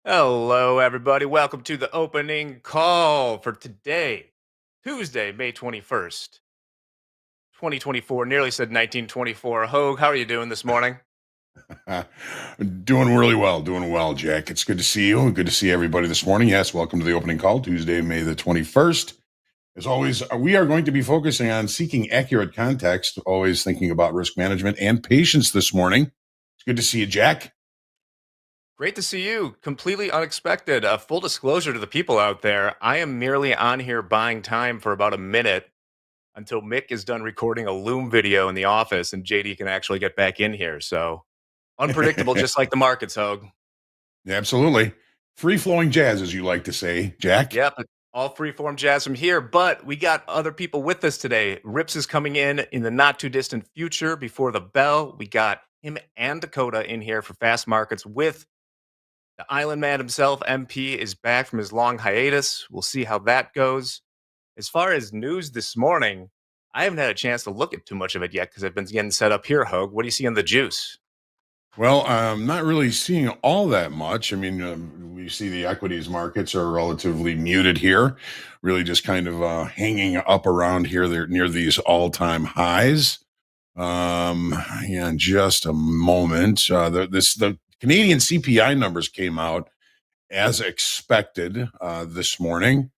Hello, everybody. Welcome to the opening call for today, Tuesday, May 21st, 2024. Nearly said 1924. Hogue, how are you doing this morning? Doing really well. Doing well, Jack. It's good to see you. Good to see everybody this morning. Yes, welcome to the opening call, Tuesday, May the 21st. As always, we are going to be focusing on seeking accurate context, always thinking about risk management and patience this morning. It's good to see you, Jack. Great to see you. Completely unexpected. Full disclosure to the people out there, I am merely on here buying time for about a minute until Mick is done recording a Loom video in the office and JD can actually get back in here. So unpredictable, just like the markets, Hogue. Absolutely. Free flowing jazz, as you like to say, Jack. Yep, all freeform jazz from here, but we got other people with us today. Rips is coming in the not too distant future before the bell. We got him and Dakota in here for fast markets with the Island Man himself. MP is back from his long hiatus. We'll see how that goes. As far as news this morning, I haven't had a chance to look at too much of it yet because I've been getting set up here, Hogue. What do you see in the juice? Well, I'm not really seeing all that much. I mean, we see the equities markets are relatively muted here, really just kind of hanging up around here. They're near these all-time highs. Yeah, in just a moment. The Canadian CPI numbers came out as expected this morning.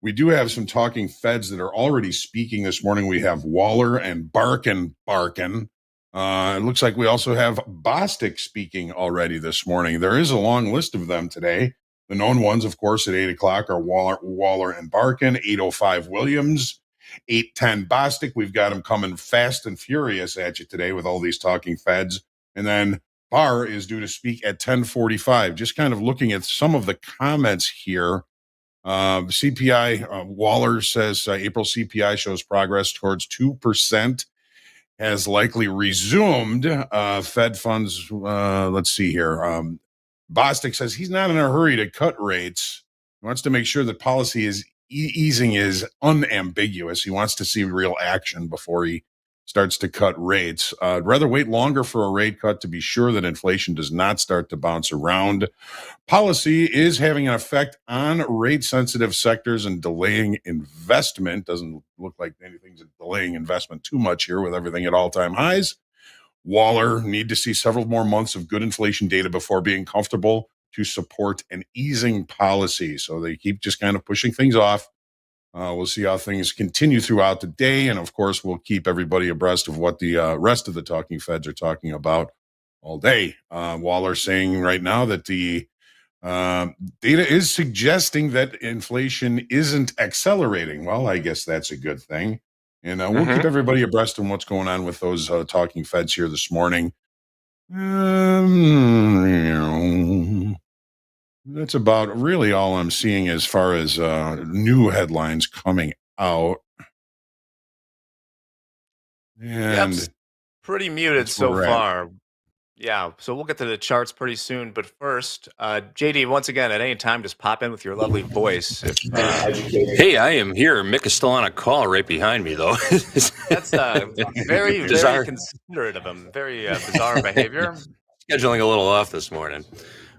We do have some talking feds that are already speaking this morning. We have Waller and Barkin. It looks like we also have Bostic speaking already this morning. There is a long list of them today. The known ones, of course, at 8 o'clock are Waller and Barkin, 8:05 Williams, 8:10 Bostic. We've got them coming fast and furious at you today with all these talking feds. And then Barr is due to speak at 10:45. Just kind of looking at some of the comments here. CPI, Waller says April CPI shows progress towards 2%, has likely resumed. Fed funds, let's see here. Bostic says he's not in a hurry to cut rates. He wants to make sure that policy is easing is unambiguous. He wants to see real action before he starts to cut rates. I'd rather wait longer for a rate cut to be sure that inflation does not start to bounce around. Policy is having an effect on rate sensitive sectors and delaying investment. Doesn't look like anything's delaying investment too much here with everything at all-time highs. Waller need to see several more months of good inflation data before being comfortable to support an easing policy. So they keep just kind of pushing things off. We'll see how things continue throughout the day. And of course, we'll keep everybody abreast of what the rest of the talking feds are talking about all day. Waller saying right now that the data is suggesting that inflation isn't accelerating. Well, I guess that's a good thing. And we'll keep everybody abreast on what's going on with those talking feds here this morning. That's about really all I'm seeing as far as new headlines coming out. Yep, And pretty muted that's where so we're at. far. Yeah, so we'll get to the charts pretty soon. But first, JD, once again, at any time, just pop in with your lovely voice. If Hey, I am here. Mick is still on a call right behind me, though. that's very, Bizarre. very considerate of him. Very bizarre behavior. Scheduling a little off this morning.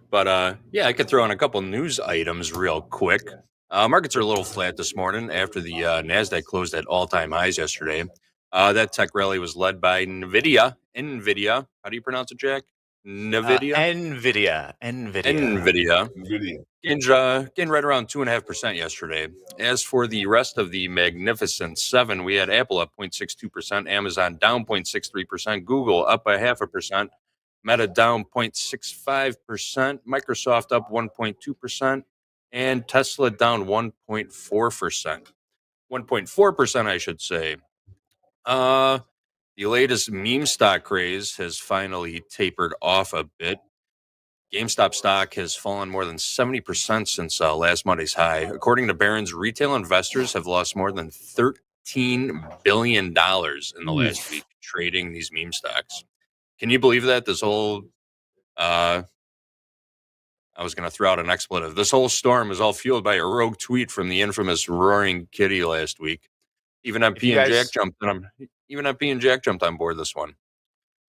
But yeah, I could throw in a couple news items real quick. Markets are a little flat this morning after the NASDAQ closed at all-time highs yesterday. That tech rally was led by NVIDIA. NVIDIA. How do you pronounce it, Jack? NVIDIA? Nvidia. NVIDIA. Gained right around 2.5% yesterday. As for the rest of the Magnificent Seven, we had Apple up 0.62%, Amazon down 0.63%, Google up 0.5%, Meta down 0.65%, Microsoft up 1.2%, and Tesla down 1.4%. 1.4%, I should say. The latest meme stock craze has finally tapered off a bit. GameStop stock has fallen more than 70% since last Monday's high. According to Barron's, retail investors have lost more than $13 billion in the last week trading these meme stocks. Can you believe that? This whole, I was going to throw out an expletive. This whole storm is all fueled by a rogue tweet from the infamous Roaring Kitty last week. Even MP and Jack jumped on board this one.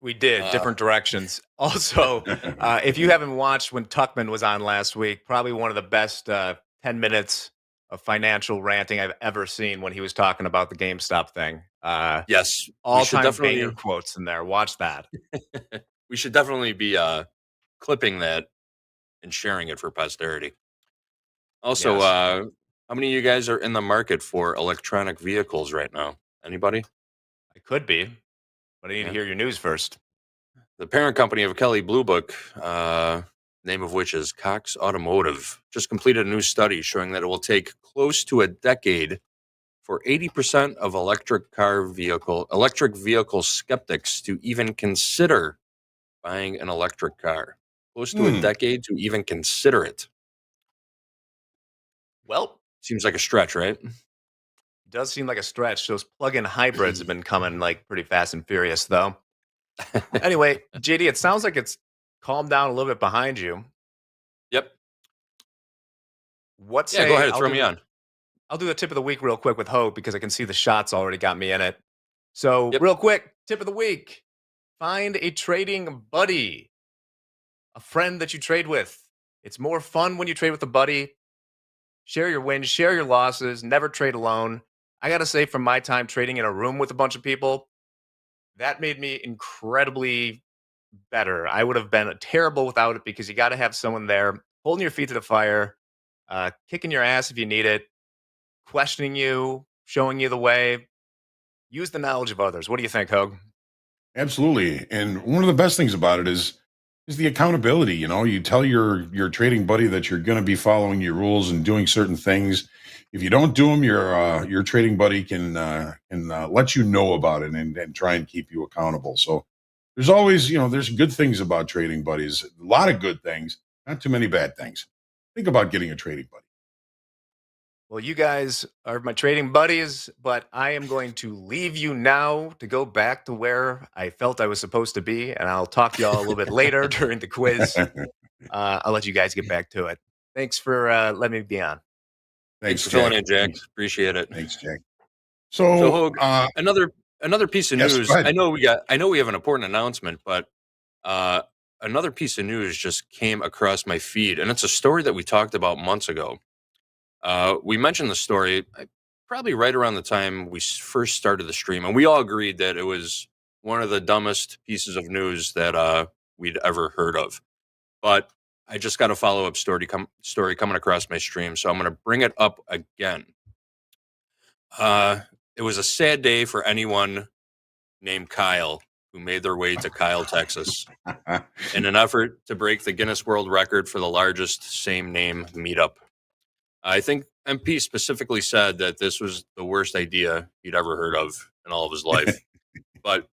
We did Uh, different directions. Also, if you haven't watched when Tuckman was on last week, probably one of the best 10 minutes of financial ranting I've ever seen when he was talking about the GameStop thing. yes, we All should time banger definitely quotes in there. Watch that. we should definitely be clipping that and sharing it for posterity. Also, Yes, how many of you guys are in the market for electronic vehicles right now? Anybody? it could be, but I need to Yeah. hear your news first. The parent company of Kelly Blue Book, name of which is Cox Automotive, just completed a new study showing that it will take close to a decade for 80% of electric vehicle skeptics to even consider buying an electric car. Close to a Hmm. decade to even consider it. Well, Seems like a stretch, right? does seem like a stretch. Those plug-in hybrids have been coming like pretty fast and furious, though. Anyway, JD, it sounds like it's calmed down a little bit behind you. Yep. What Yeah, go say ahead. Throw me on. I'll do the tip of the week real quick with Hope because I can see the shots already got me in it. So, Yep. real quick, tip of the week: find a trading buddy, a friend that you trade with. It's more fun when you trade with a buddy. Share your wins, share your losses, never trade alone. I got to say, from my time trading in a room with a bunch of people, that made me incredibly better. I would have been terrible without it because you got to have someone there holding your feet to the fire, kicking your ass if you need it, questioning you, showing you the way. Use the knowledge of others. What do you think, Hogue? Absolutely. And one of the best things about it is the accountability. You know, you tell your trading buddy that you're going to be following your rules and doing certain things. If you don't do them, your trading buddy can let you know about it and try and keep you accountable. So there's always, there's good things about trading buddies. A lot of good things, not too many bad things. Think about getting a trading buddy. Well, you guys are my trading buddies, but I am going to leave you now to go back to where I felt I was supposed to be, and I'll talk to y'all a little bit later during the quiz. I'll let you guys get back to it. Thanks for letting me be on. Thanks Thanks, for filling Jack. in, Jack. Thanks, Appreciate it. thanks, Jack. So, So, Hogue, another piece of yes, go news. ahead. I know we have an important announcement, but uh, another piece of news just came across my feed, and it's a story that we talked about months ago. We mentioned the story probably right around the time we first started the stream, and we all agreed that it was one of the dumbest pieces of news that we'd ever heard of. But I just got a follow up story coming across my stream, so I'm going to bring it up again. Uh, it was a sad day for anyone named Kyle who made their way to Kyle, Texas, in an effort to break the Guinness World Record for the largest same name meetup. I think MP specifically said that this was the worst idea he'd ever heard of in all of his life. But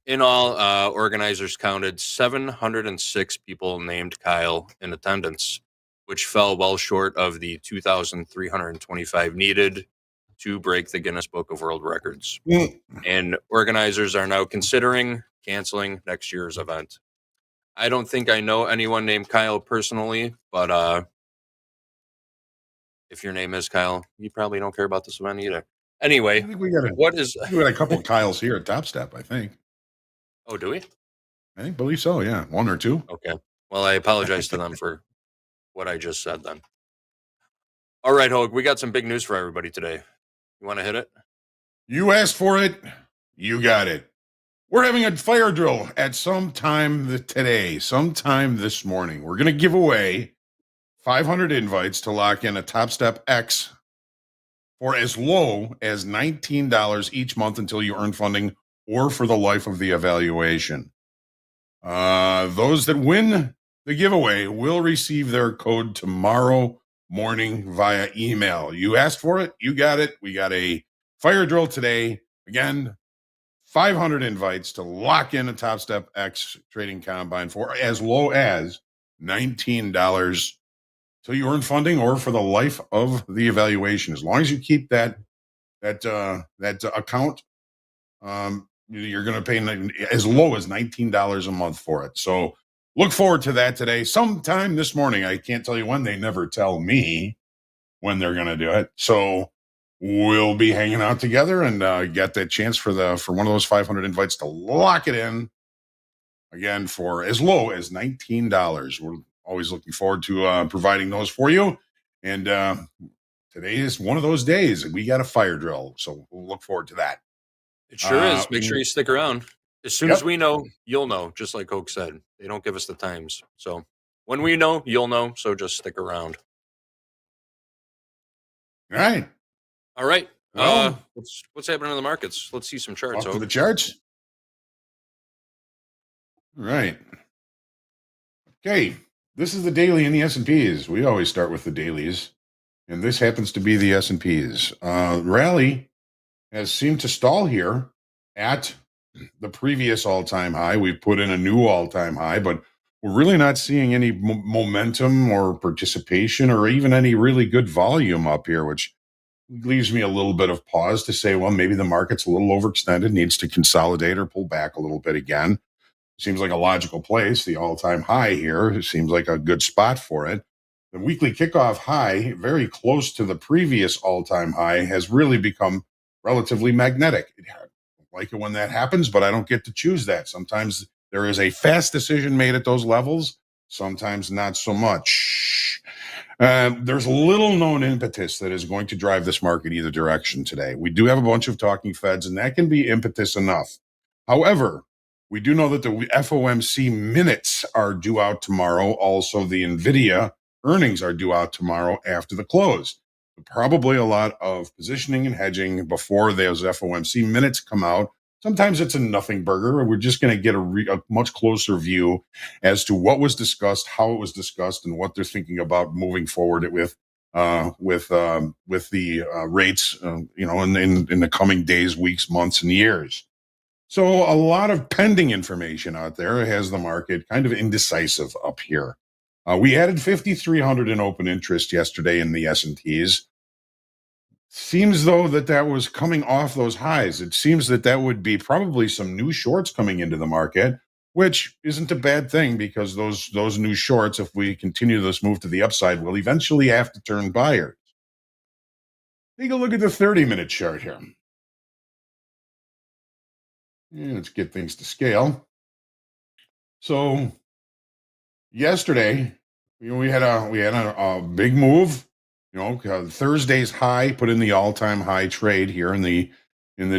in all, organizers counted 706 people named Kyle in attendance, which fell well short of the 2,325 needed to break the Guinness Book of World Records. And organizers are now considering canceling next year's event. I don't think I know anyone named Kyle personally, but if your name is Kyle, you probably don't care about this event either. Anyway, I think we got a couple of Kyles here at Topstep. I think. Oh, do we? I believe so. Yeah, one or two. Okay. Well, I apologize to them for what I just said then. All right, Hogue, we got some big news for everybody today. You want to hit it? You asked for it. You got it. We're having a fire drill at sometime this morning. We're going to give away 500 invites to lock in a Topstep X for as low as $19 each month until you earn funding or for the life of the evaluation. Those that win the giveaway will receive their code tomorrow morning via email. You asked for it. You got it. We got a fire drill today. Again, 500 invites to lock in a Topstep X trading combine for as low as $19 till you earn funding or for the life of the evaluation. As long as you keep that account, you're going to pay as low as $19 a month for it. So look forward to that today. Sometime this morning. I can't tell you when. They never tell me when they're going to do it. So we'll be hanging out together and get that chance for one of those 500 invites to lock it in again, for as low as $19. We're always looking forward to providing those for you. And today is one of those days. We got a fire drill, so we'll look forward to that. It sure is. Make sure you stick around. As soon as Yep. we know, you'll know, just like Coke said. They don't give us the times. So when we know, you'll know. So just stick around. All right. All right. Well, what's happening in the markets? Let's see some charts. off to the charts. All right. Okay. This is the daily in the S&Ps. We always start with the dailies, and this happens to be the S&Ps. Rally has seemed to stall here at the previous all-time high. We've put in a new all-time high, but we're really not seeing any momentum or participation or even any really good volume up here, which leaves me a little bit of pause to say, well, maybe the market's a little overextended, needs to consolidate or pull back a little bit again. Seems like a logical place. The all-time high here seems like a good spot for it. The weekly kickoff high, very close to the previous all-time high, has really become relatively magnetic. I don't like it when that happens, but I don't get to choose that. Sometimes there is a fast decision made at those levels, sometimes not so much. There's little known impetus that is going to drive this market either direction today. We do have a bunch of talking feds, and that can be impetus enough. However, we do know that the FOMC minutes are due out tomorrow. Also, the NVIDIA earnings are due out tomorrow after the close. Probably a lot of positioning and hedging before those FOMC minutes come out. Sometimes it's a nothing burger. We're just going to get a much closer view as to what was discussed, how it was discussed, and what they're thinking about moving forward with the rates, in the coming days, weeks, months, and years. So a lot of pending information out there has the market kind of indecisive up here. We added 5,300 in open interest yesterday in the S&Ps. Seems though that was coming off those highs. It seems that would be probably some new shorts coming into the market, which isn't a bad thing because those new shorts, if we continue this move to the upside, will eventually have to turn buyers. Take a look at the 30-minute chart here. Yeah, let's get things to scale. So yesterday, we had a big move. Thursday's high put in the all-time high trade here in the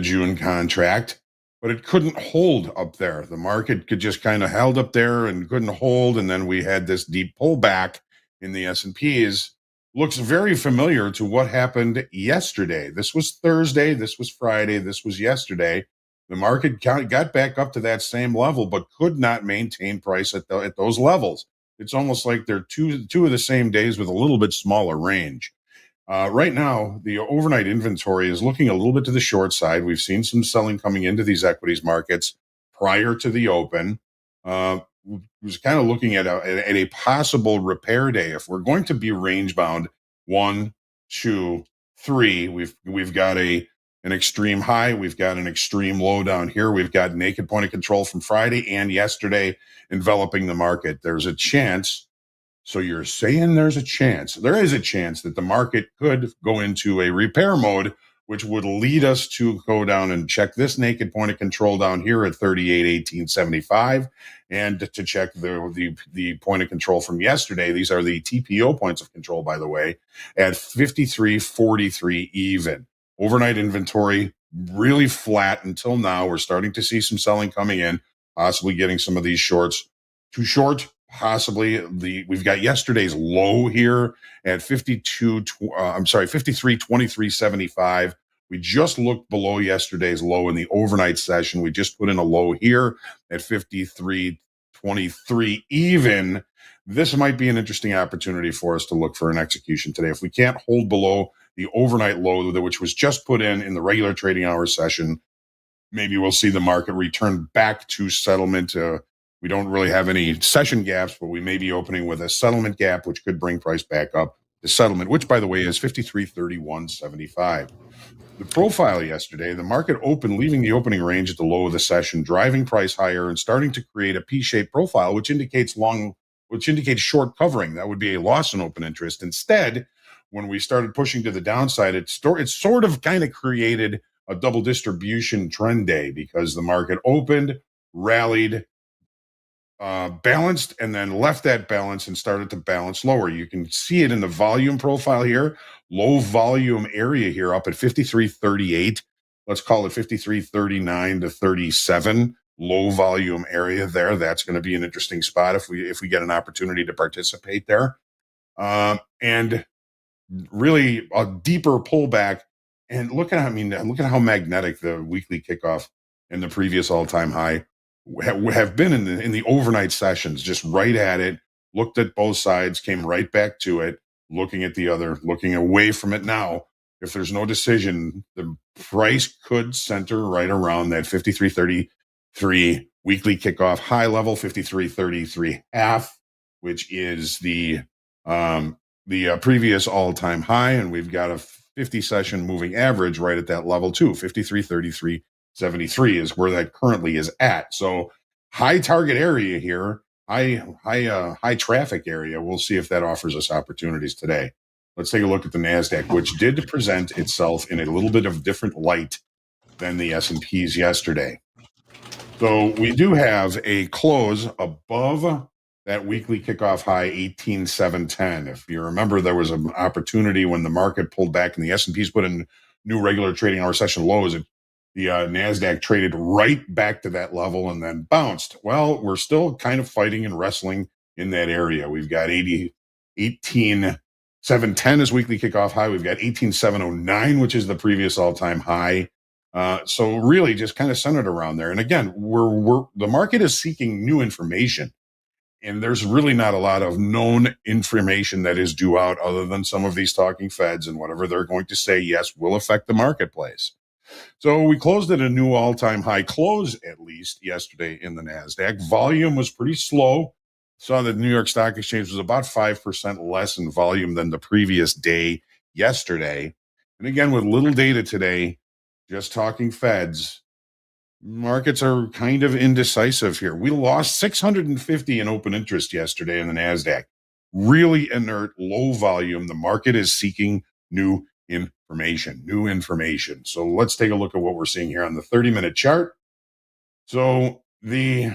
June contract, but it couldn't hold up there. The market could just kind of held up there and couldn't hold, and then we had this deep pullback in the S&Ps. Looks very familiar to what happened yesterday. This was Thursday, this was Friday, this was yesterday. The market got back up to that same level, but could not maintain price at those levels. It's almost like they're two of the same days with a little bit smaller range. Right now, the overnight inventory is looking a little bit to the short side. We've seen some selling coming into these equities markets prior to the open. Was kind of looking at a possible repair day. If we're going to be range bound, 1, 2, 3, we've got an extreme high. We've got an extreme low down here. We've got naked point of control from Friday and yesterday enveloping the market. There's a chance. So you're saying there's a chance. There is a chance that the market could go into a repair mode, which would lead us to go down and check this naked point of control down here at 38.1875, and to check the point of control from yesterday. These are the TPO points of control, by the way, at 53.43 even. Overnight inventory really flat until now. We're starting to see some selling coming in, possibly getting some of these shorts too short. Possibly we've got yesterday's low here at 53.2375. We just looked below yesterday's low in the overnight session. We just put in a low here at 53.23 even. This might be an interesting opportunity for us to look for an execution today. If we can't hold below the overnight low, which was just put in the regular trading hour session, maybe we'll see the market return back to settlement. We don't really have any session gaps, but we may be opening with a settlement gap, which could bring price back up to settlement, which, by the way, is 53.3175. The profile yesterday, the market opened, leaving the opening range at the low of the session, driving price higher and starting to create a P-shaped profile, which indicates short covering. That would be a loss in open interest. Instead, when we started pushing to the downside, it sort of kind of created a double distribution trend day because the market opened, rallied, balanced and then left that balance and started to balance lower. You can see it in the volume profile here, low volume area here up at 53.38. Let's call it 53.39 to 37. Low volume area there. That's going to be an interesting spot if we get an opportunity to participate there. And really a deeper pullback. And look at how magnetic the weekly kickoff and the previous all-time high have been in the overnight sessions, just right at it, looked at both sides, came right back to it, looking at the other, looking away from it now. If there's no decision, the price could center right around that 53.33 weekly kickoff high level, 53.33 half, which is the previous all-time high, and we've got a 50 session moving average right at that level too. 53.33.73 is where that currently is at. So high target area here, high traffic area. We'll see if that offers us opportunities today. Let's take a look at the NASDAQ, which did present itself in a little bit of different light than the S&Ps yesterday. So we do have a close above that weekly kickoff high 18,710. If you remember, there was an opportunity when the market pulled back and the S&Ps put in new regular trading hour session lows. The NASDAQ traded right back to that level and then bounced. Well, we're still kind of fighting and wrestling in that area. We've got 18,710 as weekly kickoff high. We've got 18,709, which is the previous all-time high. So really just kind of centered around there. And again, the market is seeking new information. And there's really not a lot of known information that is due out other than some of these talking feds, and whatever they're going to say, yes, will affect the marketplace. So we closed at a new all-time high close, at least yesterday in the NASDAQ. Volume was pretty slow. Saw that the New York Stock Exchange was about 5% less in volume than the previous day yesterday. And again, with little data today, just talking feds, markets are kind of indecisive here. We lost 650 in open interest yesterday in the NASDAQ. Really inert, low volume. The market is seeking new information. So let's take a look at what we're seeing here on the 30-minute chart. So the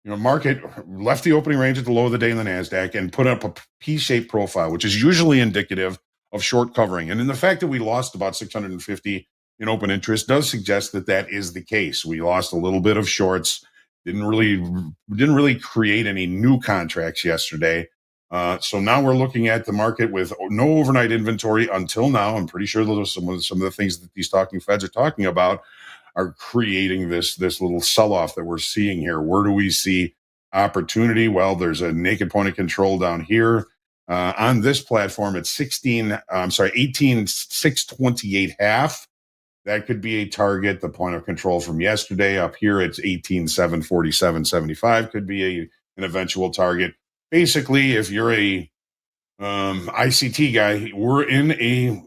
market left the opening range at the low of the day in the NASDAQ and put up a P-shaped profile, which is usually indicative of short covering. And in the fact that we lost about 650 in open interest does suggest that that is the case. We lost a little bit of shorts, didn't really create any new contracts yesterday. So now we're looking at the market with no overnight inventory until now. I'm pretty sure those are some of the things that these talking feds are talking about are creating this little sell-off that we're seeing here. Where do we see opportunity? Well, there's a naked point of control down here. On this platform, it's 18,628 half. That could be a target. The point of control from yesterday up here, it's 18,747.75 could be an eventual target. Basically, if you're a ICT guy, we're in a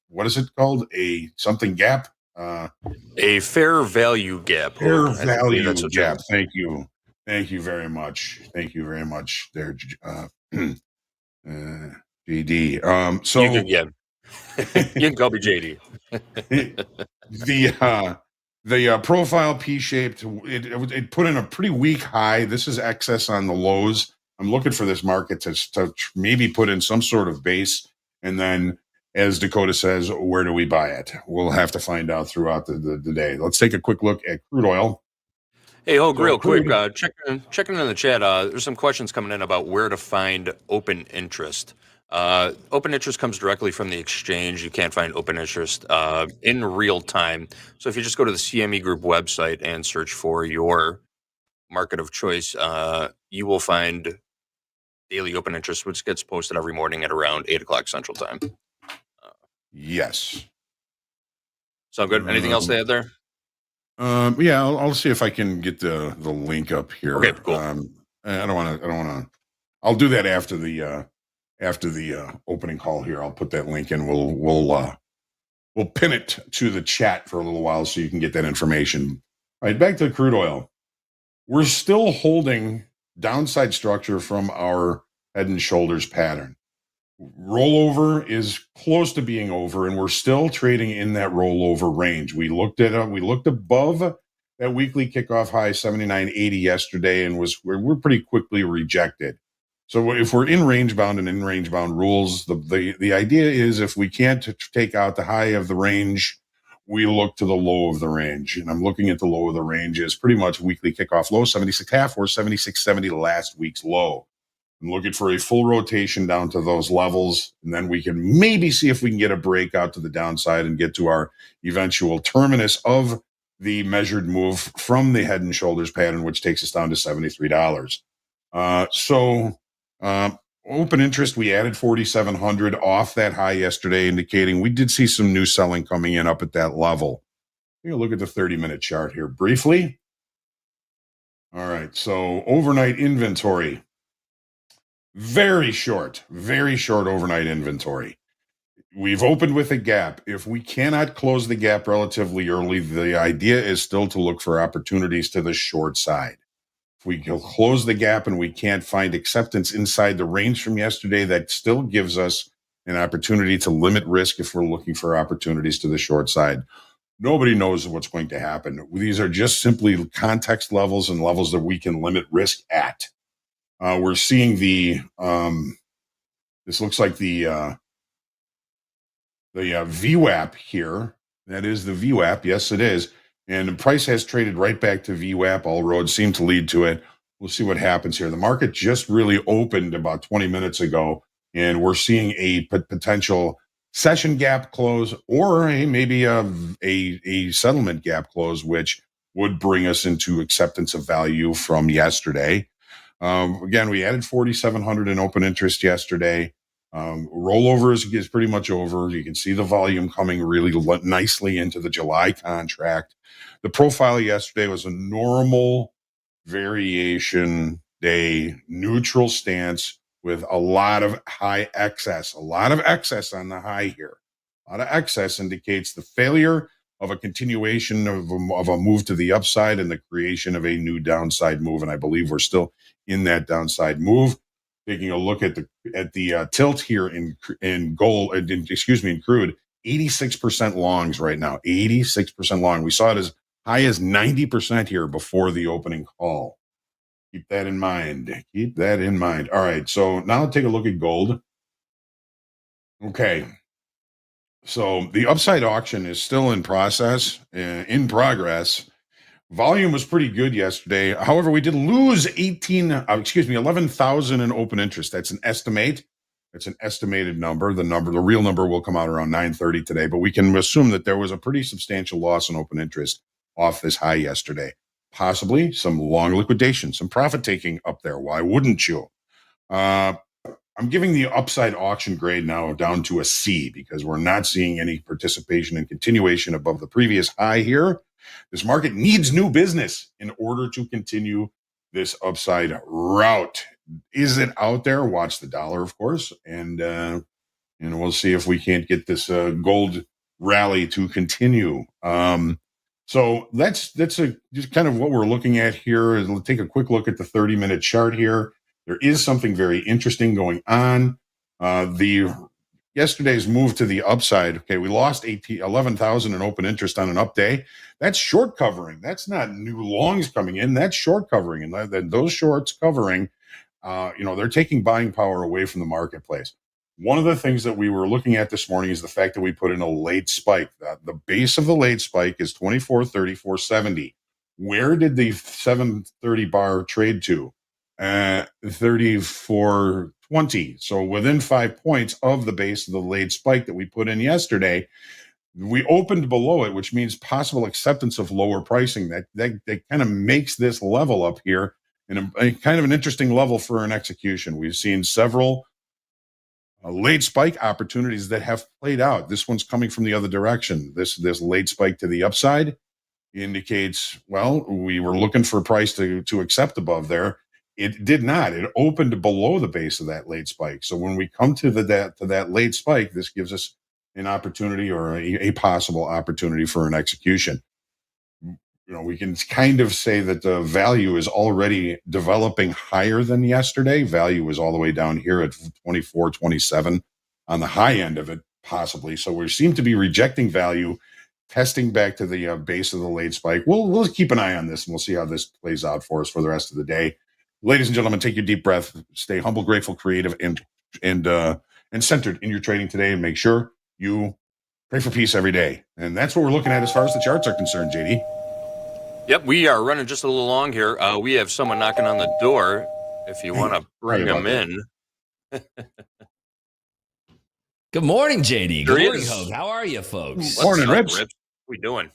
what is it called? A something gap? A fair value gap. Fair value gap. Thank you. Thank you very much. There, JD. So you can call me JD. The profile P-shaped, it put in a pretty weak high. This is excess on the lows. I'm looking for this market to maybe put in some sort of base. And then, as Dakota says, where do we buy it? We'll have to find out throughout the day. Let's take a quick look at crude oil. Hey, real quick, checking in the chat, there's some questions coming in about where to find open interest. Open interest comes directly from the exchange. You can't find open interest in real time. So if you just go to the CME Group website and search for your market of choice, you will find daily open interest, which gets posted every morning at around 8 o'clock Central Time. Yes. Sound good? Anything else to add there? Yeah, I'll see if I can get the link up here. Okay, cool. I don't want to. I'll do that after the opening call here. I'll put that link in. We'll pin it to the chat for a little while so you can get that information. All right, back to crude oil. We're still holding downside structure from our head and shoulders pattern. Rollover is close to being over, and we're still trading in that rollover range. We looked above that weekly kickoff high 79.80 yesterday and we're pretty quickly rejected. So if we're in range bound and in range bound rules, the idea is if we can't take out the high of the range, we look to the low of the range. And I'm looking at the low of the range is pretty much weekly kickoff low 76.5 or 76.70 last week's low. I'm looking for a full rotation down to those levels, and then we can maybe see if we can get a break out to the downside and get to our eventual terminus of the measured move from the head and shoulders pattern, which takes us down to $73. Open interest, we added 4,700 off that high yesterday, indicating we did see some new selling coming in up at that level. Take a look at the 30-minute chart here briefly. All right, so overnight inventory. Very short overnight inventory. We've opened with a gap. If we cannot close the gap relatively early, the idea is still to look for opportunities to the short side. If we can close the gap and we can't find acceptance inside the range from yesterday, that still gives us an opportunity to limit risk if we're looking for opportunities to the short side. Nobody knows what's going to happen. These are just simply context levels and levels that we can limit risk at. We're seeing this looks like the VWAP here. That is the VWAP. Yes, it is. And the price has traded right back to VWAP. All roads seem to lead to it. We'll see what happens here. The market just really opened about 20 minutes ago, and we're seeing a potential session gap close or maybe a settlement gap close, which would bring us into acceptance of value from yesterday. Again, we added 4,700 in open interest yesterday. Rollover is pretty much over. You can see the volume coming really nicely into the July contract. The profile yesterday was a normal variation day, neutral stance with a lot of high excess, a lot of excess on the high here. A lot of excess indicates the failure of a continuation of a move to the upside and the creation of a new downside move. And I believe we're still in that downside move. Taking a look at the tilt here in gold, in crude, 86% longs right now, 86% long. We saw it as high as 90% here before the opening call. Keep that in mind. Keep that in mind. All right, so now take a look at gold. Okay. So the upside auction is still in progress. Volume was pretty good yesterday. However, we did lose 11,000 in open interest. That's an estimate. It's an estimated number. The real number will come out around 9:30 today, but we can assume that there was a pretty substantial loss in open interest off this high yesterday. Possibly some long liquidation, some profit taking up there. Why wouldn't you? I'm giving the upside auction grade now down to a C because we're not seeing any participation and continuation above the previous high here. This market needs new business in order to continue this upside route. Is it out there? Watch the dollar, of course, and we'll see if we can't get this gold rally to continue. So that's just kind of what we're looking at here. Let's take a quick look at the 30-minute chart here. There is something very interesting going on. Yesterday's move to the upside. Okay, we lost 11,000 in open interest on an up day. That's short covering. That's not new longs coming in. That's short covering, and those shorts covering, they're taking buying power away from the marketplace. One of the things that we were looking at this morning is the fact that we put in a late spike. The base of the late spike is 24.3470. Where did the 730 bar trade to? 34.20. So within 5 points of the base of the late spike that we put in yesterday, we opened below it, which means possible acceptance of lower pricing. That kind of makes this level up here in a kind of an interesting level for an execution. We've seen several late spike opportunities that have played out. This one's coming from the other direction. This late spike to the upside indicates, well, we were looking for price to accept above there. It did not. It opened below the base of that late spike. So when we come to that late spike, this gives us an opportunity or a possible opportunity for an execution. We can kind of say that the value is already developing higher than yesterday. Value is all the way down here at 24.27 on the high end of it, possibly. So we seem to be rejecting value testing back to the base of the late spike. We'll keep an eye on this, and we'll see how this plays out for us for the rest of the day. Ladies and gentlemen, take your deep breath, stay humble, grateful, creative, and centered in your trading today, and make sure you pray for peace every day. And that's what we're looking at as far as the charts are concerned, JD. Yep, we are running just a little long here. We have someone knocking on the door. If you want to bring them in. Good morning, JD. Good morning, is. Hope. How are you, folks? Morning, Rips. What are we doing?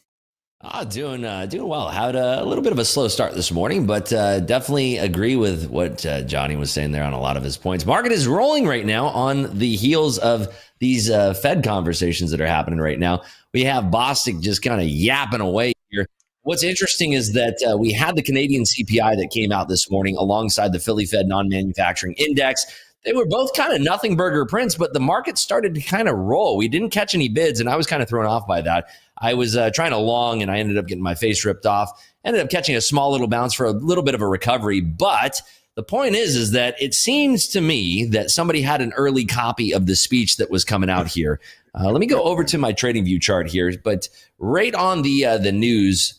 Doing well. Had a little bit of a slow start this morning, but definitely agree with what Johnny was saying there on a lot of his points. Market is rolling right now on the heels of these Fed conversations that are happening right now. We have Bostic just kind of yapping away here. What's interesting is that we had the Canadian CPI that came out this morning alongside the Philly Fed non-manufacturing index. They were both kind of nothing burger prints, but the market started to kind of roll. We didn't catch any bids, and I was kind of thrown off by that. I was trying to long, and I ended up getting my face ripped off. Ended up catching a small little bounce for a little bit of a recovery. But the point is that it seems to me that somebody had an early copy of the speech that was coming out here. Let me go over to my trading view chart here. But right on the news,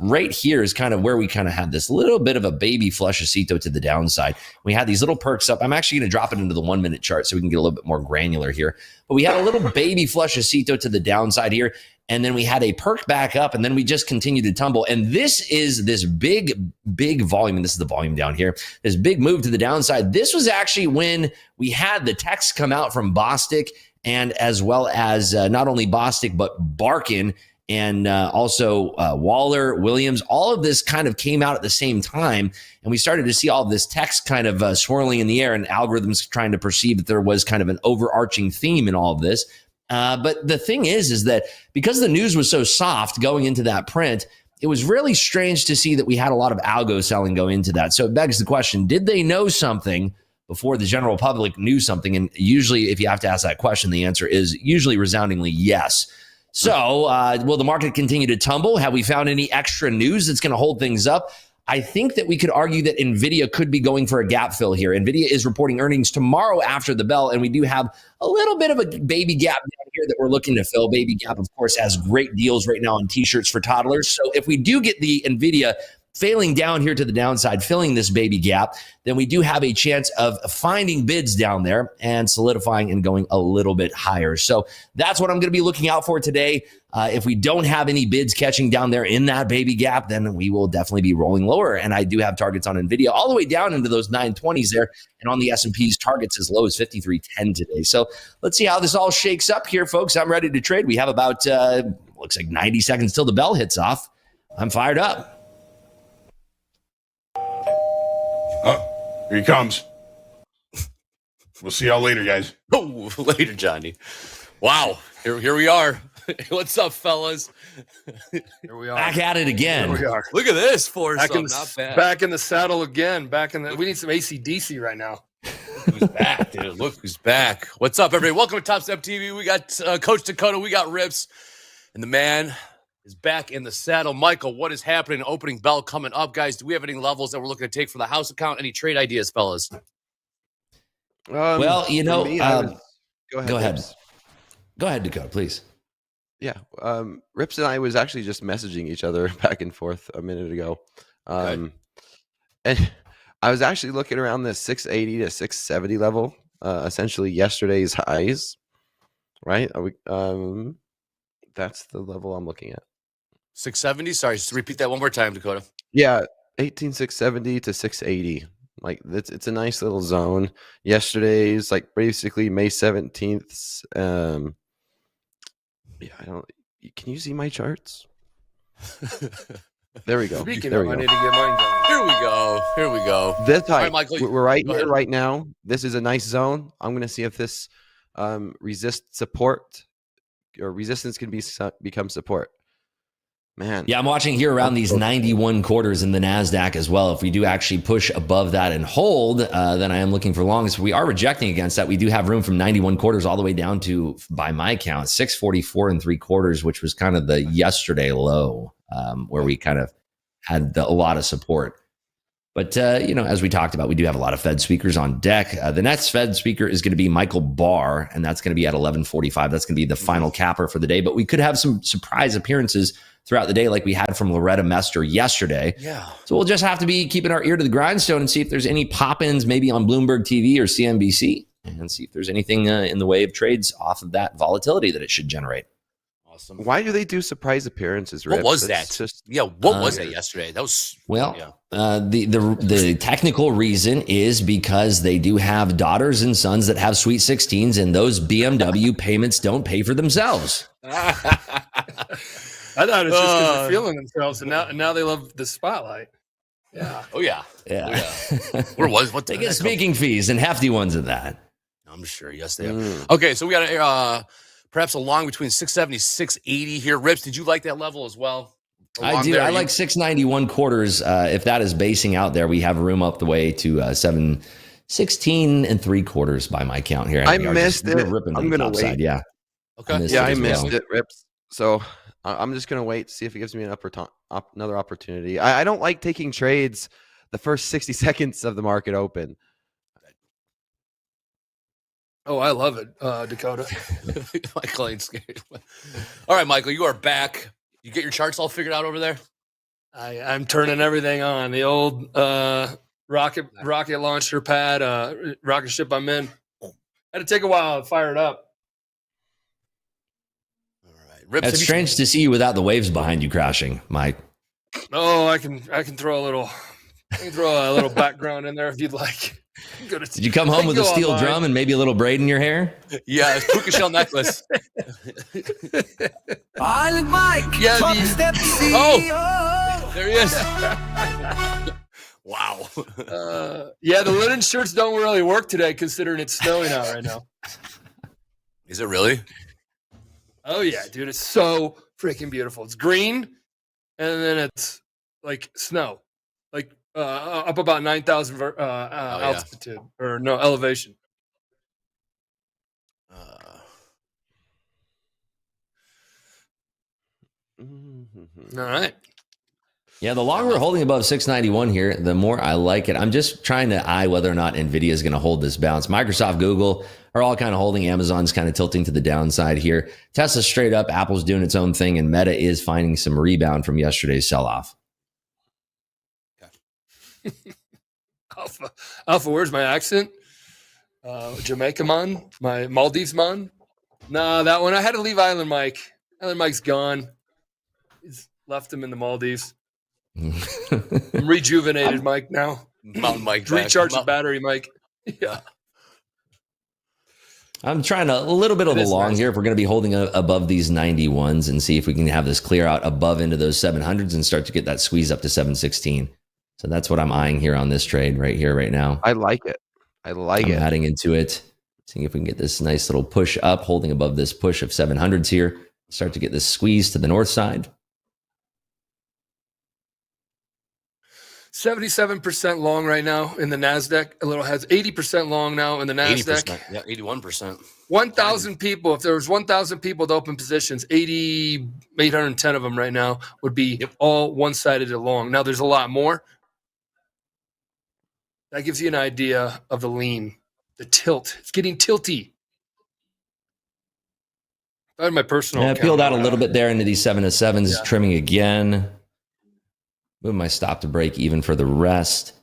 right here is kind of where we kind of had this little bit of a baby flushacito to the downside. We had these little perks up. I'm actually going to drop it into the 1 minute chart so we can get a little bit more granular here. But we had a little baby flushacito to the downside here. And then we had a perk back up, and then we just continued to tumble. And this is this big volume, and this is the volume down here, this big move to the downside. This was actually when we had the text come out from Bostic, and as well as not only Bostic, but Barkin, and also Waller, Williams. All of this kind of came out at the same time, and we started to see all of this text kind of swirling in the air, and algorithms trying to perceive that there was kind of an overarching theme in all of this. But the thing is that because the news was so soft going into that print, it was really strange to see that we had a lot of algo selling go into that. So it begs the question, did they know something before the general public knew something? And usually if you have to ask that question, the answer is usually resoundingly yes. So will the market continue to tumble? Have we found any extra news that's going to hold things up? I think that we could argue that NVIDIA could be going for a gap fill here. NVIDIA is reporting earnings tomorrow after the bell, and we do have a little bit of a baby gap down here that we're looking to fill. Baby gap, of course, has great deals right now on T-shirts for toddlers. So if we do get the NVIDIA failing down here to the downside, filling this baby gap, then we do have a chance of finding bids down there and solidifying and going a little bit higher. So that's what I'm going to be looking out for today. If we don't have any bids catching down there in that baby gap, then we will definitely be rolling lower. And I do have targets on NVIDIA all the way down into those 920s there, and on the S&P's targets as low as 53.10 today. So let's see how this all shakes up here, folks. I'm ready to trade. We have about, looks like 90 seconds till the bell hits off. I'm fired up. Here he comes. We'll see y'all later, guys. Oh, later, Johnny. Wow, here we are. What's up, fellas? Here we are. Back at it again. Here we are. Look at this for Back in, not bad. back in the saddle again. We need some AC/DC right now. Look who's back, dude. Look who's back. What's up, everybody? Welcome to TopstepTV. We got Coach Dakota. We got Rips. And the man is back in the saddle. Michael, what is happening? Opening bell coming up, guys. Do we have any levels that we're looking to take for the house account? Any trade ideas, fellas? Well, you know, Go ahead. Rips. Go ahead, Dakota, please. Yeah. Rips and I was actually just messaging each other back and forth a minute ago. And I was actually looking around the 680 to 670 level, essentially yesterday's highs, right? Are we, that's the level I'm looking at. 670? Sorry, just repeat that one more time, Dakota. Yeah, 18670 to 680. Like it's a nice little zone. Yesterday's like basically May 17th. Yeah, I don't. Can you see my charts? There we go. Speaking there of, we I go. need to get mine done. Here we go. Here we go. This All right, height, Michael, we're right go here, ahead. right now. This is a nice zone. I'm going to see if this resists support or resistance can become support. Man. Yeah, I'm watching here around these 91 quarters in the NASDAQ as well. If we do actually push above that and hold, then I am looking for longs. If we are rejecting against that, we do have room from 91 quarters all the way down to, by my count, 644 and 3/4, which was kind of the yesterday low, where we kind of had a lot of support. But, as we talked about, we do have a lot of Fed speakers on deck. The next Fed speaker is going to be Michael Barr, and that's going to be at 11:45. That's going to be the final capper for the day. But we could have some surprise appearances throughout the day like we had from Loretta Mester yesterday. Yeah. So we'll just have to be keeping our ear to the grindstone and see if there's any pop-ins maybe on Bloomberg TV or CNBC and see if there's anything in the way of trades off of that volatility that it should generate. Awesome. Why do they do surprise appearances, What Rips? was That's that? Just What was that yesterday? That was The technical reason is because they do have daughters and sons that have sweet 16s, and those BMW payments don't pay for themselves. I thought it's just because they're feeling themselves, and now they love the spotlight. Yeah. Oh yeah. Yeah. Where was what? They get speaking fees and hefty ones at that. I'm sure. Yes, they are. Okay, so we got perhaps a long between 670, 680 here. Rips, did you like that level as well? I do. I like 691 quarters. If that is basing out there, we have room up the way to 716 and 3/4 by my count here. I missed it. I'm gonna wait. Side. Yeah. Okay. I missed it, Rips. So I'm just gonna wait, see if it gives me another opportunity. I don't like taking trades the first 60 seconds of the market open. Oh, I love it, Dakota. Michael ain't scared. All right, Michael, you are back. You get your charts all figured out over there? I'm turning everything on. The old rocket launcher pad, rocket ship I'm in. Had to take a while to fire it up. All right. Rips, It's strange to see you without the waves behind you crashing, Mike. Oh, I can throw a little background in there if you'd like. Did you come home with a steel drum and maybe a little braid in your hair? Yeah, it's puka shell necklace. I Mike. Yeah, Topstep TV. Oh, there he is. Wow. Yeah, the linen shirts don't really work today considering it's snowing out right now. Is it really? Oh yeah, dude, it's so freaking beautiful. It's green, and then it's like snow, like up about 9,000 altitude or no elevation. All right. Yeah, the longer we're holding above 691 here, the more I like it. I'm just trying to eye whether or not NVIDIA is going to hold this bounce. Microsoft, Google are all kind of holding. Amazon's kind of tilting to the downside here. Tesla straight up. Apple's doing its own thing, and Meta is finding some rebound from yesterday's sell-off. Alpha, where's my accent? Jamaica man, my Maldives man. Nah, that one I had to leave Island Mike. Island Mike's gone. He's left him in the Maldives. I'm rejuvenated, Mike. Now, Mountain Mike, recharge the battery, Mike. Yeah. I'm trying a little bit of the long here. If we're going to be holding above these 91s and see if we can have this clear out above into those 700s and start to get that squeeze up to 716. So that's what I'm eyeing here on this trade right here, right now. I like it. I'm adding into it, seeing if we can get this nice little push up, holding above this push of 700s here. Start to get this squeeze to the north side. 77% long right now in the NASDAQ. A little has 80% long now in the NASDAQ. 80%. Yeah, 81%. 1,000 people. If there was 1,000 people with open positions, 810 of them right now would be all one-sided to long. Now there's a lot more. That gives you an idea of the lean, the tilt. It's getting tilty. I had my personal. Yeah, peeled out a little bit there into these 7 to 7s, trimming again. Move my stop to break even for the rest.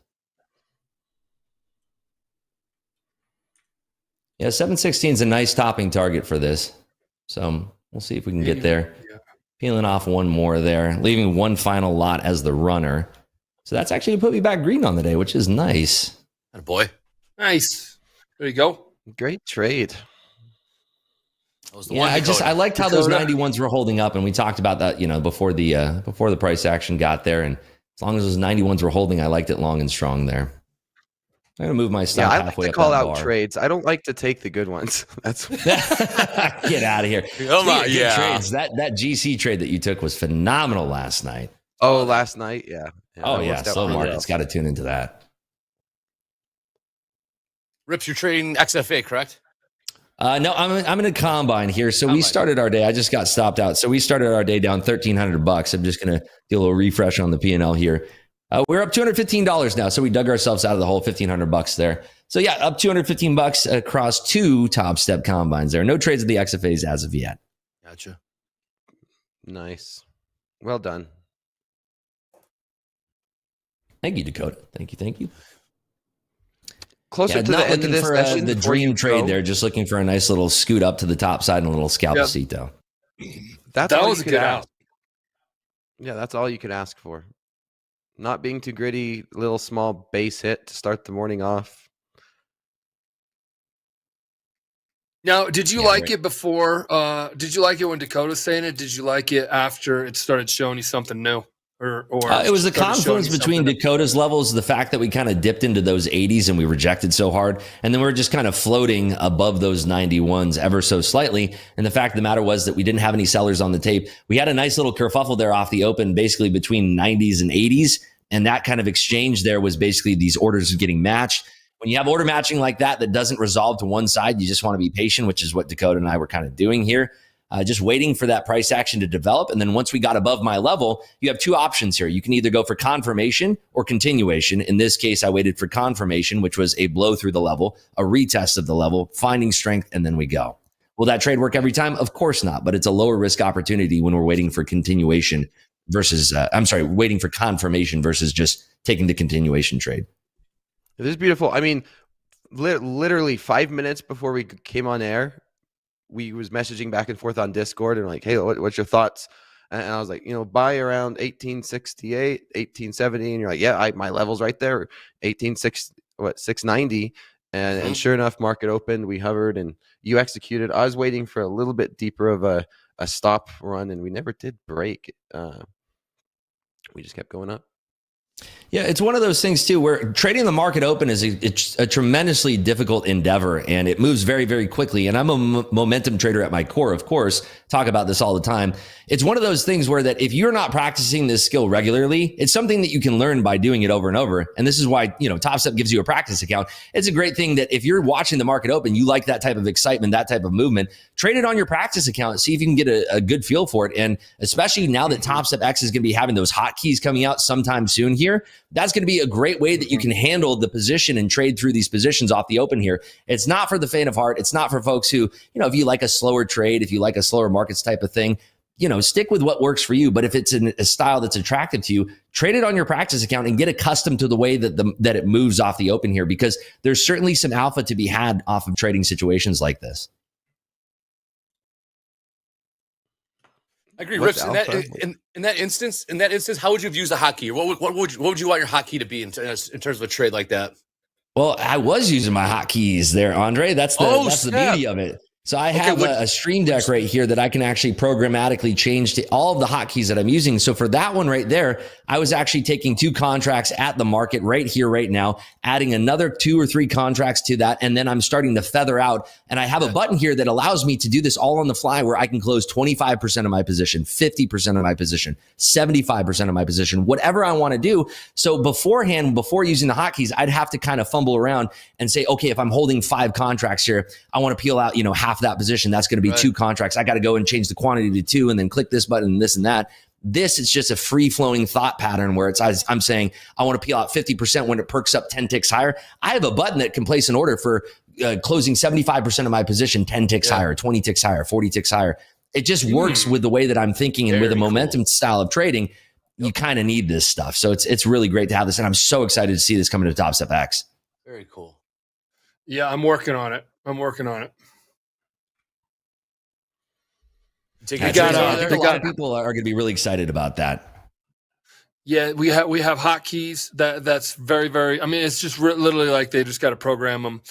Yeah, 716 is a nice topping target for this. So we'll see if we can get there. Yeah. Peeling off one more there, leaving one final lot as the runner. So that's actually put me back green on the day, which is nice. Boy. Nice. There you go. Great trade. I liked how those 91s were holding up, and we talked about that, before the price action got there. And as long as those 91s were holding, I liked it long and strong there. I'm gonna move my stop halfway up. I like to call out trades. I don't like to take the good ones. That's get out of here. Trades. That GC trade that you took was phenomenal last night. Oh, last night, yeah. Slow market's got to tune into that. Rips, you're trading XFA, correct? No, I'm in a combine here. So we started our day. I just got stopped out. So we started our day down $1,300. I'm just gonna do a little refresh on the P&L here. We're up $215 now, so we dug ourselves out of the hole, $1,500 there. So yeah, up $215 across 2 Top Step combines. There are no trades of the XFAs as of yet. Gotcha. Nice. Well done. Thank you, Dakota. Thank you. Closer to the end of this for session, the before you dream trade go, there, just looking for a nice little scoot up to the top side and a little scalpacito. That's That all was you a could good ask. out. Yeah, that's all you could ask for. Not being too gritty, little small base hit to start the morning off. Now, did you Yeah, like right. it before? Did you like it when Dakota's saying it? Did you like it after it started showing you something new? Or It was the started showing confluence you between something Dakota's levels, the fact that we kind of dipped into those 80s and we rejected so hard, and then we were just kind of floating above those 91s ever so slightly. And the fact of the matter was that we didn't have any sellers on the tape. We had a nice little kerfuffle there off the open, basically between 90s and 80s. And that kind of exchange there was basically these orders getting matched. When you have order matching like that doesn't resolve to one side, you just want to be patient, which is what Dakota and I were kind of doing here. Just waiting for that price action to develop. And then once we got above my level, you have 2 options here. You can either go for confirmation or continuation. In this case, I waited for confirmation, which was a blow through the level, a retest of the level, finding strength, and then we go. Will that trade work every time? Of course not, but it's a lower risk opportunity when we're waiting for continuation versus, waiting for confirmation versus just taking the continuation trade. It is beautiful. I mean, literally 5 minutes before we came on air, we was messaging back and forth on Discord and like, hey, what's your thoughts? And I was like, buy around 1868, 1870. And you're like, yeah, my level's right there, 690. And sure enough, market opened. We hovered and you executed. I was waiting for a little bit deeper of a stop run, and we never did break. We just kept going up. Yeah, it's one of those things too where trading the market open is a tremendously difficult endeavor, and it moves very, very quickly. And I'm a momentum trader at my core, of course, talk about this all the time. It's one of those things where that if you're not practicing this skill regularly, it's something that you can learn by doing it over and over. And this is why, TopStep gives you a practice account. It's a great thing that if you're watching the market open, you like that type of excitement, that type of movement, trade it on your practice account, see if you can get a good feel for it. And especially now that TopStep X is going to be having those hotkeys coming out sometime soon here, that's going to be a great way that you can handle the position and trade through these positions off the open here. It's not for the faint of heart. It's not for folks who, if you like a slower trade, if you like a slower markets type of thing, stick with what works for you. But if it's a style that's attractive to you, trade it on your practice account and get accustomed to the way that it moves off the open here, because there's certainly some alpha to be had off of trading situations like this. I agree, Rips. In that instance, how would you have used a hotkey? What would you want your hotkey to be in terms of a trade like that? Well, I was using my hotkeys there, Andre. That's the beauty of it. So I have a Stream Deck right here that I can actually programmatically change to all of the hotkeys that I'm using. So for that one right there, I was actually taking 2 contracts at the market right here, right now, adding another 2 or 3 contracts to that. And then I'm starting to feather out. And I have a button here that allows me to do this all on the fly, where I can close 25% of my position, 50% of my position, 75% of my position, whatever I want to do. So beforehand, before using the hotkeys, I'd have to kind of fumble around and say, okay, if I'm holding 5 contracts here, I want to peel out, half that position. That's going to be 2 contracts. I got to go and change the quantity to 2 and then click this button and this and that. This is just a free-flowing thought pattern where I'm saying I want to peel out 50% when it perks up 10 ticks higher. I have a button that can place an order for closing 75% of my position 10 ticks higher, 20 ticks higher, 40 ticks higher. It just works with the way that I'm thinking, and with a momentum style of trading, you kind of need this stuff. So it's really great to have this, and I'm so excited to see this coming to TopStep X. Very cool. Yeah, I'm working on it. I think a lot of people are going to be really excited about that. Yeah, we have hotkeys. That's very, very. I mean, it's just literally like they just got to program them.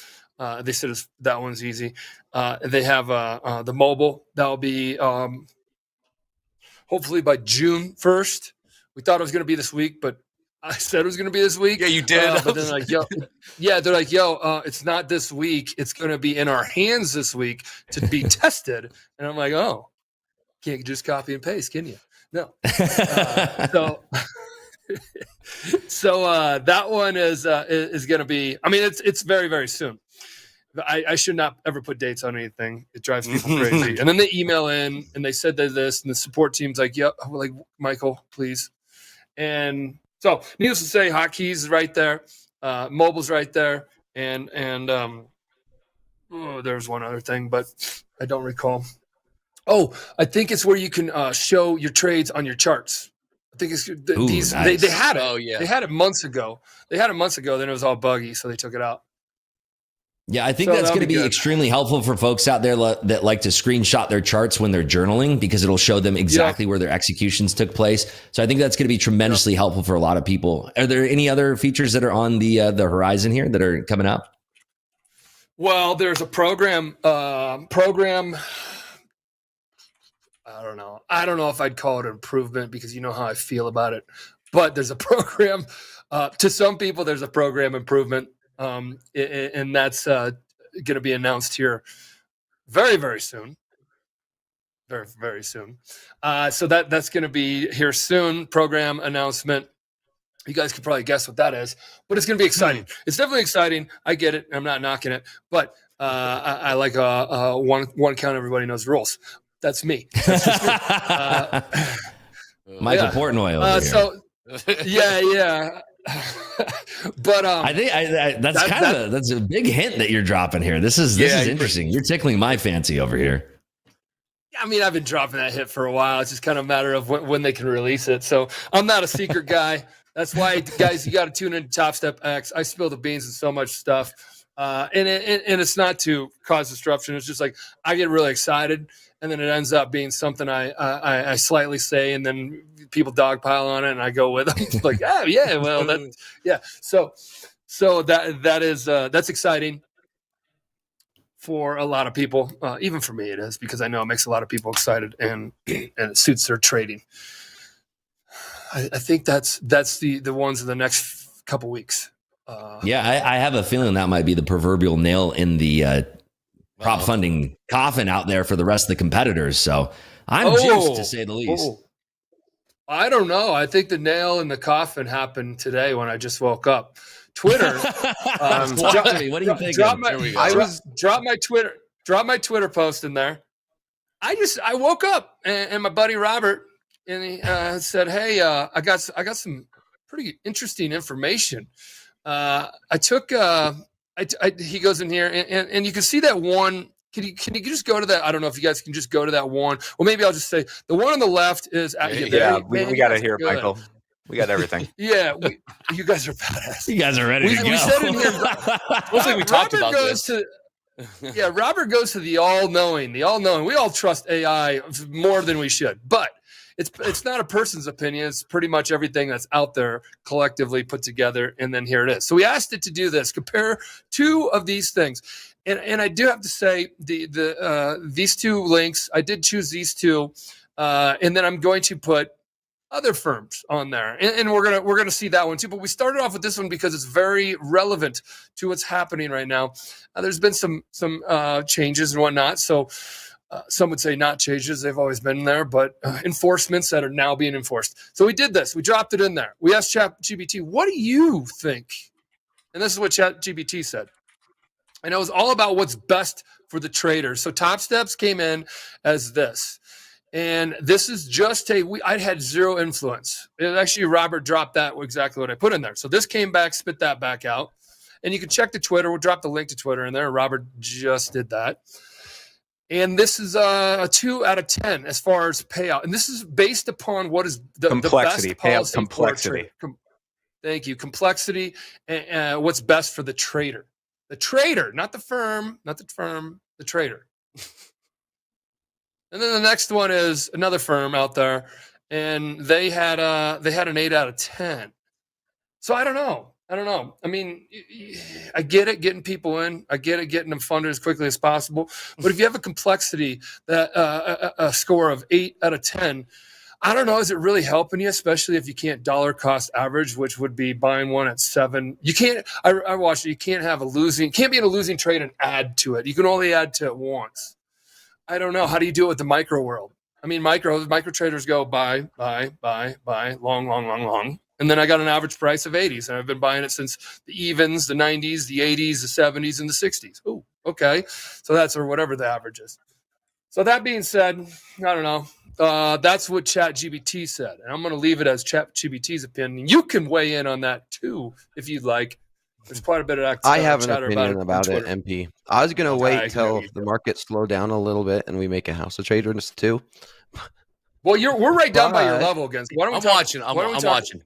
They said that one's easy. They have the mobile that will be hopefully by June 1st. We thought it was going to be this week, but I said it was going to be this week. Yeah, you did. But then they're like, it's not this week. It's going to be in our hands this week to be tested. And I'm like, oh. Can't just copy and paste, can you? No. So that one is going to be. I mean, it's very, very soon. I should not ever put dates on anything. It drives people crazy. And then they email in and they said this, and the support team's like, "Yep." We're like, "Michael, please." And So needless to say, hotkeys is right there. Mobile's right there. And there's one other thing, but I don't recall. Oh, I think it's where you can show your trades on your charts. I think it's nice. they had it. Oh, yeah. They had it months ago. Then it was all buggy, so they took it out. Yeah, I think So that's that'll going to be be good. extremely helpful for folks out there that like to screenshot their charts when they're journaling, because it'll show them exactly where their executions took place. So I think that's going to be tremendously helpful for a lot of people. Are there any other features that are on the horizon here that are coming up? Well, there's a program. I don't know. I don't know if I'd call it an improvement, because you know how I feel about it. But there's a program. To some people, there's a program improvement. And that's going to be announced here very, very soon. Very, very soon. So that's going to be here soon. Program announcement. You guys could probably guess what that is, but it's going to be exciting. It's definitely exciting. I get it. I'm not knocking it, but I like one count. Everybody knows rules. That's me. That's just me. Michael Portnoy over here. So yeah. But I think that's a big hint that you're dropping here. This is interesting. You're tickling my fancy over here. I mean, I've been dropping that hit for a while. It's just kind of a matter of when they can release it. So I'm not a secret guy. That's why, guys, you got to tune into Topstep X. I spill the beans and so much stuff. And it's not to cause disruption. It's just like I get really excited, and then it ends up being something I slightly say, and then people dogpile on it, and I go with them. Like, So that's exciting for a lot of people. Even for me, it is, because I know it makes a lot of people excited, and it suits their trading. I think that's the ones in the next couple weeks. I have a feeling that might be the proverbial nail in the prop funding coffin out there for the rest of the competitors. So I'm juiced, to say the least. I don't know. I think the nail in the coffin happened today when I just woke up. Twitter. What do you think? Drop my Twitter post in there. I woke up, and my buddy Robert, and he said, "Hey, I got some pretty interesting information." I took. He goes in here, and you can see that one. Can you just go to that? I don't know if you guys can just go to that one. Well, maybe I'll just say the one on the left is. We got it here, good. Michael. We got everything. Yeah, you guys are badass. You guys are ready to go. We said in here. Mostly we talked about this. Robert goes to the all-knowing. We all trust AI more than we should, but it's not a person's opinion. It's pretty much everything that's out there collectively put together, and then here it is. So we asked it to do this, compare two of these things, and I do have to say these two links. I did choose these two, and then I'm going to put other firms on there, and we're gonna see that one too. But we started off with this one because it's very relevant to what's happening right now. There's been some changes and whatnot. So some would say not changes; they've always been there, but enforcements that are now being enforced. So we did this. We dropped it in there. We asked ChatGPT, "What do you think?" And this is what ChatGPT said. And it was all about what's best for the traders. So Top Steps came in as this. And this is just I had zero influence. Actually, Robert dropped that exactly what I put in there. So this came back, spit that back out. And you can check the Twitter. We'll drop the link to Twitter in there. Robert just did that. And this is a 2 out of 10 as far as payout. And this is based upon what is the complexity, best policy payout complexity. Thank you. Complexity and what's best for the trader. The trader, not the firm, the trader. And then the next one is another firm out there, and they had an 8 out of 10. So I don't know. I mean, I get it, getting people in. I get it, getting them funded as quickly as possible. But if you have a complexity that a score of 8 out of 10, I don't know. Is it really helping you, especially if you can't dollar cost average, which would be buying one at 7? You can't. I watched it. You can't be in a losing trade and add to it. You can only add to it once. I don't know. How do you do it with the micro world? I mean, micro traders go buy, long. And then I got an average price of 80s, and I've been buying it since the evens, the 90s, the 80s, the 70s, and the 60s. Oh, okay. So that's or whatever the average is. So that being said, I don't know. That's what ChatGPT said, and I'm going to leave it as ChatGPT's opinion. You can weigh in on that too if you'd like. There's quite a bit of I have an chatter opinion about it, Twitter. MP. I was gonna wait I know till you the do. market slow down a little bit and we make a house of traders too. Well, we're right down by your But- level against. Why don't we I'm talk- watching. why don't we I'm talk- watching.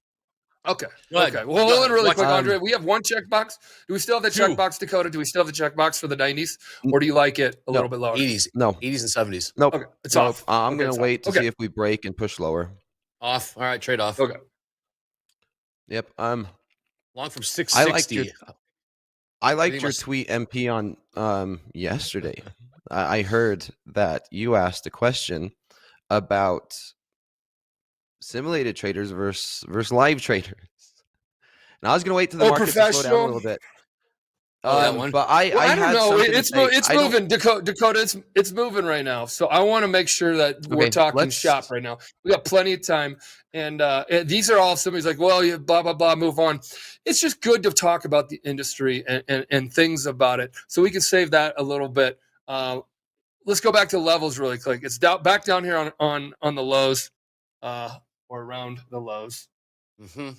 Okay. Go ahead. Okay. Well, Go hold on really ahead. quick, Watch- Andre. We have one checkbox. Do we still have the Two. checkbox, Dakota? Do we still have the checkbox for the 90s, or do you like it a No. little bit lower? 80s, No, 80s and 70s. nope. Okay, it's Nope. off. I'm Okay, gonna it's wait off. to Okay. see if we break and push lower. Off. All right, trade off. Okay. Yep. Long from I 660. liked your I liked Pretty your much- tweet, MP, on yesterday. I heard that you asked a question about simulated traders versus live traders, and I was gonna wait till the Oh, market to slow down a professional? little bit. Oh, that one? But I Well, I don't had know. something to It's say. it's I don't- moving, Dakota. It's moving right now. So I want to make sure that we're Okay, talking let's- shop right now. We got plenty of time, and these are all somebody's like, well, you blah blah blah, move on. It's just good to talk about the industry and things about it, so we can save that a little bit. Let's go back to levels really quick. It's back down here on the lows, or around the lows. Mm-hmm.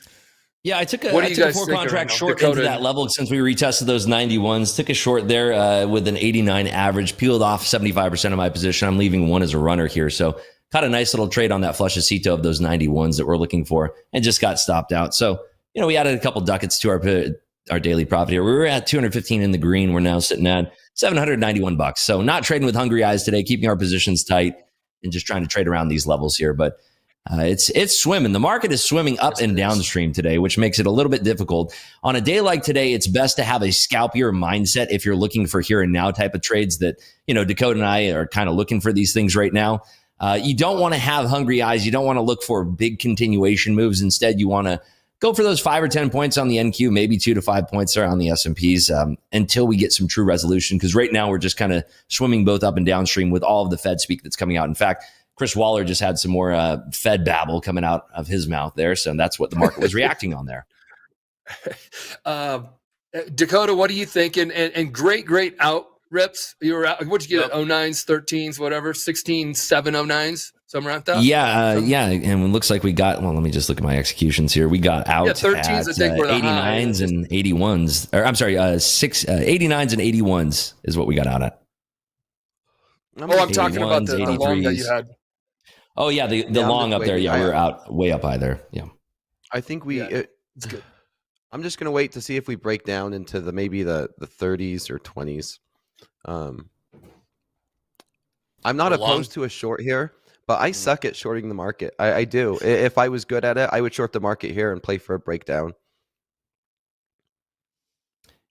Yeah, I took a, What do I you took a guys four think right contract now? short Dakota into that and- level since we retested those 91s. Took a short there with an 89 average, peeled off 75% of my position. I'm leaving one as a runner here. So caught a nice little trade on that flushacito of those 91s that we're looking for and just got stopped out. So, we added a couple ducats to our daily profit here. We were at 215 in the green. We're now sitting at $791. So not trading with hungry eyes today, keeping our positions tight and just trying to trade around these levels here. But it's swimming. The market is swimming up and downstream today, which makes it a little bit difficult. On a day like today, it's best to have a scalpier mindset if you're looking for here and now type of trades that, Dakota and I are kind of looking for these things right now. You don't want to have hungry eyes. You don't want to look for big continuation moves. Instead, you want to go for those 5 or 10 points on the NQ, maybe 2 to 5 points there on the S&Ps until we get some true resolution. Because right now we're just kind of swimming both up and downstream with all of the Fed speak that's coming out. In fact, Chris Waller just had some more Fed babble coming out of his mouth there. So that's what the market was reacting on there. Dakota, what do you think? And great out rips. You were out. What'd you get? Yep. 09s, 13s, whatever, 16, 709s, somewhere like that. Yeah. And it looks like we got, let me just look at my executions here. We got out 13s, at I think, were the 89s high. and 81s. Or I'm sorry, 89s and 81s is what we got out at. I'm talking about the 81s, long that you 83s. had. Oh, yeah, the Yeah, I'm long just up there. waiting. Yeah, we were out way up high there. Yeah. I think we. Yeah, it's good. I'm just gonna wait to see if we break down into maybe the 30s or 20s. I'm not The long- opposed to a short here, but I suck at shorting the market. I do. If I was good at it, I would short the market here and play for a breakdown.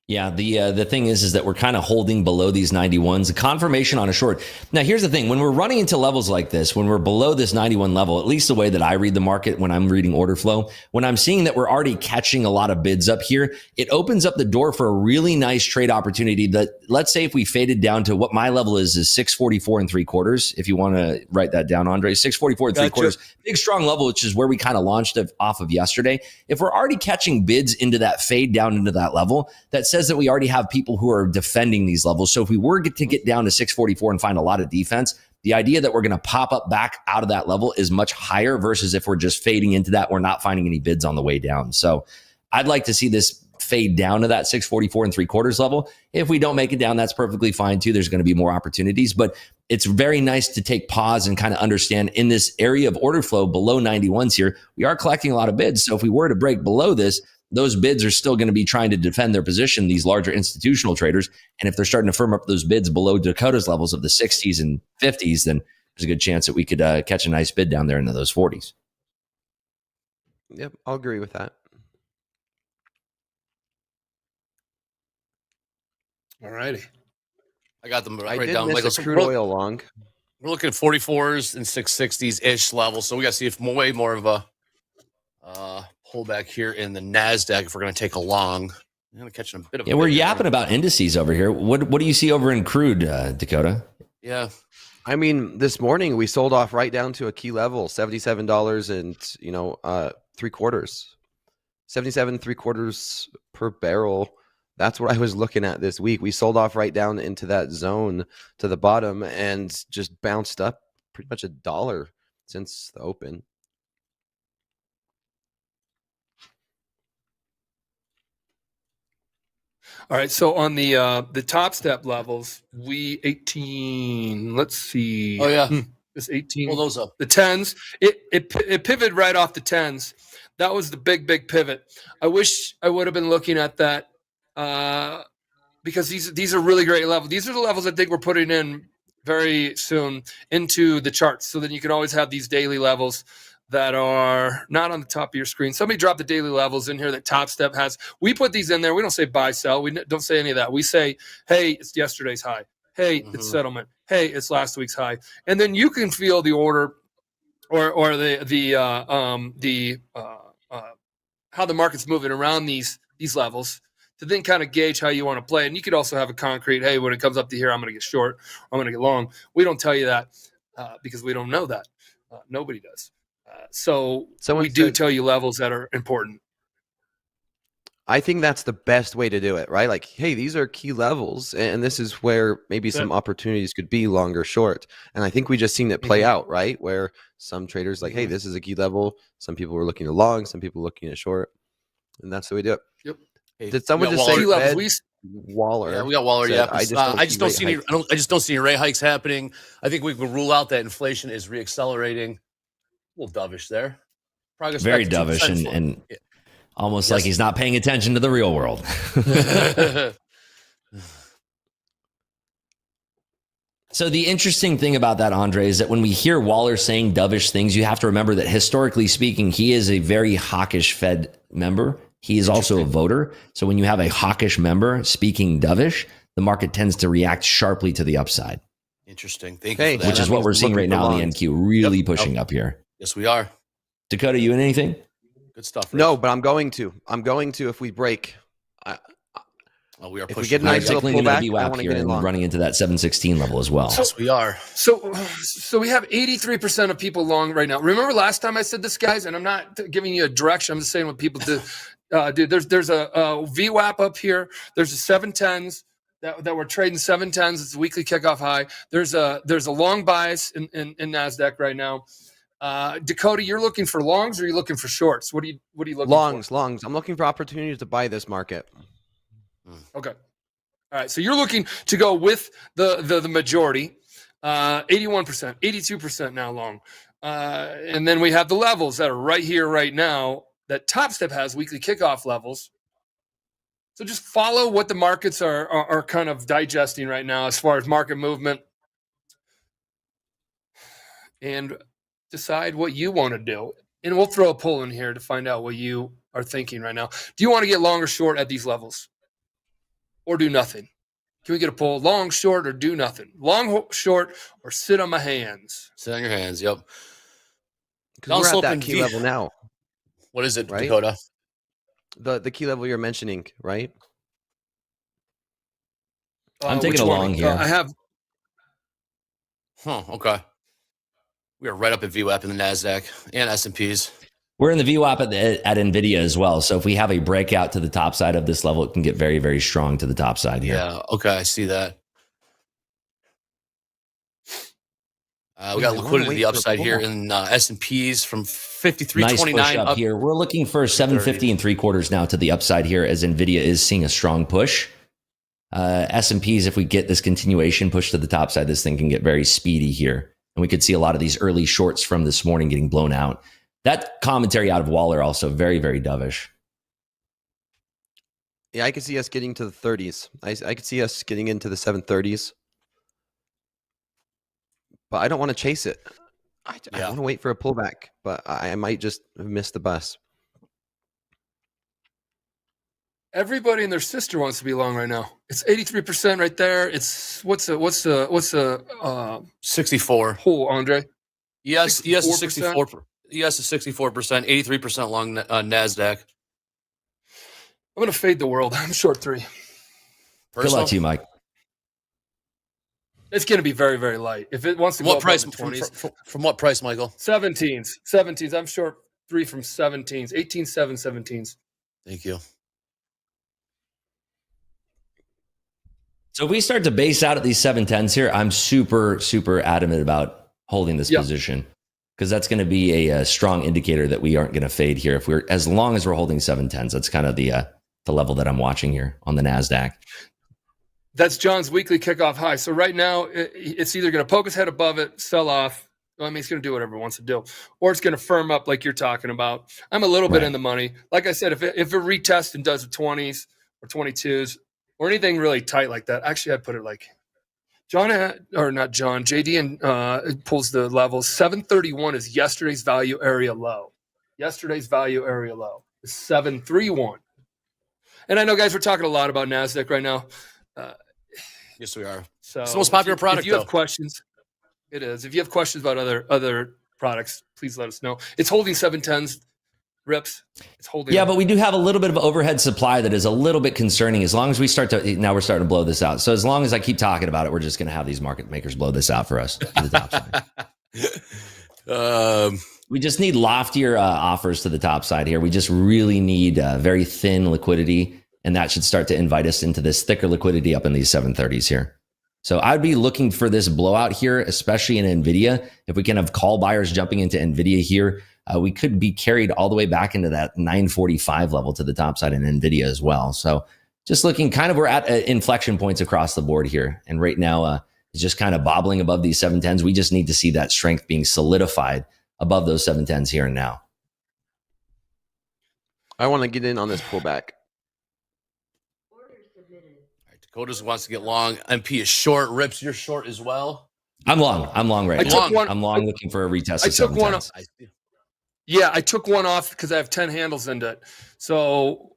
Yeah, the thing is that we're kind of holding below these 91s. The confirmation on a short. Now, here's the thing. When we're running into levels like this, when we're below this 91 level, at least the way that I read the market when I'm reading order flow, when I'm seeing that we're already catching a lot of bids up here, it opens up the door for a really nice trade opportunity that, let's say if we faded down to what my level is 644 and 3/4. If you want to write that down, Andre, 644 and 3/4. Big, strong level, which is where we kind of launched off of yesterday. If we're already catching bids into that fade down into that level, that says that we already have people who are defending these levels. So if we were to get down to 644 and find a lot of defense, the idea that we're going to pop up back out of that level is much higher versus if we're just fading into that, we're not finding any bids on the way down. So I'd like to see this fade down to that 644 and 3/4 level. If we don't make it down, that's perfectly fine too. There's going to be more opportunities, but it's very nice to take pause and kind of understand in this area of order flow below 91s here, we are collecting a lot of bids. So if we were to break below this, those bids are still going to be trying to defend their position, these larger institutional traders. And if they're starting to firm up those bids below Dakota's levels of the 60s and 50s, then there's a good chance that we could catch a nice bid down there into those 40s. Yep, I'll agree with that. All righty. I got them I right did down. miss Michael, a so crude oil long. we're looking at 44s and 660s ish level. So we got to see if way more of a pullback here in the NASDAQ if we're going to take a long. I'm going to catch a bit of Yeah, we're yapping about indices over here. What do you see over in crude, Dakota? Yeah. I mean, this morning we sold off right down to a key level, $77 and 3/4, 77 3/4 per barrel. That's what I was looking at this week. We sold off right down into that zone to the bottom and just bounced up pretty much $1 since the open. All right, so on the top step levels, we 18. Let's see. Oh, yeah. It's 18. Pull those up. The 10s. It pivoted right off the 10s. That was the big pivot. I wish I would have been looking at that because these are really great levels. These are the levels I think we're putting in very soon into the charts, so that you can always have these daily levels that are not on the top of your screen. Somebody drop the daily levels in here that TopStep has. We put these in there. We don't say buy, sell. We don't say any of that. We say, hey, it's yesterday's high. Hey, it's settlement. Hey, it's last week's high. And then you can feel the order or how the market's moving around these levels to then kind of gauge how you want to play. And you could also have a concrete, hey, when it comes up to here, I'm going to get short, I'm going to get long. We don't tell you that because we don't know that. Nobody does. So we do tell you levels that are important. I think that's the best way to do it, right? Like, hey, these are key levels, and this is where maybe some opportunities could be long or short. And I think we just seen it play out, right? Where some traders like, hey, this is a key level. Some people were looking at long, some people looking at short, and that's the way we do it. Yep. Hey, did someone just say Waller? Yeah, we got Waller. Yeah, I just don't see any rate hikes happening. I think we can rule out that inflation is reaccelerating. A little dovish there. Progress very dovish and almost like he's not paying attention to the real world. So the interesting thing about that, Andre, is that when we hear Waller saying dovish things, you have to remember that historically speaking, he is a very hawkish Fed member. He is also a voter. So when you have a hawkish member speaking dovish, the market tends to react sharply to the upside. Interesting. Thank you for that. Which is what we're seeing right now in the NQ, really pushing up here. Yes, we are. Dakota, you in anything? Good stuff. Rich. No, but I'm going to if we break. We are pushing. If we get a nice little pullback, I want to get in long. Running into that 716 level as well. Yes, we are. So we have 83% of people long right now. Remember last time I said this, guys, and I'm not giving you a direction. I'm just saying what people do. There's a VWAP up here. There's a 710s that we're trading 710s. It's a weekly kickoff high. There's a long bias in NASDAQ right now. Dakota, you're looking for longs or are you looking for shorts? What are you looking for? Longs. I'm looking for opportunities to buy this market. Okay. All right. So you're looking to go with the majority, 81%, 82% now long. And then we have the levels that are right here, right now, that TopStep has weekly kickoff levels. So just follow what the markets are kind of digesting right now as far as market movement and decide what you want to do. And we'll throw a poll in here to find out what you are thinking right now. Do you want to get long or short at these levels? Or do nothing? Can we get a poll? Long, short, or do nothing? Long, short, or sit on my hands? Sit on your hands, yep. Because we're at that key level now. What is it, right? Dakota? The key level you're mentioning, right? I'm taking a long here. I have. Okay. We are right up at VWAP in the NASDAQ and S&Ps. We're in the VWAP at NVIDIA as well. So if we have a breakout to the top side of this level, it can get very, very strong to the top side here. Yeah, okay, I see that. We got liquidity to the upside here in S&Ps from 53.29 nice push up up here. We're looking for 750 and 3/4 now to the upside here as NVIDIA is seeing a strong push. S&Ps, if we get this continuation push to the top side, this thing can get very speedy here. And we could see a lot of these early shorts from this morning getting blown out. That commentary out of Waller also very, very dovish. Yeah, I could see us getting to the 30s. I could see us getting into the 730s. But I don't want to chase it. I want to wait for a pullback, but I might just have missed the bus. Everybody and their sister wants to be long right now. It's 83% right there. It's what's the 64. Pool, Andre? Yes, yes, 64. Yes, 64%, 83% long NASDAQ. I'm going to fade the world. I'm short 3. Good luck to you, Mike. It's going to be very, very light. If it wants to go what price? Up 20s, from what price, Michael? 17s. I'm short 3 from 17s. 18, 7, 17s. Thank you. So if we start to base out at these 710s here, I'm super, super adamant about holding this position. because that's going to be a strong indicator that we aren't going to fade here if we're as long as we're holding 710s. That's kind of the level that I'm watching here on the NASDAQ. That's John's weekly kickoff high. So right now, it's either going to poke its head above it, sell off. Well, I mean, it's going to do whatever it wants to do, or it's going to firm up like you're talking about. I'm a little bit in the money. Like I said, if it retests and does the 20s or 22s or anything really tight like that, actually, I'd put it like JD and pulls the levels. 731 is yesterday's value area low. Yesterday's value area low is 731. And I know, guys, we're talking a lot about NASDAQ right now. Yes, we are. So it's the most popular product. If you have questions, it is. If you have questions about other products, please let us know. It's holding 710s, RIPS. It's holding. Yeah, but we do have a little bit of overhead supply that is a little bit concerning. As long as we now we're starting to blow this out. So as long as I keep talking about it, we're just going to have these market makers blow this out for us to the top side. We just need loftier offers to the top side here. We just really need very thin liquidity, and that should start to invite us into this thicker liquidity up in these 730s here. So I'd be looking for this blowout here, especially in NVIDIA. If we can have call buyers jumping into NVIDIA here, we could be carried all the way back into that 945 level to the top side in NVIDIA as well. So just looking kind of, we're at inflection points across the board here. And right now it's just kind of bobbling above these 710s. We just need to see that strength being solidified above those 710s here and now. I want to get in on this pullback. Dakota wants to get long. MP is short. Rips, you're short as well. I'm long. I'm long right now. I'm long looking for a retest of 710s. Yeah, I took one off because I have 10 handles into it. So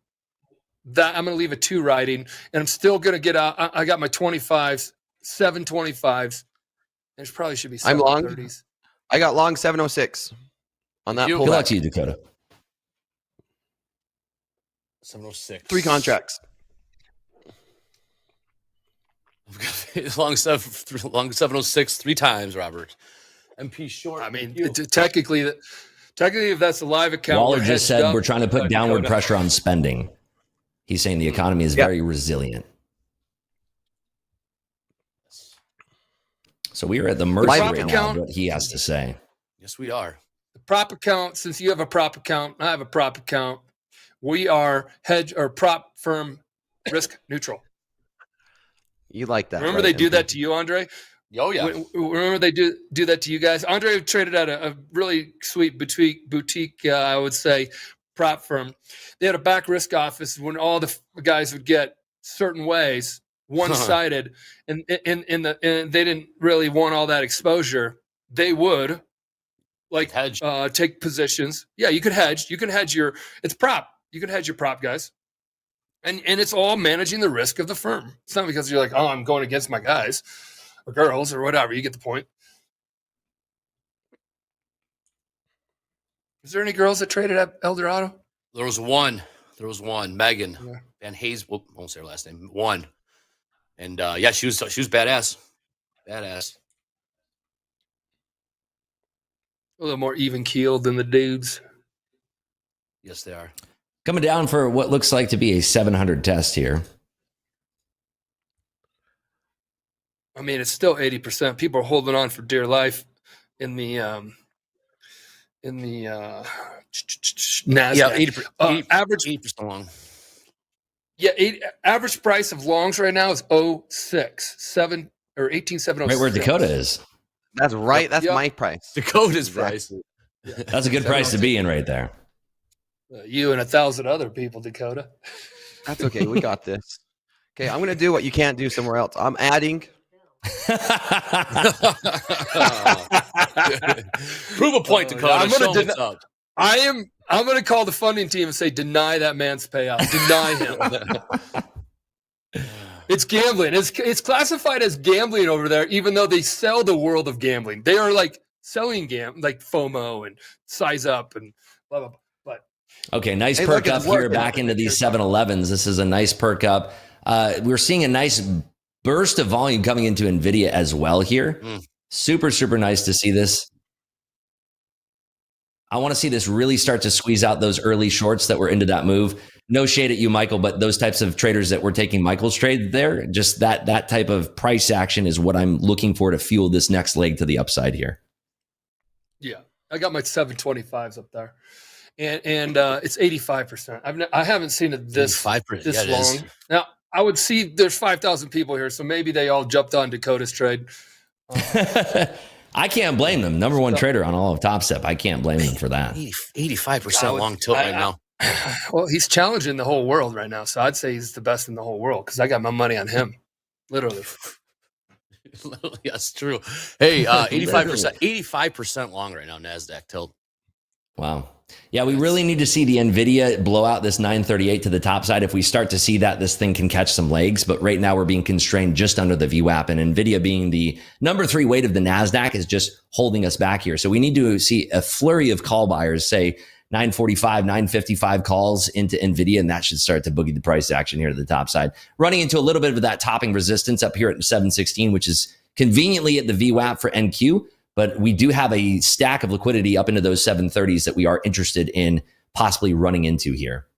that I'm going to leave a 2 riding, and I'm still going to get out. I got my 25s, 725s. There probably should be 730s. I'm long. I got long 706 on that pullback. Good luck to you, Dakota. 706. 3 contracts. long 706 3 times, Robert. MP short. I mean, technically, if that's a live account, Waller just said we're trying to put downward pressure on spending. He's saying the economy is very resilient. So we are at the mercy right now of what he has to say. Yes, we are. The prop account, since you have a prop account, I have a prop account, we are hedge or prop firm risk neutral. You like that. Remember they do that to you, Andre? Oh, yeah. Remember they do that to you guys? Andre traded at a really sweet boutique, I would say, prop firm. They had a back risk office when all the guys would get certain ways, one-sided, and they didn't really want all that exposure. They would like hedge. Take positions. Yeah, you could hedge. You can hedge it's prop. You can hedge your prop guys. And it's all managing the risk of the firm. It's not because you're like, oh, I'm going against my guys or girls or whatever. You get the point. Is there any girls that traded at El Dorado? There was one. Megan Van Hayes. I won't say her last name. One. And yeah, she was badass. Badass. A little more even keeled than the dudes. Yes, they are. Coming down for what looks like to be a 700 test here. I mean, it's still 80%. People are holding on for dear life in the NASDAQ. Yeah, 80%. Average 8% long. Yeah, average price of longs right now is 18,706. Right where Dakota is. That's right. That's my price. Dakota's price. That's a good price to be in right there. You and 1,000 other people, Dakota. That's okay. We got this. Okay, I'm going to do what you can't do somewhere else. I'm adding. Prove a point, Dakota. I'm going to call the funding team and say, deny that man's payout. Deny him. It's gambling. It's classified as gambling over there, even though they sell the world of gambling. They are like selling like FOMO and size up and blah, blah, blah. Okay, nice perk up here back into these 7-Elevens. This is a nice perk up. We're seeing a nice burst of volume coming into NVIDIA as well here. Super, super nice to see this. I want to see this really start to squeeze out those early shorts that were into that move. No shade at you, Michael, but those types of traders that were taking Michael's trade there, just that type of price action is what I'm looking for to fuel this next leg to the upside here. Yeah. I got my 725s up there, and it's 85%. I haven't seen it this 5%. this Yeah, it is. long. Now I would see there's 5,000 people here, so maybe they all jumped on Dakota's trade. I can't blame them. Number one trader on all of Topstep. I can't blame them for that. 85% long tilt right now. Well, he's challenging the whole world right now, so I'd say he's the best in the whole world because I got my money on him, literally. That's true. Hey, 85% long right now, NASDAQ tilt. Wow. Yeah, we really need to see the NVIDIA blow out this 938 to the top side. If we start to see that, this thing can catch some legs. But right now we're being constrained just under the VWAP. And NVIDIA being the number 3 weight of the NASDAQ is just holding us back here. So we need to see a flurry of call buyers, say 945, 955 calls into NVIDIA, and that should start to boogie the price action here to the top side. Running into a little bit of that topping resistance up here at 716, which is conveniently at the VWAP for NQ. But we do have a stack of liquidity up into those 730s that we are interested in possibly running into here.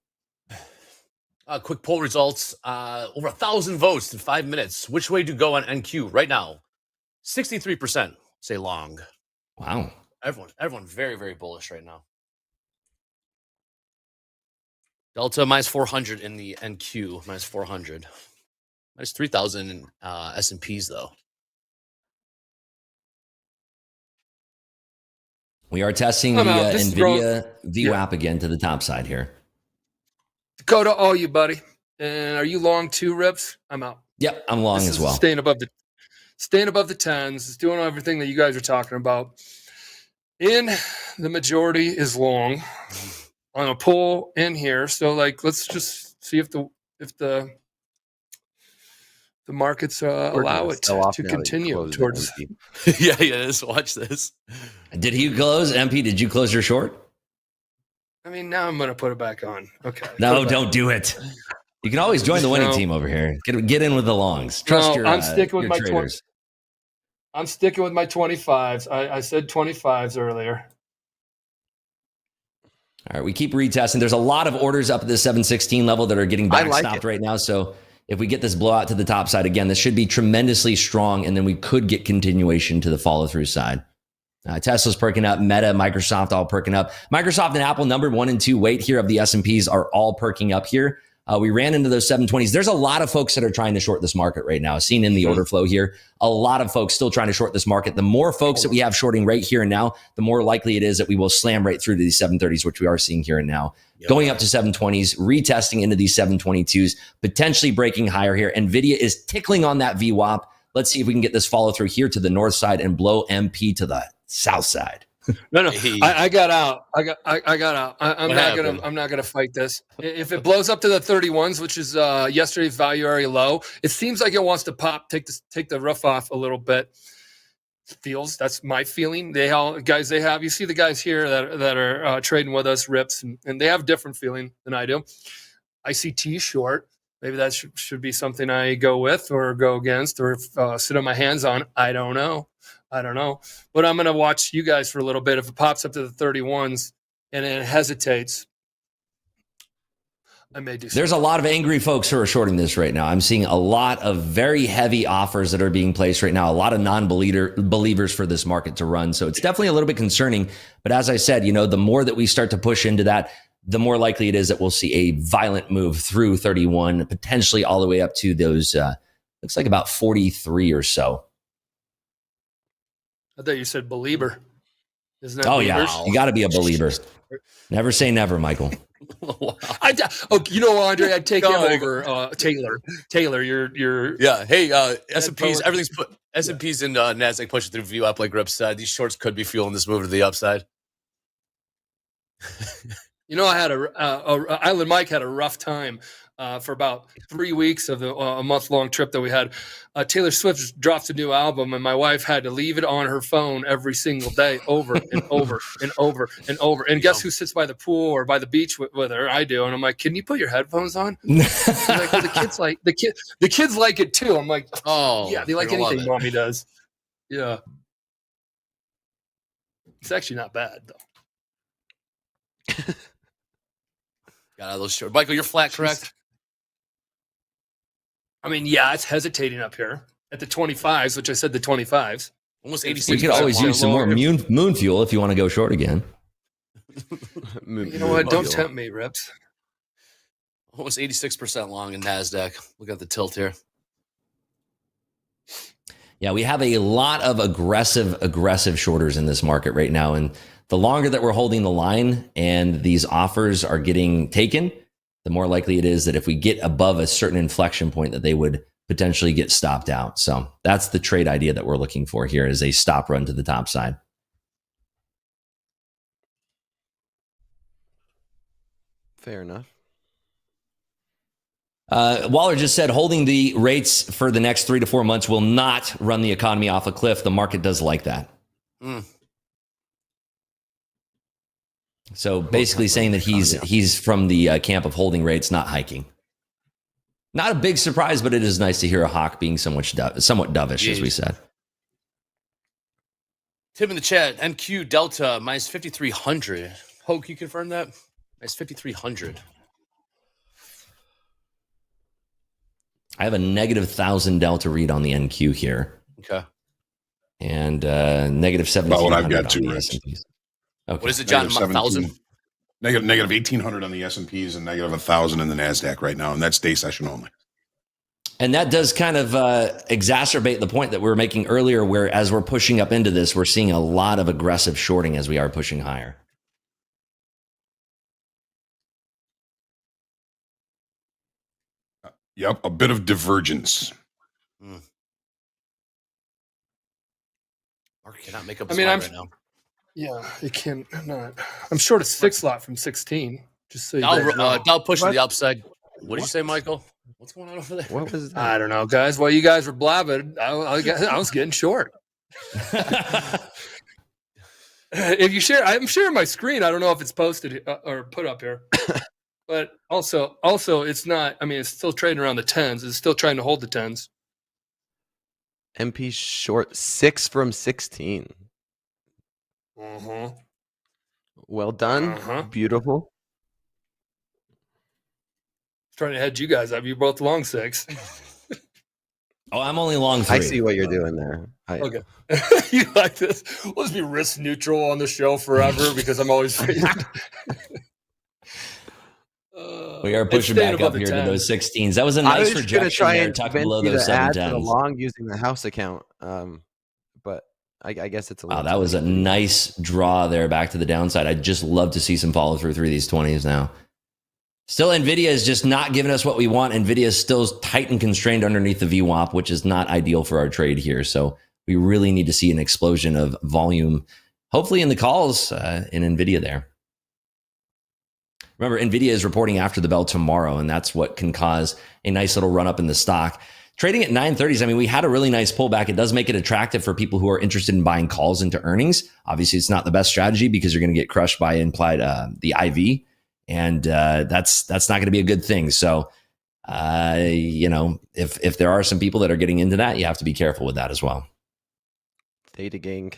Quick poll results. Over 1,000 votes in 5 minutes. Which way to go on NQ right now? 63% say long. Wow. Everyone very, very bullish right now. Delta minus 400 in the NQ, minus 400. Minus 3,000 in S&Ps, though. We are testing the NVIDIA VWAP again to the top side here. Dakota, all you, buddy. And are you long too, Rips? I'm out. Yep, I'm long as well. Staying above the 10s. It's doing everything that you guys are talking about. In the majority is long on a pull in here. So let's just see if the markets allow it to continue towards. yeah. Just watch this. Did he close? MP, did you close your short? I mean, now I'm going to put it back on. Okay. No, don't do it. You can always join the winning team over here. Get in with the longs. Trust your. I'm sticking with my traders. I'm sticking with my 25s. I said 25s earlier. All right, we keep retesting. There's a lot of orders up at the 716 level that are getting backstopped right now. So if we get this blowout to the top side again, this should be tremendously strong, and then we could get continuation to the follow-through side. Tesla's perking up, Meta, Microsoft all perking up. Microsoft and Apple, number 1 and 2 weight here of the S&Ps, are all perking up here. We ran into those 720s. There's a lot of folks that are trying to short this market right now. Seen in the order flow here, a lot of folks still trying to short this market. The more folks that we have shorting right here and now, the more likely it is that we will slam right through to these 730s, which we are seeing here and now. Yep. Going up to 720s, retesting into these 722s, potentially breaking higher here. NVIDIA is tickling on that VWAP. Let's see if we can get this follow through here to the north side and blow MP to the south side. No. I got out. I got out. I'm not gonna fight this. If it blows up to the 31s, which is yesterday's value area low, it seems like it wants to pop, take the roof off a little bit. That's my feeling. You see the guys here that are trading with us, Rips, and they have a different feeling than I do. I see T short. Maybe that should be something I go with or go against or sit on my hands on. I don't know. But I'm going to watch you guys for a little bit. If it pops up to the 31s and it hesitates, I may do something. There's a lot of angry folks who are shorting this right now. I'm seeing a lot of very heavy offers that are being placed right now, a lot of non-believers for this market to run. So it's definitely a little bit concerning. But as I said, the more that we start to push into that, the more likely it is that we'll see a violent move through 31, potentially all the way up to those, looks like about 43 or so. I thought you said believer. Isn't that believers? Yeah, you got to be a believer. Never say never, Michael. Andre, I'd take him over Taylor. You're yeah. Hey, S&Ps, everything's S&Ps and NASDAQ pushing through view up like Rips said. These shorts could be fueling this move to the upside. I had Island Mike had a rough time for about 3 weeks of a month-long trip that we had. Taylor Swift dropped a new album, and my wife had to leave it on her phone every single day, over and over and over and over. And guess who sits by the pool or by the beach with her? I do. And I'm like, "Can you put your headphones on?" She's like, well, the kids like it too. I'm like, "Oh, yeah, they like anything mommy does." Yeah, it's actually not bad though. Got out of those short. Michael, you're flat, correct? I mean, yeah, it's hesitating up here at the 25s, which I said the 25s. Almost We 86. could always long. use some more moon fuel if you want to go short again. You know what? Don't tempt me, Rips. Almost 86% long in NASDAQ. Look at the tilt here. Yeah, we have a lot of aggressive shorters in this market right now. And the longer that we're holding the line and these offers are getting taken, the more likely it is that if we get above a certain inflection point that they would potentially get stopped out. So that's the trade idea that we're looking for here, is a stop run to the top side. Fair enough. Waller just said holding the rates for the next 3 to 4 months will not run the economy off a cliff. The market does like that. So basically saying that he's from the camp of holding rates, not hiking. Not a big surprise, but it is nice to hear a hawk being somewhat dovish, as we said. Tim in the chat, NQ Delta minus 5,300. Hope you confirm that? Minus 5,300. I have a negative 1,000 delta read on the NQ here. Okay. And negative 1700 About what I've got on too, the Rich. S&Ps. Okay. What is it, John? Negative 1,000? Negative 1,800 on the S&Ps and negative 1,000 in the NASDAQ right now. And that's day session only. And that does kind of exacerbate the point that we were making earlier, where as we're pushing up into this, we're seeing a lot of aggressive shorting as we are pushing higher. Yep, a bit of divergence. Mark cannot make up I his mean, mind right now. Yeah, it can. I'm not. I'm short a 6 lot from 16. Just so you guys know. Dow pushing the upside. What did you say, Michael? What's going on over there? What was that? I don't know, guys. While you guys were blabbing, I was getting short. If you share, I'm sharing my screen. I don't know if it's posted or put up here. But also, it's not. I mean, it's still trading around the 10s. It's still trying to hold the 10s. MP short 6 from 16. Well done. Beautiful. Trying to hedge you guys up. You both long 6. Oh, I'm only long 3. I see what you're doing there. Okay. You like this? We'll just be risk neutral on the show forever because I'm always. We are pushing back up here to those 16s. That was a nice rejection there, tucked below those 710s. Long using the house account, but I guess it's a little. Wow, that was a nice draw there back to the downside. I'd just love to see some follow through these 20s now. Still, NVIDIA is just not giving us what we want. NVIDIA is still tight and constrained underneath the VWAP, which is not ideal for our trade here. So we really need to see an explosion of volume, hopefully in the calls in NVIDIA there. Remember, NVIDIA is reporting after the bell tomorrow, and that's what can cause a nice little run up in the stock. Trading at 930s, I mean, we had a really nice pullback. It does make it attractive for people who are interested in buying calls into earnings. Obviously, it's not the best strategy because you're going to get crushed by implied the IV, and that's not going to be a good thing. So, if there are some people that are getting into that, you have to be careful with that as well. Theta gang.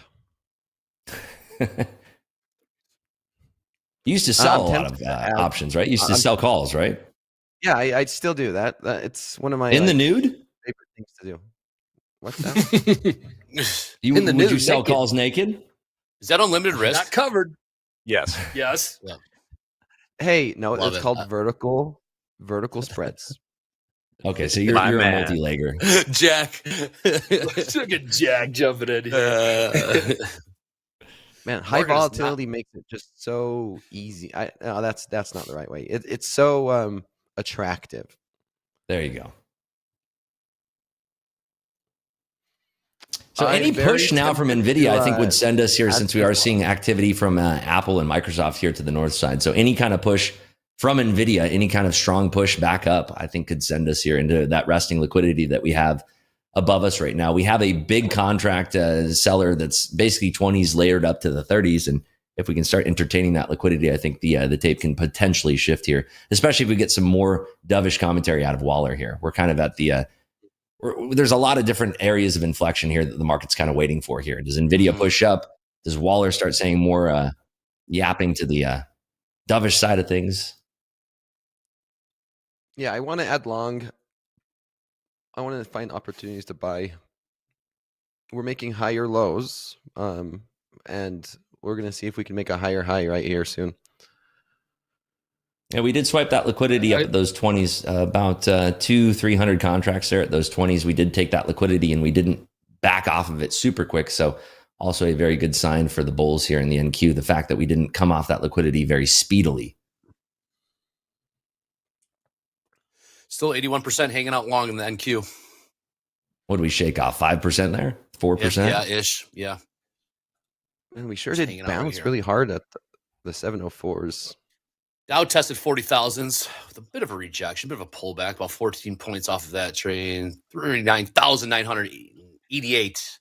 You used to sell a lot of options, right? You used to sell calls, right? Yeah, I still do that. It's one of my in the nude favorite things to do. What's that? Would you sell calls naked? Is that unlimited risk? Not covered. Yes. Yes. Yeah. Hey, no, Love it's it. called vertical spreads. Okay, so you're a multi-legger. Jack. Look at Jack jumping in here. Man, high Market is volatility makes it just so easy. No, that's not the right way. It's so attractive. There you go. So I'm any very push now from tempted NVIDIA, to, I think, would send us here, since we are well. seeing activity from Apple and Microsoft here to the north side. So any kind of push from NVIDIA, any kind of strong push back up, I think could send us here into that resting liquidity that we have above us right now. We have a big contract seller that's basically 20s layered up to the 30s. And if we can start entertaining that liquidity, I think the tape can potentially shift here, especially if we get some more dovish commentary out of Waller here. We're kind of at the there's a lot of different areas of inflection here that the market's kind of waiting for here. Does NVIDIA push up? Does Waller start saying more yapping to the dovish side of things? Yeah, I want to add long. I want to find opportunities to buy we're making higher lows, and we're going to see if we can make a higher high right here soon. Yeah, we did swipe that liquidity up at those 20s, about 200-300 contracts there at those 20s. We did take that liquidity and we didn't back off of it super quick. So also a very good sign for the bulls here in the NQ, the fact that we didn't come off that liquidity very speedily. Still 81% hanging out long in the NQ. What do we shake off? 5% there? 4%? Yeah, ish. Yeah. And we sure Just did hanging out right bounce here. really hard at the 704s. Dow tested 40,000s with a bit of a rejection, a bit of a pullback, about 14 points off of that trade, 39,988.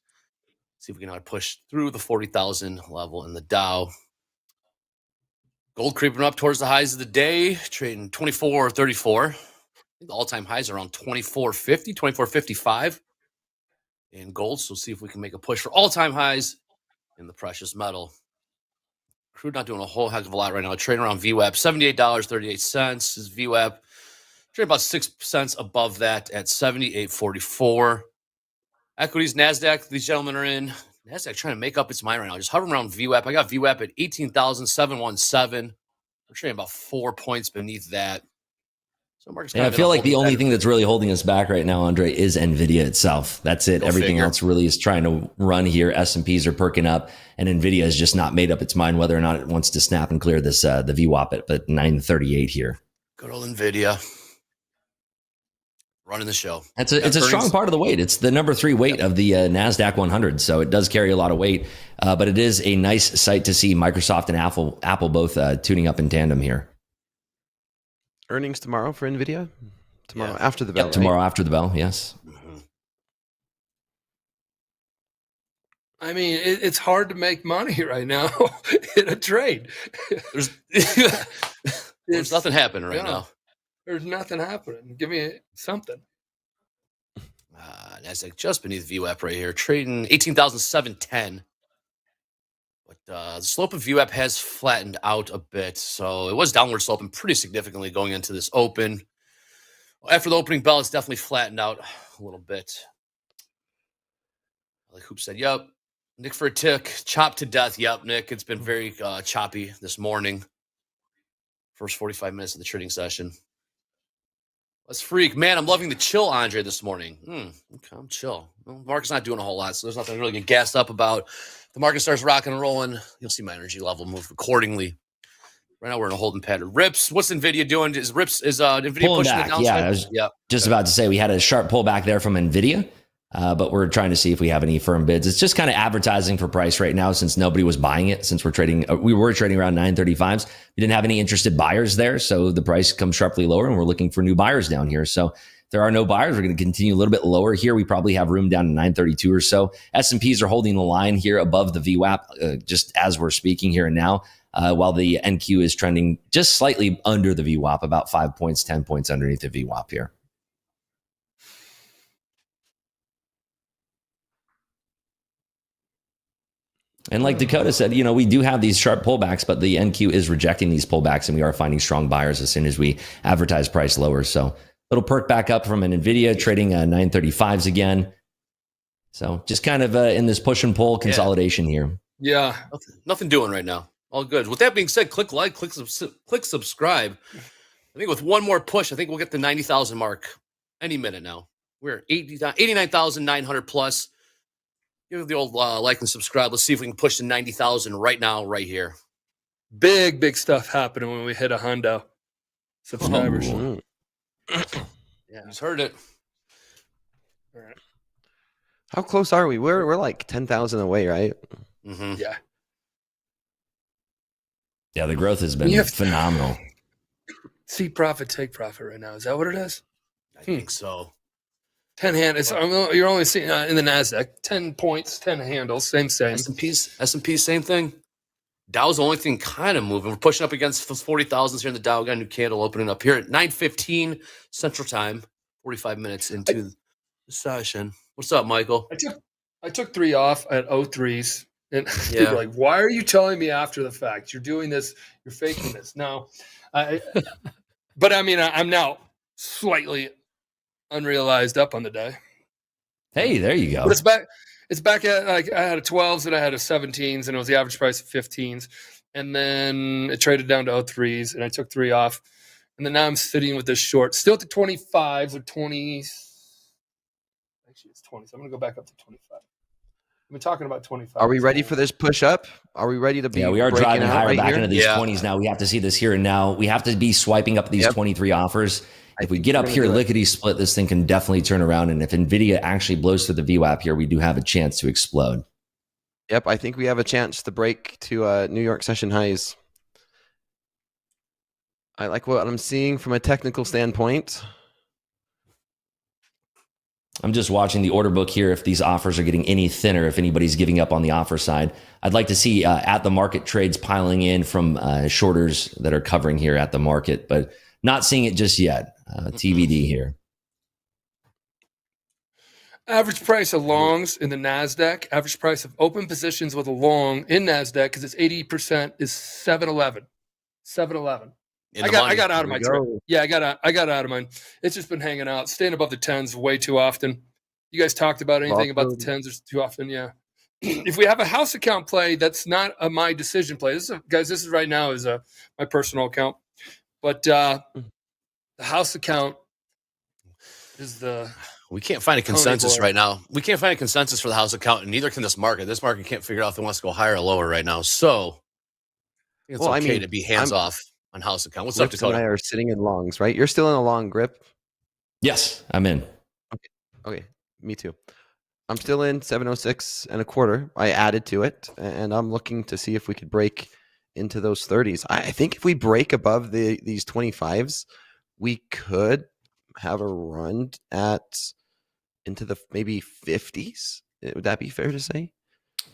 See if we can now push through the 40,000 level in the Dow. Gold creeping up towards the highs of the day, trading 24.34. I think the all-time highs are around 24.50, 24.55 in gold. So see if we can make a push for all-time highs in the precious metal. Crude not doing a whole heck of a lot right now. Trading around VWAP, $78.38 is VWAP. Trading about 6 cents above that at 78.44. Equities, NASDAQ, these gentlemen are in. NASDAQ trying to make up its mind right now. Just hovering around VWAP. I got VWAP at 18,717. We're trading about 4 points beneath that. So market's I feel like the only thing that's really holding us back right now, Andre, is NVIDIA itself. That's it. Everything else really is trying to run here. S&Ps are perking up, and NVIDIA has just not made up its mind whether or not it wants to snap and clear this the VWAP at 938 here. Good old NVIDIA. Running the show. It's a strong part of the weight. It's the number 3 weight of the NASDAQ 100, so it does carry a lot of weight. But it is a nice sight to see Microsoft and Apple both tuning up in tandem here. Earnings tomorrow for NVIDIA? Tomorrow after the bell, right? Tomorrow after the bell, yes. Mm-hmm. I mean, it's hard to make money right now in a trade. There's nothing happening right now. There's nothing happening. Give me something. NASDAQ just beneath VWAP right here, trading 18,710. But the slope of VWAP has flattened out a bit. So it was downward sloping pretty significantly going into this open. After the opening bell, it's definitely flattened out a little bit. Like Hoop said, yep. Nick for a tick, chopped to death. Yep, Nick. It's been very choppy this morning. First 45 minutes of the trading session. Let's freak. Man, I'm loving the chill Andre this morning. Okay, I'm chill. Well, the market's not doing a whole lot, so there's nothing to really get gassed up about. The market starts rocking and rolling. You'll see my energy level move accordingly. Right now, we're in a holding pattern. RIPS, what's NVIDIA doing? Is NVIDIA pulling pushing back? the downside? Yeah, I was just about to say we had a sharp pullback there from NVIDIA. But we're trying to see if we have any firm bids. It's just kind of advertising for price right now since nobody was buying it. Since we were trading around 935s. We didn't have any interested buyers there. So the price comes sharply lower and we're looking for new buyers down here. So if there are no buyers, we're going to continue a little bit lower here. We probably have room down to 932 or so. S&Ps are holding the line here above the VWAP just as we're speaking here and now. While the NQ is trending just slightly under the VWAP, about 5 points, 10 points underneath the VWAP here. And like Dakota said, we do have these sharp pullbacks, but the NQ is rejecting these pullbacks, and we are finding strong buyers as soon as we advertise price lower. So little perk back up from an NVIDIA trading 935s again. So just kind of in this push and pull consolidation here. Yeah. Nothing doing right now. All good. With that being said, click like, click subscribe. I think with one more push, I think we'll get the 90,000 mark any minute now. We're 89,900 plus. Give it the old like and subscribe. Let's see if we can push to 90,000 right now, right here. Big stuff happening when we hit a hundo subscribers. Yeah, just heard it. All right. How close are we? We're like 10,000 away, right? Mm-hmm. Yeah. Yeah, the growth has been phenomenal. See profit, take profit right now. Is that what it is? I think so. 10 handles. You're only seeing in the NASDAQ 10 points, 10 handles. Same. S&P's same thing. Dow's the only thing kind of moving. We're pushing up against 40,000s here in the Dow. We got a new candle opening up here at 9:15 Central Time. 45 minutes into the session. What's up, Michael? I took 3 off at 03s. And people are like, why are you telling me after the fact? You're doing this. You're faking this. No. But I mean, I'm now slightly unrealized up on the day. Hey, there you go. But It's back at like I had a 12s and I had a 17s, and it was the average price of 15s, and then it traded down to 03s, and I took 3 off, and then now I'm sitting with this short, still at the 25s or 20s. Actually, it's 20s. I'm gonna go back up to 25. I've been talking about 25. Are we ready for this push up? Are we ready to be? Yeah, we are driving higher right back here? into these 20s now. We have to see this here and now. We have to be swiping up these 23 offers. If we get up here, lickety split, this thing can definitely turn around. And if NVIDIA actually blows through the VWAP here, we do have a chance to explode. Yep, I think we have a chance to break to New York session highs. I like what I'm seeing from a technical standpoint. I'm just watching the order book here. If these offers are getting any thinner, if anybody's giving up on the offer side, I'd like to see at the market trades piling in from shorters that are covering here at the market, but not seeing it just yet. TBD here. Average price of longs in the NASDAQ, average price of open positions with a long in NASDAQ, because it's 80%, is 711. 711. I got out of my trade. Yeah, I got out of mine. It's just been hanging out, staying above the 10s way too often. You guys talked about anything about the 10s or too often? Yeah. If we have a house account play, that's not my decision play. This is right now is my personal account, but the house account is the. We can't find a consensus right now. We can't find a consensus for the house account, and neither can this market. This market can't figure out if it wants to go higher or lower right now. So it's okay to be hands off on house account. What's up, Dakota? And I are sitting in longs, right? You're still in a long grip. Yes, I'm in. Okay, me too. I'm still in 706.25. I added to it, and I'm looking to see if we could break into those 30s. I think if we break above these 25s, we could have a run into the maybe 50s. Would that be fair to say?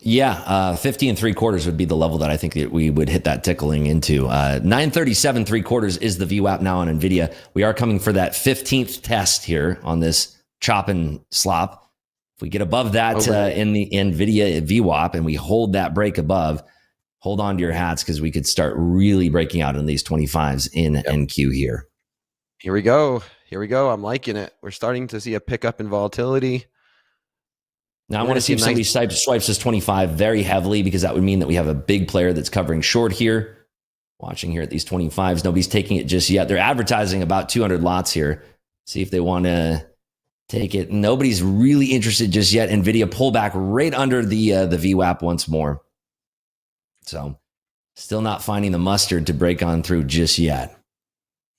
Yeah, 50 3/4 would be the level that I think that we would hit that tickling into. 937 3/4 is the VWAP now on NVIDIA. We are coming for that 15th test here on this chop and slop. If we get above that in the NVIDIA VWAP and we hold that break above, hold on to your hats because we could start really breaking out in these 25s in NQ here. Here we go. I'm liking it. We're starting to see a pickup in volatility. Now, I want to see if somebody swipes this 25 very heavily, because that would mean that we have a big player that's covering short here. Watching here at these 25s. Nobody's taking it just yet. They're advertising about 200 lots here. See if they want to take it. Nobody's really interested just yet. NVIDIA pull back right under the VWAP once more. So still not finding the mustard to break on through just yet.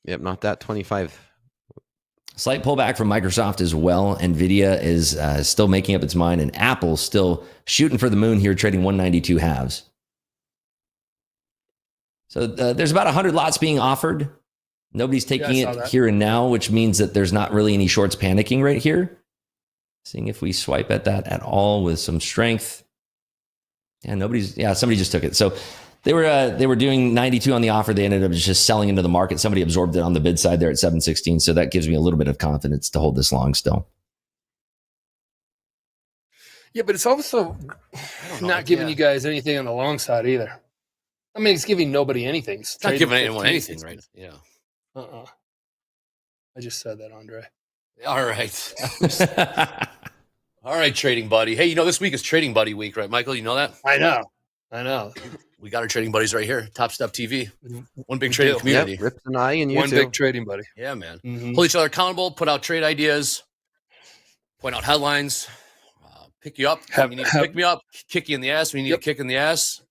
Yep, not that 25. Slight pullback from Microsoft as well. NVIDIA is still making up its mind, and Apple's still shooting for the moon here, trading 192 halves. So there's about 100 lots being offered. Nobody's taking it here and now, which means that there's not really any shorts panicking right here. Seeing if we swipe at that at all with some strength. And somebody just took it. So they were doing 92 on the offer. They ended up just selling into the market. Somebody absorbed it on the bid side there at 716. So that gives me a little bit of confidence to hold this long still. Yeah, but it's also not giving you guys anything on the long side either. I mean, it's giving nobody anything. It's not giving anyone anything, right? Yeah. I just said that, Andre. All right. All right, Trading Buddy. Hey, this week is Trading Buddy week, right, Michael? You know that? I know. We got our trading buddies right here, TopstepTV. One big trading community. Yep, Rips and I and you One too. big trading buddy. Yeah, man. Hold each other accountable, put out trade ideas, point out headlines, pick you up when you need to pick me up, kick you in the ass when you need a kick in the ass.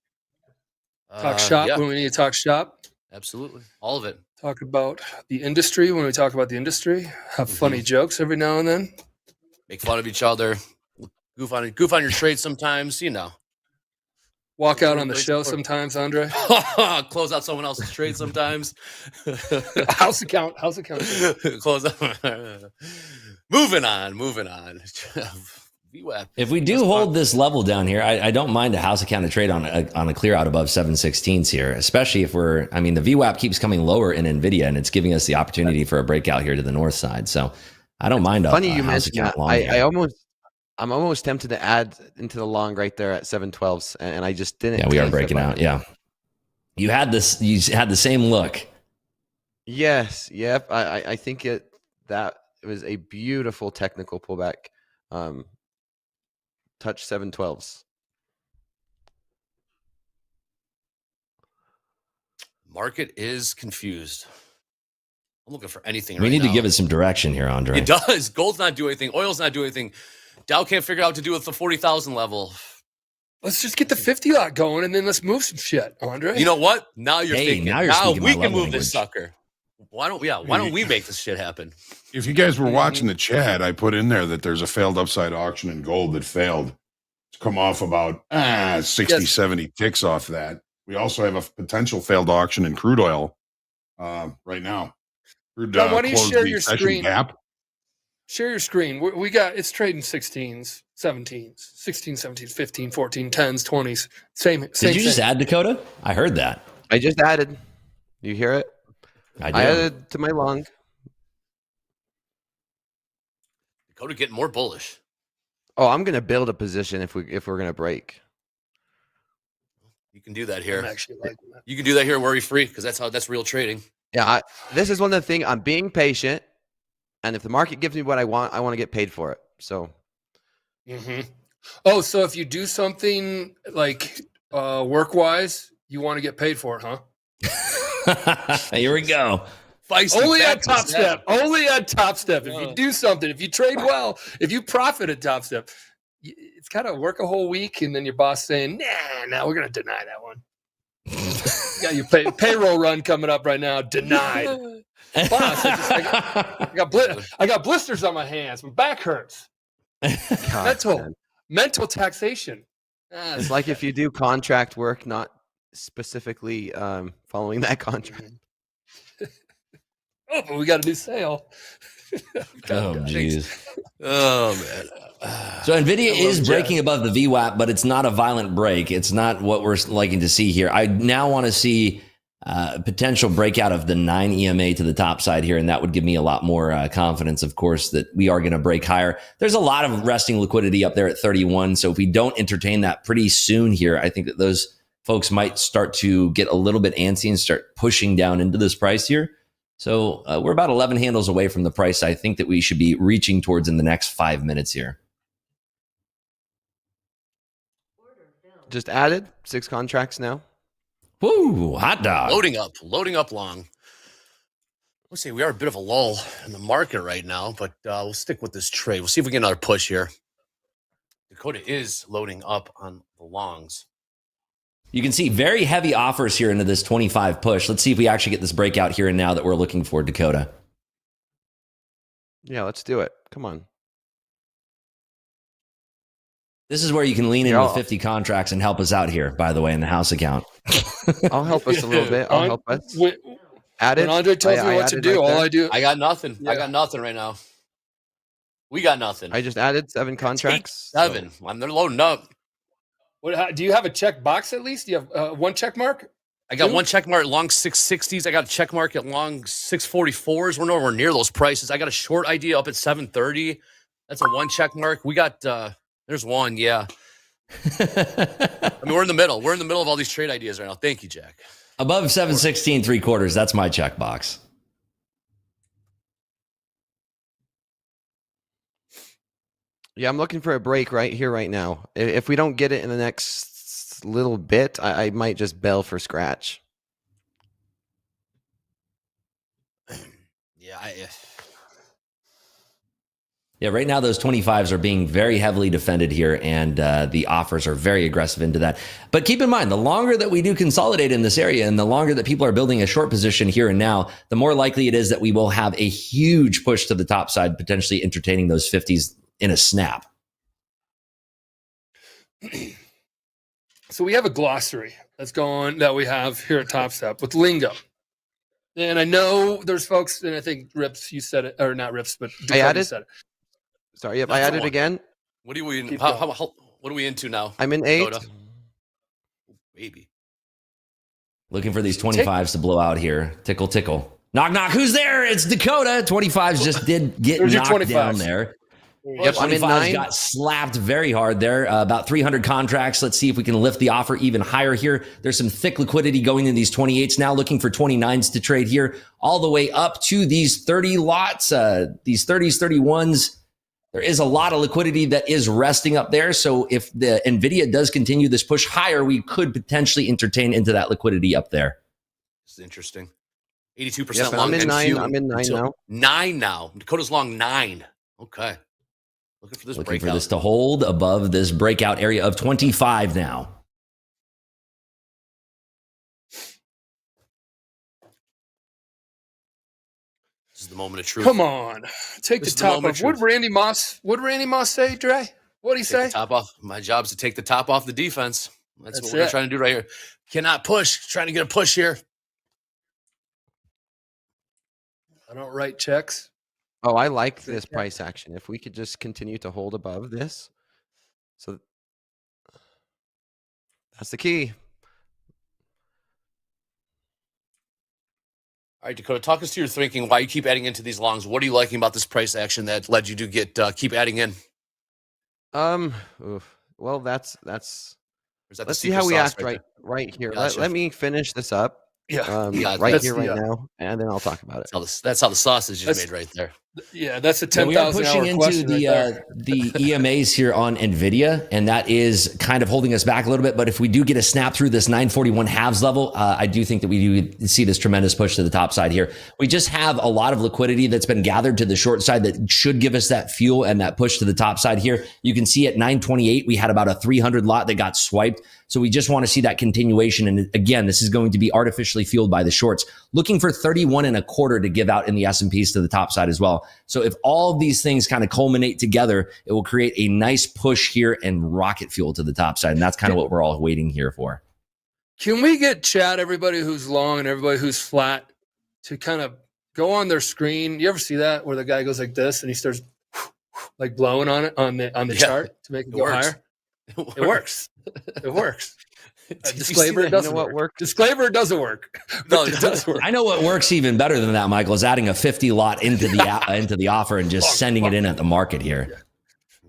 Talk shop when we need to talk shop. Absolutely. All of it. Talk about the industry when we talk about the industry. Have funny jokes every now and then. Make fun of each other. Goof on your trade sometimes, Walk out on the show sometimes, Andre. Close out someone else's trade sometimes. House account. Close out. Moving on. VWAP. If we do hold this level down here, I don't mind a house account to trade on a clear out above 716s here, especially if the VWAP keeps coming lower in NVIDIA and it's giving us the opportunity for a breakout here to the north side. So I don't mind Funny a you house mentioned account that. long. I'm almost tempted to add into the long right there at 712s, and I just didn't. Yeah, we are breaking out. Yeah, you had the same look. Yes. Yep. I think it was a beautiful technical pullback. touch 712s. Market is confused. I'm looking for anything. We need to give it some direction here, Andre. It does. Gold's not doing anything. Oil's not doing anything. Dow can't figure out what to do with the 40,000 level. Let's just get the 50 lot going and then let's move some shit, Andre. You know what? Now you're thinking. Now you're now speaking we my can love move this sucker. Why don't we make this shit happen? If you guys were watching the chat, I put in there that there's a failed upside auction in gold that failed. It's come off about 60, 70 ticks off that. We also have a potential failed auction in crude oil right now. Crude, Why don't you closed share the your session screen? gap. Share your screen. We got it's trading 16s, 17s, 16, 17s, 15, 14, 10s, 20s. Same. Did you just add Dakota? I heard that. I just added. You hear it? I I added to my long. Dakota getting more bullish. Oh, I'm gonna build a position if we're gonna break. You can do that here. I'm actually liking that. You can do that here worry free because that's real trading. Yeah, this is one of the things. I'm being patient, and if the market gives me what I want to get paid for it. So, Oh, so if you do something like work-wise, you want to get paid for it, huh? Here we go. Only at Topstep. Only at Topstep. If you do something, if you trade well, if you profit at Topstep, it's kind of work a whole week, and then your boss saying, "Nah, we're going to deny that one." You got your payroll run coming up right now. Denied. Boss, I got blisters on my hands. My back hurts. Mental taxation. It's like if you do contract work, not specifically following that contract. Oh, but we got a new sale. Oh, jeez. Oh man. So NVIDIA is breaking above the VWAP, but it's not a violent break. It's not what we're liking to see here. I now want to see potential breakout of the 9 EMA to the top side here, and that would give me a lot more confidence, of course, that we are going to break higher. There's a lot of resting liquidity up there at 31, so if we don't entertain that pretty soon here, I think that those folks might start to get a little bit antsy and start pushing down into this price here. So we're about 11 handles away from the price I think that we should be reaching towards in the next 5 minutes here. Just added 6 contracts now. Woo, hot dog. Loading up long. Let's say we are a bit of a lull in the market right now, but we'll stick with this trade. We'll see if we get another push here. Dakota is loading up on the longs. You can see very heavy offers here into this 25 push. Let's see if we actually get this breakout here and now that we're looking for, Dakota. Yeah, let's do it. Come on. This is where you can lean in with 50 contracts and help us out here, by the way, in the house account. I'll help us a little bit. I'll help us. When Andre tells me what to do, all I do. I got nothing. Yeah. I got nothing right now. We got nothing. I just added 7 contracts. 7. They're loading up. Do you have a check box at least? Do you have one check mark? I got one check mark at long 660s. I got a check mark at long 644s. We're nowhere near those prices. I got a short idea up at 730. That's a one check mark. We got there's one, yeah. I mean, we're in the middle. We're in the middle of all these trade ideas right now. Thank you, Jack. Above 716 3/4, that's my check box. Yeah, I'm looking for a break right here, right now. If we don't get it in the next little bit, I might just bail for scratch. Yeah, right now those 25s are being very heavily defended here, and the offers are very aggressive into that. But keep in mind, the longer that we do consolidate in this area and the longer that people are building a short position here and now, the more likely it is that we will have a huge push to the top side, potentially entertaining those 50s in a snap. So we have a glossary that's going that we have here at Topstep with lingo. And I know there's folks, and I think Rips, you said it, or not Rips, but I added. Said it. Sorry, yep, I added again. What are we? What are we into now? I'm in 8. Baby. Looking for these 25s to blow out here. Tickle, tickle. Knock, knock. Who's there? It's Dakota. 25s just did get knocked down there. Yep, I'm in 9. Got slapped very hard there. About 300 contracts. Let's see if we can lift the offer even higher here. There's some thick liquidity going in these 28s now, looking for 29s to trade here, all the way up to these 30 lots, these 30s, 31s. There is a lot of liquidity that is resting up there. So if the NVIDIA does continue this push higher, we could potentially entertain into that liquidity up there. This is interesting. 82% Yep, long. I'm in and 9. few I'm in 9 until now. 9 now. Dakota's long 9. Okay. Looking for this Looking breakout. for this to hold above this breakout area of 25 now. This is the moment of truth. Come on, take This the is the top moment off. of What truth. Randy Moss say, Dre? What'd he Take say? the top off. My job is to take the top off the defense. That's what That's we're trying to do right here. Cannot push. Trying to get a push here. I don't write checks. Oh, I like this price action. If we could just continue to hold above this. So that's the key. All right, Dakota, talk us through your thinking. Why you keep adding into these longs? What are you liking about this price action that led you to get keep adding in? Well, that's Or is that the let's see secret how we sauce act right here. Gotcha. Let me finish this up. Yeah, Right here, right now, and then I'll talk about it. That's how the sausage is That's- made right there. yeah. That's a So we are 10,000 pushing hour into question the right there. the EMAs here on NVIDIA, and that is kind of holding us back a little bit. But if we do get a snap through this 941 halves level, I do think that we do see this tremendous push to the top side here. We just have a lot of liquidity that's been gathered to the short side that should give us that fuel and that push to the top side here. You can see at 928, we had about a 300 lot that got swiped. So we just want to see that continuation. And again, this is going to be artificially fueled by the shorts, looking for 31 and a quarter to give out in the S&Ps to the top side as well. So if all of these things kind of culminate together, it will create a nice push here and rocket fuel to the top side. And that's kind of what we're all waiting here for. Can we get chat, everybody who's long and everybody who's flat, to kind of go on their screen? You ever see that where the guy goes like this and he starts like blowing on it on the Yeah, chart to make it go works. higher? It works. It works. Did you see Disclaimer, that? it doesn't You know what work. worked? Disclaimer, it doesn't work. No, But it does work. I know what works even better than that, Michael, is adding a 50 lot into the into the offer and just sending it in at the market here.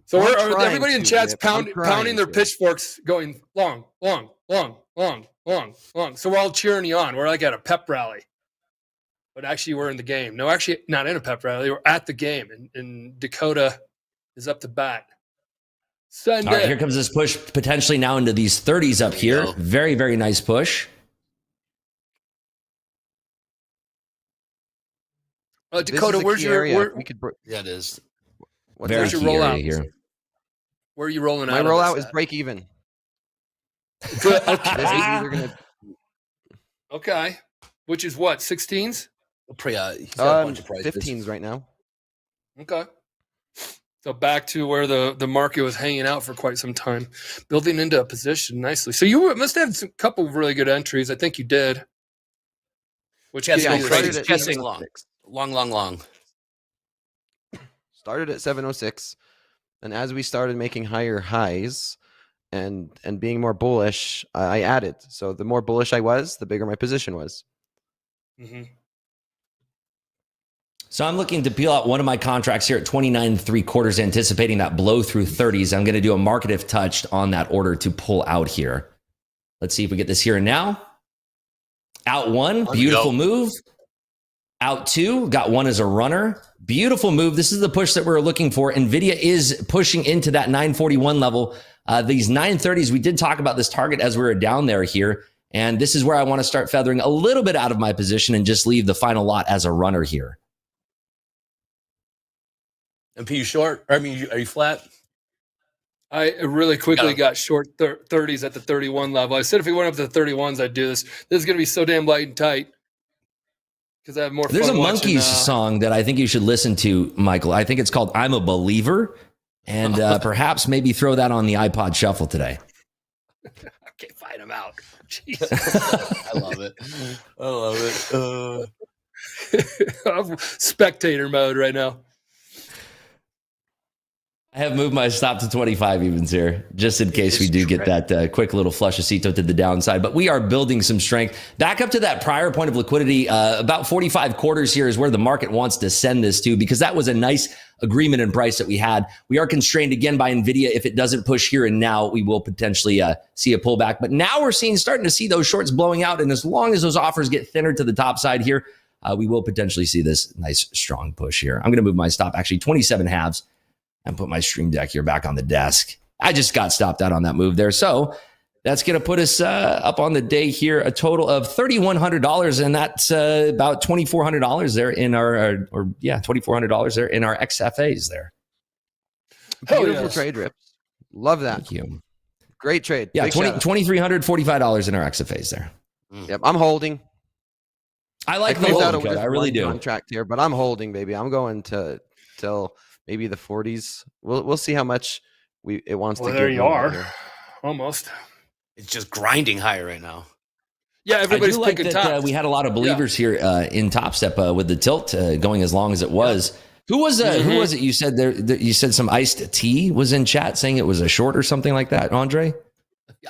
So I'm we're, trying everybody in to, chat's Rip. I'm pounding their trying to. pitchforks, going long, long, long, long, long, long. So we're all cheering you on. We're like at a pep rally, but actually we're in the game. No, actually not in a pep rally. We're at the game, and Dakota is up to bat. Send All right, it. here comes this push potentially now into these 30s up There you here. go. Very, very nice push. This Dakota, is a where's key your area. We could. Yeah, it is. What's Very Where's that? your key area rollout? here. where are you rolling My out? rollout of is this break even. at? Good. This is Okay. either gonna Okay. Which is what? 16s? He's got a bunch of prices. 15s right now. Okay. So back to where the market was hanging out for quite some time, building into a position nicely. So you must have a couple of really good entries. I think you did. Which Yes, gives yeah, you started the- at guessing long. Long. Started at 706, and as we started making higher highs and being more bullish, I added. So the more bullish I was, the bigger my position was. Mhm. So I'm looking to peel out one of my contracts here at 29.75, anticipating that blow through 30s. I'm going to do a market if touched on that order to pull out here. Let's see if we get this here and now. Out one, On we beautiful go. move. Out two, got one as a runner. Beautiful move. This is the push that we're looking for. NVIDIA is pushing into that 941 level. These 930s, we did talk about this target as we were down there here. And this is where I want to start feathering a little bit out of my position and just leave the final lot as a runner here. MP, you short? Or, I mean, are you flat? I really quickly Gotta- got short 30s at the 31 level. I said if we went up to the 31s, I'd do this. This is going to be so damn light and tight because I have more There's fun a watching, Monkeys song that I think you should listen to, Michael. I think it's called I'm a Believer. And perhaps maybe throw that on the iPod Shuffle today. I can't find them out. Jeez. I love it. I'm spectator mode right now. I have moved my stop to 25 evens here, just in case we do get that quick little flush of Cito to the downside. But we are building some strength. Back up to that prior point of liquidity, about 45 quarters here is where the market wants to send this to, because that was a nice agreement and price that we had. We are constrained again by NVIDIA. If it doesn't push here and now, we will potentially see a pullback. But now we're starting to see those shorts blowing out. And as long as those offers get thinner to the top side here, we will potentially see this nice strong push here. I'm going to move my stop, actually 27 halves. and put my Stream Deck here back on the desk. I just got stopped out on that move there. So that's going to put us up on the day here, a total of $3,100. And that's about $2,400 there in our $2,400 there in our XFAs there. Beautiful trade, Rips. Love that. Thank you. Great trade. Yeah, Big shout out. $2,345 in our XFAs there. Yep, I'm holding. I like the closed out hold, with I really do. Contract here, but I'm holding, baby. I'm going to till maybe the 40s. We'll see how much it wants to. Well, there give you me are, here. almost. It's just grinding higher right now. Yeah, everybody's I do like picking that tops. we had a lot of believers here in Topstep with the tilt going as long as it was. Who was it? You said you said some iced tea was in chat saying it was a short or something like that, Andre?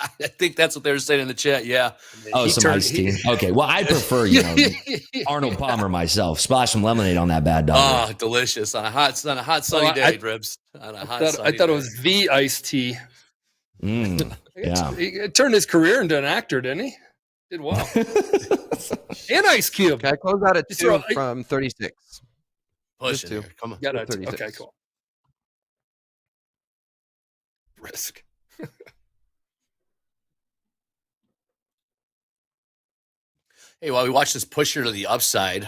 I think that's what they were saying in the chat. Yeah. Oh, some iced tea. Okay. Well, I prefer, Arnold Palmer myself. Splash some lemonade on that bad dog. Oh, delicious on a hot sunny day, Ribs. On a hot sunny I thought day. it was the iced tea. Yeah. He turned his career into an actor, didn't he? Did well. And Ice Cube. Okay, I closed out at Just 2 throw- from 36. Push Just it. two. Here. Come on. Yeah, no, 36. okay, cool. Risk. Hey, while we watch this push here to the upside,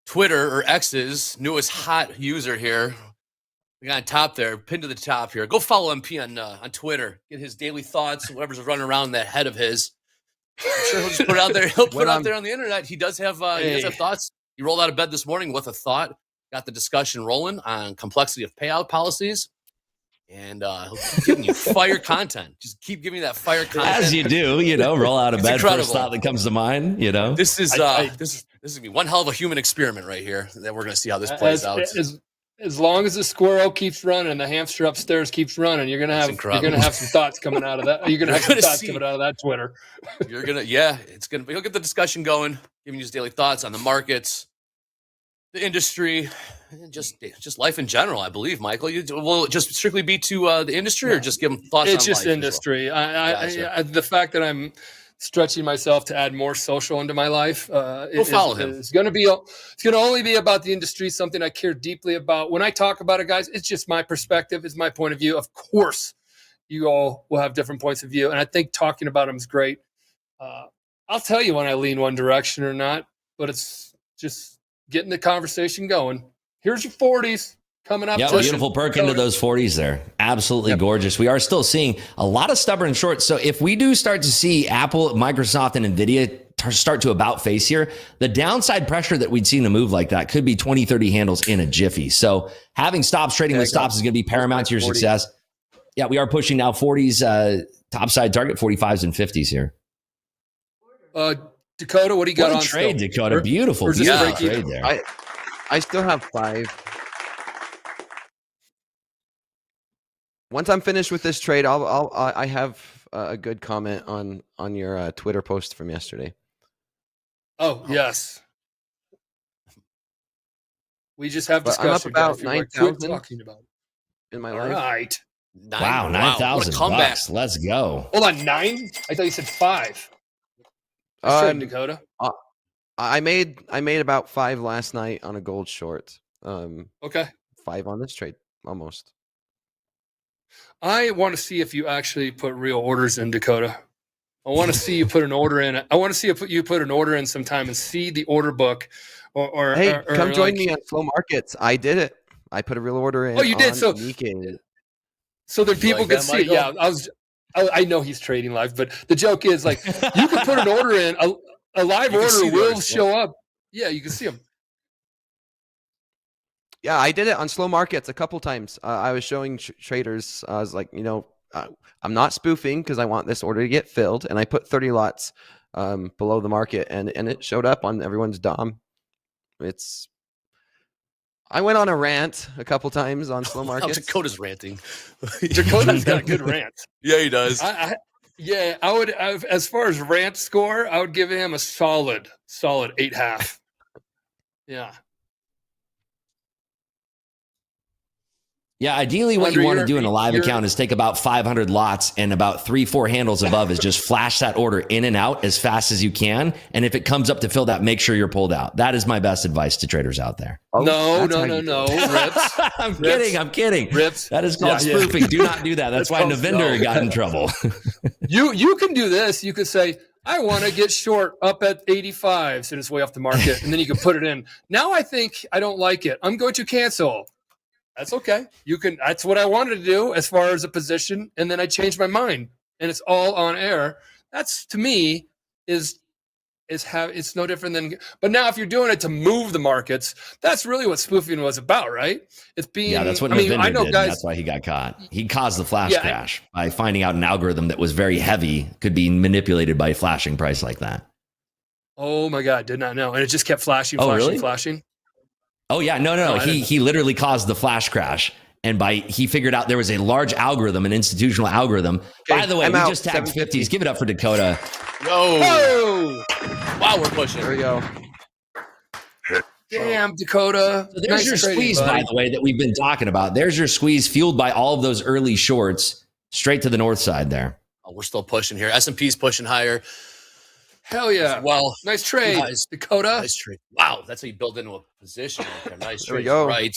Twitter or X's newest hot user here. We got on top there, pinned to the top here. Go follow MP on Twitter. Get his daily thoughts, whatever's running around that head of his. I'm sure he'll just put it out there. He'll put it out there on the internet. He does have thoughts. He rolled out of bed this morning with a thought. Got the discussion rolling on complexity of payout policies. And he'll keep giving you fire content. Just keep giving you that fire content. As you do, roll out of It's bed, incredible. first thought that comes to mind, This is this is gonna be one hell of a human experiment right here. That we're gonna see how this plays out. As long as the squirrel keeps running, the hamster upstairs keeps running. You're gonna have some thoughts coming out of that. You're gonna have some thoughts coming out of that Twitter. You'll get the discussion going, giving you his daily thoughts on the markets, the industry, and just life in general. I believe, Michael, will it just strictly be to the industry, or just give them thoughts? It's on just life industry. Gotcha. I the fact that I'm stretching myself to add more social into my life. We'll follow him. It's going to only be about the industry, something I care deeply about. When I talk about it, guys, it's just my perspective. It's my point of view. Of course, you all will have different points of view. And I think talking about them is great. I'll tell you when I lean one direction or not, but it's just getting the conversation going. Here's your 40s. Coming up. Yeah, beautiful perk into those 40s there. Absolutely gorgeous. We are still seeing a lot of stubborn shorts. So if we do start to see Apple, Microsoft, and NVIDIA start to about face here, the downside pressure that we'd see in a move like that could be 20, 30 handles in a jiffy. So having stops, trading with stops is going to be paramount to your success. Yeah, we are pushing now 40s, topside target, 45s and 50s here. Dakota, what do you got What a on trade, still? Dakota. Beautiful, or beautiful trade there. I still have 5. Once I'm finished with this trade, I have a good comment on your Twitter post from yesterday. Oh, yes. We just have But I'm up discussion. about guys. If you want to 9,000 quit talking about it. in my All life. right. Wow, what a 9,000 comeback. bucks. Let's go. Hold on, 9? I thought you said 5. Nice trade, Dakota. I made about 5 last night on a gold short. Okay. 5 on this trade, almost. I want to see if you actually put real orders in, Dakota. I want to see you put an order in. I want to see if you put an order in sometime and see the order book. Or Come join me on Slow Markets. I did it. I put a real order in. Oh, you did? So Nikkei. So that people like can that, see it. Michael? Yeah, I know he's trading live, but the joke is like you can put an order in. A live You can see order the will orders, show up. Yeah, you can see them. Yeah, I did it on Slow Markets a couple times. I was showing traders. I was like, I'm not spoofing because I want this order to get filled, and I put 30 lots below the market, and it showed up on everyone's DOM. I went on a rant a couple times on Slow Markets. Dakota's ranting. Dakota's got a good rant. Yeah, he does. I would. As far as rant score, I would give him a solid 8.5. Yeah. Yeah, ideally what Andre, you want to do in a live you're- account is take about 500 lots and about 3-4 handles above is just flash that order in and out as fast as you can. And if it comes up to fill that, make sure you're pulled out. That is my best advice to traders out there. No, that's how no, you no, do it. Rips. I'm kidding. Rips. That is called Yeah, yeah. spoofing. Do not do that. That's why called- Navinder no. got in trouble. You can do this. You could say, I want to get short up at 85, so it's way off the market, and then you can put it in. Now I think I don't like it. I'm going to cancel. That's okay. You can. That's what I wanted to do as far as a position, and then I changed my mind, and it's all on air. That's to me is it's no different than. But now if you're doing it to move the markets, that's really what spoofing was about, right? It's being. Yeah, that's what I mean, Navinder I know did. And guys. that's why he got caught. He caused the flash Yeah, crash by finding out an algorithm that was very heavy could be manipulated by a flashing price like that. Oh my God, did not know, and it just kept flashing, Oh, flashing, really? flashing. Oh yeah, no. No, I didn't know. He literally caused the flash crash, and he figured out there was a large algorithm, an institutional algorithm. Okay, By the way, I'm we out. just tagged 750. 50s. Give it up for Dakota. Yo. Oh, Wow, we're pushing. There we go. damn, Dakota. So there's Nice your trading, squeeze, buddy. by the way, that we've been talking about. There's your squeeze fueled by all of those early shorts straight to the north side there. Oh, we're still pushing here. S&P's pushing higher. Hell yeah. Well, Nice trade, Nice. Dakota. nice trade. Wow, that's how you build into a position. Right there. Nice There we trade. go. Right.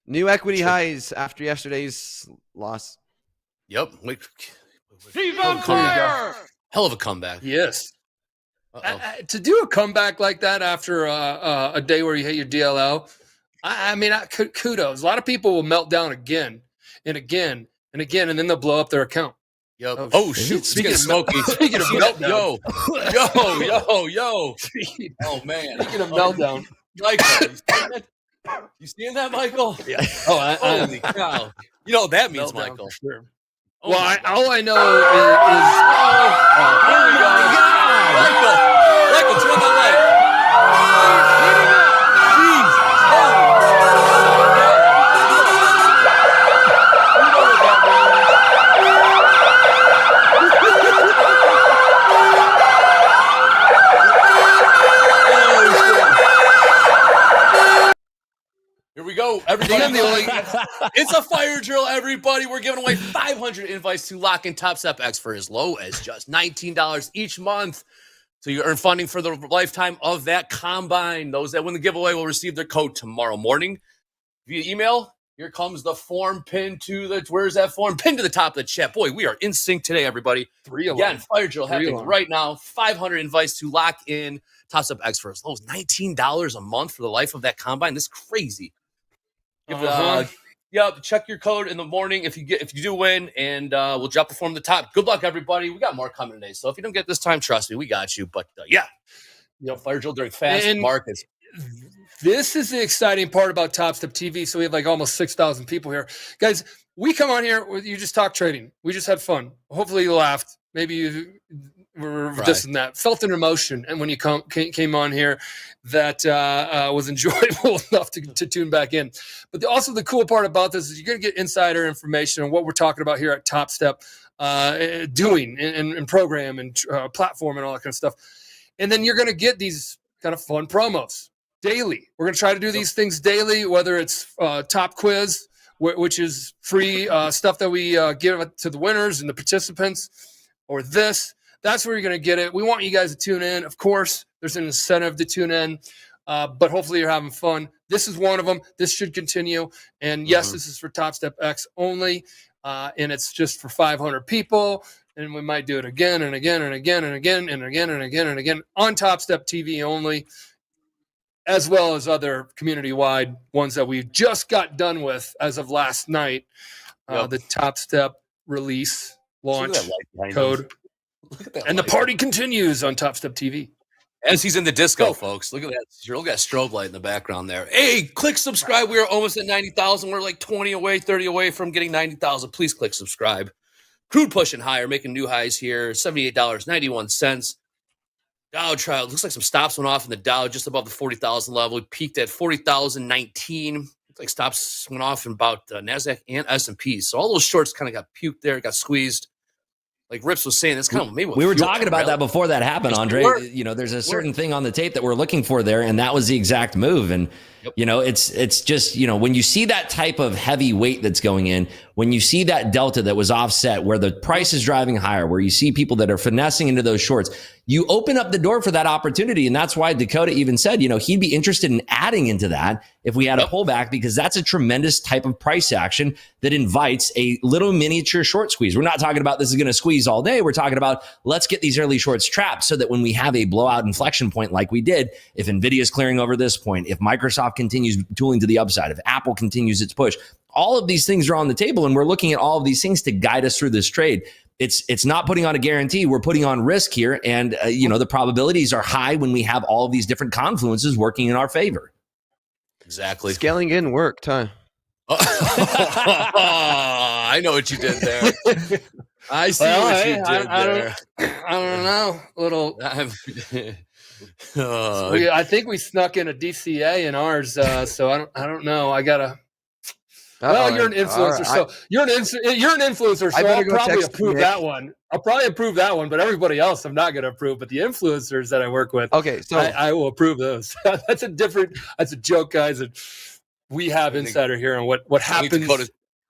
New equity highs after yesterday's loss. Yep. Wait. He's on fire. Hell of a comeback. Yes. Uh-oh. To do a comeback like that after a day where you hit your DLL, I mean, kudos. A lot of people will melt down again and again and again, and then they'll blow up their account. Yep. Oh, Oh, shit. shoot. Speaking of Speaking smoky. of- speaking of See that? meltdown. Yo. Oh, man. Speaking of meltdown. Michael, you seeing that, Michael? Yeah. Oh, I Holy cow. You know what that means, meltdown Michael. for sure. Oh Well, my God. all I know Here we go. Michael, turn that light. Jesus. Here we go, everybody. I'm the only- It's a fire drill, everybody. We're giving away 500 invites to lock in Topstep X for as low as just $19 each month. So you earn funding for the lifetime of that combine. Those that win the giveaway will receive their code tomorrow morning via email. Here comes the form pinned to the, where's that form? Pinned to the top of the chat. Boy, we are in sync today, everybody. 3 of Again, them. fire drill happening alarm. right now. 500 invites to lock in Topstep X for as low as $19 a month for the life of that combine. This is crazy. Yep, check your code in the morning if you do win, and we'll drop the form at the top. Good luck, everybody. We got more coming today, so if you don't get this time, trust me, we got you. But yeah, fire drill during fast And- markets. This is the exciting part about Topstep TV. So we have like almost 6,000 people here. Guys, we come on here, you just talk trading. We just had fun. Hopefully you laughed. Maybe you were Right. this and that. Felt an emotion. And when you came on here, that was enjoyable enough to tune back in. But also the cool part about this is you're going to get insider information on what we're talking about here at Topstep doing and program and platform and all that kind of stuff. And then you're going to get these kind of fun promos daily. We're going to try to do these things daily, whether it's TopQuiz, which is free stuff that we give to the winners and the participants, or this. That's where you're going to get it. We want you guys to tune in. Of course, there's an incentive to tune in, but hopefully you're having fun. This is one of them. This should continue. And yes, this is for Topstep X only, and it's just for 500 people. And we might do it again and again and again and again and again and again and again on Topstep TV only, as well as other community-wide ones that we just got done with as of last night. Yep. The Topstep release launch Look at that light behind him. code. Look at that And the light. party continues on Topstep TV. As he's in the disco, Go. folks. Look at that. Look at that strobe light in the background there. Hey, click subscribe. We are almost at 90,000. We're like 20 away, 30 away from getting 90,000. Please click subscribe. Crude pushing higher, making new highs here. $78.91. Dow trial. Looks like some stops went off in the Dow just above the 40,000 level. We peaked at 40,019. Looks like stops went off in about NASDAQ and S&P. So all those shorts kind of got puked there, got squeezed. Like Rips was saying, that's kind of maybe what We were fueled talking the about rally. that before that happened, Yes, we Andre. were. You know, there's a certain thing on the tape that we're looking for there, and that was the exact move. And You know, it's just, you know, when you see that type of heavy weight that's going in, when you see that delta that was offset where the price is driving higher, where you see people that are finessing into those shorts, you open up the door for that opportunity. And that's why Dakota even said, you know, he'd be interested in adding into that if we had a pullback, because that's a tremendous type of price action that invites a little miniature short squeeze. We're not talking about this is going to squeeze all day. We're talking about let's get these early shorts trapped so that when we have a blowout inflection point like we did, if NVIDIA is clearing over this point, if Microsoft continues tooling to the upside, if Apple continues its push, all of these things are on the table, and we're looking at all of these things to guide us through this trade. It's not putting on a guarantee. We're putting on risk here, and you know, the probabilities are high when we have all of these different confluences working in our favor. Exactly. Scaling in worked, huh? I know what you did there. I see what you did there. I don't know. Little. Oh, I think we snuck in a DCA in ours, so I don't know. I gotta. Well, you're an influencer, so you're an influencer, so I'll probably approve that one. I'll probably approve that one, but everybody else I'm not going to approve. But the influencers that I work with, okay, so I will approve those. That's a joke, guys. And we have insider here on what happens.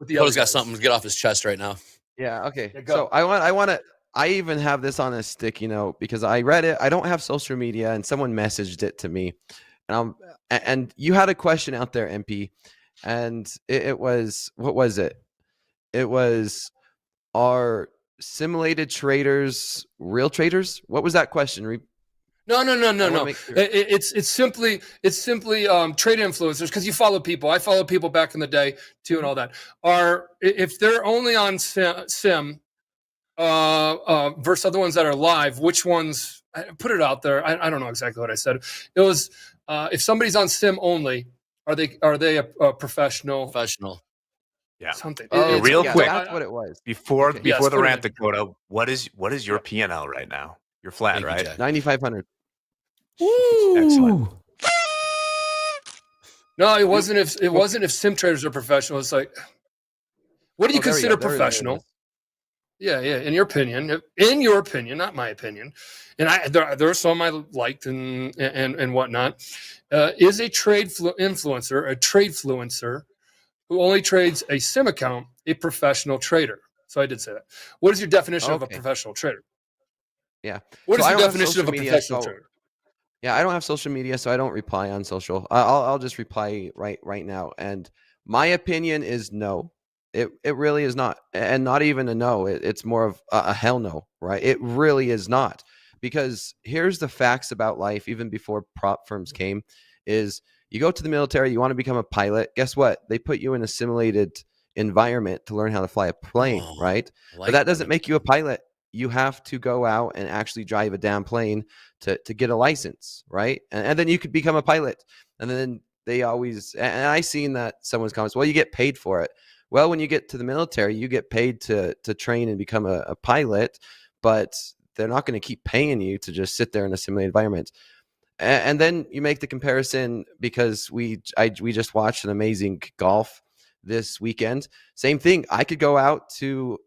Dakota's got something to get off his chest right now. yeah, okay. Yeah, So I even have this on a sticky note because I read it. I don't have social media, and someone messaged it to me, and you had a question out there, MP. And it was, what was it? It was, are simulated traders real traders? What was that question? No. It's simply trade influencers, because you follow people. I follow people back in the day too, and all that. If they're only on sim versus other ones that are live, which ones? I put it out there. I don't know exactly what I said. It was if somebody's on sim only. Are they a professional? Professional. Yeah. Something. Real quick. That's what it was. Before Yes, the rant, Dakota, what is your P&L right now? You're flat, Thank you, right? Jack. 9,500. Excellent. No, it wasn't. If sim traders are professional, it's like, what do you consider professional? Yeah. In your opinion, not my opinion, and there are some I liked and whatnot. Is a trade influencer who only trades a sim account a professional trader? So I did say that. What is your definition of a professional trader? Yeah. What is I your don't have definition of a social media, professional so- trader? Yeah, I don't have social media, so I don't reply on social. I'll just reply right now. And my opinion is no. It really is not, and not even a no. It's more of a hell no, right? It really is not, because here's the facts about life. Even before prop firms came, is you go to the military, you want to become a pilot. Guess what? They put you in a simulated environment to learn how to fly a plane, right? But that doesn't make you a pilot. You have to go out and actually drive a damn plane to get a license, right? And then you could become a pilot. And then they always, and I seen that someone's comments, well, you get paid for it. Well, when you get to the military, you get paid to train and become a pilot, but they're not going to keep paying you to just sit there in a simulated environment. And then you make the comparison, because we just watched an amazing golf this weekend. Same thing. I could go out to,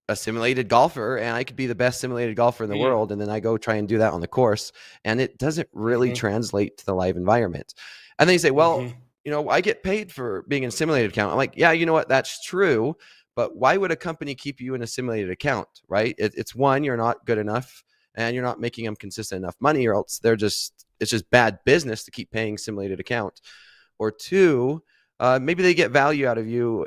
a simulated golfer, and I could be the best simulated golfer in the world. And then I go try and do that on the course, and it doesn't really translate to the live environment. And then you say, well, I get paid for being in a simulated account. I'm like, yeah, you know what? That's true. But why would a company keep you in a simulated account, right? It's one, you're not good enough and you're not making them consistent enough money, or else it's just bad business to keep paying simulated account. Or two, maybe they get value out of you,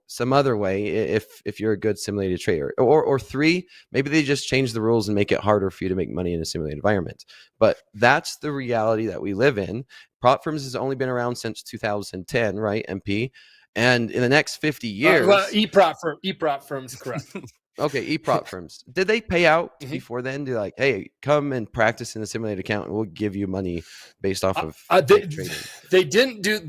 some other way if you're a good simulated trader. Or three, maybe they just change the rules and make it harder for you to make money in a simulated environment. But that's the reality that we live in. Prop firms has only been around since 2010, right, MP? And in the next 50 years... E-prop firms, correct. Okay, e-prop firms. Did they pay out before then? To like, hey, come and practice in a simulated account, and we'll give you money based off of trading. They didn't do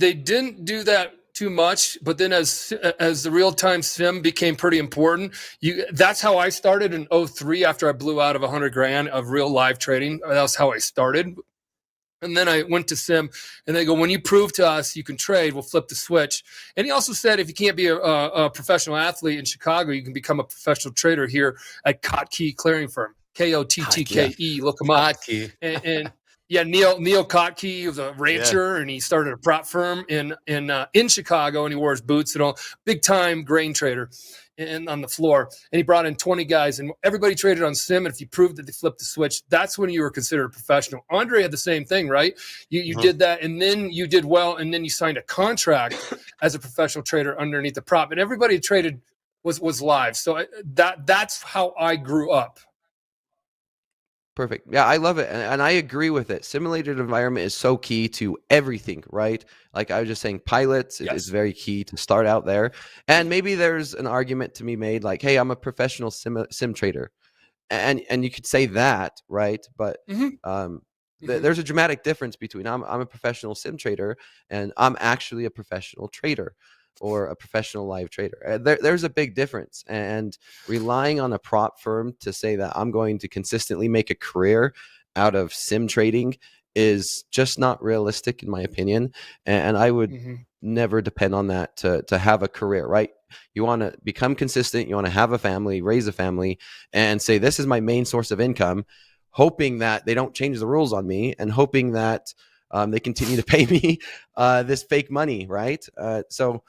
that too much, but then as the real-time sim became pretty important, that's how I started in 2003 after I blew out of $100,000 of real live trading. That was how I started. And then I went to sim, and they go, when you prove to us you can trade, we'll flip the switch. And he also said, if you can't be a professional athlete in Chicago, you can become a professional trader here at Kottke Clearing Firm, Kottke. Look them up. And Neil Kotke, he was a rancher, and he started a prop firm in Chicago, and he wore his boots and all, big time grain trader on the floor. And he brought in 20 guys, and everybody traded on sim. And if you proved that they flipped the switch, that's when you were considered a professional. Andre had the same thing, right? You did that, and then you did well, and then you signed a contract as a professional trader underneath the prop, and everybody traded was live. So that's how I grew up. Perfect. Yeah, I love it. And I agree with it. Simulated environment is so key to everything, right? Like I was just saying, pilots is very key to start out there. And maybe there's an argument to be made like, hey, I'm a professional sim trader. And you could say that, right? But there's a dramatic difference between I'm a professional sim trader and I'm actually a professional trader or a professional live trader. There's a big difference, and relying on a prop firm to say that I'm going to consistently make a career out of sim trading is just not realistic in my opinion. And I would never depend on that to have a career, right? You want to become consistent. You want to have a family, raise a family, and say, this is my main source of income, hoping that they don't change the rules on me and hoping that they continue to pay me this fake money, right? So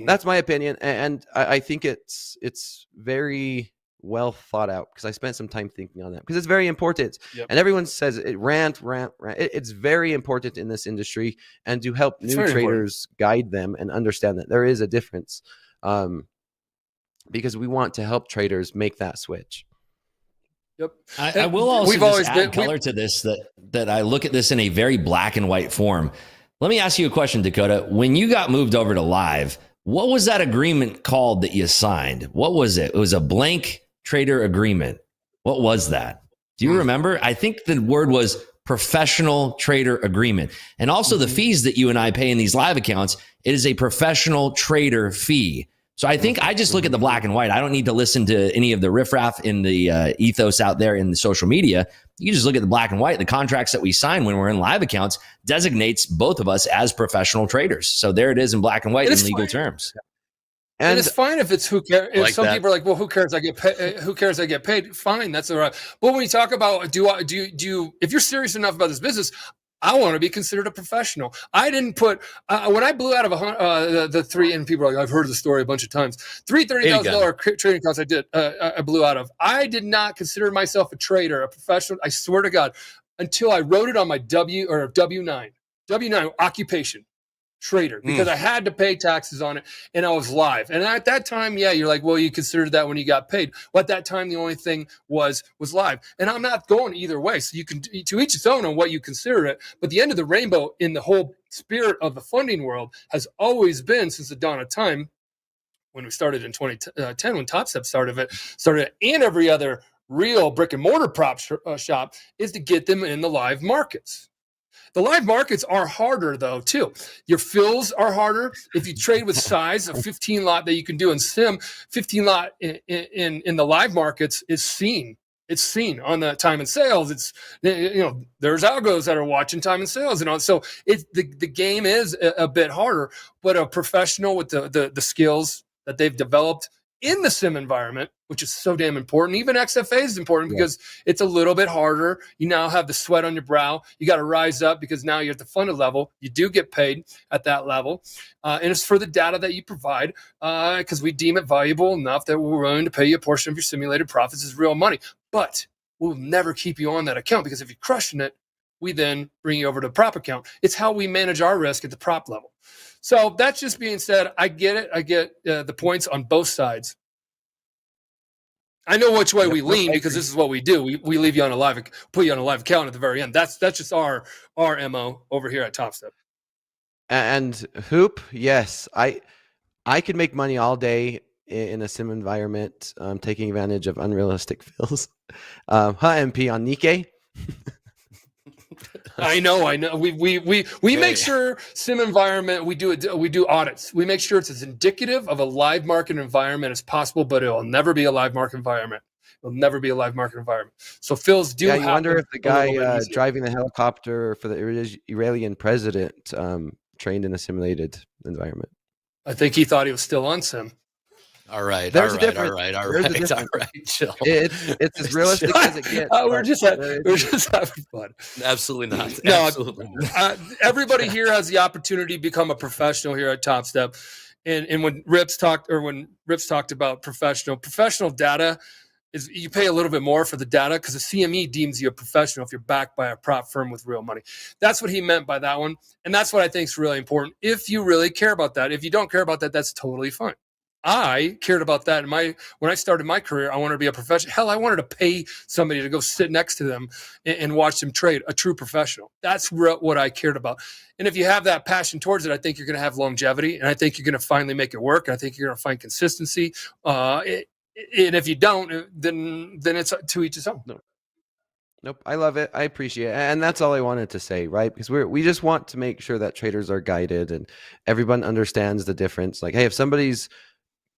that's my opinion, and I think it's very well thought out because I spent some time thinking on that because it's very important. And everyone says it rant. It's very important in this industry, and to help new traders guide them and understand that there is a difference, because we want to help traders make that switch. Yep. I will also add color to this that I look at this in a very black and white form. Let me ask you a question, Dakota. When you got moved over to live, what was that agreement called that you signed? What was it? It was a blank trader agreement. What was that? Do you remember? I think the word was professional trader agreement. And also the fees that you and I pay in these live accounts, it is a professional trader fee. So I think I just look at the black and white. I don't need to listen to any of the riffraff in the ethos out there in the social media. You just look at the black and white. The contracts that we sign when we're in live accounts designates both of us as professional traders. So there it is in black and white in legal terms. And it's fine if it's who cares. If some people are like, well, who cares? I get paid. Who cares? I get paid. Fine, that's all right. But when you talk about do you if you're serious enough about this business, I want to be considered a professional. I didn't put when I blew out of the three, and people are like, I've heard the story a bunch of times. $30,000 trading accounts I blew out of. I did not consider myself a trader, a professional. I swear to God, until I wrote it on my W9 occupation. Trader, because I had to pay taxes on it and I was live. And at that time, you're like, well, you considered that when you got paid. Well, at that time, the only thing was live. And I'm not going either way. So you can, to each its own on what you consider it. But the end of the rainbow in the whole spirit of the funding world has always been, since the dawn of time, when we started in 2010, when Topstep started, and every other real brick and mortar prop shop, is to get them in the live markets. The live markets are harder, though, too. Your fills are harder. If you trade with size, a 15 lot that you can do in sim, 15 lot in the live markets is seen. It's seen on the time and sales. It's, there's algos that are watching time and sales and all. So the game is a bit harder, but a professional with the skills that they've developed in the sim environment, which is so damn important. Even XFA is important because it's a little bit harder. You now have the sweat on your brow. You got to rise up because now you're at the funded level. You do get paid at that level. And it's for the data that you provide because we deem it valuable enough that we're willing to pay you a portion of your simulated profits as real money. But we'll never keep you on that account because if you're crushing it, we then bring you over to the prop account. It's how we manage our risk at the prop level. So that's just being said. I get it. I get the points on both sides. I know which way we lean because this is what we do. We leave you on put you on a live account at the very end. That's just our MO over here at Topstep. And Hoop, yes, I could make money all day in a sim environment, taking advantage of unrealistic fills. MP on Nikkei. I know. We make sure sim environment. We do audits. We make sure it's as indicative of a live market environment as possible, but it will never be a live market environment. It'll never be a live market environment. So fills do. Yeah, you wonder if the guy driving the helicopter for the Iranian president trained in a simulated environment. I think he thought he was still on sim. All right. There's all a right, difference. All right. All There's a right. All difference. right. Chill. It's as realistic as it gets. We're just having fun. Absolutely not. No, Absolutely not. Everybody here has the opportunity to become a professional here at TopStep. And when Rips talked about professional data is you pay a little bit more for the data because the CME deems you a professional if you're backed by a prop firm with real money. That's what he meant by that one. And that's what I think is really important. If you really care about that, if you don't care about that, that's totally fine. I cared about that when I started my career. I wanted to be a professional. Hell, I wanted to pay somebody to go sit next to them and watch them trade, a true professional. That's what I cared about. And if you have that passion towards it, I think you're going to have longevity, and I think you're going to finally make it work. And I think you're going to find consistency. And if you don't, then it's to each his own. Nope. I love it. I appreciate it. And that's all I wanted to say, right? Because we just want to make sure that traders are guided and everyone understands the difference. Like, hey, if somebody's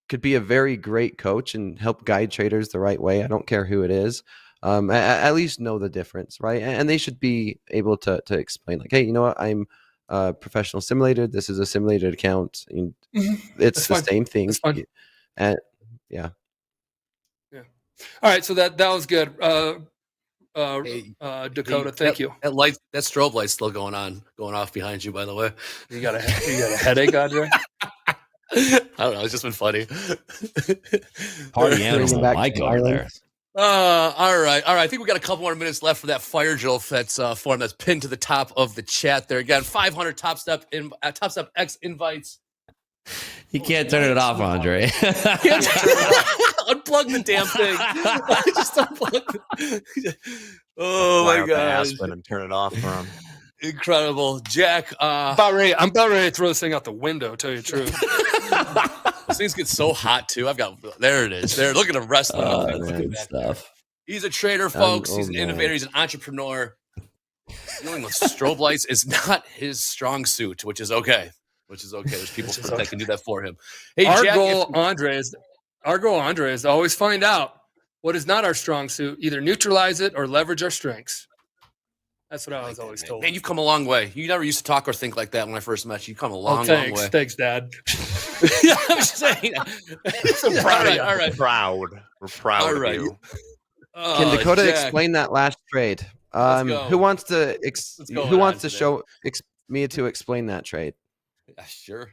could be a very great coach and help guide traders the right way, I don't care who it is, at least know the difference, right? And they should be able to explain, like, hey, you know what? I'm a professional simulator. This is a simulated account. And it's the same thing. And yeah. All right. So that was good. Dakota, thank you. That strobe light's still going off behind you, by the way. You got a headache, Andre? I don't know. It's just been funny. Party animal Mike over there. All right. I think we got a couple more minutes left for that fire drill that's form that's pinned to the top of the chat there. Again, 500 TopStep X invites. You can't turn it off, Andre. Unplug the damn thing. Just unplug it. Oh my god! And turn it off for him. Incredible, Jack. I'm about ready to throw this thing out the window. Tell you the truth. Those things get so hot too. There it is. There, look at the wrestling stuff. He's a trader, folks. He's an innovator. He's an entrepreneur. Dealing with strobe lights is not his strong suit, which is okay. There's people that can do that for him. Hey, our Jack, goal, Andre, is to always find out what is not our strong suit. Either neutralize it or leverage our strengths. That's what I was always told. Man, you've come a long way. You never used to talk or think like that when I first met you. You've come a long way. Thanks, Dad. Yeah, I'm just saying. So proud of you. All right. We're proud of you. Can Dakota Jack. explain that last trade? Go. Who wants to show me to explain that trade? Yeah, sure.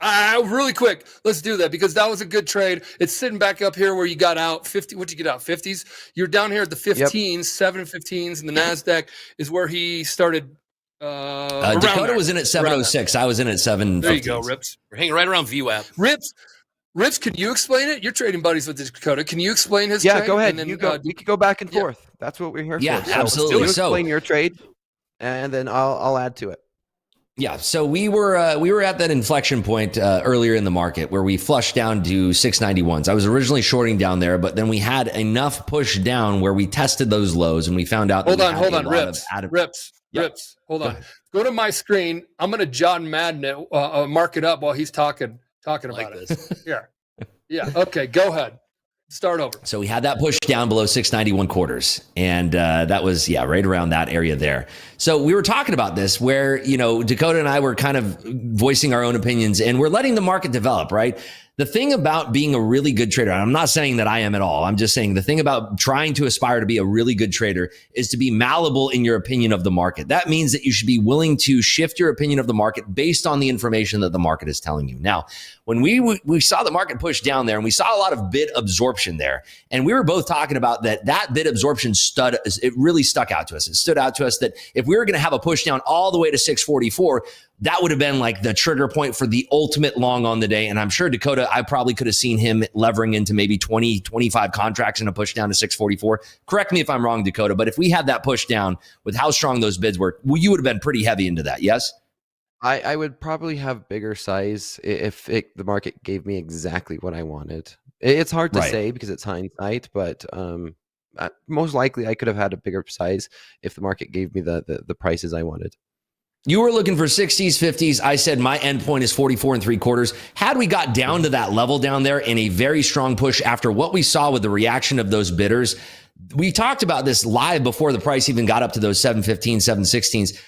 Really quick, let's do that because that was a good trade. It's sitting back up here where you got out 50. What'd you get out? 50s. You're down here at the 15s, 715s, and the Nasdaq is where he started. Dakota was in at 706. I was in at 7. There you go, Rips. We're hanging right around VWAP. Rips, can you explain it? You're trading buddies with Dakota. Can you explain his trade? trade? Go ahead. We could go back and forth. That's what we're here for. Yeah, So absolutely. You explain your trade, and then I'll add to it. Yeah, so we were at that inflection point earlier in the market where we flushed down to 691s. I was originally shorting down there, but then we had enough push down where we tested those lows and we found out. Hold on, Rips. Hold on. Go to my screen. I'm going to John Madden it, mark it up while he's talking about it. Yeah. Okay, go ahead. Start over. So we had that push down below 691 quarters. And that was, right around that area there. So we were talking about this where, Dakota and I were kind of voicing our own opinions and we're letting the market develop, right? The thing about being a really good trader, and I'm not saying that I am at all. I'm just saying the thing about trying to aspire to be a really good trader is to be malleable in your opinion of the market. That means that you should be willing to shift your opinion of the market based on the information that the market is telling you. Now, when we saw the market push down there and we saw a lot of bid absorption there, and we were both talking about that bid absorption it really stuck out to us. It stood out to us that if we were going to have a push down all the way to 644, that would have been like the trigger point for the ultimate long on the day. And I'm sure Dakota, I probably could have seen him levering into maybe 20, 25 contracts and a push down to 644. Correct me if I'm wrong, Dakota, but if we had that push down with how strong those bids were, you would have been pretty heavy into that, yes? I would probably have bigger size if the market gave me exactly what I wanted. It's hard to say because it's hindsight, but most likely I could have had a bigger size if the market gave me the prices I wanted. You were looking for 60s, 50s. I said my end point is 44 3/4. Had we got down to that level down there in a very strong push after what we saw with the reaction of those bidders, we talked about this live before the price even got up to those 715s, 716s.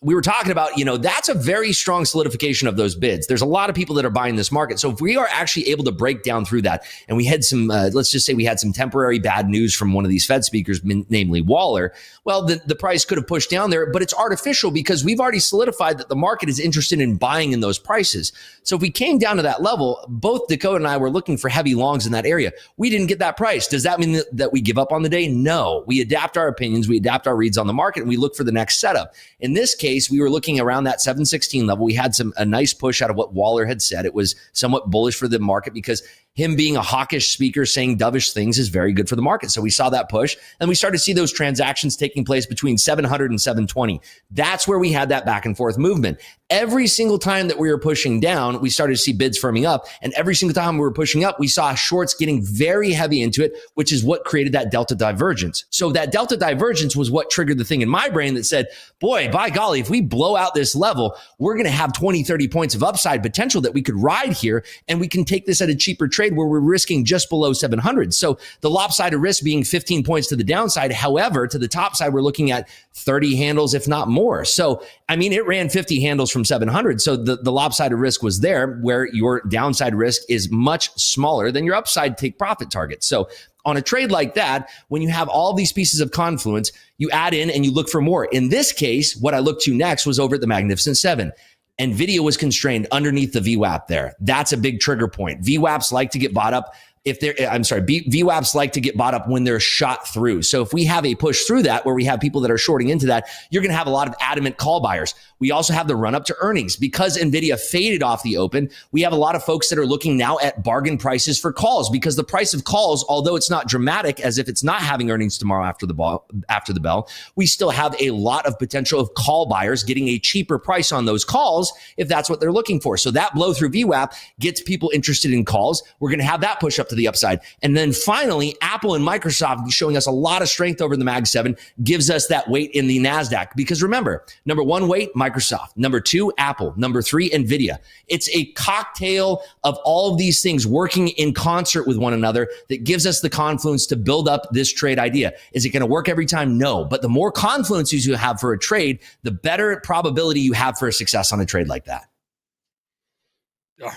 we were talking about, that's a very strong solidification of those bids. There's a lot of people that are buying this market. So if we are actually able to break down through that, and we had some, let's just say we had some temporary bad news from one of these Fed speakers, namely Waller, well, the price could have pushed down there, but it's artificial because we've already solidified that the market is interested in buying in those prices. So if we came down to that level, both Dakota and I were looking for heavy longs in that area. We didn't get that price. Does that mean that we give up on the day? No. We adapt our opinions, we adapt our reads on the market, and we look for the next setup. In this case, we were looking around that 716 level. We had a nice push out of what Waller had said. It was somewhat bullish for the market because him being a hawkish speaker saying dovish things is very good for the market. So we saw that push, and we started to see those transactions taking place between 700 and 720. That's where we had that back and forth movement. Every single time that we were pushing down, we started to see bids firming up. And every single time we were pushing up, we saw shorts getting very heavy into it, which is what created that delta divergence. So that delta divergence was what triggered the thing in my brain that said, boy, by golly, if we blow out this level, we're going to have 20, 30 points of upside potential that we could ride here, and we can take this at a cheaper trade where we're risking just below 700. So the lopsided risk being 15 points to the downside. However, to the top side, we're looking at 30 handles, if not more. So, I mean, it ran 50 handles from 700. So the lopsided risk was there, where your downside risk is much smaller than your upside take profit target. So on a trade like that, when you have all these pieces of confluence, you add in and you look for more. In this case, what I looked to next was over at the Magnificent Seven. NVIDIA was constrained underneath the VWAP there. That's a big trigger point. VWAPs like to get bought up VWAPs like to get bought up when they're shot through. So if we have a push through that where we have people that are shorting into that, you're going to have a lot of adamant call buyers. We also have the run up to earnings. Because NVIDIA faded off the open, we have a lot of folks that are looking now at bargain prices for calls, because the price of calls, although it's not dramatic as if it's not having earnings tomorrow after the bell, we still have a lot of potential of call buyers getting a cheaper price on those calls if that's what they're looking for. So that blow through VWAP gets people interested in calls. We're going to have that push up to the upside. And then finally, Apple and Microsoft showing us a lot of strength over the Mag 7 gives us that weight in the NASDAQ. Because remember, number one weight, Microsoft. Number two, Apple. Number three, NVIDIA. It's a cocktail of all of these things working in concert with one another that gives us the confluence to build up this trade idea. Is it going to work every time? No. But the more confluences you have for a trade, the better probability you have for a success on a trade like that.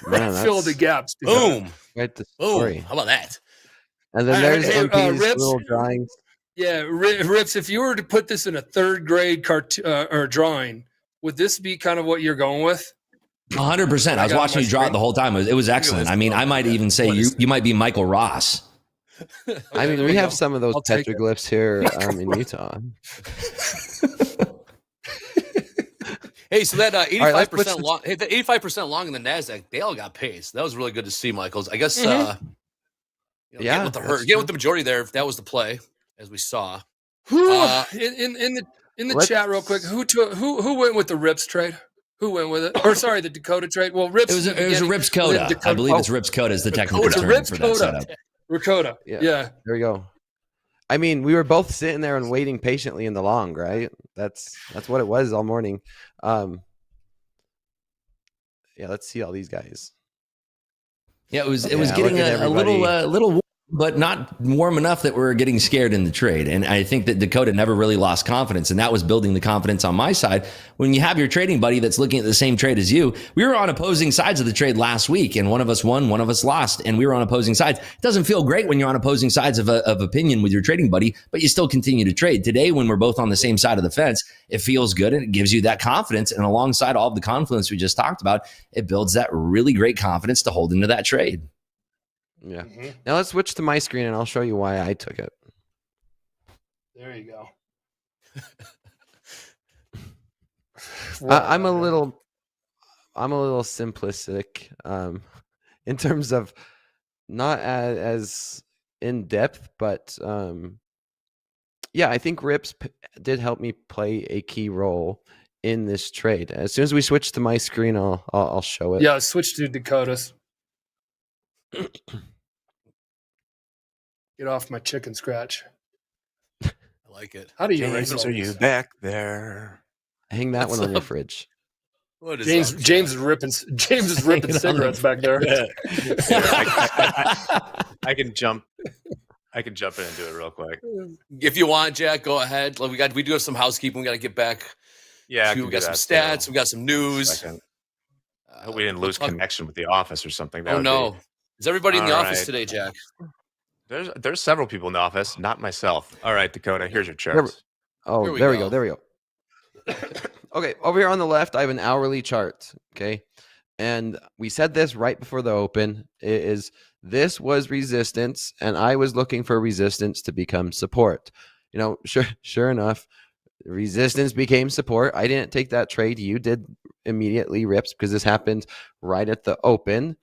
Man, fill the gaps. Boom. Right, the story. Boom. How about that? And then there's MP's Rips, little drawings. Yeah, Rips, if you were to put this in a third grade or drawing, would this be kind of what you're going with? 100%. I was watching you draw it the whole time. It was excellent. I mean, I might even say you might be Michael Ross. I mean, we have some of those petroglyphs here in Utah. Hey, so that 85% long, hey, the 85% long in the NASDAQ, they all got paid. So that was really good to see, Michaels. I guess, get with the majority there, if that was the play, as we saw. In the chat, real quick, who went with the RIPS trade? Who went with it? Or sorry, the Dakota trade. Well, RIPS. It was a RIPS Coda. I believe it's RIPS Coda is the technical term for that setup. Dakota. Yeah. There we go. I mean, we were both sitting there and waiting patiently in the long, right? That's what it was all morning. Yeah, let's see all these guys. Yeah, it was getting a little warm, but not warm enough that we were getting scared in the trade. And I think that Dakota never really lost confidence, and that was building the confidence on my side. When you have your trading buddy that's looking at the same trade as you, we were on opposing sides of the trade last week, and one of us won, one of us lost, and we were on opposing sides. It doesn't feel great when you're on opposing sides of opinion with your trading buddy, but you still continue to trade. Today, when we're both on the same side of the fence, it feels good, and it gives you that confidence. And alongside all of the confluence we just talked about, it builds that really great confidence to hold into that trade. Yeah. Mm-hmm. Now let's switch to my screen and I'll show you why I took it. There you go. I'm a little simplistic in terms of not as in depth, but yeah, I think RIPS did help me play a key role in this trade. As soon as we switch to my screen, I'll show it. Yeah, switch to Dakota's. Get off my chicken scratch. I like it. How do you James, are you back there? Hang that one on your fridge. What is James is ripping cigarettes back there. Yeah. I can jump in and do it real quick. If you want, Jack, go ahead. We do have some housekeeping. We got to get back Yeah, I We can do got some that stats. too. We got some news. Second. I hope we didn't We'll lose talk- connection with the office or something. That Oh would no, be. is everybody in the All office right. today, Jack? There's several people in the office, not myself. All right, Dakota, here's your There, charts. oh, Here we there we go. go. There we go. Okay, over here on the left, I have an hourly chart. Okay, and we said this right before the open. This was resistance, and I was looking for resistance to become support. You know, sure enough, resistance became support. I didn't take that trade. You did immediately, Rips, because this happened right at the open.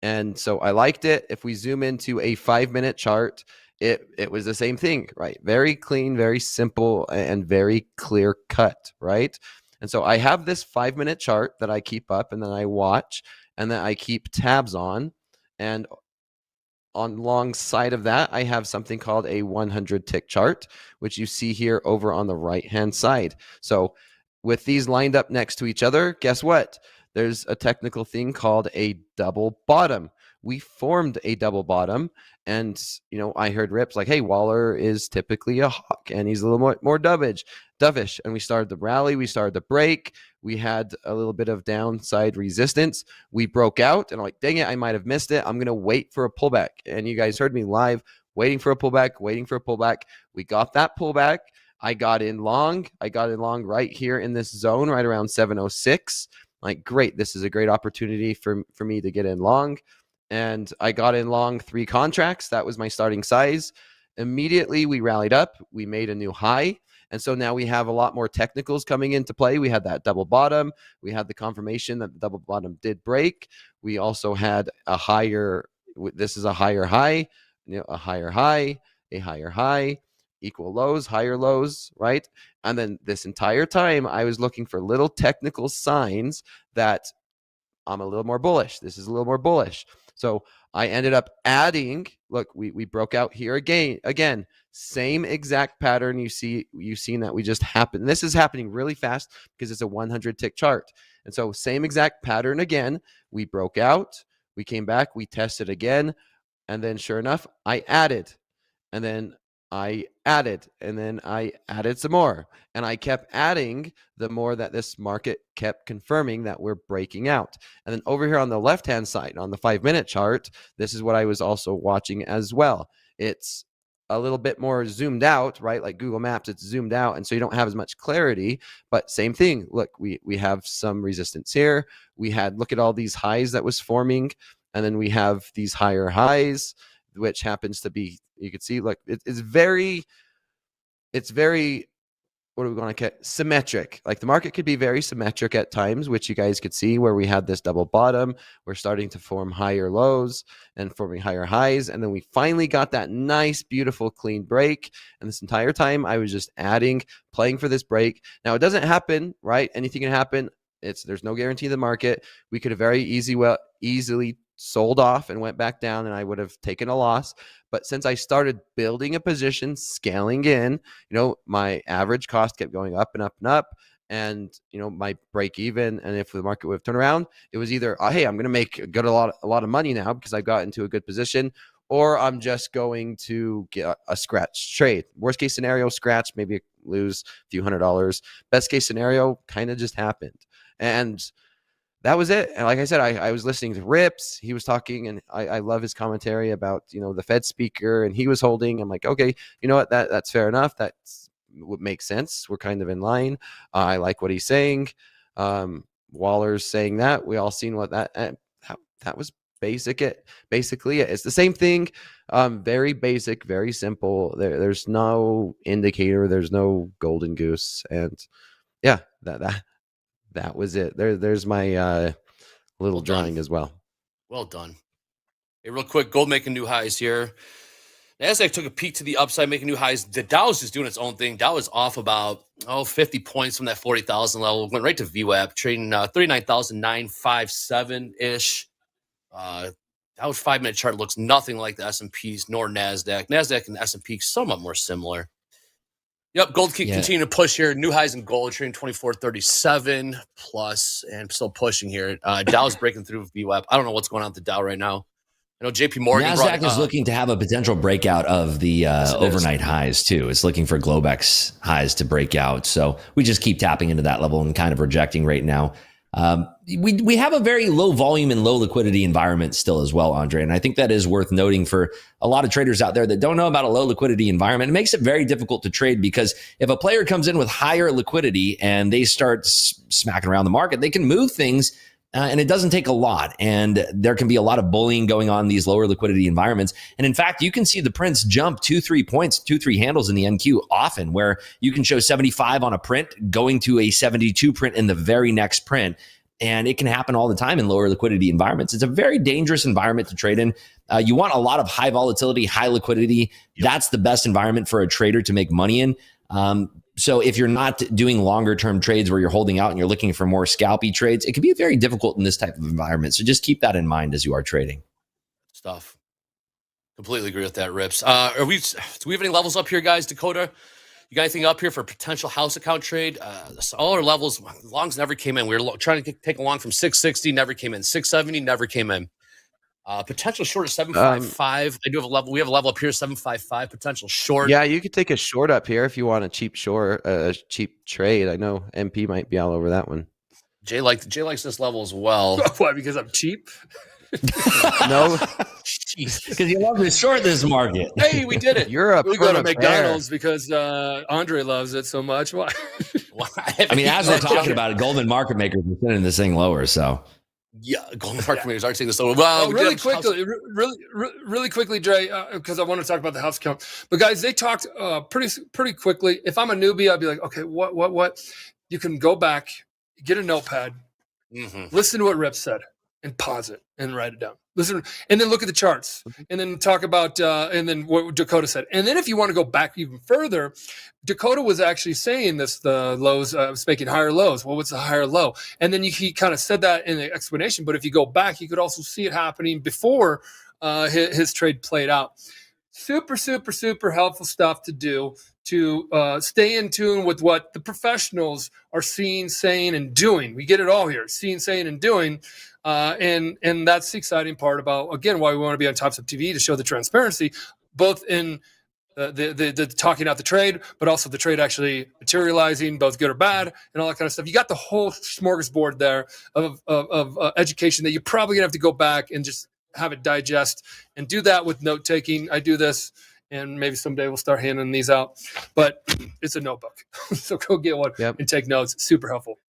And so I liked it. If we zoom into a 5-minute chart, it was the same thing, right? Very clean, very simple, and very clear cut, right? And so I have this 5-minute chart that I keep up and then I watch and then I keep tabs on. And alongside of that, I have something called a 100 tick chart, which you see here over on the right-hand side. So with these lined up next to each other, guess what? There's a technical thing called a double bottom. We formed a double bottom, and I heard Rips like, hey, Waller is typically a hawk and he's a little more dovish. And we started the rally, we started the break, we had a little bit of downside resistance. We broke out, and I'm like, dang it, I might have missed it. I'm gonna wait for a pullback. And you guys heard me live, waiting for a pullback. We got that pullback. I got in long right here in this zone, right around 706. Like, great, this is a great opportunity for me to get in long. And I got in long 3 contracts. That was my starting size. Immediately, we rallied up. We made a new high. And so now we have a lot more technicals coming into play. We had that double bottom. We had the confirmation that the double bottom did break. We also had a higher, this is a higher high, a higher high, equal lows, higher lows, right? And then this entire time, I was looking for little technical signs that I'm a little more bullish. This is a little more bullish. So I ended up adding, look, we broke out here again, same exact pattern you've seen that we just happened. This is happening really fast because it's a 100 tick chart. And so same exact pattern again, we broke out, we came back, we tested again. And then sure enough, I added, and then I added, and then I added some more. And I kept adding the more that this market kept confirming that we're breaking out. And then over here on the left-hand side, on the 5-minute chart, this is what I was also watching as well. It's a little bit more zoomed out, right? Like Google Maps, it's zoomed out. And so you don't have as much clarity, but same thing. Look, we have some resistance here. We had, look at all these highs that was forming. And then we have these higher highs, which happens to be, you can see, look, it's very, what are we going to get? Symmetric. Like the market could be very symmetric at times, which you guys could see where we had this double bottom. We're starting to form higher lows and forming higher highs. And then we finally got that nice, beautiful, clean break. And this entire time I was just adding, playing for this break. Now it doesn't happen, right? Anything can happen. There's no guarantee in the market. We could have very easily sold off and went back down, and I would have taken a loss. But since I started building a position, scaling in, my average cost kept going up and up and up. And, my break even, and if the market would have turned around, it was either, hey, I'm going to make a lot of money now because I got into a good position, or I'm just going to get a scratch trade. Worst case scenario, scratch, maybe lose a few $100s. Best case scenario, kind of just happened. And that was it. And like I said, I was listening to Rips. He was talking, and I love his commentary about, the Fed speaker, and he was holding. I'm like, okay, you know what? That's fair enough. That's what makes sense. We're kind of in line. I like what he's saying. Waller's saying that. We all seen what that was basically it. It's the same thing. Very basic, very simple. There's no indicator. There's no golden goose. And yeah, that was it. There's my little drawing as well. Well done. Hey, real quick, gold making new highs here. NASDAQ took a peek to the upside, making new highs. The Dow's just doing its own thing. Dow is off about 50 points from that 40,000 level. Went right to VWAP, trading 39,957-ish. Dow's 5-minute chart looks nothing like the S&Ps nor NASDAQ. NASDAQ and S&P somewhat more similar. Yep, gold continuing to push here. New highs in gold, trading 24.37 plus, and still pushing here. Dow's breaking through VWAP. I don't know what's going on with the Dow right now. I know JP Morgan NASDAQ is looking to have a potential breakout of the overnight highs too. It's looking for Globex highs to break out. So we just keep tapping into that level and kind of rejecting right now. We have a very low volume and low liquidity environment still as well, Andre. And I think that is worth noting for a lot of traders out there that don't know about a low liquidity environment. It makes it very difficult to trade because if a player comes in with higher liquidity and they start smacking around the market, they can move things. And it doesn't take a lot. And there can be a lot of bullying going on in these lower liquidity environments. And in fact, you can see the prints jump 2-3 points, 2-3 handles in the NQ often, where you can show 75 on a print going to a 72 print in the very next print. And it can happen all the time in lower liquidity environments. It's a very dangerous environment to trade in. You want a lot of high volatility, high liquidity. That's the best environment for a trader to make money in. So if you're not doing longer term trades where you're holding out and you're looking for more scalpy trades, it can be very difficult in this type of environment. So just keep that in mind as you are trading. Stuff. Completely agree with that, Rips. Do we have any levels up here, guys? Dakota, you got anything up here for potential house account trade? All our levels, longs never came in. We were trying to take a long from 660, never came in. 670, never came in. Potential short of 755. I do have a level. We have a level up here, 755. Potential short. Yeah, you could take a short up here if you want a cheap short, a cheap trade. I know MP might be all over that one. Jay likes this level as well. Why? Because I'm cheap? No, Because you love to short this market. Hey, we did it. you're a We go to perma McDonald's because Andre loves it so much. Why? I mean, as we're talking about it, Golden Market Makers are sending this thing lower. So Yeah, Golden Market Makers are taking this over. Well, really quickly, Dre, because I want to talk about the house count. But guys, they talked pretty quickly. If I'm a newbie, I'd be like, okay, what? You can go back, get a notepad, listen to what Rip said, and pause it and write it down. Listen, and then look at the charts, and then talk about, and then what Dakota said. And then if you want to go back even further, Dakota was actually saying this, the lows, was making higher lows. Well, what's the higher low? And then he kind of said that in the explanation. But if you go back, you could also see it happening before his trade played out. Super, super, super helpful stuff to do to stay in tune with what the professionals are seeing, saying, and doing. We get it all here, seeing, saying, and doing. And that's the exciting part about, again, why we want to be on Topstep TV, to show the transparency, both in the talking out the trade, but also the trade actually materializing, both good or bad, and all that kind of stuff. You got the whole smorgasbord there of education that you're probably gonna have to go back and just have it digest, and do that with note taking. I do this, and maybe someday we'll start handing these out, but it's a notebook. So go get one and take notes. Super helpful.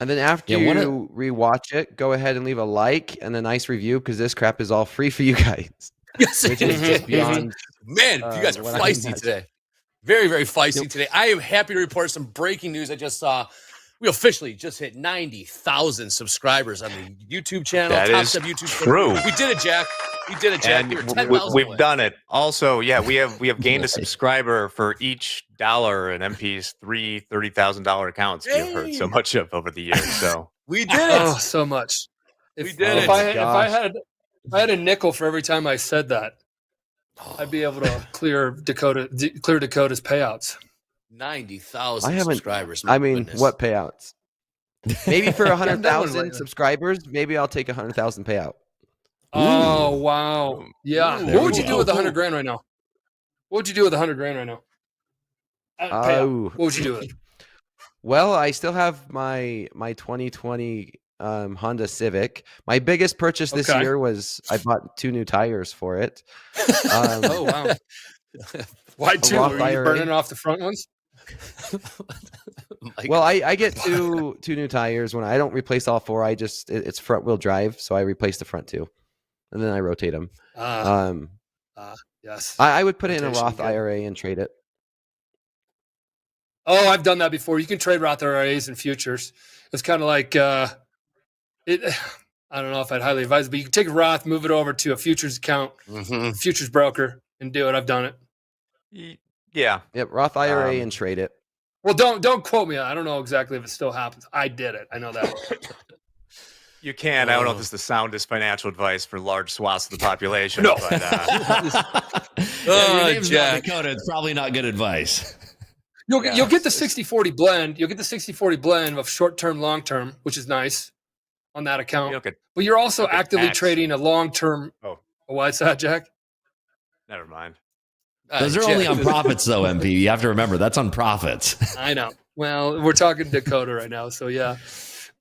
And then after you rewatch it, go ahead and leave a like and a nice review, because this crap is all free for you guys. Yes, which is just beyond. Man, you guys are feisty today. Very, very feisty today. I am happy to report some breaking news I just saw. We officially just hit 90,000 subscribers on the YouTube channel. That is YouTube true. We did it, Jack. We did it, Jack. And we've done it. Also, yeah, we have gained a subscriber for each dollar in MP's $30,000 accounts we have heard so much of over the years. So we did it. Oh, so much. We did it. If I had a nickel for every time I said that, I'd be able to clear Dakota's payouts. 90,000 subscribers. I mean, what payouts? Maybe for 100,000 subscribers, maybe I'll take 100,000 payout. Oh, wow. Yeah. Ooh, what would you do with 100 grand right now? What would you do with 100 grand right now? What would you do with it? Well, I still have my 2020 Honda Civic. My biggest purchase this year was I bought 2 new tires for it. Oh, wow. Why 2? Were you burning off the front ones? Well, I get two new tires. When I don't replace all 4, it's front wheel drive, so I replace the front 2, and then I rotate them. Yes, I would put it in a Roth IRA and trade it. Oh, I've done that before. You can trade Roth IRAs and futures. It's kind of like I don't know if I'd highly advise it, but you can take a Roth, move it over to a futures account, futures broker, and do it. I've done it. Yeah. Yep, Roth IRA and trade it. Well, don't quote me. I don't know exactly if it still happens. I did it. I know that. You can. I don't know if this is the soundest financial advice for large swaths of the population. No. But, your name's not Dakota. It's probably not good advice. You'll get the 60-40 blend. You'll get the 60-40 blend of short-term, long-term, which is nice on that account. But you're also actively trading a long-term A wide side jack? Never mind. Those are only on profits, though, MP. You have to remember that's on profits. I know. Well, we're talking Dakota right now, so yeah.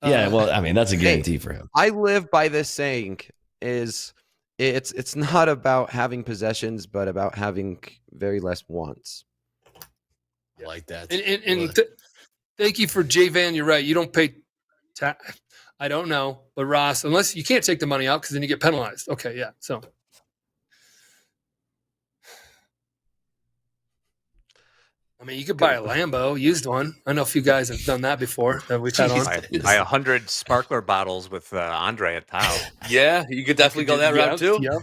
Yeah, well, I mean, that's a guarantee for him. I live by this saying: is it's not about having possessions, but about having very less wants. I like that. And thank you for J Van. You're right. You don't pay tax. I don't know, but Ross, unless you can't take the money out because then you get penalized. Okay, yeah. So. I mean, you could buy a Lambo, used one. I know a few guys have done that before that we've had on. Buy 100 sparkler bottles with Andre at Tao. Yeah, you could definitely go that route too. Yep.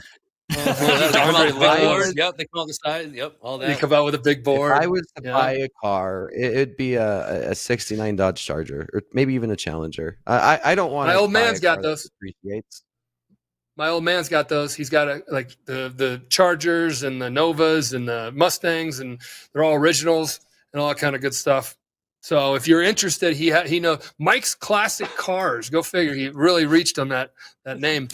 Yep, they come on the side. Yep, all that. You come out with a big board. If I was to buy a car, it'd be a '69 Dodge Charger, or maybe even a Challenger. I don't want. My old man's got those. Appreciates. My old man's got those. He's got like the Chargers and the Novas and the Mustangs, and they're all originals and all that kind of good stuff. So if you're interested, he knows Mike's Classic Cars. Go figure. He really reached on that name.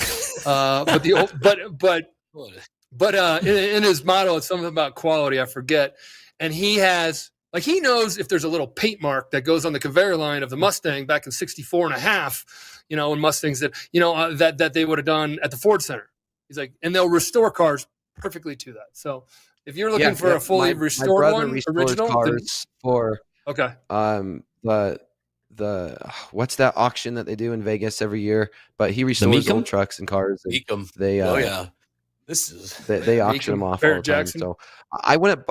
But in his motto, it's something about quality. I forget. And he knows if there's a little paint mark that goes on the conveyor line of the Mustang back in 64 and a half, and Mustangs that, that they would have done at the Ford Center. He's like, and they'll restore cars perfectly to that. So if you're looking for a fully restored one, original, cars for okay. The what's that auction that they do in Vegas every year? But he restores old trucks and cars. And they they auction them off Barrett all the time. Jackson? So I wouldn't.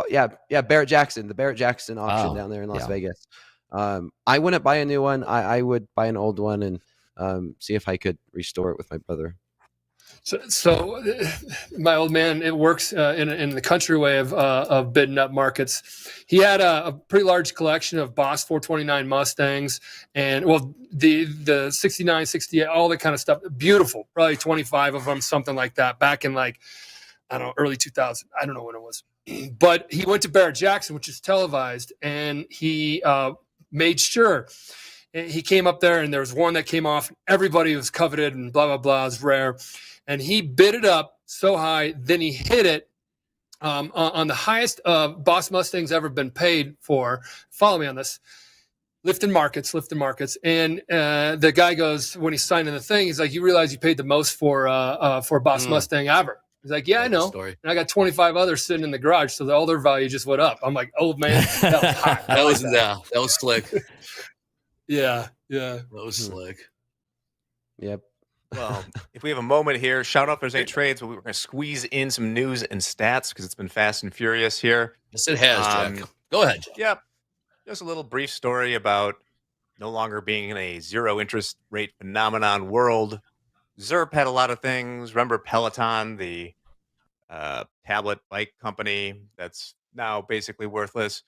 Barrett Jackson, the Barrett Jackson auction down there in Las Vegas. I wouldn't buy a new one. I would buy an old one and see if I could restore it with my brother. So my old man, it works in the country way of bidding up markets. He had a pretty large collection of Boss 429 Mustangs and the 69, 68, all that kind of stuff. Beautiful, probably 25 of them, something like that. Back in early 2000. I don't know when it was, but he went to Barrett Jackson, which is televised, and he made sure. He came up there and there was one that came off. Everybody was coveted and blah, blah, blah. It was rare. And he bid it up so high. Then he hit it on the highest Boss Mustangs ever been paid for. Follow me on this. Lifton Markets. And the guy goes, when he's signing the thing, he's like, you realize you paid the most for Boss Mustang ever. He's like, yeah, I know. And I got 25 others sitting in the garage. So all their value just went up. I'm like, old man, that was hot. That was slick. Yeah. That was slick. Yep. Well, if we have a moment here, shout out if there's any trades, but we're going to squeeze in some news and stats because it's been fast and furious here. Yes, it has, Jack. Go ahead, Jack. Yep. Just a little brief story about no longer being in a zero interest rate phenomenon world. ZERP had a lot of things. Remember Peloton, the tablet bike company that's now basically worthless.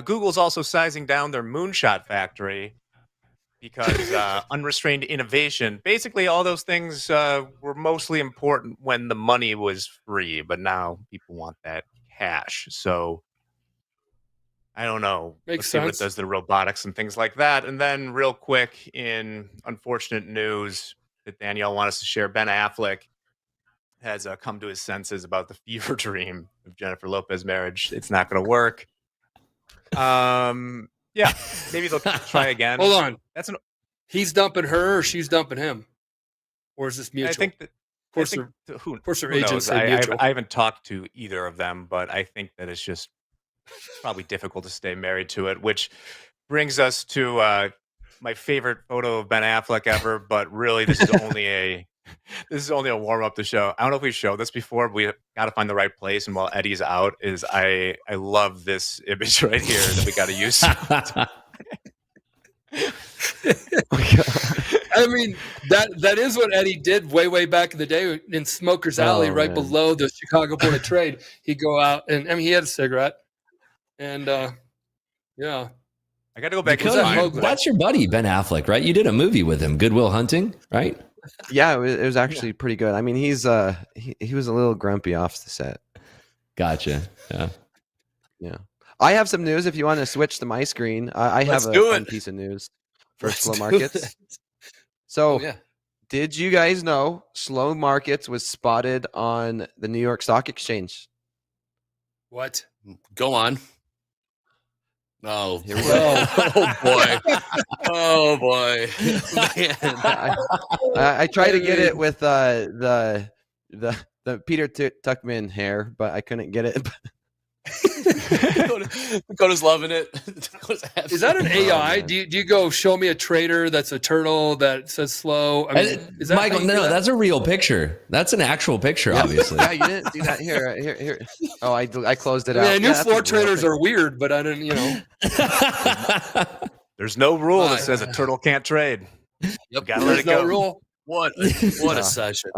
Google's also sizing down their moonshot factory because unrestrained innovation, basically all those things were mostly important when the money was free, but now people want that cash. So I don't know. Makes Let's see what sense. it does to the robotics and things like that. And then real quick, in unfortunate news that Danielle wanted us to share, Ben Affleck has come to his senses about the fever dream of Jennifer Lopez marriage. It's not going to work. Yeah, maybe they'll try again. Hold on. He's dumping her or she's dumping him? Or is this mutual? I think that of course their who agents knows? say mutual. I haven't talked to either of them, but I think that it's just probably difficult to stay married to it, which brings us to my favorite photo of Ben Affleck ever. But really, this is only a warm up to show. I don't know if we showed this before. But we got to find the right place. And while Eddie's out, I love this image right here that we got to use. I mean, that is what Eddie did way back in the day in Smoker's Alley, right below the Chicago Board of Trade. He'd go out and he had a cigarette, and yeah. I got to go back. That's your buddy Ben Affleck, right? You did a movie with him, Good Will Hunting, right? Yeah, it was actually pretty good. I mean, he's he was a little grumpy off the set. Gotcha. Yeah. I have some news if you want to switch to my screen. I have a fun piece of news for Flow Markets. So Did you guys know slow markets was spotted on the New York Stock Exchange? What? Go on. Oh, Here we go. oh boy. Oh boy. Man. I tried to get it with the Peter Tuckman hair, but I couldn't get it. Dakota's loving it. Is that an AI? man. Do you go show me a trader that's a turtle that says slow? I mean, is that how Michael, you do no, that? that's a real picture. That's an actual picture, obviously. Yeah, you didn't do that. Here. Oh, I closed it I mean, out. I knew Yeah, that's a floor real traders thing. are weird, but I didn't, There's no rule My- that says a turtle can't trade. Yep. Gotta let There's it go. no rule. What a session.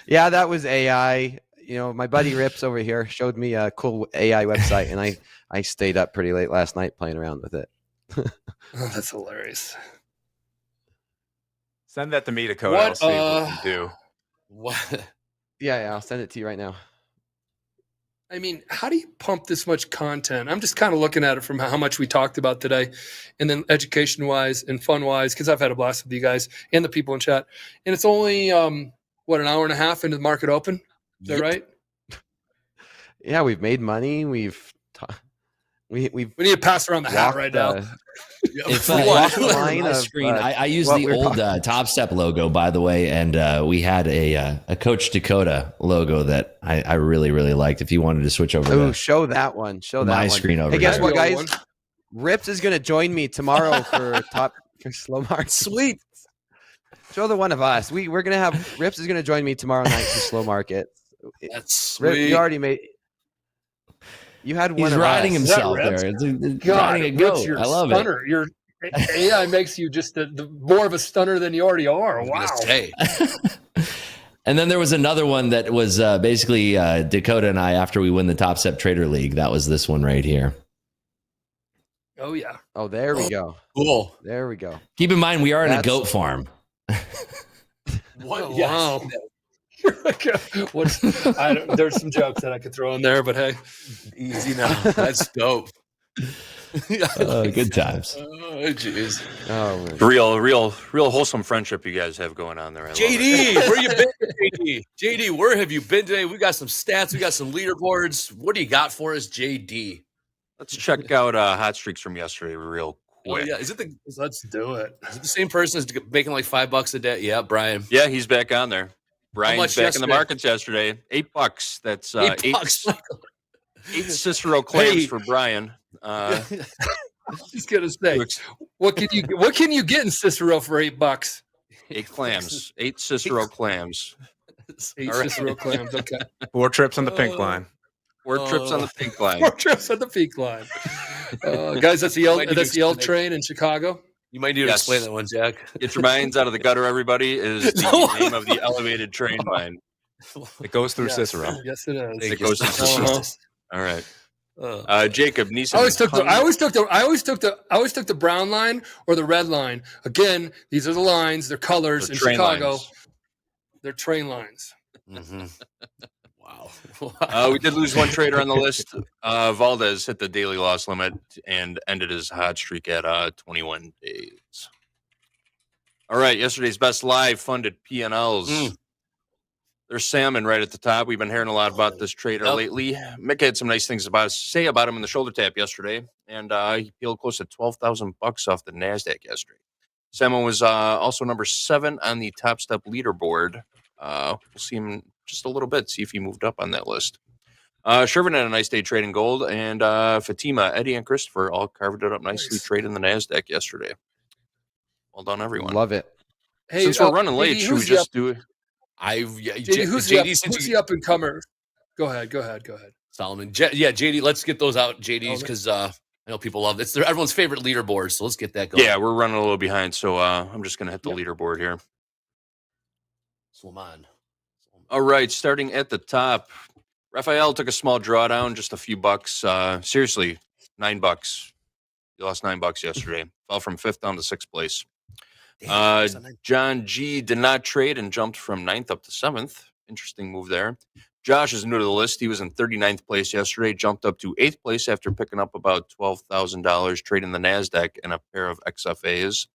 Yeah, that was AI. My buddy Rips over here showed me a cool AI website, and I stayed up pretty late last night playing around with it. Oh, that's hilarious. Send that to me, Dakota. What, I'll see what we can do. What? Yeah, I'll send it to you right now. I mean, how do you pump this much content? I'm just kind of looking at it from how much we talked about today, and then education-wise and fun-wise, because I've had a blast with you guys and the people in chat. And it's only, an hour and a half into the market open? Is that right? Yeah, we've made money. We've We need to pass around the hat walked, right now. If walked the on line my of, screen, I use what the we're old talking- Topstep logo, by the way, and we had a Coach Dakota logo that I really, really liked. If you wanted to switch over Oh, to show that one. Show that my one. screen over Hey, guess here. what, That'd be guys? the Rips is going to join me tomorrow for slow market. Sweet. Show the one of us. We're going to have Rips is going to join me tomorrow night for slow market. That's Rip, sweet. you already made. You had one. He's of riding us. himself Rips? there. It's God, riding a goat. Rich, you're I love stunner. Your AI makes you just the more of a stunner than you already are. I was Wow. gonna say. it. And then there was another one that was basically Dakota and I after we win the Topstep Trader League. That was this one right here. Oh yeah. Oh, there we go. Cool. There we go. Keep in mind, we are in a That's- goat farm. What? Oh, Yes. wow. There's some jokes that I could throw in there, but hey, Easy now. That's dope. Good times. Oh, jeez. Oh, man. Real wholesome friendship you guys have going on there. I love it. JD, where you been, JD? JD, where have you been today? We got some stats. We got some leaderboards. What do you got for us, JD? Let's check out hot streaks from yesterday real Oh, quick. yeah. let's do it. Is it the same person who's making like $5 a day? Yeah, Brian. Yeah, he's back on there. Brian's much back in yesterday? the markets yesterday. $8. That's $8. eight Cicero clams Hey. for Brian. Just gonna say, what can you get in Cicero for $8? 8 clams. 8 Cicero clams. Eight All right. Cicero clams. Okay. 4 trips on the pink line. 4 trips on the pink line. 4 trips on the peak line. Guys, that's the L Might need to L explain. train in Chicago. You might need to Yes. explain that one, Jack. Get your minds out of the gutter, everybody, is the No. name of the elevated train line. It goes through Yes. Cicero. Yes, it is. It goes through Uh-huh. Cicero. All right. Uh, Jacob Neeson. I always took the brown line or the red line. Again, these are the lines. They're colors They're in train Chicago. lines. They're train lines. mhm. Wow. We did lose one trader on the list. Valdez hit the daily loss limit and ended his hot streak at 21 days. All right, yesterday's best live funded P&Ls. There's Salmon right at the top. We've been hearing a lot about this trader Yep. lately. Mick had some nice things say about him in the shoulder tap yesterday, and he peeled close to $12,000 off the NASDAQ yesterday. Salmon was also number 7 on the Topstep leaderboard. We'll see him in just a little bit, see if he moved up on that list. Shervin had a nice day trading gold, and Fatima, Eddie, and Christopher all carved it up nicely Nice. trading the NASDAQ yesterday. Well done, everyone. Love it. Hey, Since we're running late, JD, should we who's the just do it? JD, who's JD, the up and comer? Go ahead. Solomon. Yeah, JD, let's get those out, JD's, because I know people love this. They're everyone's favorite leaderboard, so let's get that going. Yeah, we're running a little behind, so I'm just going to hit the leaderboard here. Salman. All right, starting at the top, Raphael took a small drawdown, just a few bucks. Seriously, $9. He lost $9 yesterday. Fell from 5th down to 6th place. John G did not trade and jumped from 9th up to 7th. Interesting move there. Josh is new to the list. He was in 39th place yesterday, jumped up to 8th place after picking up about $12,000 trading the NASDAQ and a pair of XFAs.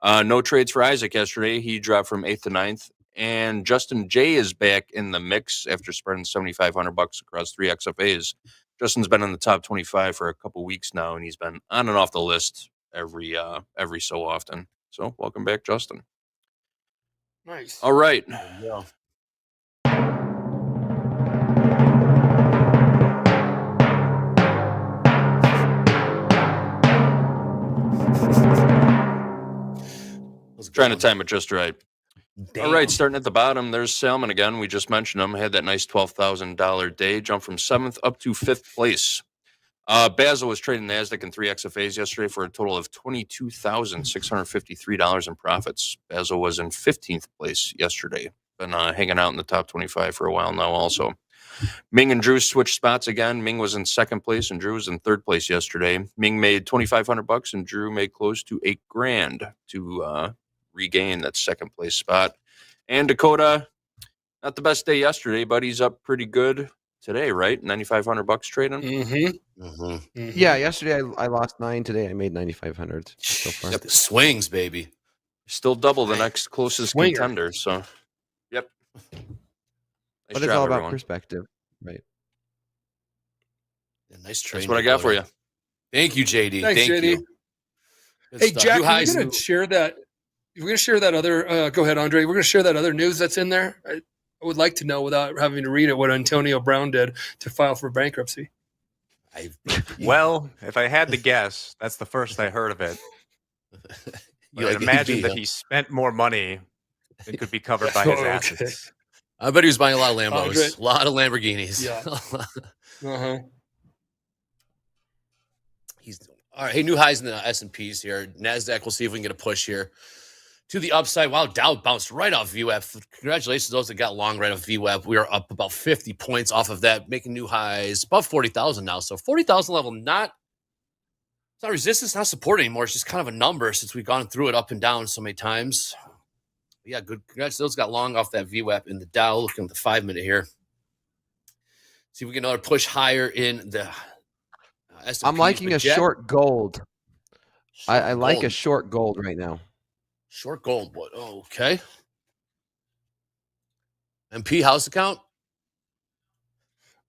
No trades for Isaac yesterday. He dropped from 8th to 9th. And Justin J is back in the mix after spreading $7,500 across 3 XFAs. Justin's been in the top 25 for a couple weeks now, and he's been on and off the list every so often. So welcome back, Justin. Nice. All right. Yeah. Trying to time it just right. All right, starting at the bottom, there's Salmon again. We just mentioned him. Had that nice $12,000 day, jumped from 7th up to 5th place. Basil was trading NASDAQ in 3 XFAs yesterday for a total of $22,653 in profits. Basil was in 15th place yesterday. Been hanging out in the top 25 for a while now also. Ming and Drew switched spots again. Ming was in 2nd place and Drew was in 3rd place yesterday. Ming made $2,500 and Drew made close to $8,000 to regain that 2nd place spot. And Dakota, not the best day yesterday, but he's up pretty good today, right? $9,500 trading. Yeah, yesterday I lost 9. Today I made 9,500 so far. Yep, the swings, baby. Still double the next closest Swinger. contender. So, yep. Nice But it's job, all about everyone. perspective, right? Yeah, nice trade. That's what I got for you. Thank you, JD. Thanks, Thank JD. you. Good Hey, stuff. Jack, New we're highs, going to share that. We're going to share that other. Go ahead, Andre. We're going to share that other news that's in there. I would like to know, without having to read it, what Antonio Brown did to file for bankruptcy. Well, if I had to guess, that's the first I heard of it. You I'd like imagine AB, that huh? he spent more money than could be covered by his Okay. assets. I bet he was buying a lot of Lambos, Andre. a lot of Lamborghinis. Yeah. Uh-huh. He's all right. Hey, new highs in the S&Ps here. NASDAQ, we'll see if we can get a push here to the upside. Wow, Dow bounced right off VWAP. Congratulations to those that got long right off VWAP. We are up about 50 points off of that, making new highs above 40,000 now. So 40,000 level, it's not resistance, not support anymore. It's just kind of a number since we've gone through it up and down so many times. But yeah, good. Congrats to those that got long off that VWAP in the Dow. Looking at the 5-minute here. See if we get another push higher in the S&Ps. I'm liking But a Jet- short gold. I like gold. a short gold right now. Short gold. What? Oh, okay. MP house account.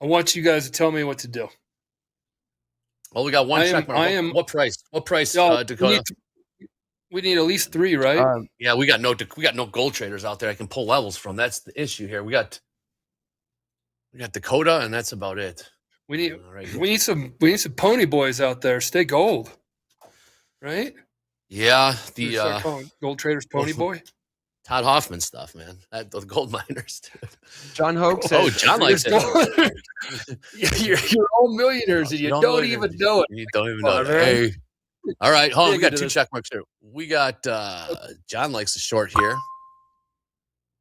I want you guys to tell me what to do. Well, we got one I am- check mark. I am- What price? What price, Y'all, Dakota? we need at least 3, right? Yeah, we got no gold traders out there I can pull levels from. That's the issue here. We got Dakota, and that's about it. we need All right. we need some pony boys out there. Stay gold, right? Yeah, We the start calling gold traders pony boy. Todd Hoffman stuff, man. The gold miners. Dude. John Hogue says, Oh, John likes it. You're all millionaires and you don't even know it. You don't even Come know on, it. man. Hey. All right, hold on. We Dig got into 2 this. check marks here. We got John likes the short here.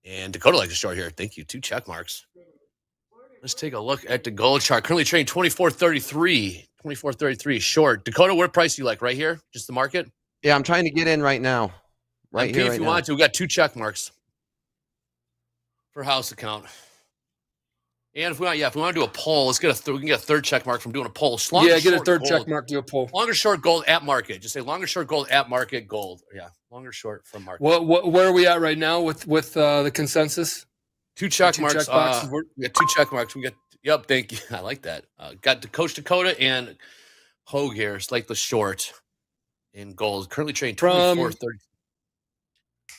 And Dakota likes the short here. Thank you. 2 check marks. Let's take a look at the gold chart. Currently trading 24.33. 24.33 short. Dakota, what price do you like? Right here? Just the market? "Yeah, I'm trying to get in right now. Right MP, here, if right you now." want to, we got 2 check marks for house account. And if we want to do a poll, let's get we can get a 3rd check mark from doing a poll. Long Yeah, or get a short 3rd gold. check mark. Do a poll. Long or short gold at market. Just say long or short gold at market gold. Yeah, long or short from market. Where are we at right now with the consensus? 2 check 2 marks. check boxes. We got 2 check marks. We got thank you. I like that. Got the Coach Dakota and Hogue here. It's like the short in gold. Currently trading From 24.30.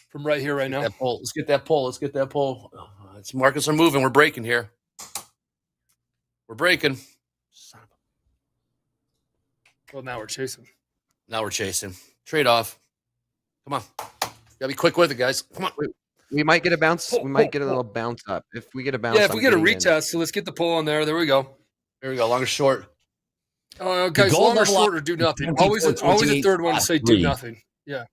From right here, right now. Let's get that poll. It's markets are moving. We're breaking here. We're breaking. Well, now we're chasing. Now we're chasing. Trade off. Come on. Gotta be quick with it, guys. Come on. We might get a bounce. We might get a little bounce up. If we get a bounce, Yeah, if we get a I'm getting in. retest, so let's get the poll on there. There we go. Here we go. Long or short. Guys, gold long or level short up or do nothing. 24, Always a 3rd one to say do 3. nothing. Yeah.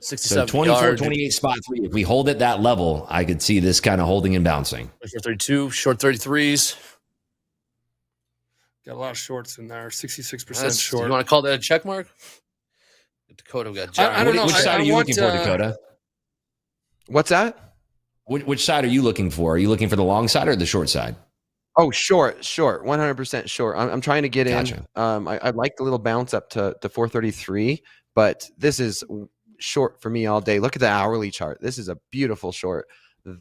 67 So 24, yard. 28 spot 3. If we hold at that level, I could see this kind of holding and bouncing. Short 32. Short 33s. Got a lot of shorts in there. 66% Do short. you want to call that a check mark? Dakota, we got John. I don't know. Which side are you want, looking for, Dakota? What's that? Which side are you looking for? Are you looking for the long side or the short side? Oh, short, 100% short. I'm trying to get Gotcha. in. I'd like the little bounce up to 433, but this is short for me all day. Look at the hourly chart. This is a beautiful short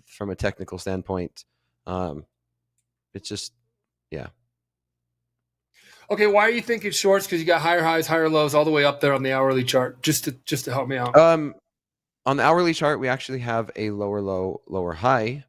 from a technical standpoint. It's just, yeah. Okay, why are you thinking shorts? Because you got higher highs, higher lows, all the way up there on the hourly chart. Just to help me out. On the hourly chart, we actually have a lower low, lower high,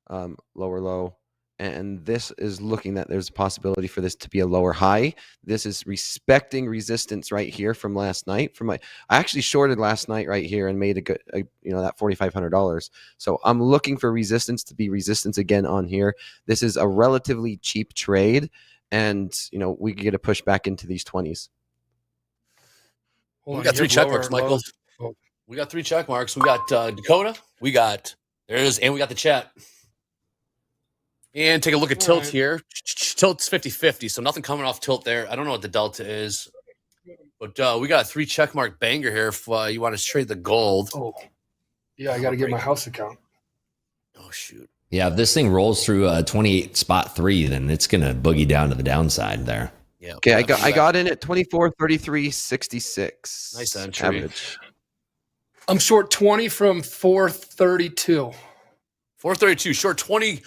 lower low, and this is looking that there's a possibility for this to be a lower high. This is respecting resistance right here from last night. I actually shorted last night right here and made a good, that $4,500. So I'm looking for resistance to be resistance again on here. This is a relatively cheap trade, and we could get a push back into these 20s. We got 3 check marks, Michael. We got 3 check marks. We got Dakota. There it is, and we got the chat. And take a look at tilt here. Tilt's 50-50, so nothing coming off tilt there. I don't know what the delta is. But we got a 3 check mark banger here if you want to trade the gold. Oh, yeah, I got to get my house account. Oh, shoot. Yeah, if this thing rolls through 28.3, then it's going to boogie down to the downside there. Yeah. Okay, I got in at 24.33.66. Nice entry. Average. I'm short 20 from 432. 432, short 20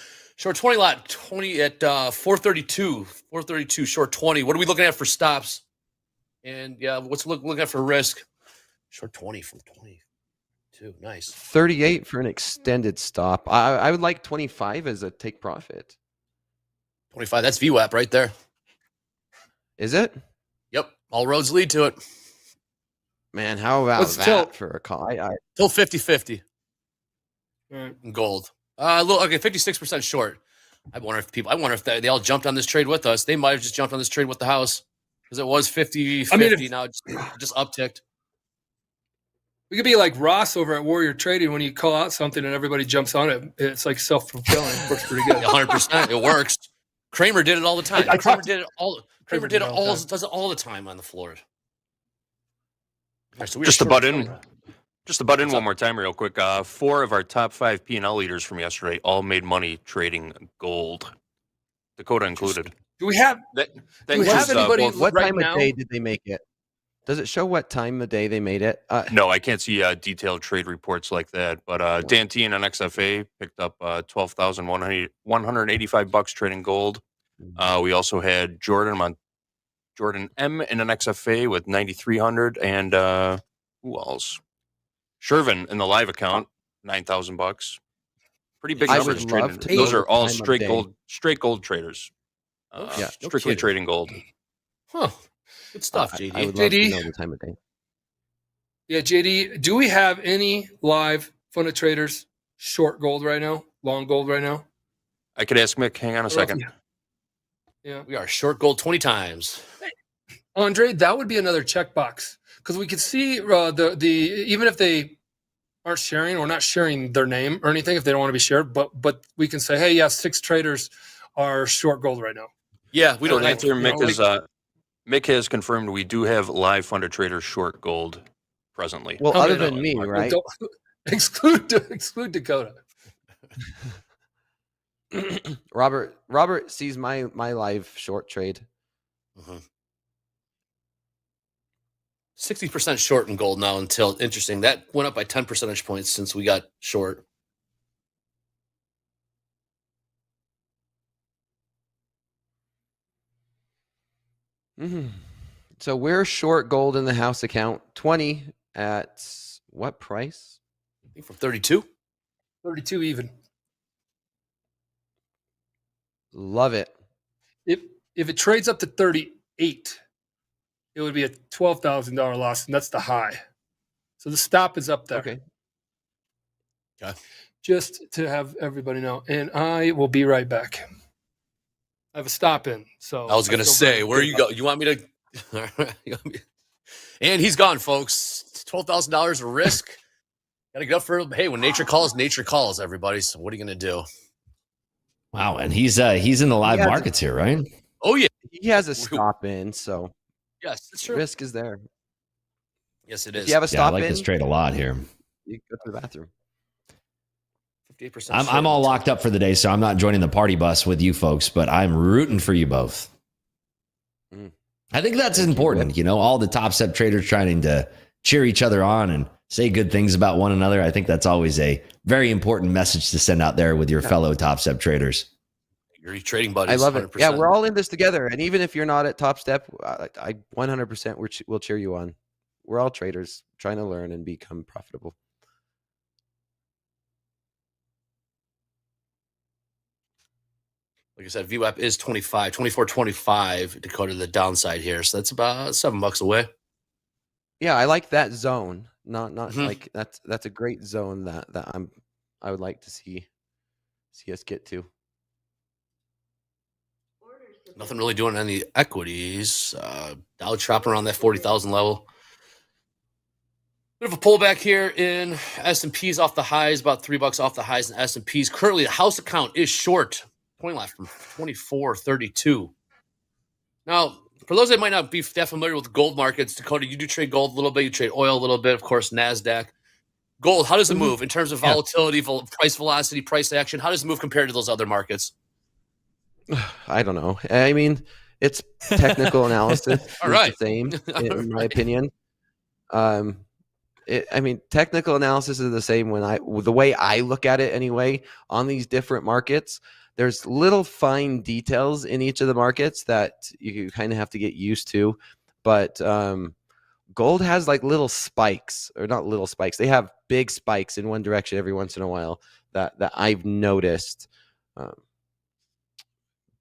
lot, 20 at 432. 432, short 20. What are we looking at for stops? And yeah, what's looking at for risk? Short 20 from 22. Nice. 38 for an extended stop. I would like 25 as a take profit. 25, that's VWAP right there. Is it? Yep. All roads lead to it. Man, how about What's that tilt? for a call? Till 50-50 Right. in gold. Okay, 56% short. I wonder if they all jumped on this trade with us. They might have just jumped on this trade with the house because it was 50-50. Now it just upticked. We could be like Ross over at Warrior Trading when you call out something and everybody jumps on it. It's like self-fulfilling. It works pretty good. 100%. It works. Kramer did it all the time. Kramer did it all does it all the time on the floor. Right, so Just to butt in one more time real quick. 4 of our top 5 P&L leaders from yesterday all made money trading gold, Dakota included. Do we have anybody what right time now? of day did they make it? Does it show what time of day they made it? No, I can't see detailed trade reports like that. But Dan T in an XFA picked up $12,185 trading gold. We also had Jordan M in an XFA with 9,300, and who else? Shervin in the live account, $9,000. Pretty big I numbers would traded. love to Those know are the all time of straight day. gold traders. Yeah, no Strictly kidding. trading gold. Huh. Good stuff, I JD. would love to JD? know the time of day. Yeah, JD, do we have any live fund of traders short gold right now, long gold right now? I could ask Mick. Hang on a second. Yeah. We are short gold 20 times. Andre, that would be another checkbox because we could see the even if they aren't sharing or not sharing their name or anything if they don't want to be shared, but we can say, hey, yeah, 6 traders are short gold right now. Yeah, we So don't the have answer, to. Mick has confirmed we do have live funded traders short gold presently. Well, How other many than me, Well, right? exclude Dakota. Robert sees my live short trade. 60% short in gold now until interesting. That went up by 10 percentage points since we got short. So we're short gold in the house account. 20 at what price? I think from 32. 32 even. Love it. If it trades up to 38, it would be a $12,000 loss, and that's the high. So the stop is up there. Okay. Just to have everybody know. And I will be right back. I have a stop in. So I was going to feel say, very where good you about go? You want me to? And he's gone, folks. $12,000 of risk. Got to go for, hey, when nature calls, everybody. So what are you going to do? Wow, and he's in the live Yeah. markets here, right? Oh, yeah. He has a stop in, so Yes, it's true. risk is there. Yes, it If is. you have a Yeah, I stop like in, this trade a lot here. you can go to the bathroom. 58%. I'm all locked up for the day, so I'm not joining the party bus with you folks, but I'm rooting for you both. Mm. I think that's important. All the top step traders trying to cheer each other on and say good things about one another. I think that's always a very important message to send out there with your fellow TopStep traders. Your trading buddies. I love it. 100%. Yeah, we're all in this together. And even if you're not at TopStep, I 100% will cheer you on. We're all traders trying to learn and become profitable. Like I said, VWAP is 24.25. Dakota to the downside here. So that's about $7 away. Yeah, I like that zone. Not Mhm. like that's a great zone that I would like to see us get to. Nothing really doing any equities. Dow chopping around that 40,000 level. Bit of a pullback here in S&Ps off the highs, about $3 off the highs in S&Ps. Currently, the house account is short. Point left from 24.32. Now, for those that might not be that familiar with gold markets, Dakota, you do trade gold a little bit. You trade oil a little bit. Of course, NASDAQ. Gold, how does it move in terms of volatility, price velocity, price action? How does it move compared to those other markets? I don't know. I mean, it's technical analysis. All right. The same, in my opinion. I mean, technical analysis is the same the way I look at it anyway on these different markets. There's little fine details in each of the markets that you kind of have to get used to. But gold has like little spikes, or not little spikes. They have big spikes in one direction every once in a while that I've noticed.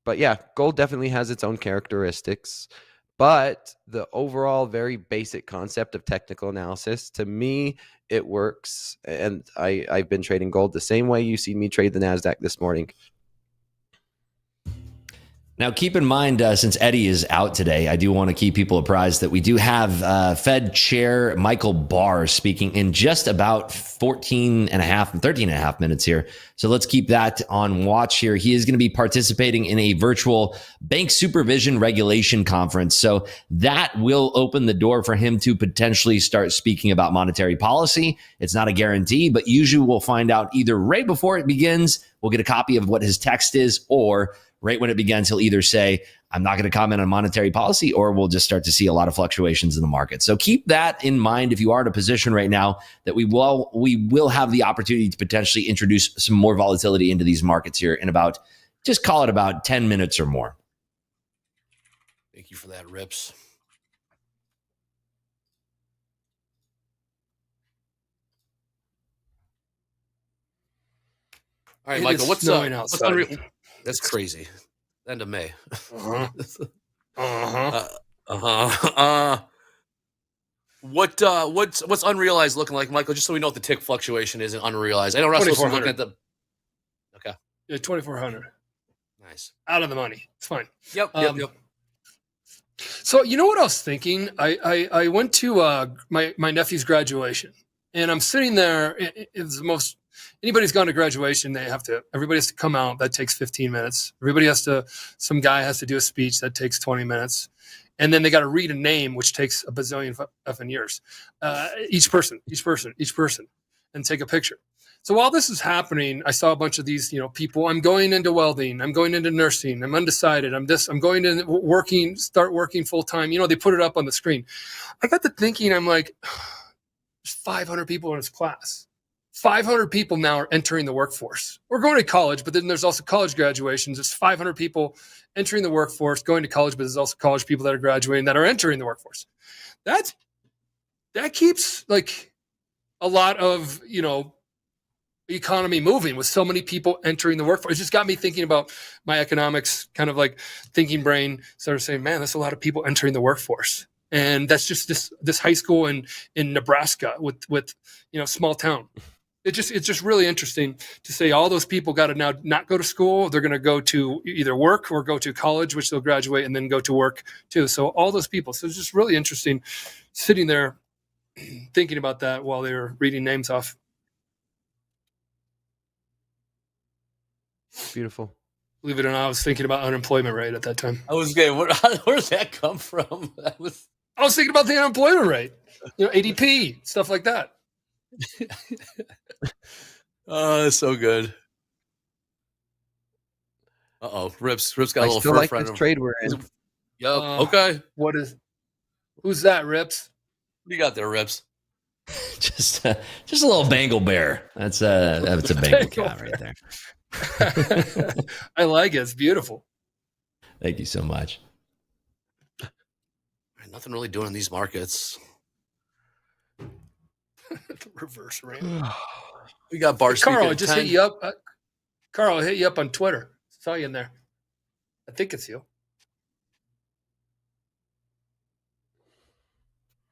But yeah, gold definitely has its own characteristics. But the overall very basic concept of technical analysis, to me, it works. And I've been trading gold the same way you see me trade the NASDAQ this morning. Now, keep in mind, since Eddie is out today, I do want to keep people apprised that we do have Fed Chair Michael Barr speaking in just about 13 and a half minutes here. So let's keep that on watch here. He is going to be participating in a virtual bank supervision regulation conference. So that will open the door for him to potentially start speaking about monetary policy. It's not a guarantee, but usually we'll find out either right before it begins, we'll get a copy of what his text is, or right when it begins, he'll either say, I'm not going to comment on monetary policy, or we'll just start to see a lot of fluctuations in the market. So keep that in mind if you are in a position right now that we will have the opportunity to potentially introduce some more volatility into these markets here in about, just call it about 10 minutes or more. Thank you for that, Rips. All right, Michael, what's snowing what's outside? unreal? That's crazy. End of May. What's unrealized looking like, Michael? Just so we know what the tick fluctuation is and unrealized. I know Russell's looking at the. Okay. Yeah, 2,400. Nice. Out of the money. It's fine. Yep. So you know what I was thinking? I went to my nephew's graduation, and I'm sitting there. It's the most. Anybody's gone to graduation, everybody has to come out. That takes 15 minutes. Some guy has to do a speech that takes 20 minutes. And then they got to read a name, which takes a bazillion effing years. Each person, and take a picture. So while this is happening, I saw a bunch of these, people. I'm going into welding. I'm going into nursing. I'm undecided. I'm going to start working full time. They put it up on the screen. I got to thinking, I'm like, there's 500 people in this class. 500 people now are entering the workforce. We're going to college, but then there's also college graduations. There's 500 people entering the workforce, going to college, but there's also college people that are graduating that are entering the workforce. That keeps like a lot of, economy moving with so many people entering the workforce. It just got me thinking about my economics kind of like thinking brain, sort of saying, man, that's a lot of people entering the workforce. And that's just this high school in Nebraska with small town. It's just really interesting to say all those people got to now not go to school. They're going to go to either work or go to college, which they'll graduate and then go to work too. So all those people. So it's just really interesting sitting there thinking about that while they were reading names off. Beautiful. Believe it or not, I was thinking about unemployment rate at that time. I was good. Where does that come from? I was thinking about the unemployment rate, ADP, stuff like that. Oh, that's so good. Rips got a I little still fur like friend. this trade we're in. Yep. Okay. Who's that, Rips? What do you got there, Rips? Just a little Bengal bear. That's a Bengal cat right there. I like it. It's beautiful. Thank you so much. Nothing really doing in these markets. The reverse ramp. We got bar speaker Carl, I at just 10. hit you up. Carl, I hit you up on Twitter. Saw you in there. I think it's you.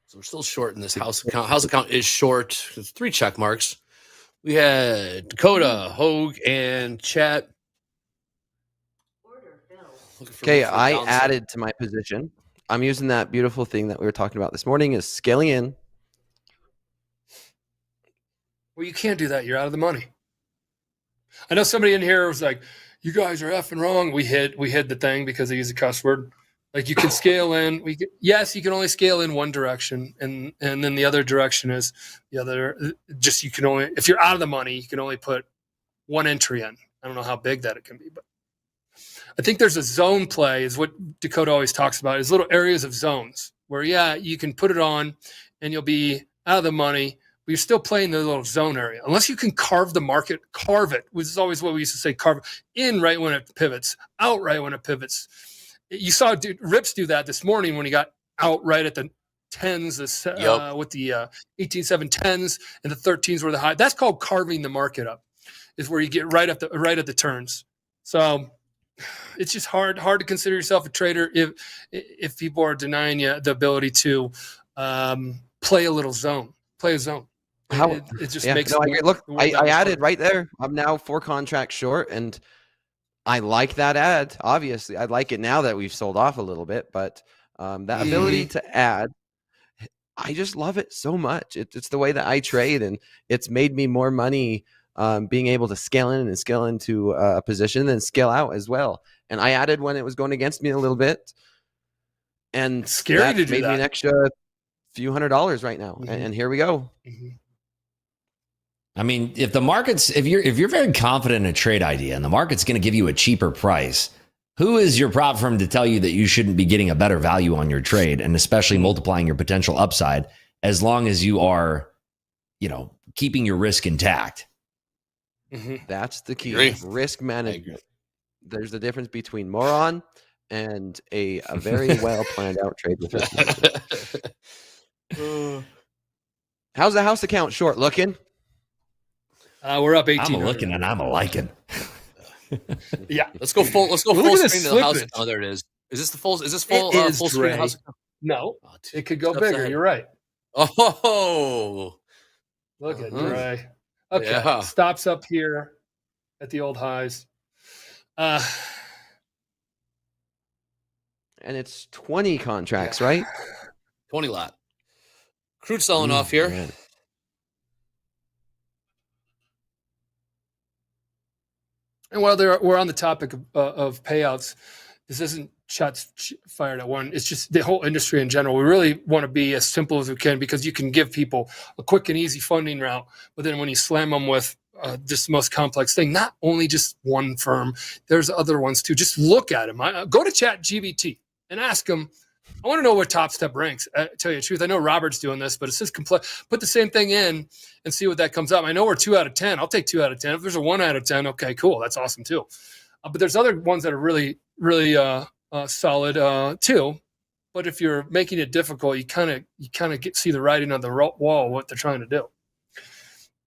So we're still short in this house account. House account is short. There's 3 check marks. We had Dakota, Hogue, and Chat. Okay, I added to my position. I'm using that beautiful thing that we were talking about this morning is scaling in. Well, you can't do that. You're out of the money. I know somebody in here was like, "You guys are effing wrong." We hid the thing because they use a cuss word. Like you can scale in. Yes, you can only scale in one direction, and then the other direction is the other. Just you can only, if you're out of the money, you can only put one entry in. I don't know how big that it can be, but I think there's a zone play is what Dakota always talks about, is little areas of zones where, yeah, you can put it on and you'll be out of the money, but you're still playing the little zone area. Unless you can carve the market, carve it, which is always what we used to say, carve in right when it pivots, out right when it pivots. You saw Rips do that this morning when he got out right at the 10s with the 18.7 10s and the 13s were the high. That's called carving the market up, is where you get right at the turns. So it's just hard to consider yourself a trader if people are denying you the ability to play a zone. It just makes look. I added right there. I'm now 4 contracts short, and I like that ad. Obviously, I like it now that we've sold off a little bit, but that ability to add, I just love it so much. It's the way that I trade, and it's made me more money. Being able to scale in and scale into a position and scale out as well. And I added when it was going against me a little bit. And it's scary to do made that. me an extra few $100s right now. Mm-hmm. And here we go. Mm-hmm. I mean, if the market's, if you're very confident in a trade idea and the market's going to give you a cheaper price, who is your prop firm to tell you that you shouldn't be getting a better value on your trade, and especially multiplying your potential upside, as long as you are, keeping your risk intact? Mm-hmm. That's the key. Risk management. There's a difference between moron and a very well planned out trade with risk management. How's the house account short looking? We're up 18. I'm looking and I'm liking. Yeah, let's go full. Let's go full screen to the house account. Oh, there it is. Is this full screen house account? No, it could go bigger. You're right. Oh, look at Dre. Okay, yeah. Stops up here at the old highs. And it's 20 contracts, right? 20 lot. Crude selling off here. Man. And while we're on the topic of payouts, this isn't shots fired at one. It's just the whole industry in general. We really want to be as simple as we can, because you can give people a quick and easy funding route, but then when you slam them with just the most complex thing, not only just one firm, there's other ones too. Just look at them. Go to ChatGPT and ask them, I want to know where Topstep ranks. Tell you the truth, I know Robert's doing this, but it's just complex. Put the same thing in and see what that comes up. I know we're 2 out of 10. I'll take 2 out of 10. If there's a 1 out of 10, okay, cool. That's awesome too. But there's other ones that are really, really solid too. But if you're making it difficult, you kind of see the writing on the wall, what they're trying to do.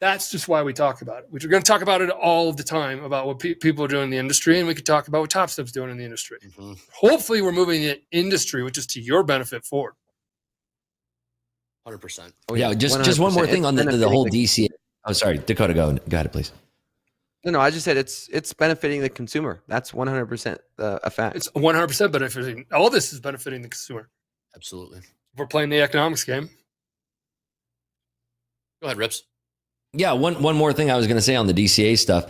That's just why we talk about it. We're going to talk about it all the time, about what people are doing in the industry, and we could talk about what Topstep's doing in the industry. Mm-hmm. Hopefully we're moving the industry, which is to your benefit, forward. 100%. Oh, yeah, just one more thing on the whole DCA. Oh, sorry, Dakota, go ahead, please. No, I just said it's benefiting the consumer. That's 100% a fact. It's 100% benefiting. All this is benefiting the consumer. Absolutely. We're playing the economics game. Go ahead, Rips. Yeah, one more thing I was going to say on the DCA stuff.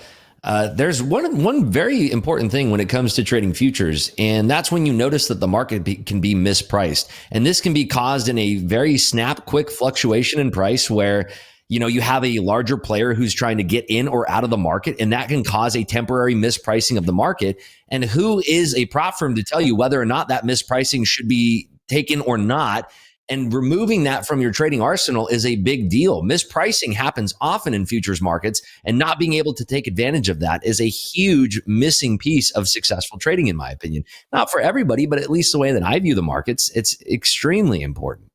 There's one very important thing when it comes to trading futures, and that's when you notice that the market can be mispriced. And this can be caused in a very quick fluctuation in price where you have a larger player who's trying to get in or out of the market, and that can cause a temporary mispricing of the market. And who is a prop firm to tell you whether or not that mispricing should be taken or not? And removing that from your trading arsenal is a big deal. Mispricing happens often in futures markets, and not being able to take advantage of that is a huge missing piece of successful trading, in my opinion. Not for everybody, but at least the way that I view the markets, it's extremely important.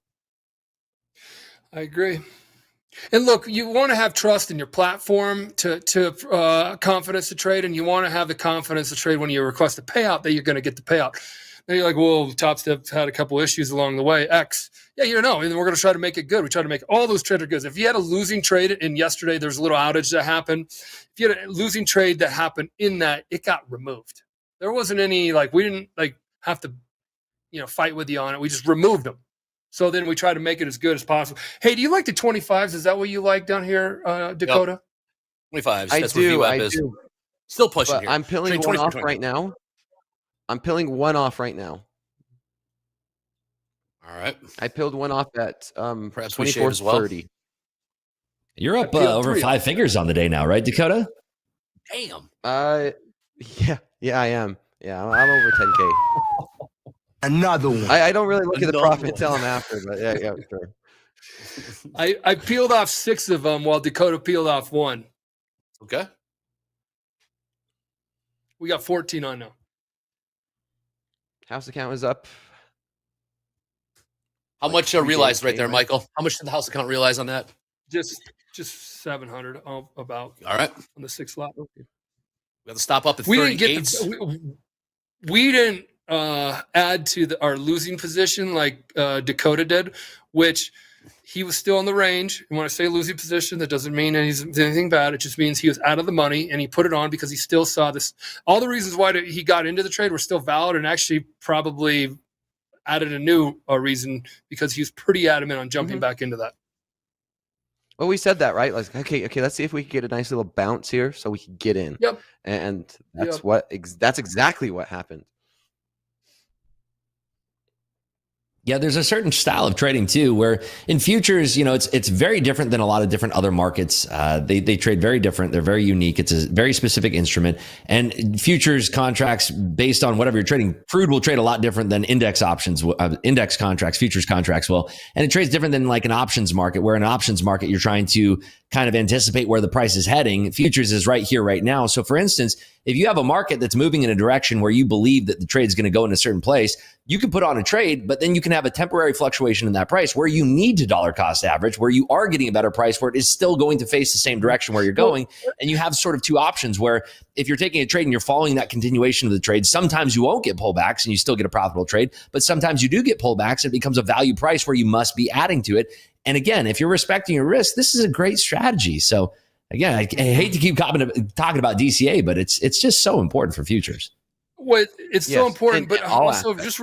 I agree. And look, you want to have trust in your platform to confidence to trade, and you want to have the confidence to trade when you request a payout that you're going to get the payout. Then you're like, well, Topstep had a couple issues along the way. X. Yeah, you know, and we're going to try to make it good. We try to make all those trades good. If you had a losing trade in yesterday, there's a little outage that happened. If you had a losing trade that happened in that, it got removed. There wasn't any, like, we didn't like have to, fight with you on it. We just removed them. So then we try to make it as good as possible. Hey, do you like the 25s? Is that what you like down here, Dakota? Yep. 25s. I That's do. what I VWAP is. do. Still pushing But here. I'm pilling one off right now. I'm pilling one off right now. All right. I pilled one off at Perhaps we shave as well. 24.30. You're up over 5 figures on the day now, right, Dakota? Damn. Yeah, I am. Yeah, I'm over 10K. Another one. I don't really look at the Another profit one. until I'm after, but yeah, sure. I peeled off 6 of them while Dakota peeled off 1. Okay. We got 14 on now. House account is up. How Like much 3K realized right there, right? Michael? How much did the house account realize on that? Just 700 about All right. on the 6th lot. We got to stop up at We 38. didn't get we didn't add to our losing position like Dakota did, which he was still in the range. And when I say losing position, that doesn't mean anything bad. It just means he was out of the money, and he put it on because he still saw this. All the reasons why he got into the trade were still valid, and actually probably added a new reason because he was pretty adamant on jumping back into that. Well, we said that, right? Like, okay, let's see if we can get a nice little bounce here so we can get in. Yep. And that's exactly what happened. Yeah, there's a certain style of trading too, where in futures, it's very different than a lot of different other markets. They trade very different. They're very unique. It's a very specific instrument. And futures contracts, based on whatever you're trading, crude will trade a lot different than index options, index contracts, futures contracts will. And it trades different than like an options market, where in an options market, you're trying to kind of anticipate where the price is heading. Futures is right here, right now. So for instance, if you have a market that's moving in a direction where you believe that the trade is going to go in a certain place, you can put on a trade, but then you can have a temporary fluctuation in that price where you need to dollar cost average, where you are getting a better price, where it is still going to face the same direction where you're going. And you have sort of two options where if you're taking a trade and you're following that continuation of the trade, sometimes you won't get pullbacks and you still get a profitable trade, but sometimes you do get pullbacks. It becomes a value price where you must be adding to it. And again, if you're respecting your risk, this is a great strategy. So again, I hate to keep talking about DCA, but it's just so important for futures. Well, it's so important, but also aspects. just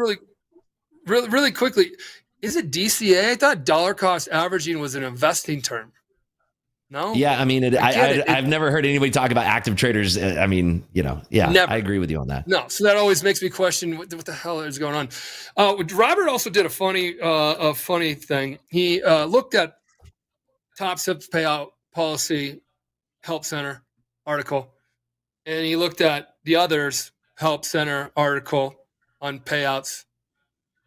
really quickly, is it DCA? I thought dollar cost averaging was an investing term. No? Yeah, I mean, I've never heard anybody talk about active traders. Never. I agree with you on that. No, so that always makes me question what the hell is going on. Robert also did a funny thing. He looked at Topstep's payout policy help center article, and he looked at the others help center article on payouts,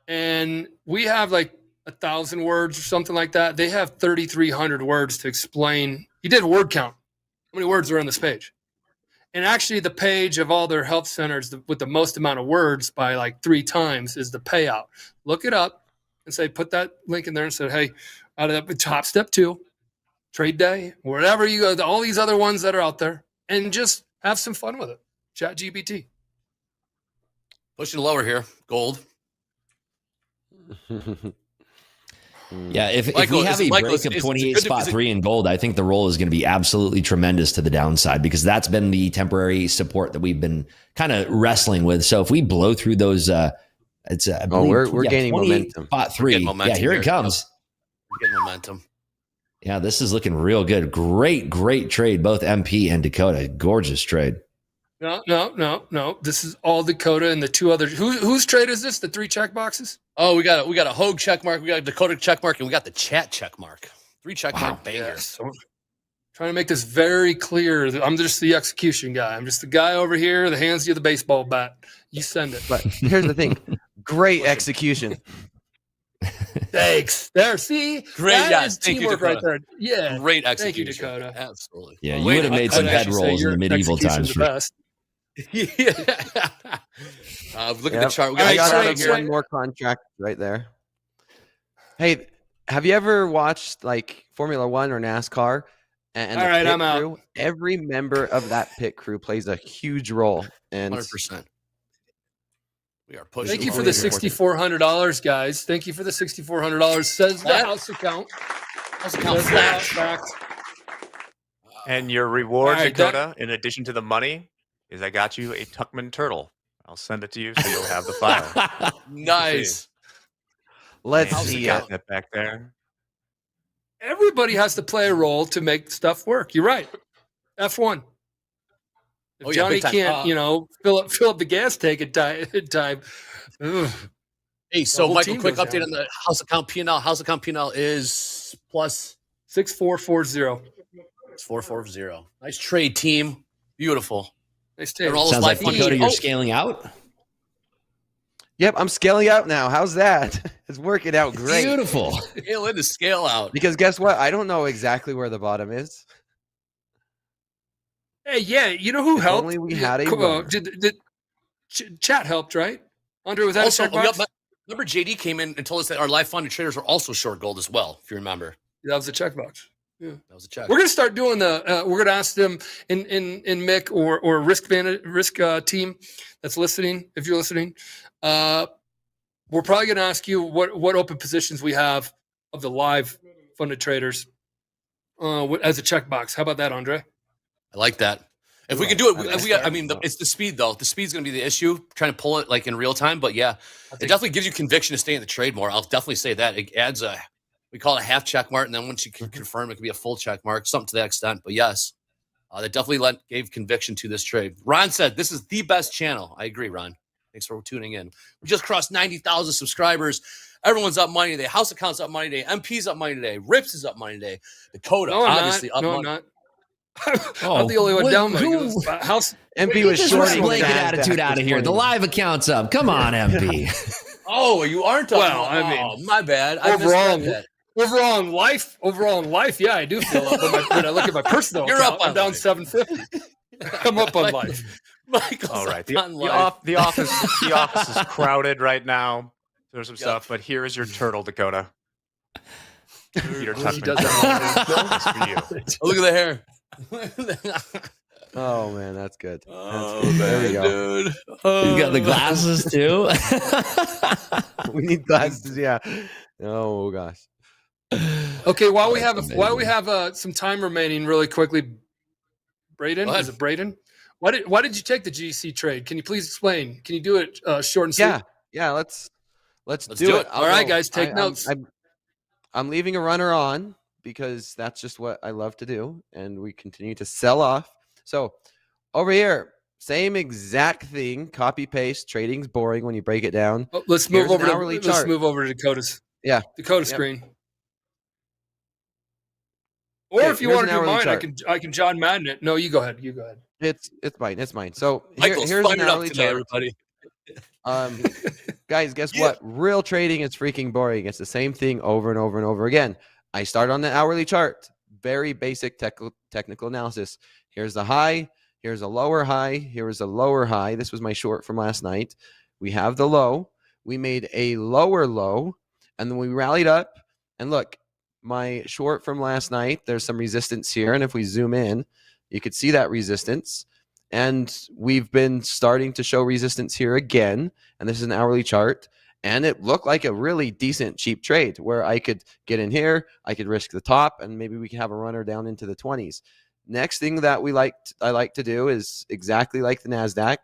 and we have like 1,000 words or something like that. They have 3,300 words to explain. He did a word count. How many words are on this page? And actually, the page of all their help centers with the most amount of words by like 3 times is the payout. Look it up and say, put that link in there and say, hey, out of that Top Step 2, Trade Day, wherever you go, all these other ones that are out there, and just have some fun with it. Chat GPT. Pushing lower here. Gold. Yeah, if we have a break of 28.3 in gold, I think the roll is going to be absolutely tremendous to the downside, because that's been the temporary support that we've been kind of wrestling with. So if we blow through those, we're gaining momentum. Yeah, here it comes. We're getting momentum. Yeah, this is looking real good. Great trade, both MP and Dakota. Gorgeous trade. No. This is all Dakota and the 2 others. Whose trade is this? The 3 check boxes? Oh, we got a Hogue check mark, we got a Dakota check mark, and we got the chat check mark. 3 check mark bangers. Yes. Trying to make this very clear. I'm just the execution guy. I'm just the guy over here that hands you the baseball bat. You send it. But here's the thing. Great execution. Thanks. There, see? Great, That yes. is Thank you, teamwork right Dakota. there. Yeah. Great Thank you, execution. Dakota. Absolutely. Yeah, you Wait, would have made some I'd actually say bedrolls in your the medieval execution's times. the best. Yeah. Look at Yep. the chart. We I got got out trade, of trade. one more contract right there. Hey, have you ever watched like Formula One or NASCAR? And All the right, pit I'm out. crew, every member of that pit crew plays a huge role. And 100%. We are pushing. Thank you for really the important. $6,400, guys. Thank you for the $6,400. Says the Flat? house account. House account Says the flat. house fact. And your reward, All right, Dakota, in addition to the money, is I got you a Tuckman turtle. I'll send it to you so you'll have the file. Nice. let's Man, see you it. got that back there. Everybody has to play a role to make stuff work. You're right. F1. If Oh, yeah, Johnny big time. can't, fill up the gas tank at time. Ugh. Hey, The so whole Michael, team quick goes update down. on the house account P&L. House account P&L is plus 6440. 440. Nice trade, team. Beautiful. Nice They're take. all- Sounds like Life Dakota, funny. you're Oh. scaling out. Yep, I'm scaling out now. How's that? It's working out great. Beautiful. Scale in to scale out. Because guess what? I don't know exactly where the bottom is. Hey, yeah, you know who If helped? only we had a Co- runner. did chat helped, right? Andre, was that Also, a checkbox? remember JD came in and told us that our live funded traders were also short gold as well, if you remember. That was a checkbox. That was a check. We're gonna start doing we're gonna ask them in Mick or risk team that's listening. If you're listening, we're probably gonna ask you what open positions we have of the live funded traders as a checkbox. How about that, Andre? I like that. If we can do it, Nice it's the speed though. The speed's going to be the issue. Trying to pull it like in real time, but yeah, it definitely gives you conviction to stay in the trade more. I'll definitely say that it adds we call it a half check mark, and then once you can confirm, it can be a full check mark, something to that extent. But yes, that definitely gave conviction to this trade. Ron said this is the best channel. I agree, Ron. Thanks for tuning in. We just crossed 90,000 subscribers. Everyone's up money today. House account's up money today. MP's up money today. Rips is up money today. Dakota No, I'm obviously not. up No, money. I'm not. I'm the only one what- down. who- House. MP was Get this shorting blanket the attitude NASDAQ out of this here. The morning. live account's up. Come on, MP. Oh, you aren't up. Well, I mean, oh, my bad. I overall, misread that. overall in life, yeah, I do feel up. But when I look at my personal You're account, up on I'm down life. 750. I'm up on life. Michael's All right. up on life. The office is crowded right now. There's some stuff, but here is your turtle, Dakota. Peter He Tuckman. does that. That's for you. Oh, look at the hair. Oh man, that's good. Oh, That's good. There we go. dude. You got the glasses too. We need glasses. Yeah. Oh gosh. Okay, while we have Amazing. some time remaining, really quickly, Braden, Go ahead. is it Braden? Why did you take the GC trade? Can you please explain? Can you do it short and sweet? Yeah. Let's do it. All right, guys, take notes. I'm leaving a runner on because that's just what I love to do, and we continue to sell off. So over here, same exact thing. Copy paste. Trading's boring when you break it down. Oh, let's move Here's an over hourly to let's chart. move over to Dakota's. Yeah. Dakota Yep. screen. Or Okay, if you here's want to an do hourly mine, chart. I can John Madden it. No, you go ahead. You go ahead. It's mine. So Michael's here's an fired up hourly today, chart. everybody. Guys, guess Yeah. what? Real trading is freaking boring. It's the same thing over and over and over again. I start on the hourly chart. Very basic technical analysis. Here's the high. Here's a lower high. Here's a lower high. This was my short from last night. We have the low. We made a lower low, and then we rallied up. And look, my short from last night, there's some resistance here. And if we zoom in, you could see that resistance. And we've been starting to show resistance here again. And this is an hourly chart. And it looked like a really decent, cheap trade where I could get in here, I could risk the top, and maybe we can have a runner down into the 20s. Next thing that I like to do is exactly like the NASDAQ.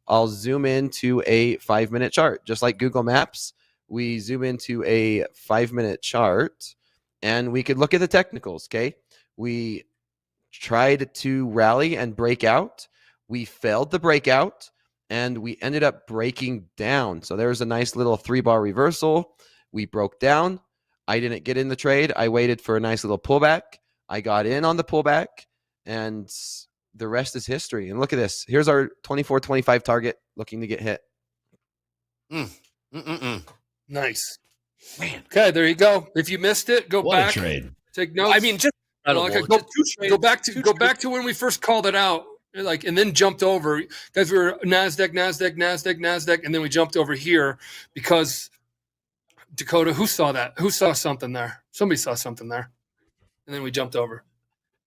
I'll zoom into a 5-minute chart. Just like Google Maps, we zoom into a 5-minute chart, and we could look at the technicals, okay? We tried to rally and break out. We failed the breakout, and we ended up breaking down. So there's a nice little 3-bar reversal. We broke down. I didn't get in the trade. I waited for a nice little pullback. I got in on the pullback, and the rest is history. And look at this. Here's our 24-25 target looking to get hit. Nice. Man, Okay, there you go. If you missed it, go What back. a trade. Take notes. I mean, just incredible. Go, Just two trades, go back to when we first called it out, and then jumped over, guys. We were Nasdaq, and then we jumped over here because Dakota. Who saw that? Who saw something there? Somebody saw something there, and then we jumped over.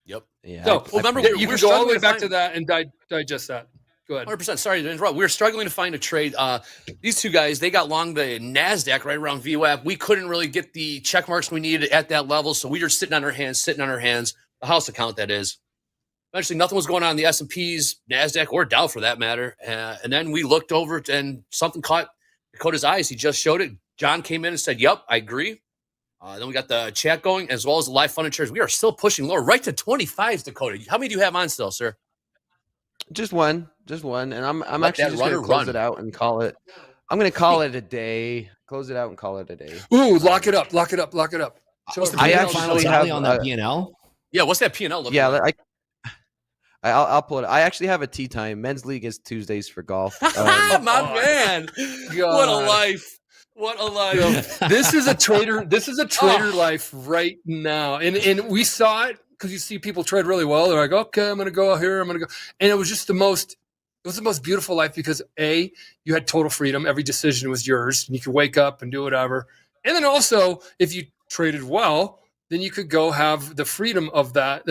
Yep. Yeah. So remember, you can go all the way back find- to that and digest that. Go ahead. 100%. Sorry to interrupt. We were struggling to find a trade. These two guys, they got long the NASDAQ right around VWAP. We couldn't really get the check marks we needed at that level, so we were sitting on our hands, the house account, that is. Eventually, nothing was going on in the S&Ps, NASDAQ, or Dow for that matter. And then we looked over and something caught Dakota's eyes. He just showed it. John came in and said, yep, I agree. Then we got the chat going, as well as the live funded shares. We are still pushing lower, right to 25s, Dakota. How many do you have on still, sir? Just one, and I'm Let actually that just going runner to close run. it out and call it. I'm going to call it a day. Close it out and call it a day. Ooh, lock it up. Show us the I P&L. actually Final have, tally on that P&L. Yeah, what's that P&L looking Yeah, like? I'll pull it. I actually have a tea time. Men's league is Tuesdays for golf. My man. God. What a life. What a life. This is a trader. This is a trader life right now, and we saw it because you see people trade really well. They're like, okay, I'm going to go here. I'm going to go, and it was just the most. It was the most beautiful life because you had total freedom. Every decision was yours, and you could wake up and do whatever. And then also, if you traded well, then you could go have the freedom of that.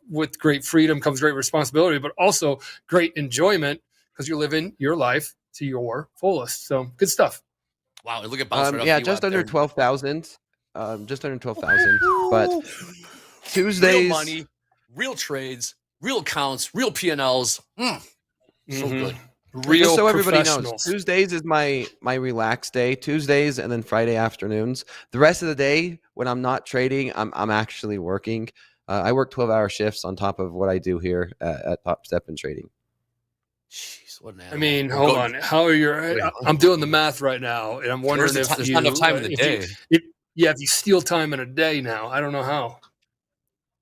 With great freedom comes great responsibility, but also great enjoyment because you're living your life to your fullest. So good stuff. Wow, and look at bounce right yeah, off just VWAP under there. 12,000. Just under 12,000. But Tuesdays, Real money, real trades, real accounts, real P&Ls. So good. Real just so everybody knows, professionals. Tuesdays is my relaxed day. Tuesdays and then Friday afternoons. The rest of the day, when I'm not trading, I'm actually working. I work 12-hour shifts on top of what I do here at TopStep and trading. Jeez, what an I animal. mean, hold on. How are you? I'm doing the math right now, and I'm wondering There's if there's you, not enough time in the if day. if you steal time in a day now, I don't know how.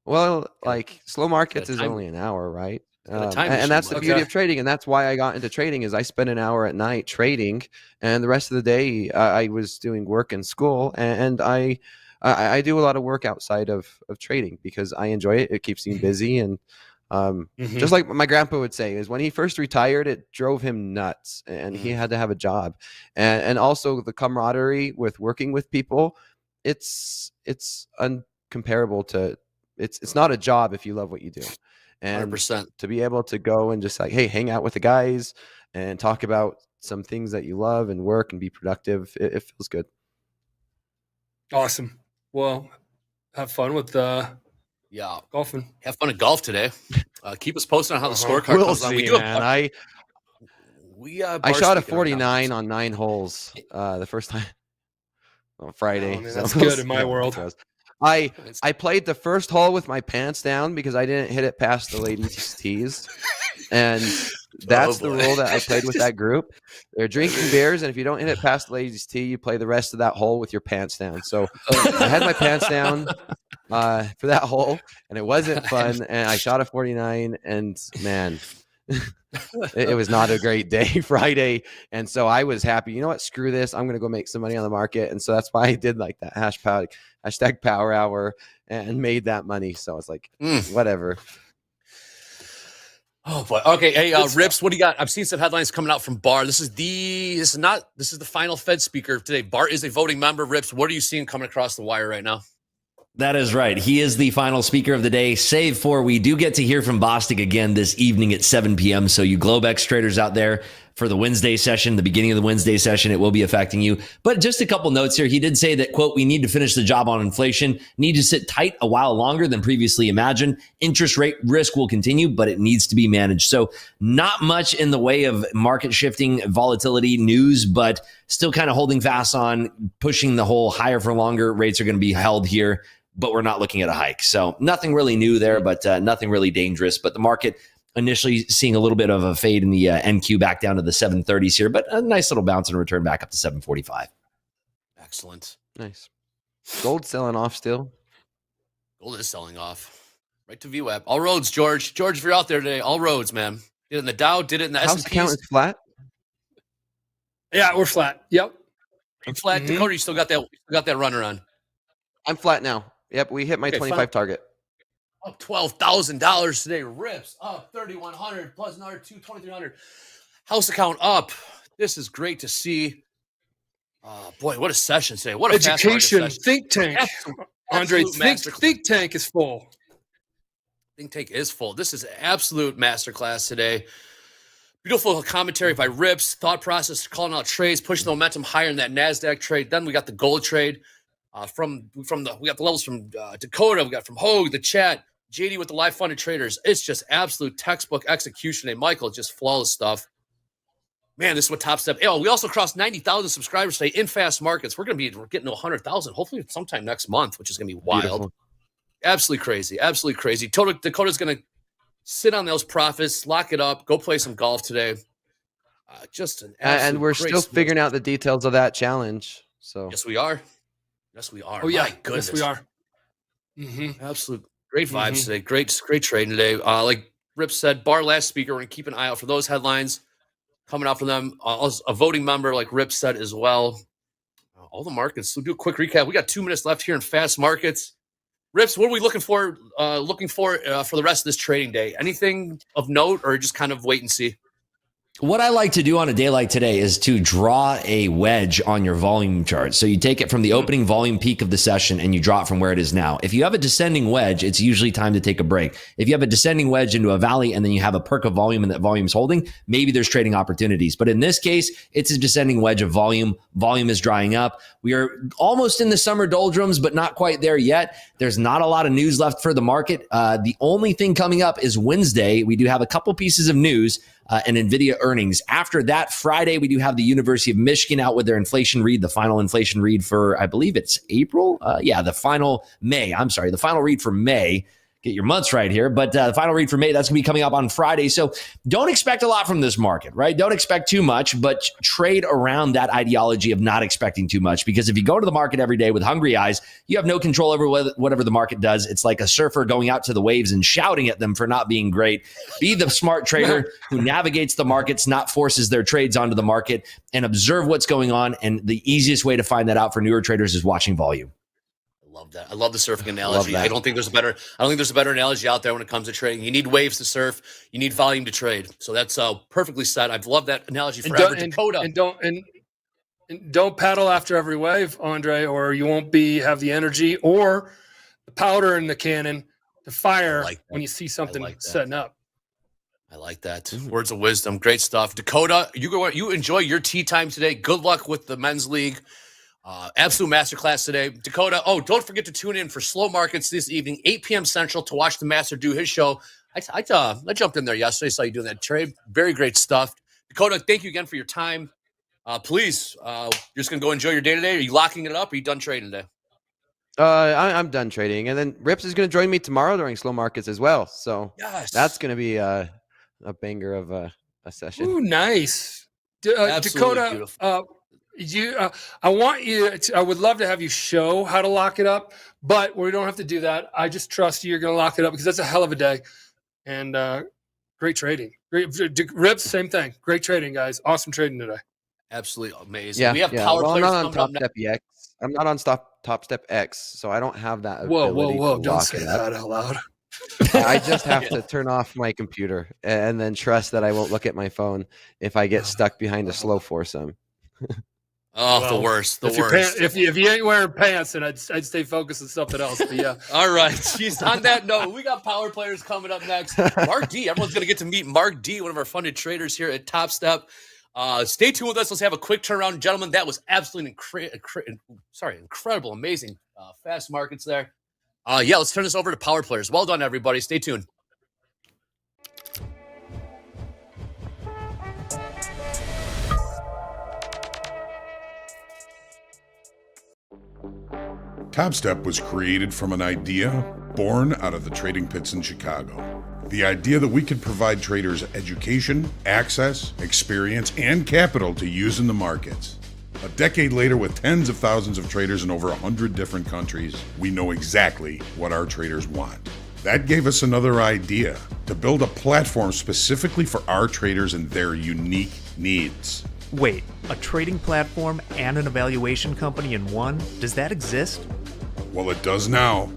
Well, like slow markets is time- only an hour, right? got a time And that's the machine, beauty okay. of trading, and that's why I got into trading. Is I spent an hour at night trading, and the rest of the day I was doing work in school, and I do a lot of work outside of trading because I enjoy it. It keeps me busy, and just like my grandpa would say, is when he first retired, it drove him nuts, and he had to have a job, and also the camaraderie with working with people. It's uncomparable to. It's not a job if you love what you do. And 100%. to be able to go and just like, hey, hang out with the guys and talk about some things that you love and work and be productive, it feels good. Awesome. Well, have fun with Yeah. golfing. Have fun at golf today. Keep us posted on how the scorecard We'll comes on. see, We do man. have I shot a speaking right now. 49 on 9 holes the first time on Friday. Oh, man, so that's we'll good in see my how it world. goes. I played the first hole with my pants down because I didn't hit it past the ladies' tees. And that's the boy. rule that I played with that group. They're drinking beers, and if you don't hit it past the ladies' tee, you play the rest of that hole with your pants down. So I had my pants down for that hole, and it wasn't fun. And I shot a 49, and man, it was not a great day Friday. And so I was happy. You know what? Screw this. I'm going to go make some money on the market. And so that's why I did like that hashtag power hour and made that money. So I was like, whatever. Oh boy. Okay. Hey, Rips, what do you got? I've seen some headlines coming out from Barr. This is the final Fed speaker of today. Barr is a voting member. Rips, what are you seeing coming across the wire right now? That is right. He is the final speaker of the day, save for we do get to hear from Bostic again this evening at 7 p.m. So you Globex traders out there for the Wednesday session, the beginning of the Wednesday session, it will be affecting you. But just a couple notes here. He did say that, quote, we need to finish the job on inflation, need to sit tight a while longer than previously imagined. Interest rate risk will continue, but it needs to be managed. So not much in the way of market shifting volatility news, but still kind of holding fast on pushing the whole higher for longer. Rates are going to be held here, but we're not looking at a hike. So nothing really new there, but nothing really dangerous. But the market initially seeing a little bit of a fade in the NQ back down to the 730s here, but a nice little bounce and return back up to 745. Excellent. Nice. Gold selling off still. Gold is selling off. Right to VWAP. All roads, George. George, if you're out there today, all roads, man. Did it in the Dow, did it in the House account S&Ps. is flat. Yeah, we're flat. Yep. I'm flat. Mhm. Dakota, you still got that runner on. I'm flat now. Yep, we hit my Okay, 25 target. Up $12,000 today. Rips up 3,100 plus another 2,300. House account up. This is great to see. Boy, what a session today. What a fast market Education, session. think tank. Andre, think tank is full. Think tank is full. This is an absolute masterclass today. Beautiful commentary by Rips. Thought process, calling out trades, pushing the momentum higher in that NASDAQ trade. Then we got the gold trade. We got the levels from Dakota. We got from Hogue, the chat, JD with the live funded traders. It's just absolute textbook execution. And Michael, just flawless stuff. Man, this is what Topstep. Oh, we also crossed 90,000 subscribers today in fast markets. We're getting to 100,000, hopefully sometime next month, which is going to be wild. Beautiful. Absolutely crazy. Absolutely crazy. Dakota's going to sit on those profits, lock it up, go play some golf today. Just an And we're great still figuring out the details of that challenge. So Yes, we are. Yes, we are. Oh yeah, My goodness. yes we are. Mm-hmm. Absolute great vibes today. Great trading today. Like Rip said, bar last speaker, we're going to keep an eye out for those headlines coming out from them. A voting member, like Rip said as well. All the markets. So do a quick recap. We got 2 minutes left here in fast markets. Rips, what are we looking for the rest of this trading day? Anything of note, or just kind of wait and see? What I like to do on a day like today is to draw a wedge on your volume chart. So you take it from the opening volume peak of the session and you draw it from where it is now. If you have a descending wedge, it's usually time to take a break. If you have a descending wedge into a valley and then you have a perk of volume and that volume's holding, maybe there's trading opportunities. But in this case, it's a descending wedge of volume. Volume is drying up. We are almost in the summer doldrums, but not quite there yet. There's not a lot of news left for the market. The only thing coming up is Wednesday. We do have a couple pieces of news. And NVIDIA earnings. After that, Friday, we do have the University of Michigan out with their inflation read, the final inflation read for, I believe it's April. The final read for May. Get your months right here. But the final read for May, that's going to be coming up on Friday. So don't expect a lot from this market, right? Don't expect too much, but trade around that ideology of not expecting too much. Because if you go to the market every day with hungry eyes, you have no control over whatever the market does. It's like a surfer going out to the waves and shouting at them for not being great. Be the smart trader who navigates the markets, not forces their trades onto the market, and observe what's going on. And the easiest way to find that out for newer traders is watching volume. Love that. I love the surfing analogy. I don't think there's a better analogy out there when it comes to trading. You need waves to surf. You need volume to trade. So that's perfectly said. I've loved that analogy forever. Dakota. And don't paddle after every wave, Andre, or you won't have the energy or the powder in the cannon to fire when you see something setting up. I like that. Words of wisdom. Great stuff. Dakota, you enjoy your tea time today. Good luck with the men's league. Absolute masterclass today. Dakota, don't forget to tune in for Slow Markets this evening, 8 p.m. Central, to watch the master do his show. I jumped in there yesterday, saw you doing that trade. Very great stuff. Dakota, thank you again for your time. Please, you're just going to go enjoy your day today? Are you locking it up, or are you done trading today? I'm done trading. And then Rips is going to join me tomorrow during Slow Markets as well. So that's going to be a banger of a session. Ooh, nice. Dakota, beautiful. I would love to have you show how to lock it up, but we don't have to do that. I just trust you're going to lock it up because that's a hell of a day. And great trading. Rips, same thing. Great trading, guys. Awesome trading today. Absolutely amazing. Yeah, we have power players. I'm not on Topstep X. I'm not on Topstep X, so I don't have that ability. Whoa! Don't say that out loud. I just have to turn off my computer and then trust that I won't look at my phone if I get stuck behind a slow foursome. The worst. If you ain't wearing pants, then I'd stay focused on something else. But yeah. All right. Jeez, on that note, we got power players coming up next. Mark D. Everyone's going to get to meet Mark D., one of our funded traders here at Topstep. Stay tuned with us. Let's have a quick turnaround, gentlemen. That was absolutely incredible, amazing, fast markets there. Let's turn this over to power players. Well done, everybody. Stay tuned. Topstep was created from an idea born out of the trading pits in Chicago. The idea that we could provide traders education, access, experience, and capital to use in the markets. A decade later, with tens of thousands of traders in over 100 different countries, we know exactly what our traders want. That gave us another idea, to build a platform specifically for our traders and their unique needs. Wait, a trading platform and an evaluation company in one? Does that exist? Well, it does now.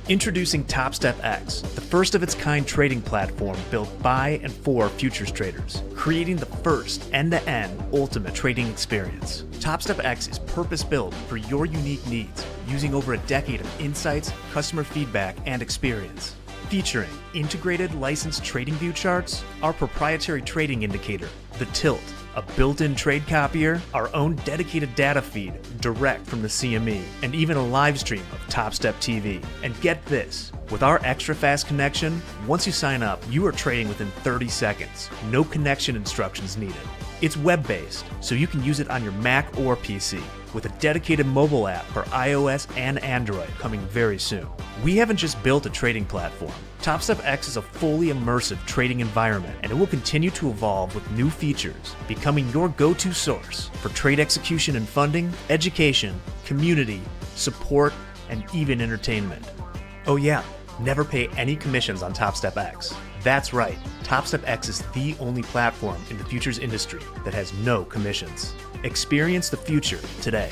Introducing Topstep X, the first of its kind trading platform built by and for futures traders, creating the first end-to-end ultimate trading experience. Topstep X is purpose-built for your unique needs, using over a decade of insights, customer feedback, and experience. Featuring integrated licensed trading view charts, our proprietary trading indicator, the Tilt, a built-in trade copier, our own dedicated data feed direct from the CME, and even a live stream of TopstepTV. And get this, with our extra fast connection, once you sign up, you are trading within 30 seconds. No connection instructions needed. It's web-based, so you can use it on your Mac or PC, with a dedicated mobile app for iOS and Android coming very soon. We haven't just built a trading platform. Topstep X is a fully immersive trading environment, and it will continue to evolve with new features, becoming your go-to source for trade execution and funding, education, community, support, and even entertainment. Oh yeah, never pay any commissions on Topstep X. That's right, Topstep X is the only platform in the futures industry that has no commissions. Experience the future today.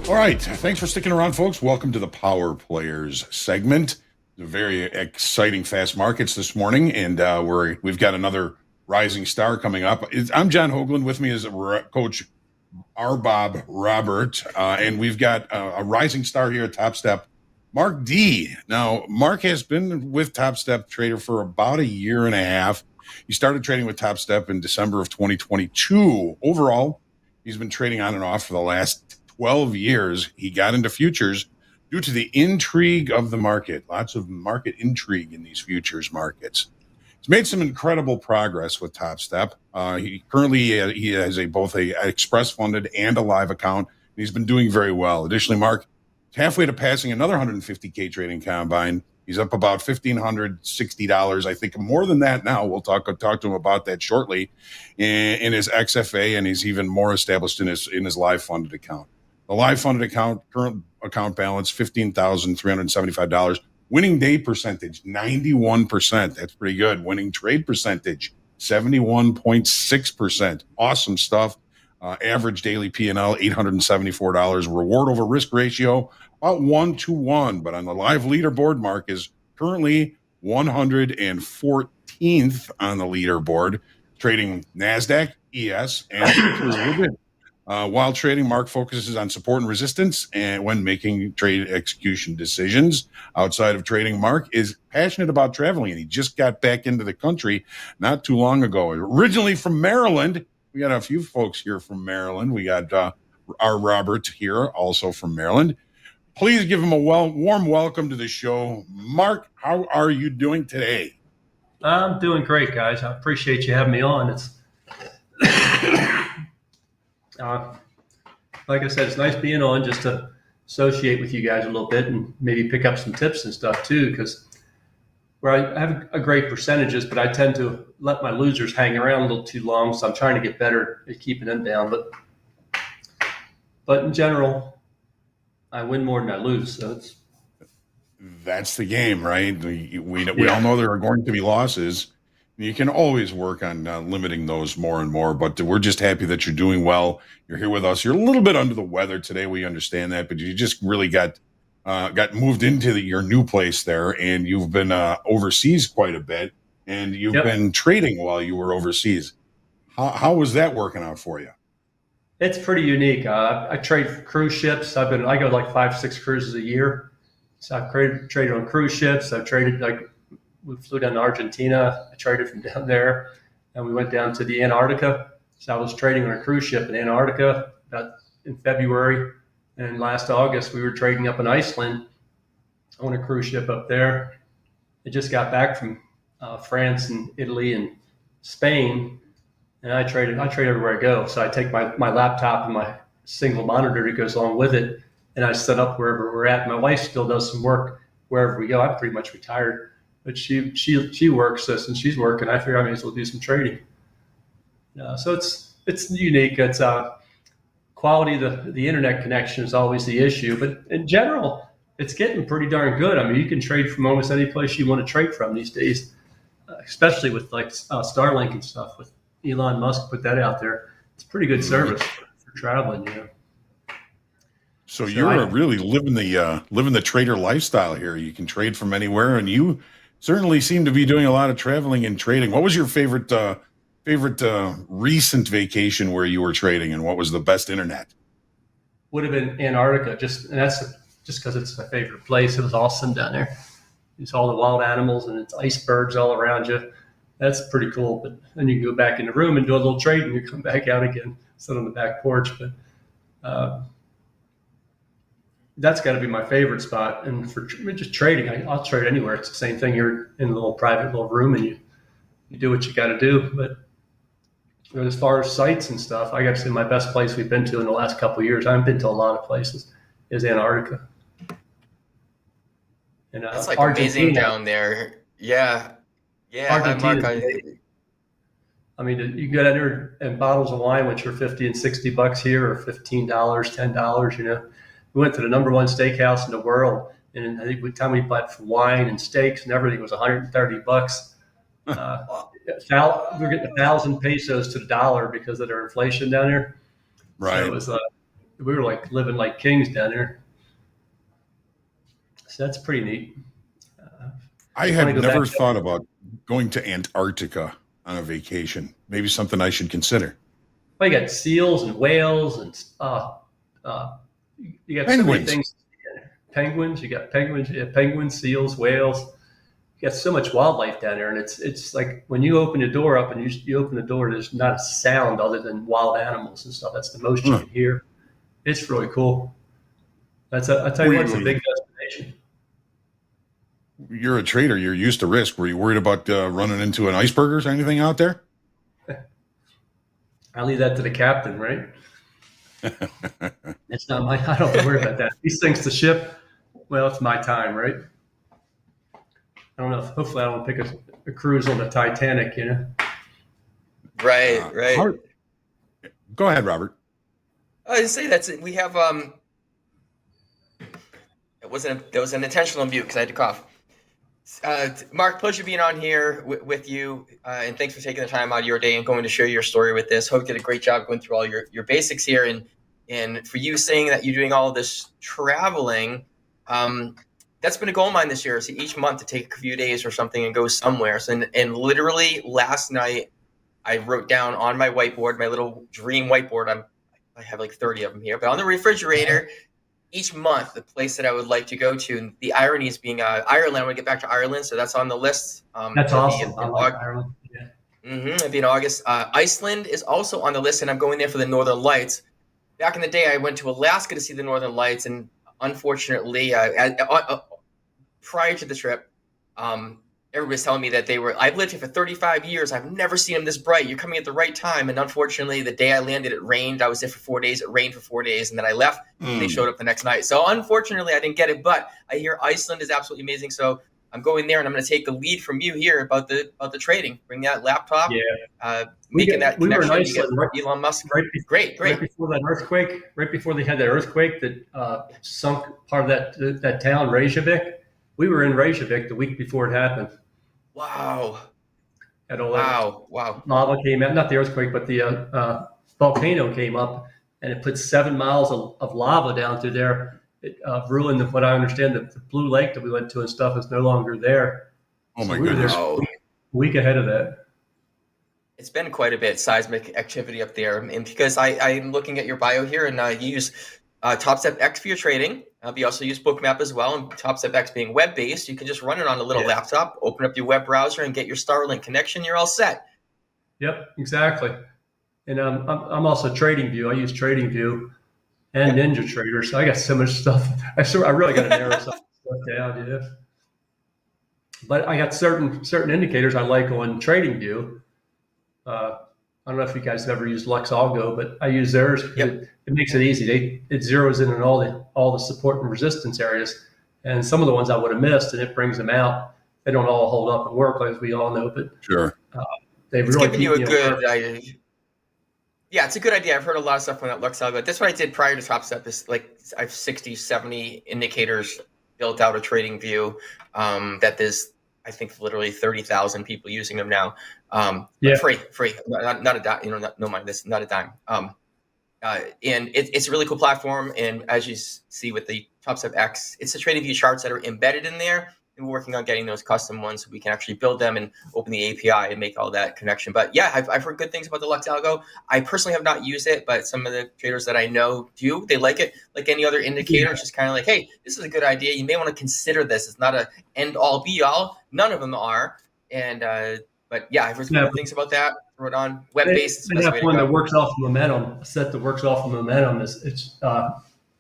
All right. Thanks for sticking around, folks. Welcome to the Power Players segment. Very exciting fast markets this morning, and we've got another rising star coming up. I'm John Hoagland. With me is Coach Bob Robert, and we've got a rising star here at TopStep, Mark D. Now, Mark has been with TopStep Trader for about a year and a half. He started trading with TopStep in December of 2022. Overall, he's been trading on and off for the last 12 years. He got into futures due to the intrigue of the market. Lots of market intrigue in these futures markets. He's made some incredible progress with TopStep. He has both a express funded and a live account. And he's been doing very well. Additionally, Mark is halfway to passing another 150K trading combine. He's up about $1,560. I think more than that now. We'll talk to him about that shortly in his XFA, and he's even more established in his live funded account. The live funded account, current account balance, $15,375. Winning day percentage, 91%. That's pretty good. Winning trade percentage, 71.6%. Awesome stuff. Average daily P&L, $874. Reward over risk ratio, about 1-to-1. But on the live leaderboard, Mark is currently 114th on the leaderboard, trading NASDAQ, ES, and while trading, Mark focuses on support and resistance and when making trade execution decisions. Outside of trading, Mark is passionate about traveling, and he just got back into the country not too long ago. Originally from Maryland. We got a few folks here from Maryland. We got our Robert here, also from Maryland. Please give him a warm welcome to the show. Mark, how are you doing today? I'm doing great, guys. I appreciate you having me on. It's like I said, it's nice being on just to associate with you guys a little bit and maybe pick up some tips and stuff too, because where I have a great percentages, but I tend to let my losers hang around a little too long. So I'm trying to get better at keeping them down. But in general, I win more than I lose. So that's the game, right? We all know there are going to be losses. You can always work on limiting those more and more, but we're just happy that you're doing well. You're here with us. You're a little bit under the weather today. We understand that, but you just really got moved into your new place there, and you've been overseas quite a bit, and you've been trading while you were overseas. How was that working out for you? It's pretty unique. I trade for cruise ships. I go like 5-6 cruises a year. So I've traded on cruise ships. I've traded we flew down to Argentina. I traded from down there, and we went down to the Antarctica. So I was trading on a cruise ship in Antarctica in February, and last August we were trading up in Iceland on a cruise ship up there. I just got back from France and Italy and Spain, and I trade everywhere I go. So I take my laptop and my single monitor that goes along with it, and I set up wherever we're at. My wife still does some work wherever we go. I'm pretty much retired. But she works, so since she's working, I figure I may as well do some trading. So it's unique. It's quality. The internet connection is always the issue, but in general, it's getting pretty darn good. I mean, you can trade from almost any place you want to trade from these days, especially with like Starlink and stuff. With Elon Musk put that out there, it's pretty good service for traveling. So you're really living the trader lifestyle here. You can trade from anywhere, and you certainly seem to be doing a lot of traveling and trading. What was your favorite recent vacation where you were trading, and what was the best internet? Would have been Antarctica, that's just because it's my favorite place. It was awesome down there. It's all the wild animals and it's icebergs all around you. That's pretty cool. But then you can go back in the room and do a little trade, and you come back out again, sit on the back porch. But that's got to be my favorite spot. And for just trading, I'll trade anywhere. It's the same thing. You're in a little private little room, and you do what you got to do. But as far as sites and stuff, I got to say my best place we've been to in the last couple of years, I've been to a lot of places, is Antarctica. And, that's like Argentina. Amazing down there. Yeah. Argentina. I mean, you can go down there and bottles of wine, which are $50 and $60 here, or $15, $10. We went to the number one steakhouse in the world, and I think by the time we bought for wine and steaks and everything, it was $130. We're getting 1,000 pesos to the dollar because of their inflation down there. Right. So we were like living like kings down there. So that's pretty neat. I have never thought about going to Antarctica on a vacation. Maybe something I should consider. Well, you got seals and whales and you got so many Penguins. things. Penguins, you got penguins, seals, whales. You got so much wildlife down there, and it's like when you open the door up and you open the door, there's not a sound other than wild animals and stuff. That's the most you can hear. It's really cool. I tell you what, it's a big destination. You're a trader. You're used to risk. Were you worried about running into an iceberg or anything out there? I leave that to the captain, right? It's not my. I don't have to worry about that. These things to ship. Well, it's my time, right? I don't know. Hopefully, I don't pick a cruise on the Titanic. You know. Right. Go ahead, Robert. I was say that's it. We have there was an intentional mute because I had to cough. Mark, pleasure being on here with you, and thanks for taking the time out of your day and going to share your story with this. Hope you did a great job going through all your basics here, and for you saying that you're doing all of this traveling, that's been a goal of mine this year. Is each month to take a few days or something and go somewhere. So and literally last night, I wrote down on my whiteboard, my little dream whiteboard. I have like 30 of them here, but on the refrigerator. Each month, the place that I would like to go to, and the irony is being Ireland. I want to get back to Ireland, so that's on the list. That's awesome. I like Ireland. Yeah. It'd be in August. Iceland is also on the list, and I'm going there for the Northern Lights. Back in the day, I went to Alaska to see the Northern Lights, and unfortunately, prior to the trip, everybody's telling me that I've lived here for 35 years. I've never seen them this bright. You're coming at the right time. And unfortunately, the day I landed, it rained. I was there for 4 days. It rained for 4 days. And then I left. They showed up the next night. So unfortunately, I didn't get it. But I hear Iceland is absolutely amazing. So I'm going there, and I'm going to take the lead from you here about the trading. Bring that laptop. Yeah. Making that connection. We were in Iceland, Elon Musk. Great. Right before that earthquake, right before they had that earthquake that sunk part of that town, Reykjavik. We were in Reykjavik the week before it happened. Wow. Wow. Lava came out, not the earthquake, but the volcano came up, and it put 7 miles of lava down through there. It ruined, what I understand, the Blue Lake that we went to and stuff is no longer there. Oh, my goodness. We were there a week ahead of that. It's been quite a bit seismic activity up there. And because I'm looking at your bio here, and you use Topstep X for your trading. You also use Bookmap as well, and Topstep X being web-based, you can just run it on a little laptop, open up your web browser, and get your Starlink connection. You're all set. Yep, exactly. And I'm also TradingView. I use TradingView and NinjaTrader, so I got so much stuff. I really got to narrow some stuff down, yeah. But I got certain indicators I like on TradingView. I don't know if you guys have ever used Lux Algo, but I use theirs. It makes it easy. It zeroes in on all the support and resistance areas, and some of the ones I would have missed, and it brings them out. They don't all hold up and work, as we all know, but sure, they've really given you a good idea. Yeah, it's a good idea. I've heard a lot of stuff on that Lux Algo. That's what I did prior to Topstep. Is like I have 60, 70 indicators built out of TradingView. That there's, I think, literally 30,000 people using them now. Free, not a dime. No mind this, not a dime. And it's a really cool platform. And as you see with the Topstep X, it's the TradingView charts that are embedded in there. And we're working on getting those custom ones so we can actually build them and open the API and make all that connection. But yeah, I've heard good things about the Lux Algo. I personally have not used it, but some of the traders that I know do. They like it. Like any other indicator, it's just kind of like, hey, this is a good idea. You may want to consider this. It's not a end all be all. None of them are. And but yeah, I've heard good things about that. Throw it on web based. They have one that works off of momentum. A set that works off of momentum it's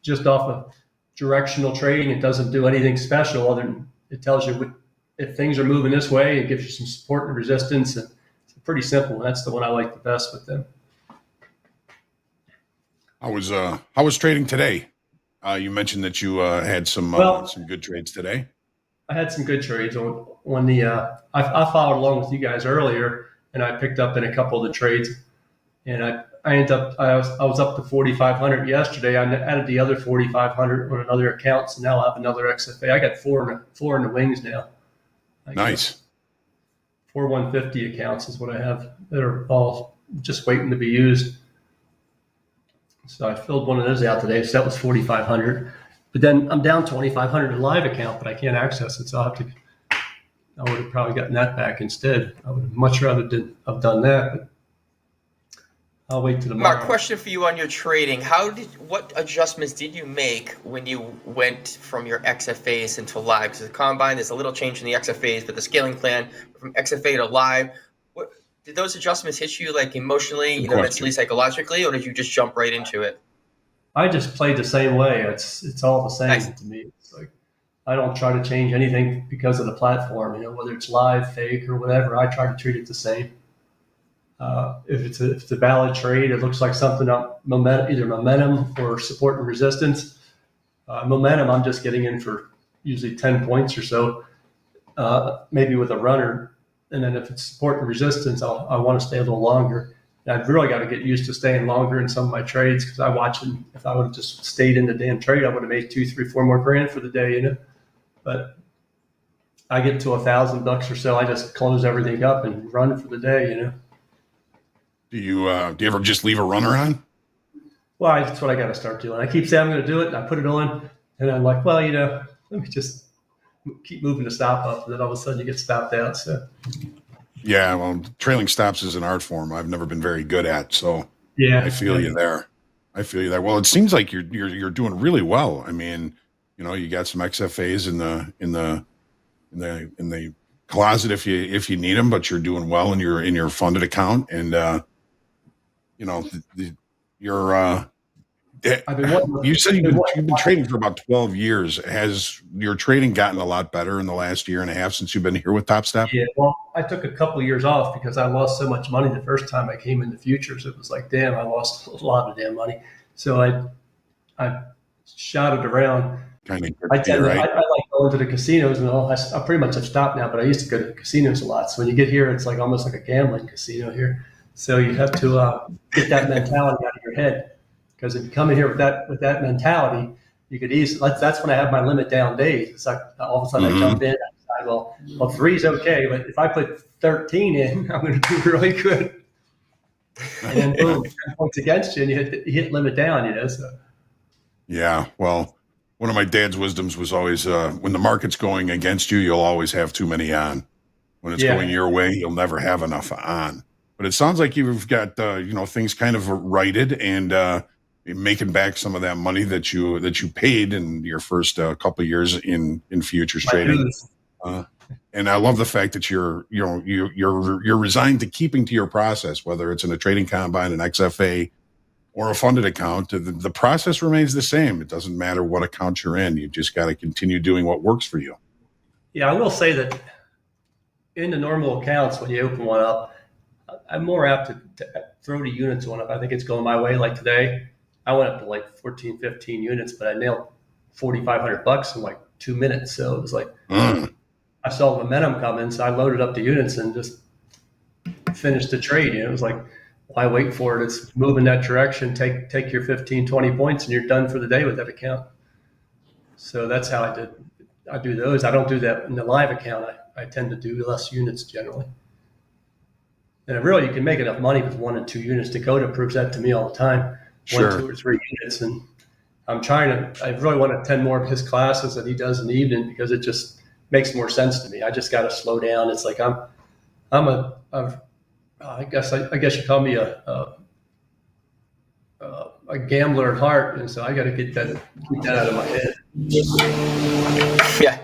just off of directional trading. It doesn't do anything special other than it tells you if things are moving this way. It gives you some support and resistance, and it's pretty simple. That's the one I like the best with them. How was trading today? You mentioned that you had some good trades today. I had some good trades on the. I followed along with you guys earlier, and I picked up in a couple of the trades, and I ended up. I was up to 4,500 yesterday. I added the other 4,500 on another account, so now I have another XFA. I got four in the wings now. Nice. 4 150 accounts is what I have that are all just waiting to be used. So I filled one of those out today. So that was 4,500. But then I'm down 2,500 in live account, but I can't access it. So I would have probably gotten that back instead. I would have much rather have done that. But I'll wait till tomorrow. Mark, question for you on your trading. What adjustments did you make when you went from your XFAs into live? Because the combine, there's a little change in the XFAs, but the scaling plan from XFA to live, did those adjustments hit you like emotionally, mentally, psychologically, or did you just jump right into it? I just played the same way. It's all the same Nice. to me. It's like I don't try to change anything because of the platform. Whether it's live, fake, or whatever, I try to treat it the same. If it's a valid trade, it looks like something on either momentum or support and resistance. Momentum, I'm just getting in for usually 10 points or so, maybe with a runner. And then if it's support and resistance, I want to stay a little longer. And I've really got to get used to staying longer in some of my trades because I watch them. If I would have just stayed in the damn trade, I would have made 2, 3, 4 more grand for the day, But I get to $1,000 or so, I just close everything up and run for the day, Do you ever just leave a runner on? Well, that's what I got to start doing. I keep saying I'm going to do it, and I put it on, and I'm like, well, let me just keep moving the stop up, and then all of a sudden you get stopped out. So, yeah, well, trailing stops is an art form I've never been very good at. So, yeah, I feel you there. Well, it seems like you're doing really well. I mean, you got some XFAs in the closet if you need them, but you're doing well in your funded account, and you said you've been trading for about 12 years. Has your trading gotten a lot better in the last year and a half since you've been here with TopStep? Yeah, well, I took a couple of years off because I lost so much money the first time I came into futures. It was like, damn, I lost a lot of damn money. So I shot it around. I like going to the casinos and all. I pretty much have stopped now, but I used to go to the casinos a lot. So when you get here, it's like almost like a gambling casino here. So you have to get that mentality out of your head. Because if you come in here with that mentality, you could easily. That's when I have my limit down days. It's like all of a sudden I jump in. I decide, well, 3 is okay, but if I put 13 in, I'm going to do really good. And then boom, 10 points against you, and you hit limit down. So. Yeah, well, one of my dad's wisdoms was always when the market's going against you, you'll always have too many on. When it's going your way, you'll never have enough on. But it sounds like you've got things kind of righted and making back some of that money that you paid in your first couple of years in futures trading. And I love the fact that you're resigned to keeping to your process, whether it's in a trading combine, an XFA, or a funded account. The process remains the same. It doesn't matter what account you're in. You've just got to continue doing what works for you. Yeah, I will say that in the normal accounts, when you open one up, I'm more apt to throw the units on if I think it's going my way. Like today, I went up to like 14, 15 units, but I nailed $4,500 in like 2 minutes. So it was like I saw the momentum coming, so I loaded up the units and just finished the trade. It was like, why wait for it? It's moving that direction. Take your 15, 20 points, and you're done for the day with that account. So that's how I do those. I don't do that in the live account. I tend to do less units generally. And really, you can make enough money with 1 and 2 units. Dakota proves that to me all the time. Sure. 1, 2, or 3 units. And I really want to attend more of his classes that he does in the evening because it just makes more sense to me. I just got to slow down. It's like I guess you call me a gambler at heart, and so I got to keep that out of my head. Yeah,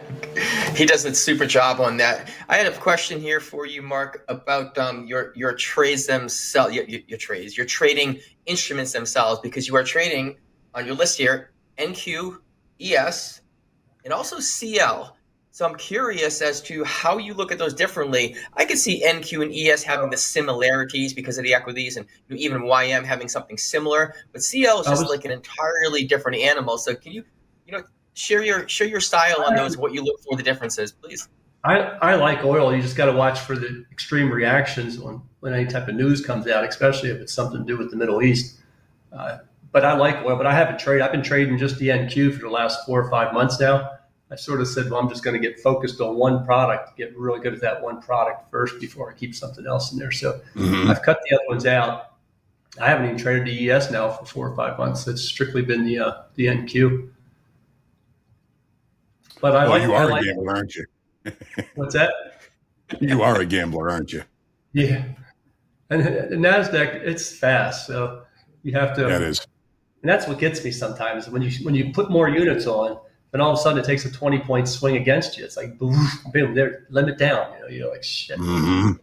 he does a super job on that. I had a question here for you, Mark, about your trades themselves. Your trades, your trading instruments themselves, because you are trading on your list here NQ, ES, and also CL. So I'm curious as to how you look at those differently. I could see NQ and ES having the similarities because of the equities, and even YM having something similar. But CL is just like an entirely different animal. So can you share your style on those? What you look for the differences, please. I like oil. You just got to watch for the extreme reactions when any type of news comes out, especially if it's something to do with the Middle East. But I like oil. But I haven't traded. I've been trading just the NQ for the last 4 or 5 months now. I sort of said, well, I'm just going to get focused on one product, get really good at that one product first before I keep something else in there. So I've cut the other ones out. I haven't even traded the ES now for 4 or 5 months. It's strictly been the NQ. But you are a gambler, aren't you? What's that? You are a gambler, aren't you? Yeah. And the NASDAQ, it's fast, so you have to. That is. And that's what gets me sometimes when you put more units on, then all of a sudden it takes a 20-point swing against you. It's like boom, boom, there, limit down. You're like shit. Mm-hmm.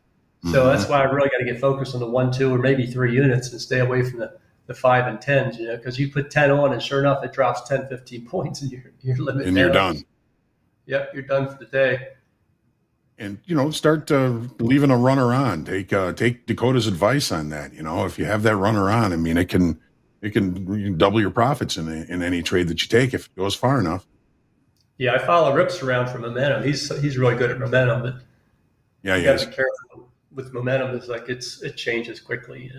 So that's why I really got to get focused on the 1, 2, or maybe 3 units and stay away from the 5 and 10s. Because you put 10 on, and sure enough, it drops 10, 15 points, and you're limited. And you're done. Yep, you're done for the day. And start leaving a runner on. Take Dakota's advice on that. If you have that runner on, I mean, you can double your profits in any trade that you take if it goes far enough. Yeah, I follow Rips around for momentum. He's really good at momentum, but yeah, you got to be careful with momentum. It's like it changes quickly.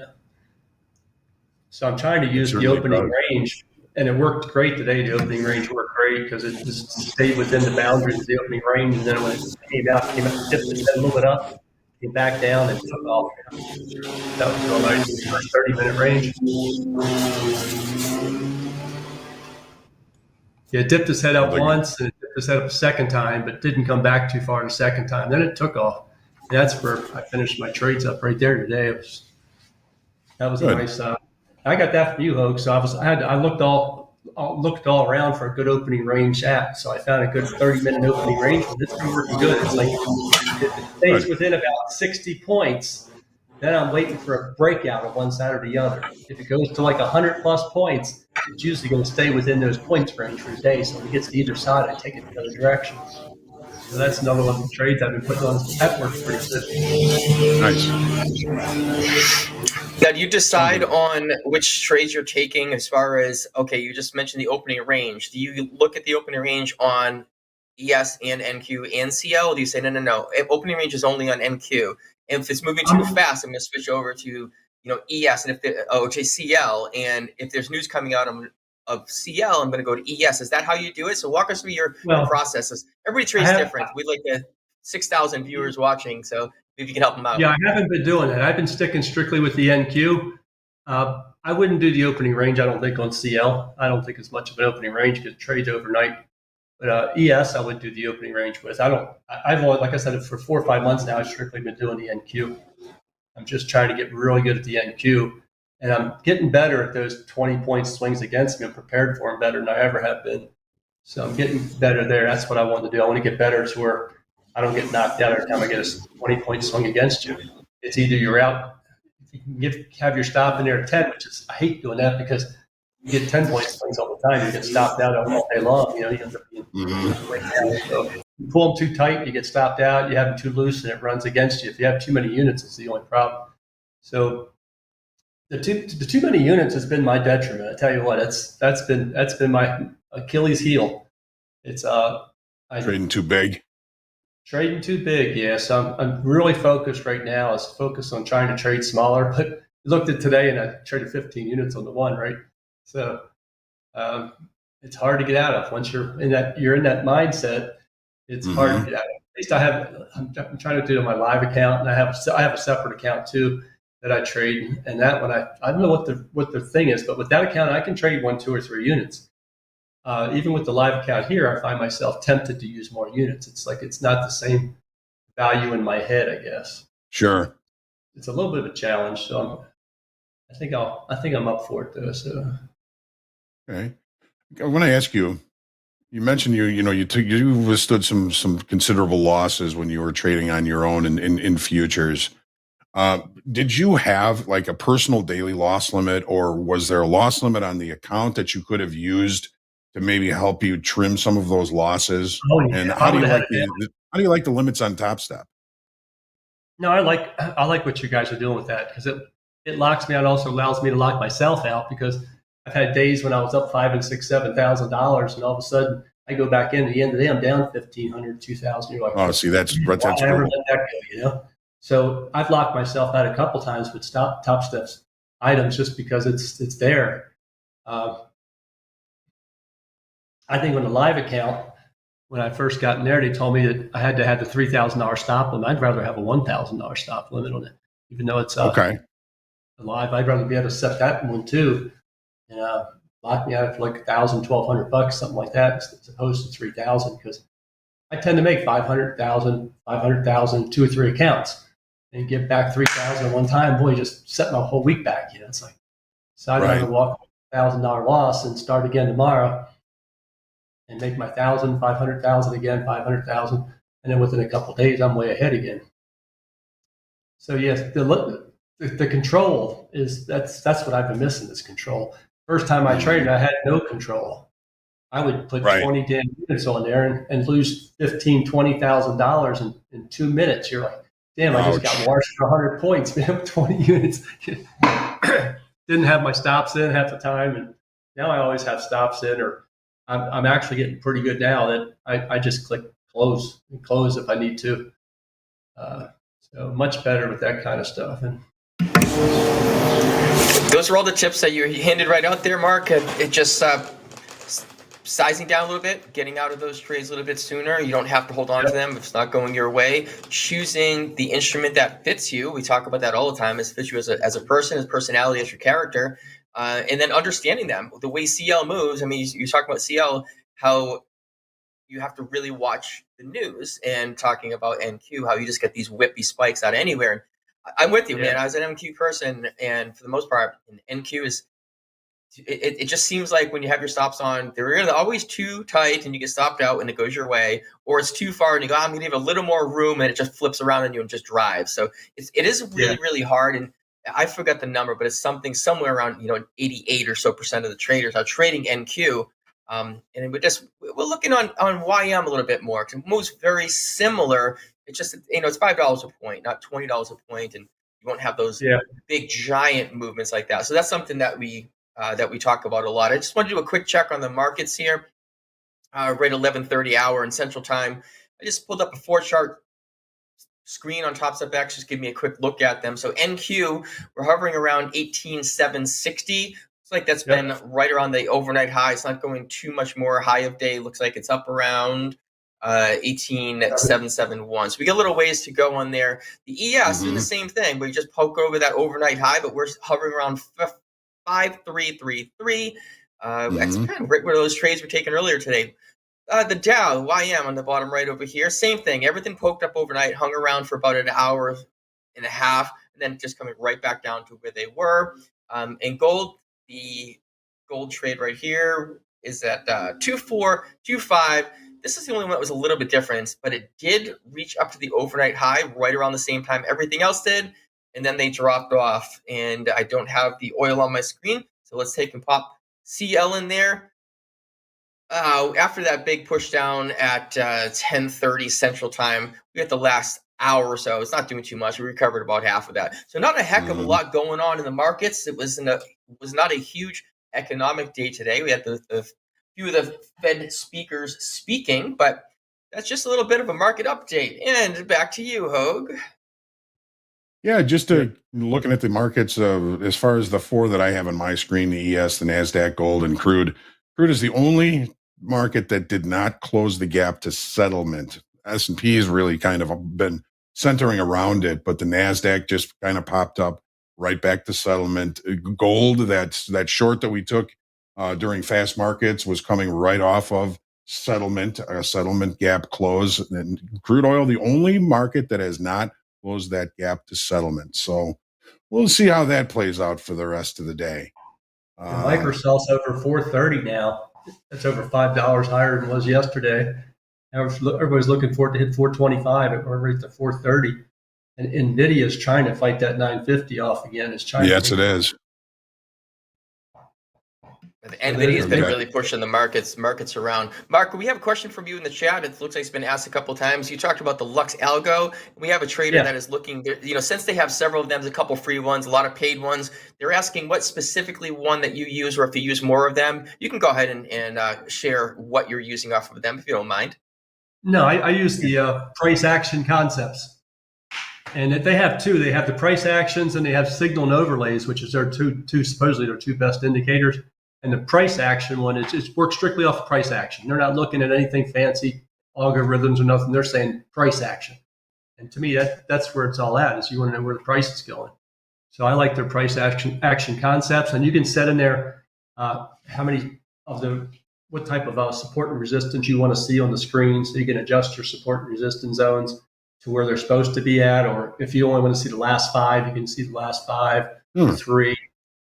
So I'm trying to use the opening range, and it worked great today. The opening range worked great because it just stayed within the boundaries of the opening range, and then when it came out, dipped its head a little bit up, came back down, and took off. That was real nice for a 30-minute range. Yeah, it dipped its head up once, and it dipped its head up a second time, but didn't come back too far the second time. Then it took off. And that's where I finished my trades up right there today. That was a nice. I got that from you, Hogue. So I looked all around for a good opening range at. So I found a good 30-minute opening range. And it's been working good. It's like if it stays within about 60 points, then I'm waiting for a breakout of one side or the other. If it goes to like 100+ points, it's usually going to stay within those points range for the day. So when it gets to either side, I take it the other direction. So that's another one of the trades I've been putting on. That works pretty good. Nice. Now, do you decide on which trades you're taking as far as, okay, you just mentioned the opening range. Do you look at the opening range on ES and NQ and CL? Or do you say, no, opening range is only on NQ. And if it's moving too fast, I'm going to switch over to ES and CL. And if there's news coming out of CL, I'm going to go to ES. Is that how you do it? So walk us through your processes. Every trade's different. We'd like the 6,000 viewers watching, so maybe you can help them out. Yeah, I haven't been doing that. I've been sticking strictly with the NQ. I wouldn't do the opening range, I don't think, on CL. I don't think it's much of an opening range because it trades overnight. But ES, I would do the opening range with. I've only, like I said, for 4 or 5 months now, I've strictly been doing the NQ. I'm just trying to get really good at the NQ. And I'm getting better at those 20-point swings against me. I'm prepared for them better than I ever have been. So I'm getting better there. That's what I want to do. I want to get better to where I don't get knocked out every time I get a 20-point swing against you. It's either you're out. If you can have your stop in there at 10, which is, I hate doing that because you get 10-point swings all the time. You get stopped out all day long. You end up being way down. So you pull them too tight, you get stopped out. You have them too loose, and it runs against you. If you have too many units, it's the only problem. So the too many units has been my detriment. I tell you what, that's been my Achilles heel. It's trading too big. Trading too big, yes. I'm really focused right now. Is focused on trying to trade smaller. But I looked at today and I traded 15 units on the one, right? So it's hard to get out of. Once you're in that mindset, it's hard to get out of. At least I'm trying to do it on my live account, and I have a separate account too that I trade. And that one, I don't know what the thing is, but with that account, I can trade 1, 2, or 3 units. Even with the live account here, I find myself tempted to use more units. It's like it's not the same value in my head, I guess. Sure. It's a little bit of a challenge, so I think I'm up for it though. So. Okay. When I ask you, you mentioned you withstood some considerable losses when you were trading on your own in futures. Did you have like a personal daily loss limit, or was there a loss limit on the account that you could have used to maybe help you trim some of those losses? Oh, yeah. And how do you like the limits on TopStep? No, I like what you guys are doing with that because it locks me out. Also allows me to lock myself out because I've had days when I was up $5,000 and $6,000, $7,000, and all of a sudden I go back in. At the end of the day, I'm down $1,500, $2,000. You're like, oh, see, that's cool. Let that go, So I've locked myself out a couple times with TopStep's items just because it's there. I think on the live account, when I first got in there, they told me that I had to have the $3,000 stop limit. I'd rather have a $1,000 stop limit on it, even though it's okay. alive. I'd rather be able to set that one too, and lock me out for like $1,000, $1,200, something like that, as opposed to 3,000. Because I tend to make 500,000, 500,000, 2 or 3 accounts, and get back 3,000 at one time. Boy, you just set my whole week back. It's like, so I'd rather walk $1,000 loss and start again tomorrow, and make my 1,000, 500,000 again, 500,000, and then within a couple of days, I'm way ahead again. So yes, the control is that's what I've been missing, is control. First time I traded, I had no control. I would put 20 damn units on there and lose $15,000, $20,000 in 2 minutes. You're like, damn, I just got washed for 100 points, man, with 20 units. Didn't have my stops in half the time, and now I always have stops in, or I'm actually getting pretty good now that I just click close if I need to. So much better with that kind of stuff. And those are all the tips that you handed right out there, Mark. It just sizing down a little bit, getting out of those trades a little bit sooner. You don't have to hold on to them if it's not going your way. Choosing the instrument that fits you. We talk about that all the time. It fits you as a person, as personality, as your character. And then understanding them. The way CL moves, I mean, you talk about CL, how you have to really watch the news, and talking about NQ, how you just get these whippy spikes out of anywhere. And I'm with you, man. I was an MQ person, and for the most part, NQ is, it just seems like when you have your stops on, they're always too tight and you get stopped out and it goes your way, or it's too far and you go, I'm going to give a little more room, and it just flips around on you and just drives. So it is really, really hard. And I forgot the number, but it's something somewhere around 88 or so percent of the traders are trading NQ. And we're looking on YM a little bit more, because it moves very similar. It's just, it's $5 a point, not $20 a point, and you won't have those big giant movements like that. So that's something that we talk about a lot. I just want to do a quick check on the markets here. Right 11:30 hour in Central Time. I just pulled up a 4-chart screen on TopstepX. Just give me a quick look at them. So NQ, we're hovering around 18,760. Looks like that's been right around the overnight high. It's not going too much more. High of day looks like it's up around 18,771. So we got a little ways to go on there. The ES doing the same thing. We just poke over that overnight high, but we're hovering around 5333. That's kind of right where those trades were taken earlier today. The Dow, YM on the bottom right over here, same thing. Everything poked up overnight, hung around for about an hour and a half, and then just coming right back down to where they were. And gold, the gold trade right here is at 2425. This is the only one that was a little bit different, but it did reach up to the overnight high right around the same time everything else did, and then they dropped off. And I don't have the oil on my screen, so let's take and pop CL in there. After that big push down at 10:30 Central Time, we got the last hour or so. It's not doing too much. We recovered about half of that. So not a heck of a lot going on in the markets. It was not a huge economic day today. We had the few of the Fed speakers speaking, but that's just a little bit of a market update. And back to you, Hogue. Yeah, just looking at the markets, as far as the 4 that I have on my screen, the ES, the NASDAQ, gold, and crude. Crude is the only market that did not close the gap to settlement. S&P has really kind of been centering around it, but the NASDAQ just kind of popped up right back to settlement. Gold, that short that we took during fast markets was coming right off of settlement, a settlement gap close. And crude oil, the only market that has not closed that gap to settlement. So we'll see how that plays out for the rest of the day. Microsoft's over 430 now. That's over $5 higher than it was yesterday. Everybody's looking for it to hit 425. We're right to 430. And NVIDIA is trying to fight that 950 off again. Yes, it is. NVIDIA's been really pushing the markets around. Mark, we have a question from you in the chat. It looks like it's been asked a couple of times. You talked about the Lux Algo. We have a trader that is looking, since they have several of them, there's a couple free ones, a lot of paid ones. They're asking what specifically one that you use, or if you use more of them. You can go ahead and share what you're using off of them, if you don't mind. No, I use the price action concepts. And they have 2. They have the price actions and they have signal and overlays, which is their supposedly their 2 best indicators. And the price action one is works strictly off of price action. They're not looking at anything fancy, algorithms or nothing. They're saying price action. And to me, that's where it's all at, is you want to know where the price is going. So I like their price action concepts, and you can set in there how many of what type of support and resistance you want to see on the screen, so you can adjust your support and resistance zones to where they're supposed to be at, or if you only want to see the last 5, you can see the last 5, 3.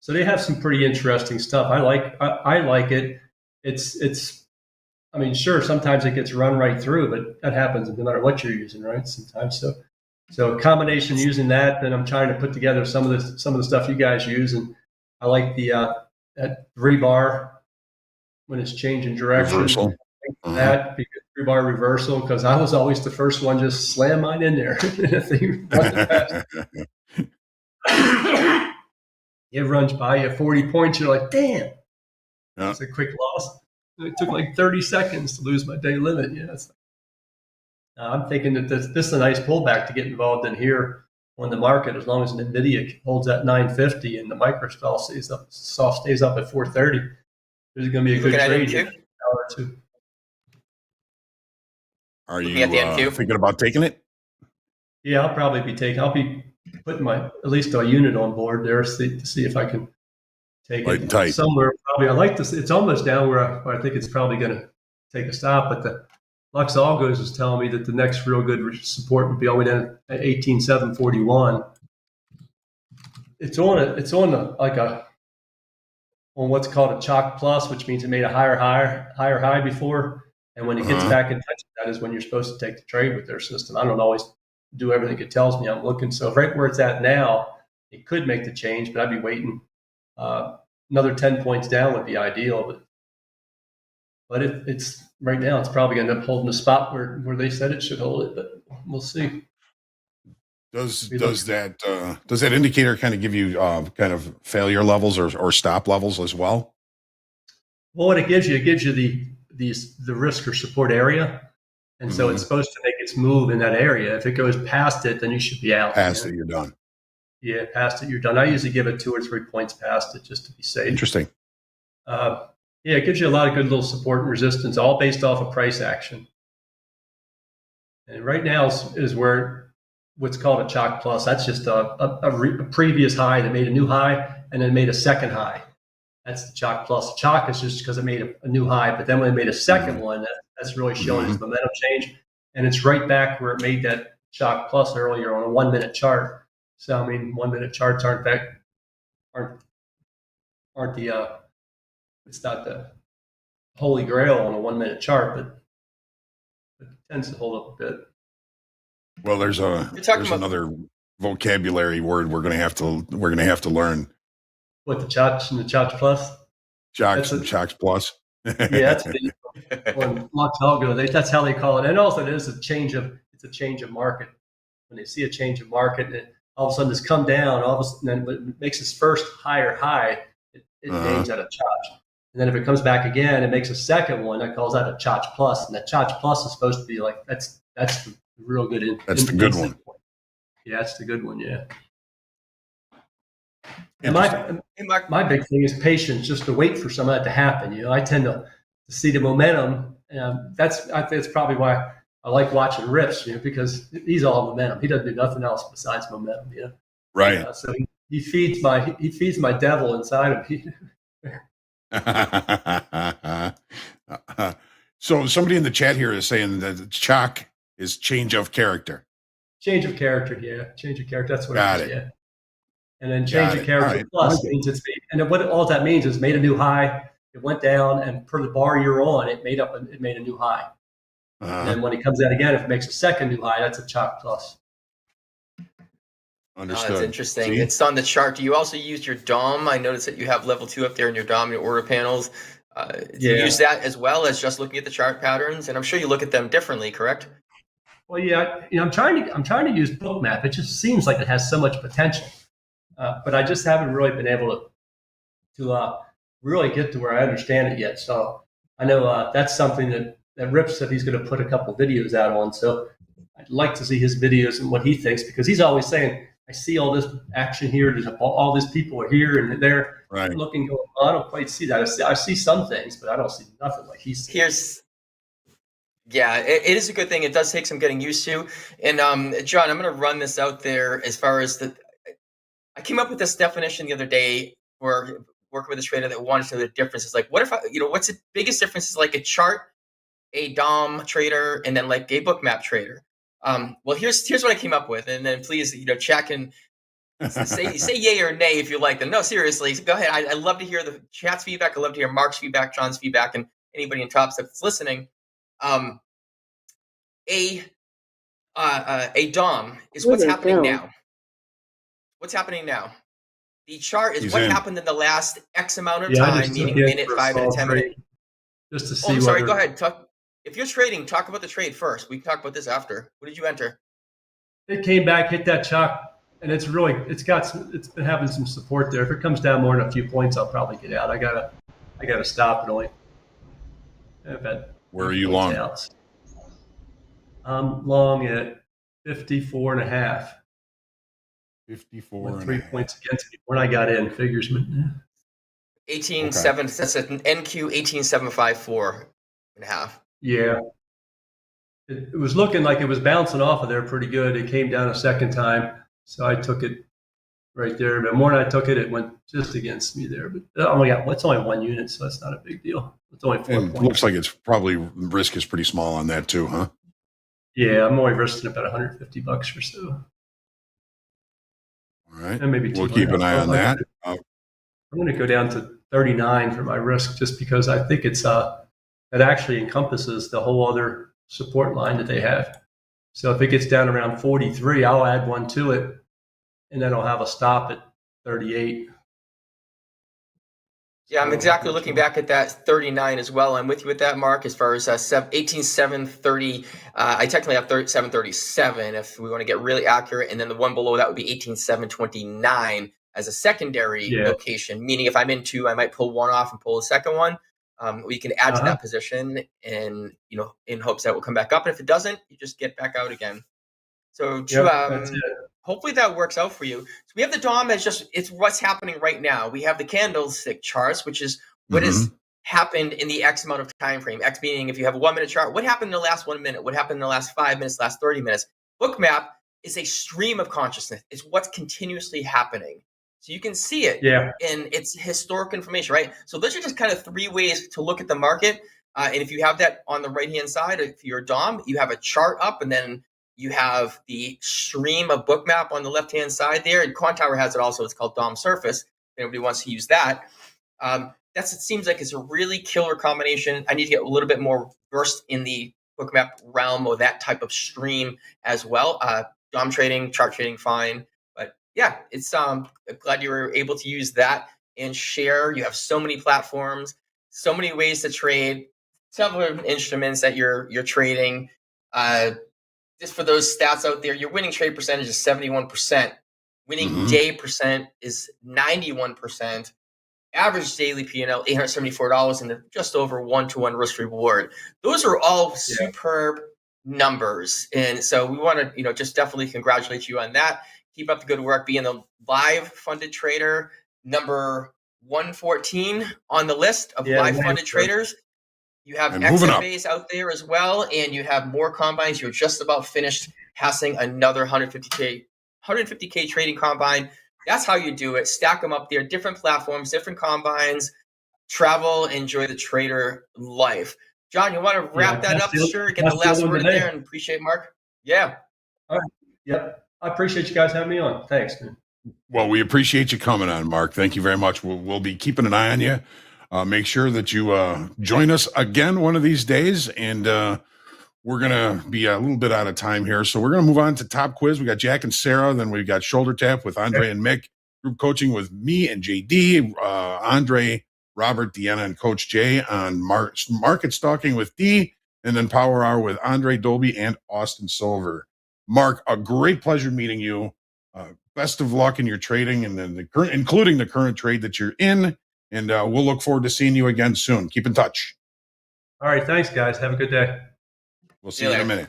So they have some pretty interesting stuff. I like it. It's. I mean, sure, sometimes it gets run right through, but that happens no matter what you're using, right? Sometimes. So a combination using that, then I'm trying to put together some of the stuff you guys use, and I like the that rebar when it's changing direction. Reversal. That because rebar reversal, because I was always the first one just slam mine in there. It runs by you 40 points. You're like, damn, that's a quick loss. It took like 30 seconds to lose my day limit. Yeah, I'm thinking that this is a nice pullback to get involved in here on the market, as long as NVIDIA holds at 950 and the microstall stays up at 430. There's going to be a good trade in an hour or two. Are you thinking about taking it? Yeah, I'll be putting at least a unit on board there to see if I can take it somewhere. Probably I like this. It's almost down where I think it's probably going to take a stop, but the Lux Algos is telling me that the next real good support would be all the way down at 18,741. It's on what's called a chalk plus, which means it made a higher high before. And when it gets back in touch with that is when you're supposed to take the trade with their system. I don't always do everything it tells me I'm looking. So right where it's at now, it could make the change, but I'd be waiting. Another 10 points down would be ideal, but it's right now, it's probably going to end up holding the spot where they said it should hold it, but we'll see. Does that indicator kind of give you kind of failure levels or stop levels as well? Well, what it gives you the risk or support area, and so it's supposed to make its move in that area. If it goes past it, then you should be out. Past it, you're done. Yeah, past it, you're done. I usually give it 2 or 3 points past it just to be safe. Interesting. Yeah, it gives you a lot of good little support and resistance, all based off of price action. And right now is where what's called a chalk plus. That's just a previous high that made a new high and then made a second high. That's the chalk plus. Chalk is just because it made a new high, but then when it made a second one, that's really showing its momentum change. And it's right back where it made that chalk plus earlier on a 1-minute chart. So I mean, 1-minute charts aren't it's not the holy grail on a 1-minute chart, but it tends to hold up a bit. Well, there's another vocabulary word we're gonna have to learn. What, the Chach and the Chach plus? Chach plus. Yeah, that's big. On Lux Algo, that's how they call it. And also, it's a change of market. When they see a change of market, and all of a sudden it's come down, all of a sudden then it makes its first higher high, it names that a Chach. And then if it comes back again, it makes a second one that calls that a Chach plus. And that Chach plus is supposed to be like that's the real good. That's the good one. Yeah, that's the good one. Yeah. And my big thing is patience, just to wait for some of that to happen. You know, I tend to see the momentum, and I think that's probably why I like watching RIPS. You know, because he's all momentum. He doesn't do nothing else besides momentum. You know, right? So he feeds my devil inside of me. So somebody in the chat here is saying that chalk is change of character. Change of character, yeah. Change of character. That's what Got it is, it. yeah. And then change of character plus means it's made, and what all that means is made a new high. It went down, and per the bar you're on, it made a new high. And then when it comes out again, if it makes a second new high, that's a chalk plus. Understood. That's interesting. See? It's on the chart. Do you also use your DOM? I noticed that you have level 2 up there in your DOM, your order panels. Do you use that as well as just looking at the chart patterns? And I'm sure you look at them differently, correct? Well, yeah. You know, I'm trying to use Bookmap. It just seems like it has so much potential, but I just haven't really been able to really get to where I understand it yet. So I know that's something that Rip said he's going to put a couple videos out on. So I'd like to see his videos and what he thinks, because he's always saying, I see all this action here. There's all these people are here and they're looking going on. I don't quite see that. I see some things, but I don't see nothing like he sees. It is a good thing. It does take some getting used to. And John, I'm going to run this out there as far as I came up with this definition the other day for working with a trader that wanted to know the differences. Like, what if what's the biggest difference is like a chart, a DOM trader, and then like a bookmap trader. Well, here's what I came up with, and then please, chat and say yay or nay if you like them. No, seriously, go ahead. I love to hear the chat's feedback. I love to hear Mark's feedback, John's feedback, and anybody in Topstep that's listening. A DOM is what's happening now. What's happening now? The chart is what happened in the last X amount of time, meaning minute, 5 minute, 10 minute. Just to see. I'm sorry. Go ahead. If you're trading, talk about the trade first. We can talk about this after. What did you enter? It came back, hit that chalk, and it's been having some support there. If it comes down more than a few points, I'll probably get out. I gotta stop it only. Where are you long? I'm long at 54.5. 54 and 3 points against me when I got in. Figures. 18.7. That's an NQ 18.754.5. Yeah. It was looking like it was bouncing off of there pretty good. It came down a second time, so I took it right there. But more than I took it, it went just against me there. But it's only 1 unit, so that's not a big deal. It's only 4 points. Looks like it's probably risk is pretty small on that too, huh? Yeah, I'm only risking about $150 or so. All right, and maybe we'll keep an eye on that. I'm going to go down to 39 for my risk, just because I think it actually encompasses the whole other support line that they have. So if it gets down around 43, I'll add one to it, and then I'll have a stop at 38. Yeah, I'm exactly looking back at that 39 as well. I'm with you with that, Mark, as far as 18.730. I technically have 737 if we want to get really accurate. And then the one below that would be 18.729 as a secondary location, meaning if I'm in two, I might pull one off and pull the second one. We can add to that position and, in hopes that it will come back up. And if it doesn't, you just get back out again. So hopefully that works out for you. So we have the DOM as it's what's happening right now. We have the candlestick charts, which is what has happened in the X amount of time frame. X meaning if you have a 1 minute chart, what happened in the last 1 minute? What happened in the last 5 minutes, last 30 minutes? Bookmap is a stream of consciousness. It's what's continuously happening. So you can see it in its historic information, right? So those are just kind of 3 ways to look at the market. And if you have that on the right-hand side, if you're a DOM, you have a chart up, and then you have the stream of bookmap on the left-hand side there. And Quantower has it also. It's called DOM Surface. If anybody wants to use that. It seems like it's a really killer combination. I need to get a little bit more versed in the bookmap realm or that type of stream as well. DOM trading, chart trading, fine. But yeah, it's I'm glad you were able to use that and share. You have so many platforms, so many ways to trade, several instruments that you're trading. Just for those stats out there, your winning trade percentage is 71%. Winning day percent is 91%. Average daily P&L, $874, and just over 1-to-1 risk reward. Those are all superb numbers. And so we want to, just definitely congratulate you on that. Keep up the good work, being the live funded trader, number 114 on the list of live funded traders. You have XFAs out there as well, and you have more combines. You're just about finished passing another 150K trading combine. That's how you do it. Stack them up there, different platforms, different combines, travel, enjoy the trader life. John, you want to wrap that up? Sure, get the last word in there, and appreciate Mark. Yeah. All right. Yep. I appreciate you guys having me on. Thanks, man. Well, we appreciate you coming on, Mark. Thank you very much. We'll be keeping an eye on you. Make sure that you join us again one of these days, and we're going to be a little bit out of time here. So we're going to move on to Top Quiz. We got Jack and Sarah. Then we've got Shoulder Tap with Andre and Mick. Group coaching with me and JD, Andre, Robert, Deeyana, and Coach Jay on Market Stalking with D, and then Power Hour with Andre, Dolby, and Austin Silver. Mark, a great pleasure meeting you. Best of luck in your trading, and then including the current trade that you're in. And we'll look forward to seeing you again soon. Keep in touch. All right. Thanks, guys. Have a good day. We'll see you in a minute.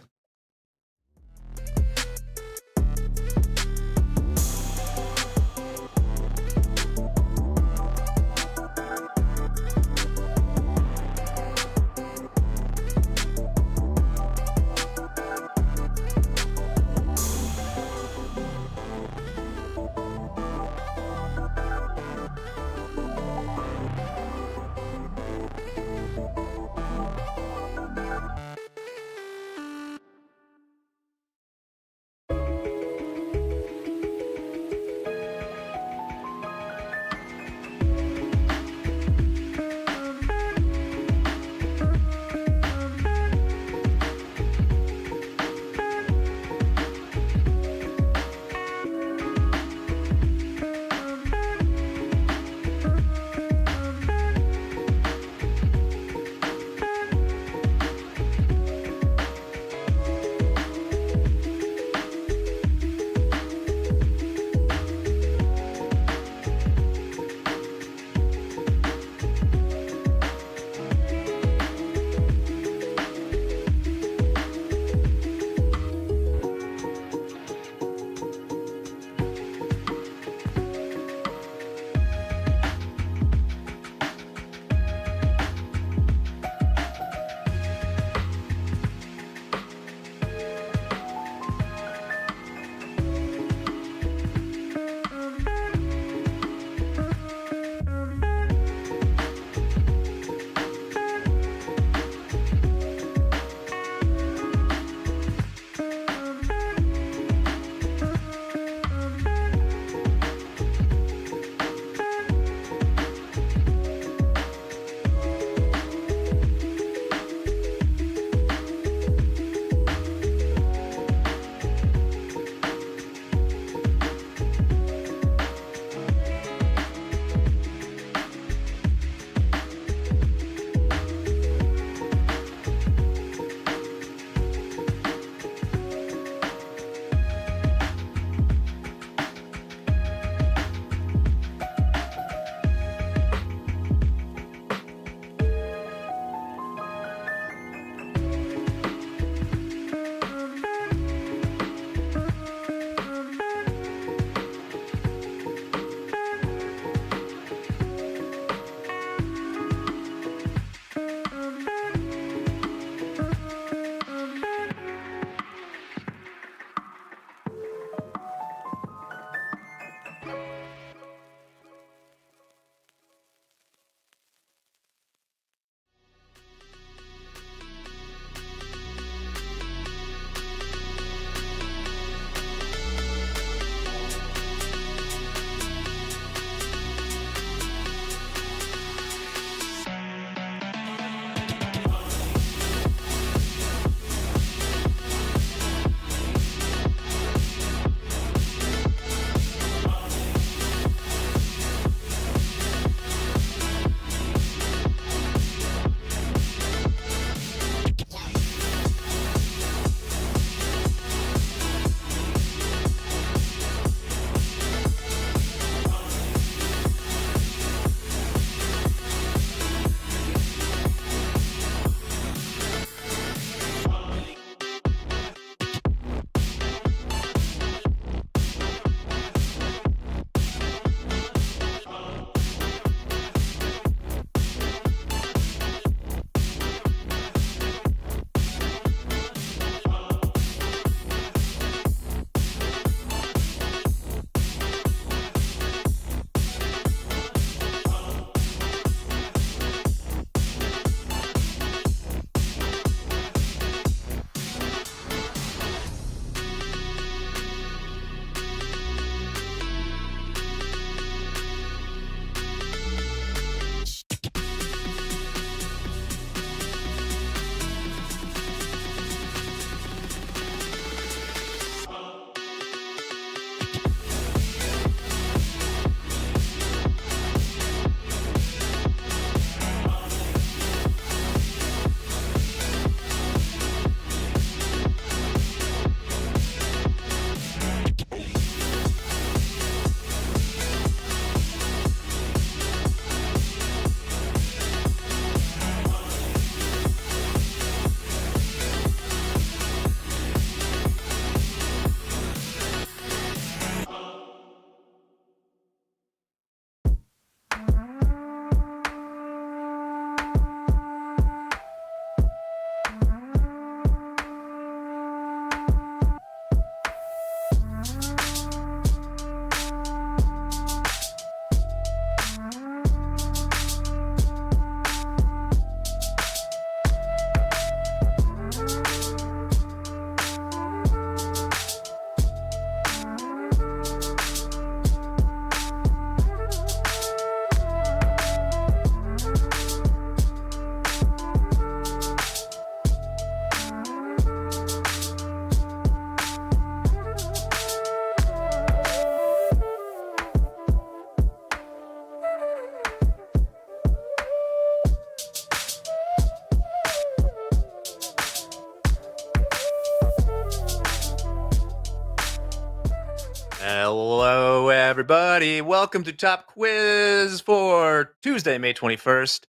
Hello, everybody. Welcome to Top Quiz for Tuesday, May 21st.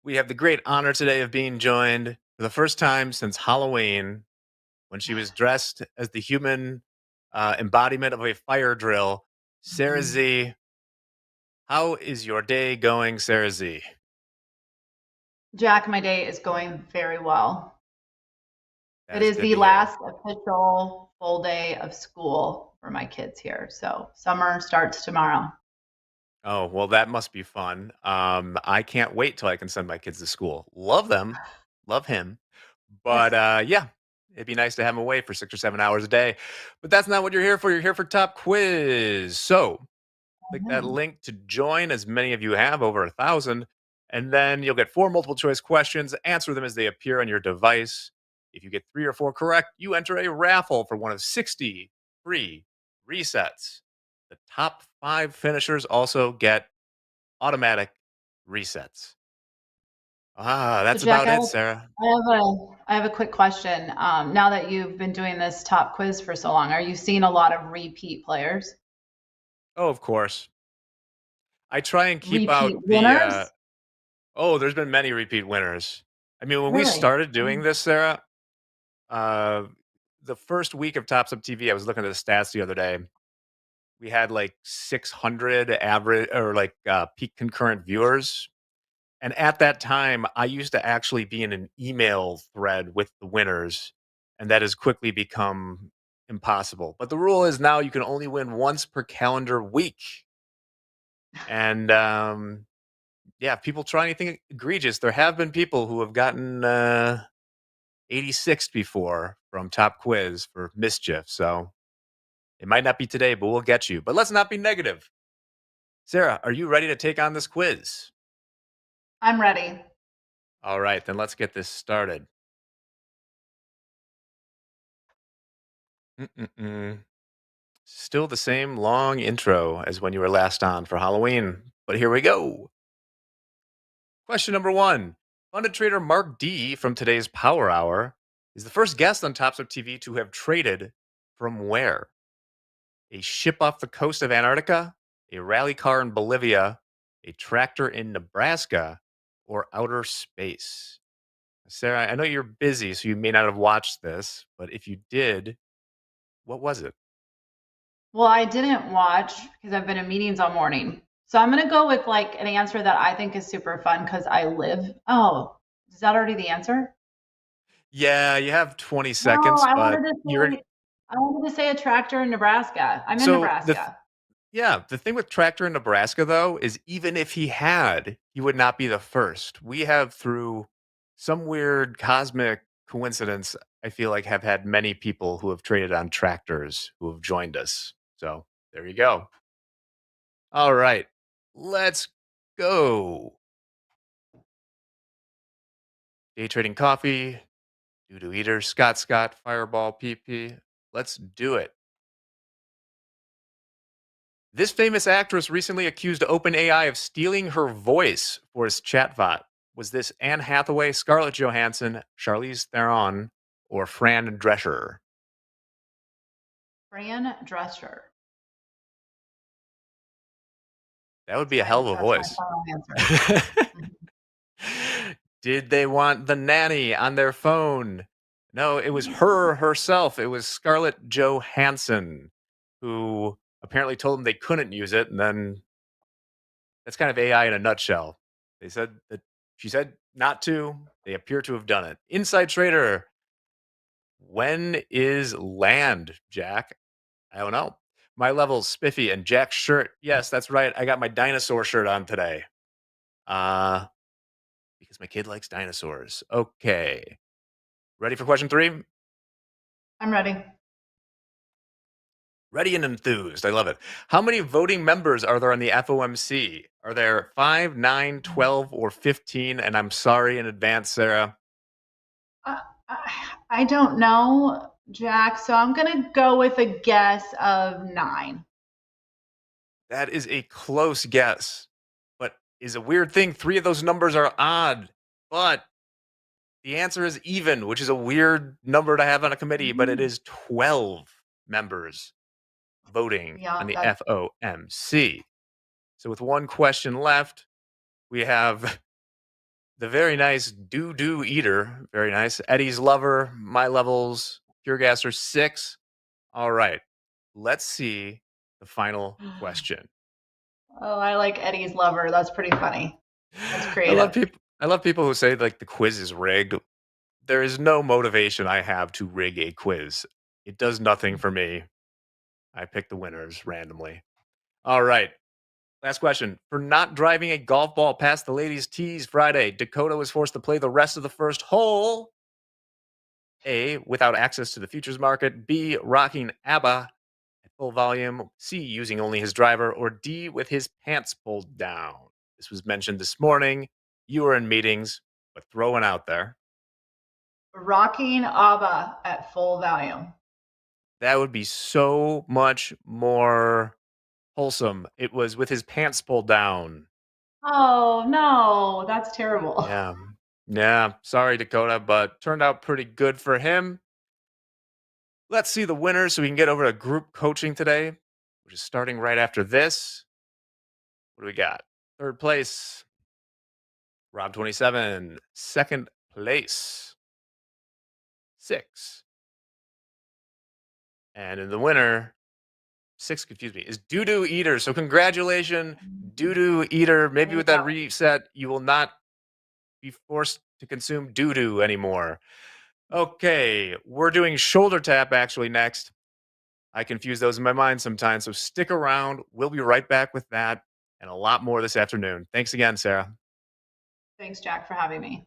We have the great honor today of being joined for the first time since Halloween when she was dressed as the human embodiment of a fire drill. Sarah Z, how is your day going, Sarah Z? Jack, my day is going very well. That It is good the to hear. last official full day of school for my kids here. So summer starts tomorrow. Oh, well, that must be fun. I can't wait till I can send my kids to school. Love them, love him. But yeah, it'd be nice to have him away for 6 or 7 hours a day. But that's not what you're here for. You're here for Top Quiz. So click that link to join, as many of you have, over 1,000. And then you'll get 4 multiple choice questions. Answer them as they appear on your device. If you get 3 or 4 correct, you enter a raffle for one of 60 free resets. The top 5 finishers also get automatic resets. That's So Jack, about it, Sarah. I have a quick question. Now that you've been doing this top quiz for so long, are you seeing a lot of repeat players? Oh, of course. I try and keep Repeat out winners? there's been many repeat winners. I mean, when we Really? started doing this, Sarah, the first week of Topstep TV, I was looking at the stats the other day. We had like 600 average or like peak concurrent viewers. And at that time, I used to actually be in an email thread with the winners, and that has quickly become impossible. But the rule is now you can only win once per calendar week. And yeah, if people try anything egregious, there have been people who have gotten 86 before from Top Quiz for mischief. So it might not be today, but we'll get you. But let's not be negative. Sarah, are you ready to take on this quiz? I'm ready. All right, then let's get this started. Still the same long intro as when you were last on for Halloween, but here we go. Question number 1. Funded trader Mark D from today's Power Hour is the first guest on Topstep TV to have traded from where? A ship off the coast of Antarctica, a rally car in Bolivia, a tractor in Nebraska, or outer space? Sarah, I know you're busy, so you may not have watched this, but if you did, what was it? Well, I didn't watch because I've been in meetings all morning. So I'm going to go with like an answer that I think is super fun because I live. Oh, is that already the answer? Yeah, you have 20 No, seconds, but I wanted to say a tractor in Nebraska. I'm in so Nebraska. the thing with tractor in Nebraska though is even if he had, he would not be the first. We have, through some weird cosmic coincidence, I feel like have had many people who have traded on tractors who have joined us. So there you go. All right, let's go. Day trading coffee, doo-doo eater, Scott, Fireball, PP. Let's do it. This famous actress recently accused OpenAI of stealing her voice for its chatbot. Was this Anne Hathaway, Scarlett Johansson, Charlize Theron, or Fran Drescher? Fran Drescher. That would be a hell of a voice. That's my final answer. Did they want the nanny on their phone? No, it was her herself. It was Scarlett Johansson who apparently told them they couldn't use it. And then that's kind of AI in a nutshell. They said that she said not to. They appear to have done it. Inside Trader. When is land, Jack? I don't know. My level's spiffy and Jack's shirt. Yes, that's right. I got my dinosaur shirt on today. Because my kid likes dinosaurs. Okay. Ready for question 3? I'm ready. Ready and enthused. I love it. How many voting members are there on the FOMC? Are there 5, 9, 12, or 15? And I'm sorry in advance, Sarah. I don't know, Jack. So I'm going to go with a guess of 9. That is a close guess, but is a weird thing. 3 of those numbers are odd, but the answer is even, which is a weird number to have on a committee, but it is 12 members. voting Yeah, on the that- FOMC. So with one question left, we have the very nice do eater. Very nice. Eddie's lover, my levels, pure gasser 6. All right. Let's see the final question. Oh, I like Eddie's lover. That's pretty funny. That's I creative. love people who say like the quiz is rigged. There is no motivation I have to rig a quiz. It does nothing for me. I pick the winners randomly. All right. Last question. For not driving a golf ball past the ladies' tees Friday, Dakota was forced to play the rest of the first hole. A, without access to the futures market. B, rocking ABBA at full volume. C, using only his driver. Or D, with his pants pulled down. This was mentioned this morning. You were in meetings, but throwing out there. Rocking ABBA at full volume. That would be so much more wholesome. It was with his pants pulled down. Oh, no. That's terrible. Yeah. Yeah. Sorry, Dakota, but turned out pretty good for him. Let's see the winners so we can get over to group coaching today, which is starting right after this. What do we got? Third place, Rob 27. Second place, 6. And in the winner, 6, is Doo-Doo Eater. So congratulations, Doo-Doo Eater. Maybe with that reset, you will not be forced to consume doo-doo anymore. Okay, we're doing shoulder tap actually next. I confuse those in my mind sometimes, so stick around. We'll be right back with that and a lot more this afternoon. Thanks again, Sarah. Thanks, Jack, for having me.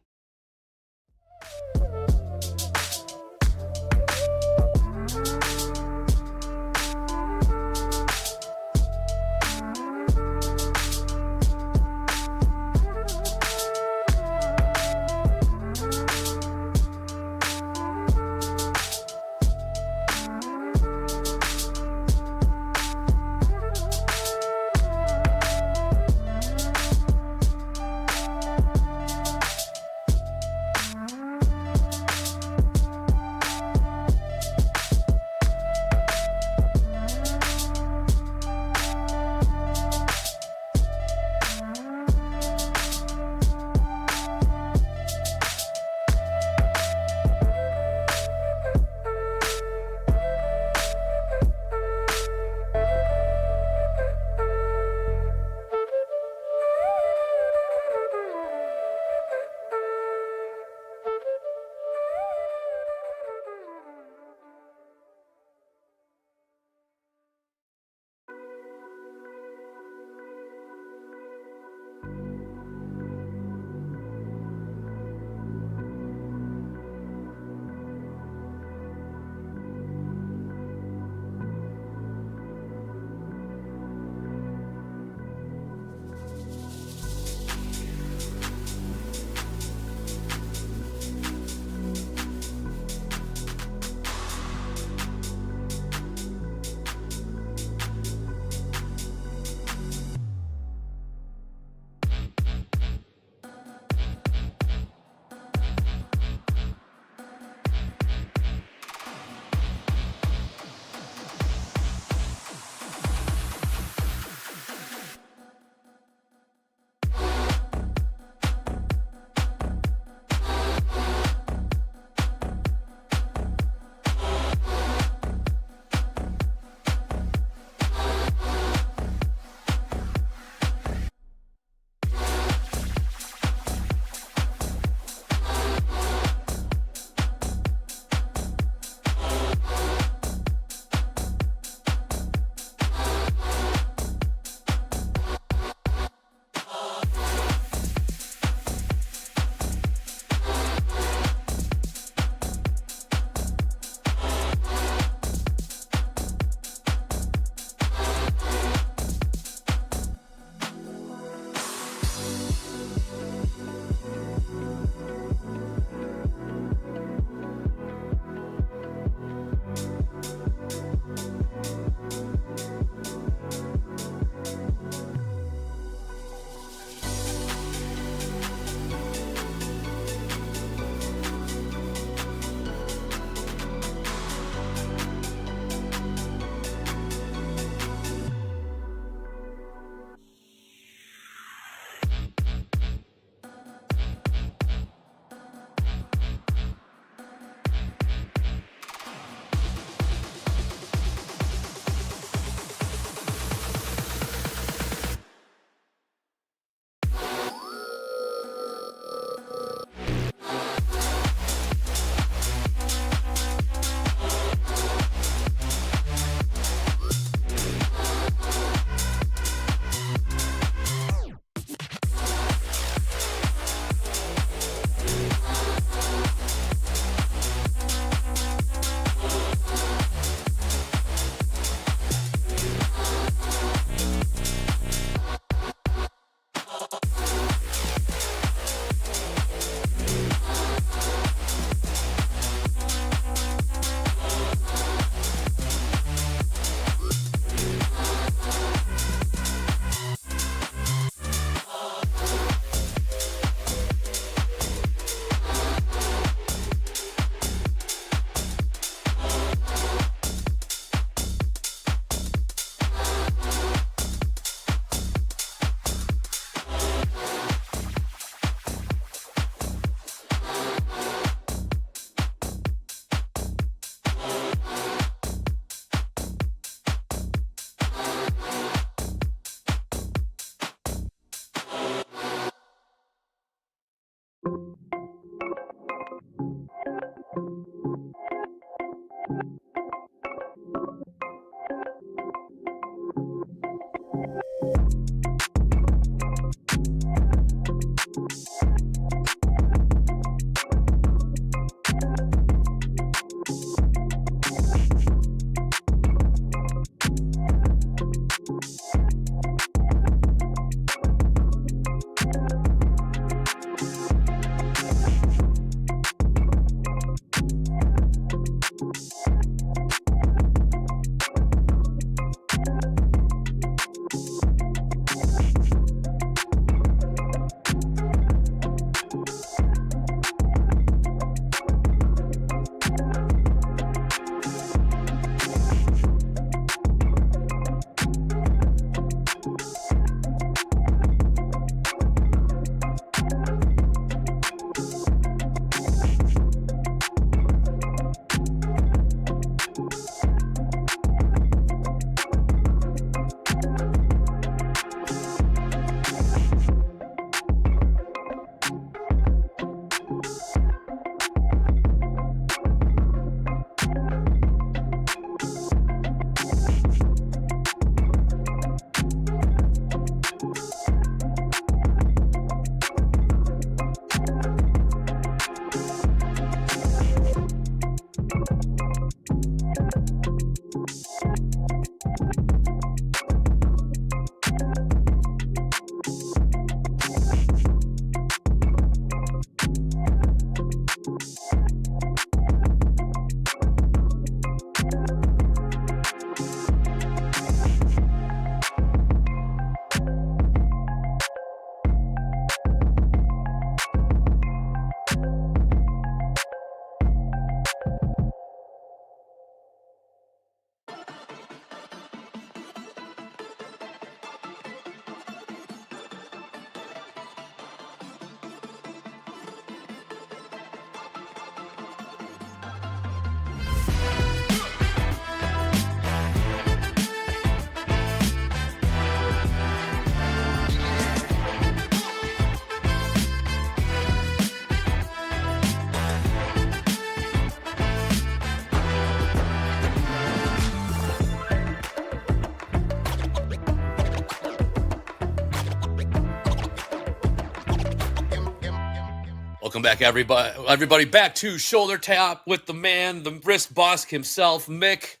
Welcome back, everybody. Everybody, back to Shoulder Tap with the man, the wrist boss himself, Mick.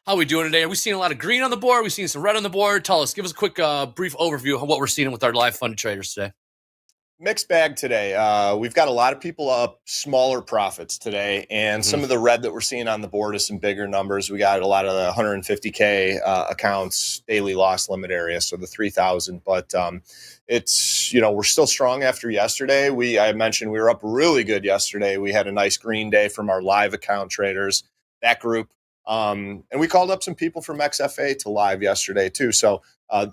How are we doing today? Are we seeing a lot of green on the board? Are we seeing some red on the board? Tell us. Give us a quick, brief overview of what we're seeing with our live funded traders today. Mixed bag today. We've got a lot of people up smaller profits today, and some of the red that we're seeing on the board is some bigger numbers. We got a lot of the 150K accounts, daily loss limit area, so the 3,000. But it's, we're still strong after yesterday. I mentioned we were up really good yesterday. We had a nice green day from our live account traders, that group. And we called up some people from XFA to live yesterday too. So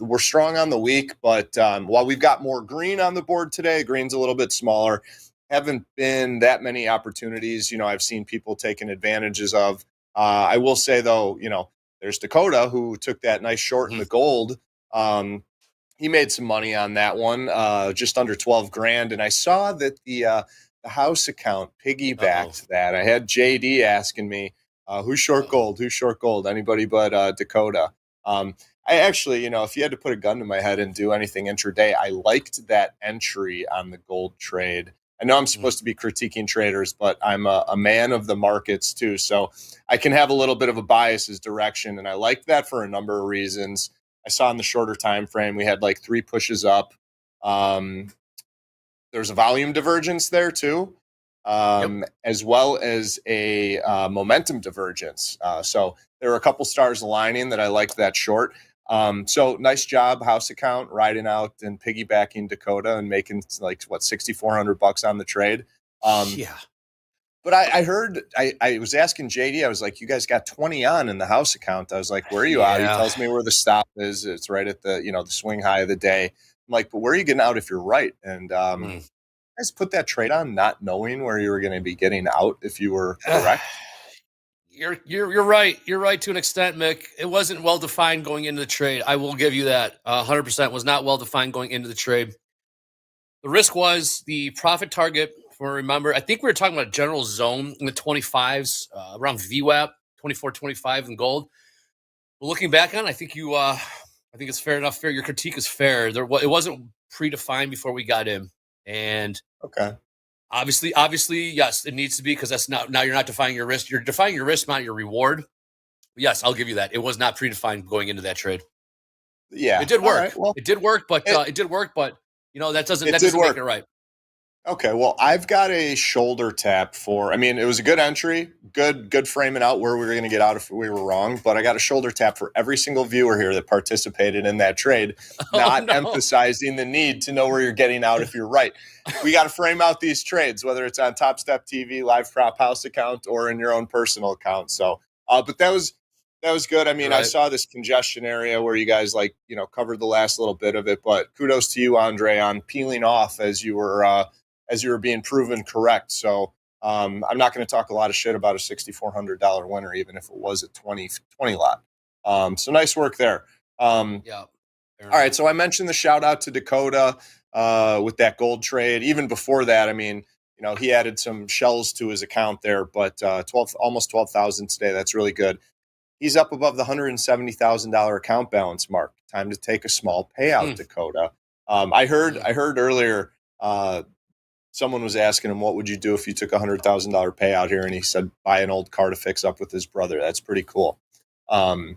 we're strong on the week, but while we've got more green on the board today, green's a little bit smaller. Haven't been that many opportunities, I've seen people taking advantages of. I will say though, there's Dakota who took that nice short in the gold. He made some money on that one, just under 12 grand. And I saw that the house account piggybacked that. I had JD asking me, who's short gold? Who's short gold? Anybody but Dakota. I actually, if you had to put a gun to my head and do anything intraday, I liked that entry on the gold trade. I know I'm supposed to be critiquing traders, but I'm a man of the markets too. So I can have a little bit of a bias as direction. And I liked that for a number of reasons. I saw in the shorter time frame, we had like 3 pushes up. There's a volume divergence there too. As well as a momentum divergence. So there were a couple stars aligning that I liked that short. So nice job, house account, riding out and piggybacking Dakota and making like $6,400 on the trade. But I heard, I was asking JD, I was like, you guys got 20 on in the house account. I was like, where are you out? He tells me where the stop is. It's right at the, the swing high of the day. I'm like, but where are you getting out if you're right? And guys put that trade on not knowing where you were going to be getting out if you were correct? You're right. You're right to an extent, Mick. It wasn't well defined going into the trade. I will give you that. 100% was not well defined going into the trade. The risk was the profit target. Remember, I think we were talking about a general zone in the 25s, around VWAP, 24.25 in gold. But looking back on it, I think it's fair enough. Your critique is fair. It wasn't predefined before we got in. And obviously, yes, it needs to be, because that's now you're not defining your risk. You're defining your risk, not your reward. Yes, I'll give you that. It was not predefined going into that trade. Yeah, it did work. Right, well, it did work, but that doesn't make it right. Okay, well, I've got a shoulder tap it was a good entry, good framing out where we were going to get out if we were wrong, but I got a shoulder tap for every single viewer here that participated in that trade, emphasizing the need to know where you're getting out if you're right. We got to frame out these trades, whether it's on TopstepTV, live prop house account, or in your own personal account. So, but that was good. I mean, right. I saw this congestion area where you guys covered the last little bit of it, but kudos to you, Andre, on peeling off as you were being proven correct. So I'm not going to talk a lot of shit about a $6,400 winner, even if it was a 20 lot. So nice work there. All right. So I mentioned the shout out to Dakota with that gold trade. Even before that, I mean, he added some shells to his account there, but almost 12,000 today. That's really good. He's up above the $170,000 account balance mark. Time to take a small payout, Dakota. I heard earlier, someone was asking him, what would you do if you took $100,000 payout here? And he said, buy an old car to fix up with his brother. That's pretty cool. I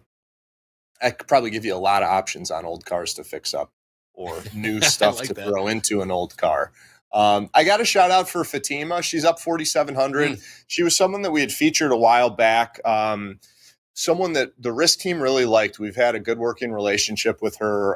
could probably give you a lot of options on old cars to fix up or new stuff to throw into an old car. I got a shout out for Fatima. She's up 4,700. She was someone that we had featured a while back. Someone that the risk team really liked. We've had a good working relationship with her,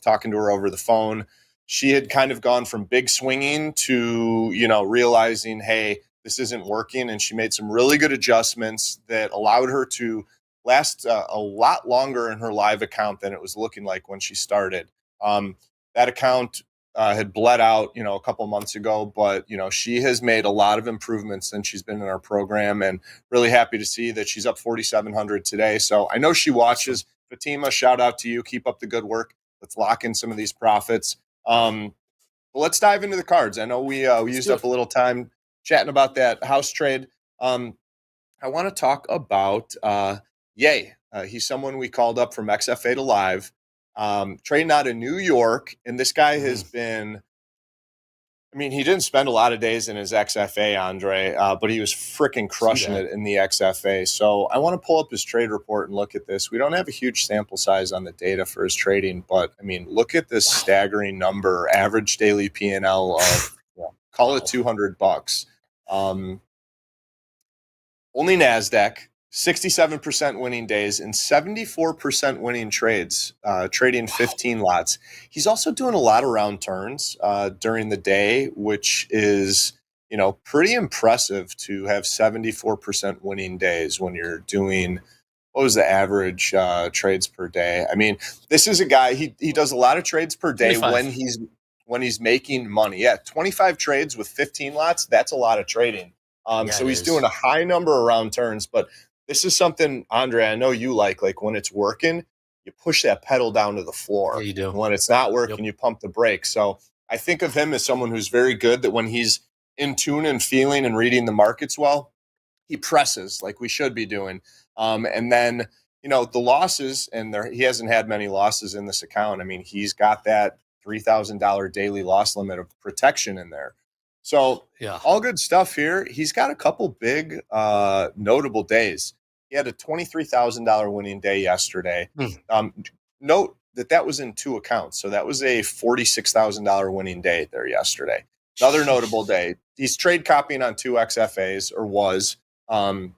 talking to her over the phone. She had kind of gone from big swinging to, realizing, hey, this isn't working. And she made some really good adjustments that allowed her to last a lot longer in her live account than it was looking like when she started. That account had bled out, a couple months ago, but, she has made a lot of improvements since she's been in our program, and really happy to see that she's up 4,700 today. So I know she watches. Fatima, shout out to you. Keep up the good work. Let's lock in some of these profits. But let's dive into the cards. I know we used up a little time chatting about that house trade. I want to talk about Ye. He's someone we called up from XFA to live, trading out of New York. And this guy has been I mean, he didn't spend a lot of days in his XFA, Andre, but he was freaking crushing it in the XFA. So I want to pull up his trade report and look at this. We don't have a huge sample size on the data for his trading, but I mean, look at this staggering number, average daily P&L of, call it $200. Only NASDAQ, 67% winning days and 74% winning trades, trading 15 lots. He's also doing a lot of round turns during the day, which is, pretty impressive to have 74% winning days when you're doing, what was the average trades per day? I mean, this is a guy, he does a lot of trades per day 25. when he's making money. Yeah, 25 trades with 15 lots, that's a lot of trading. So he's doing a high number of round turns, but this is something, Andre, I know you like when it's working, you push that pedal down to the floor. Yeah, you do. And when it's not working, you pump the brakes. So I think of him as someone who's very good, that when he's in tune and feeling and reading the markets well, he presses like we should be doing. And then, the losses, and he hasn't had many losses in this account. I mean, he's got that $3,000 daily loss limit of protection in there. So all good stuff here. He's got a couple big notable days. He had a $23,000 winning day yesterday. Note that was in 2 accounts. So that was a $46,000 winning day there yesterday. Another notable day. He's trade copying on 2 XFAs, or was. And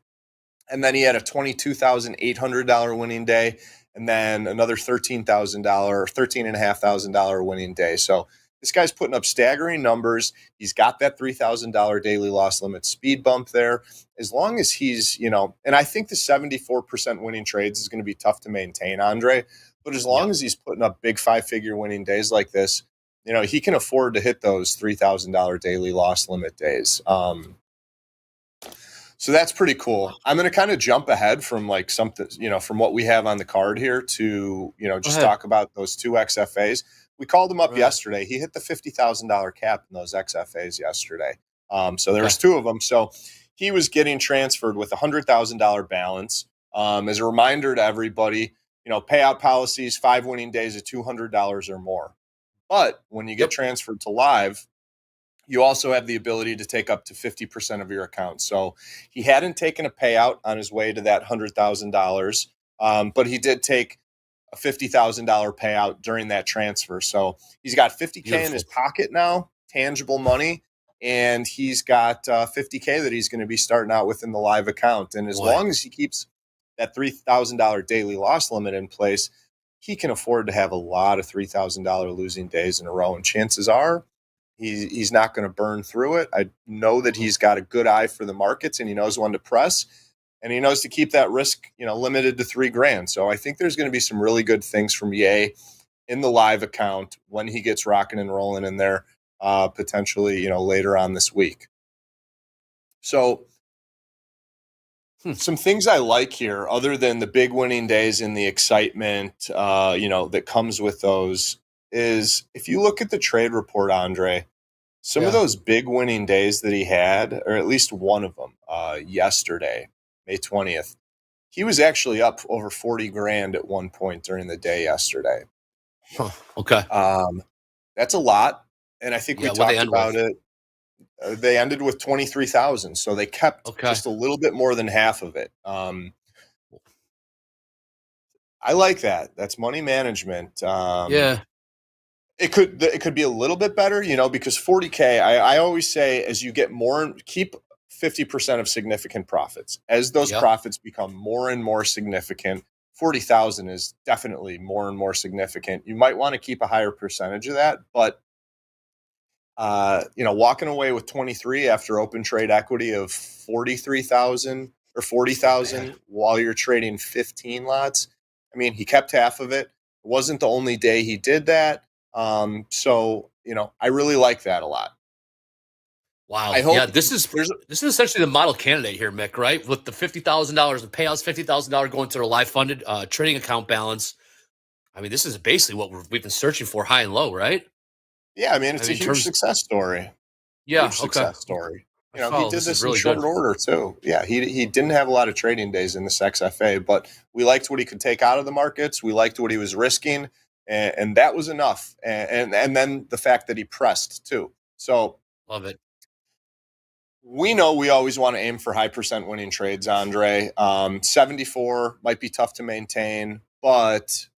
then he had a $22,800 winning day, and then another $13,500 winning day. So this guy's putting up staggering numbers. He's got that $3,000 daily loss limit speed bump there. As long as he's, and I think the 74% winning trades is going to be tough to maintain, Andre. But as long as he's putting up big 5-figure winning days like this, he can afford to hit those $3,000 daily loss limit days. So that's pretty cool. I'm going to kind of jump ahead from something, from what we have on the card here to, just talk about those 2 XFAs. We called him up yesterday. He hit the $50,000 cap in those XFAs yesterday. So there was 2 of them. So he was getting transferred with a $100,000 balance. As a reminder to everybody, payout policies, 5 winning days at $200 or more. But when you get transferred to live, you also have the ability to take up to 50% of your account. So he hadn't taken a payout on his way to that $100,000, but he did take a $50,000 payout during that transfer. So he's got $50K in his pocket now, tangible money, and he's got $50K that he's going to be starting out with in the live account. And as long as he keeps that $3,000 daily loss limit in place, he can afford to have a lot of $3,000 losing days in a row. And chances are he's not going to burn through it. I know that he's got a good eye for the markets, and he knows when to press. And he knows to keep that risk, limited to $3,000. So I think there's going to be some really good things from Ye in the live account when he gets rocking and rolling in there, potentially, later on this week. So some things I like here, other than the big winning days and the excitement, that comes with those, is if you look at the trade report, Andre, some of those big winning days that he had, or at least one of them, yesterday, May 20th, he was actually up over $40,000 at one point during the day yesterday. Okay. That's a lot. And I think we talked about it. They ended with 23,000. So they kept just a little bit more than half of it. I like that. That's money management. It could be a little bit better, because 40K, I always say, as you get more, keep 50% of significant profits. As those profits become more and more significant, 40,000 is definitely more and more significant. You might want to keep a higher percentage of that, but walking away with 23 after open trade equity of 43,000 or 40,000 while you're trading 15 lots. I mean, he kept half of it. It wasn't the only day he did that. So I really like that a lot. Wow. I hope this is essentially the model candidate here, Mick, right? With the $50,000, the payouts, $50,000 going to their live funded trading account balance. I mean, this is basically what we've been searching for, high and low, right? Yeah, I mean, it's a huge success story. Yeah, success story. He did this really in short order too. Yeah, he didn't have a lot of trading days in this XFA, but we liked what he could take out of the markets. We liked what he was risking, and that was enough. And then the fact that he pressed too. So Love it. We know we always want to aim for high percent winning trades, Andre. 74 might be tough to maintain, but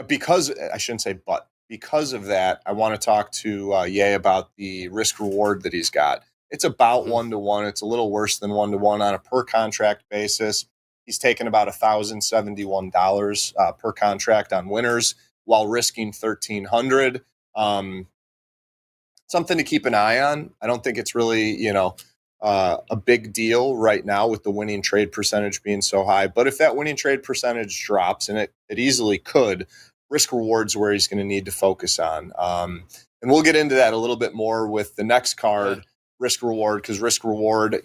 because I shouldn't say but because of that, I want to talk to Ye about the risk reward that he's got. It's about 1-to-1. It's a little worse than 1-to-1 on a per contract basis. He's taken about $1,071 per contract on winners while risking $1,300. Something to keep an eye on. I don't think it's really, a big deal right now with the winning trade percentage being so high. But if that winning trade percentage drops, and it easily could, risk rewards where he's going to need to focus on. And we'll get into that a little bit more with the next card, risk reward, because risk reward,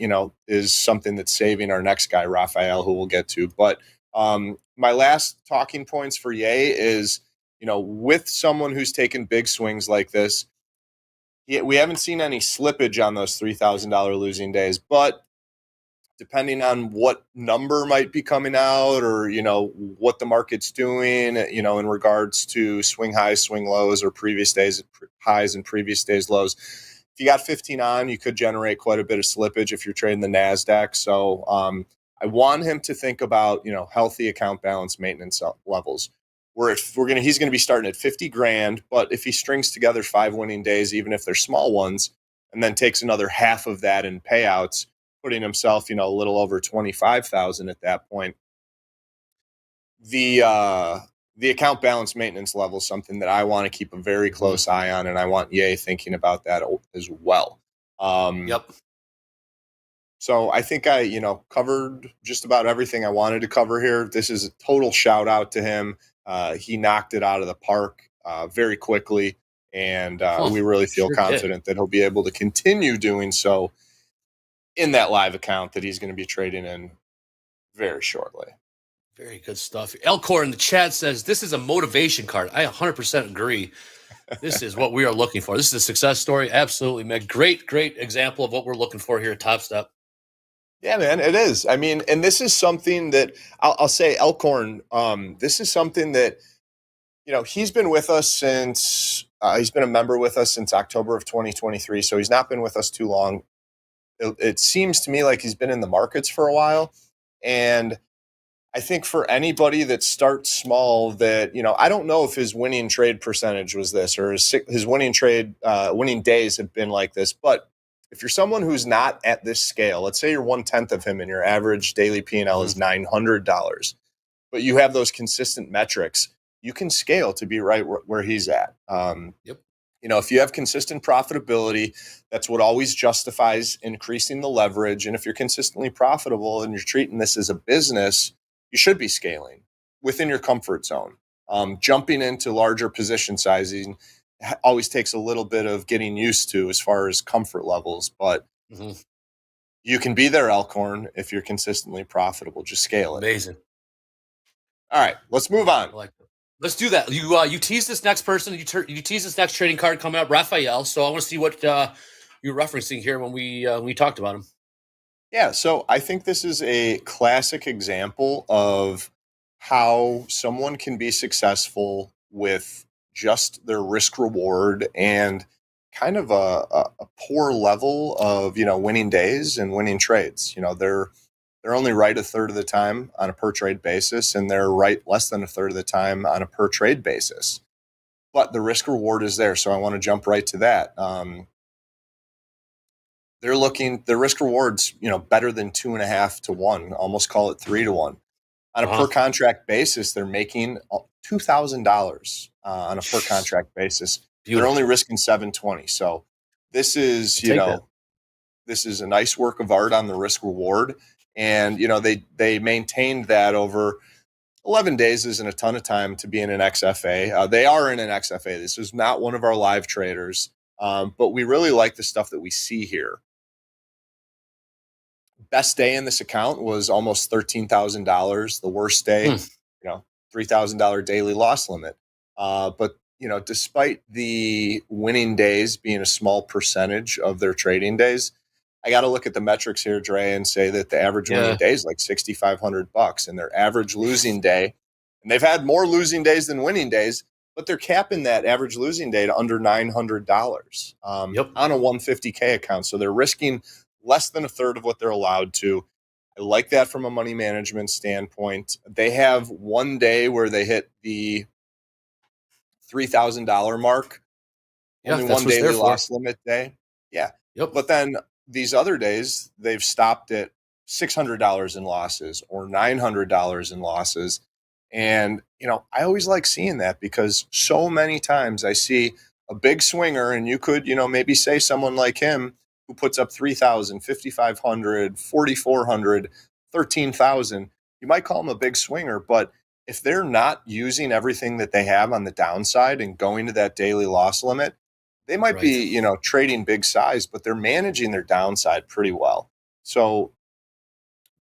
is something that's saving our next guy, Raphael, who we'll get to. But my last talking points for Ye is, with someone who's taken big swings like this, we haven't seen any slippage on those $3,000 losing days, but depending on what number might be coming out or, what the market's doing, in regards to swing highs, swing lows, or previous days highs and previous days lows. If you got 15 on, you could generate quite a bit of slippage if you're trading the NASDAQ. So I want him to think about, healthy account balance maintenance levels. He's going to be starting at 50 grand, but if he strings together 5 winning days, even if they're small ones, and then takes another half of that in payouts, putting himself, a little over 25,000 at that point, the account balance maintenance level is something that I want to keep a very close eye on, and I want Ye thinking about that as well. Yep. So I think I, covered just about everything I wanted to cover here. This is a total shout out to him. He knocked it out of the park very quickly, and we really feel confident that he'll be able to continue doing so in that live account that he's going to be trading in very shortly. Very good stuff. Elcor in the chat says, this is a motivation card. I 100% agree. This is what we are looking for. This is a success story. Absolutely, man. Great example of what we're looking for here at TopStep. Yeah, man, it is. I mean, and this is something that I'll say, Elkhorn, this is something that, he's been with us since, he's been a member with us since October of 2023. So he's not been with us too long. It seems to me like he's been in the markets for a while. And I think for anybody that starts small that, I don't know if his winning trade percentage was this or his winning days have been like this, but if you're someone who's not at this scale, let's say you're 1/10 of him and your average daily P&L is $900, but you have those consistent metrics, you can scale to be right where he's at. Yep. If you have consistent profitability, that's what always justifies increasing the leverage. And if you're consistently profitable and you're treating this as a business, you should be scaling within your comfort zone. Jumping into larger position sizing always takes a little bit of getting used to as far as comfort levels, but you can be there, Elkhorn, if you're consistently profitable. Just scale it. Amazing. All right, let's move on. Let's do that. You tease this next person. You tease this next trading card coming up, Raphael. So I want to see what you're referencing here when we talked about him. Yeah, so I think this is a classic example of how someone can be successful with just their risk reward and kind of a poor level of, winning days and winning trades. They're only right a third of the time on a per trade basis, and they're right less than a third of the time on a per trade basis. But the risk reward is there, so I want to jump right to that. Their risk rewards, better than 2.5 to 1, almost call it 3 to 1. On a per contract basis, they're making $2,000 on a per contract basis. Beautiful. They're only risking $720. So this is, this is a nice work of art on the risk reward. And, they maintained that over 11 days isn't a ton of time to be in an XFA. They are in an XFA. This is not one of our live traders, but we really like the stuff that we see here. Best day in this account was almost $13,000. The worst day, $3,000 daily loss limit. But, despite the winning days being a small percentage of their trading days, I got to look at the metrics here, Dre, and say that the average winning day is like $6,500, and their average losing day, and they've had more losing days than winning days, but they're capping that average losing day to under $900 on a 150K account. So they're risking less than a third of what they're allowed to. I like that from a money management standpoint. They have one day where they hit the $3,000 mark. Only one daily loss limit day. Yeah. But then these other days, they've stopped at $600 in losses or $900 in losses. And, I always like seeing that because so many times I see a big swinger, and you could, maybe say someone like him who puts up 3,000, 5,500, 4,400, 13,000. You might call him a big swinger, but if they're not using everything that they have on the downside and going to that daily loss limit, they might be, trading big size, but they're managing their downside pretty well. So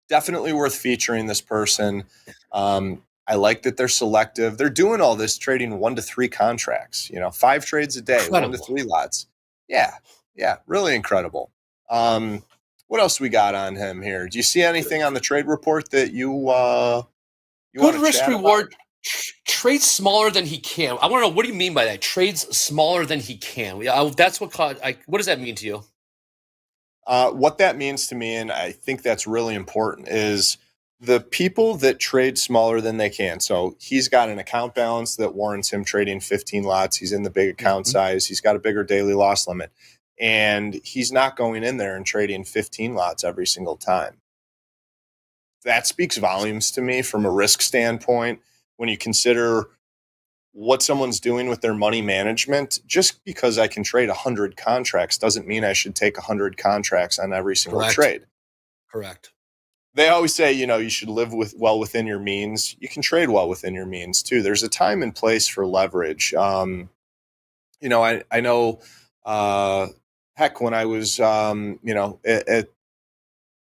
definitely worth featuring this person. I like that they're selective. They're doing all this trading 1 to 3 contracts, 5 trades a day, incredible. 1 to 3 lots. Yeah. Really incredible. What else we got on him here? Do you see anything on the trade report that you good risk reward? Trades smaller than he can. I want to know, what do you mean by that? Trades smaller than he can. That's what caught. What does that mean to you? What that means to me, and I think that's really important, is the people that trade smaller than they can. So he's got an account balance that warrants him trading 15 lots. He's in the big account size. He's got a bigger daily loss limit. And he's not going in there and trading 15 lots every single time. That speaks volumes to me from a risk standpoint. When you consider what someone's doing with their money management, just because I can trade 100 contracts doesn't mean I should take 100 contracts on every single trade. Correct. They always say, you should live well within your means. You can trade well within your means too. There's a time and place for leverage. I know, heck, when I was, at a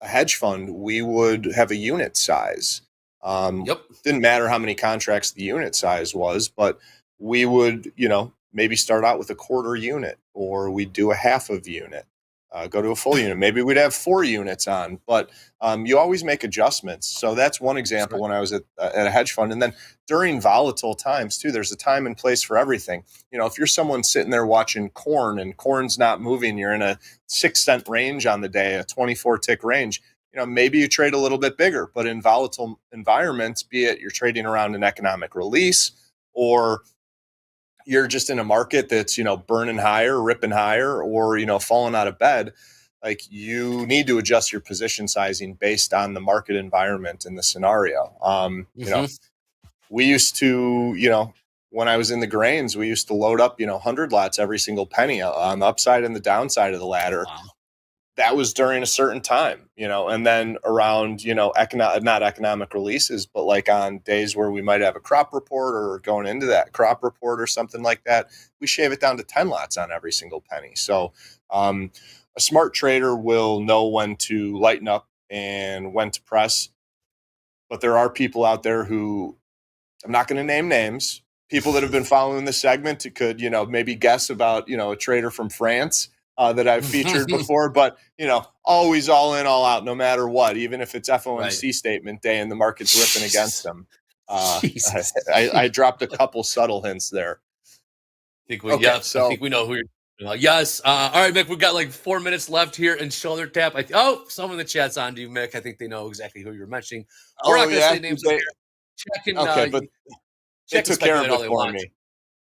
hedge fund, we would have a unit size. Didn't matter how many contracts the unit size was, but we would, maybe start out with a quarter unit, or we'd do a half of unit, go to a full unit. Maybe we'd have 4 units on, but you always make adjustments. So that's one example when I was at a hedge fund. And then during volatile times too, there's a time and place for everything. If you're someone sitting there watching corn and corn's not moving, you're in a 6-cent range on the day, a 24-tick range. Maybe you trade a little bit bigger, but in volatile environments, be it you're trading around an economic release, or you're just in a market that's, burning higher, ripping higher, or, falling out of bed, like, you need to adjust your position sizing based on the market environment and the scenario. We used to, when I was in the grains, we used to load up, 100 lots every single penny on the upside and the downside of the ladder. Wow. That was during a certain time, and then around, not economic releases, but like on days where we might have a crop report or going into that crop report or something like that, we shave it down to 10 lots on every single penny. So a smart trader will know when to lighten up and when to press. But there are people out there who, I'm not going to name names, people that have been following this segment could, maybe guess about, a trader from France that I've featured before, but, always all in, all out, no matter what, even if it's FOMC statement day and the market's ripping against them. I dropped a couple subtle hints there. I think we know who you're yes. All right, Mick, we've got like 4 minutes left here in shoulder tap. Someone in the chat's on to you, Mick. I think they know exactly who you're mentioning. We're not going to say names here. But they took care of it for me.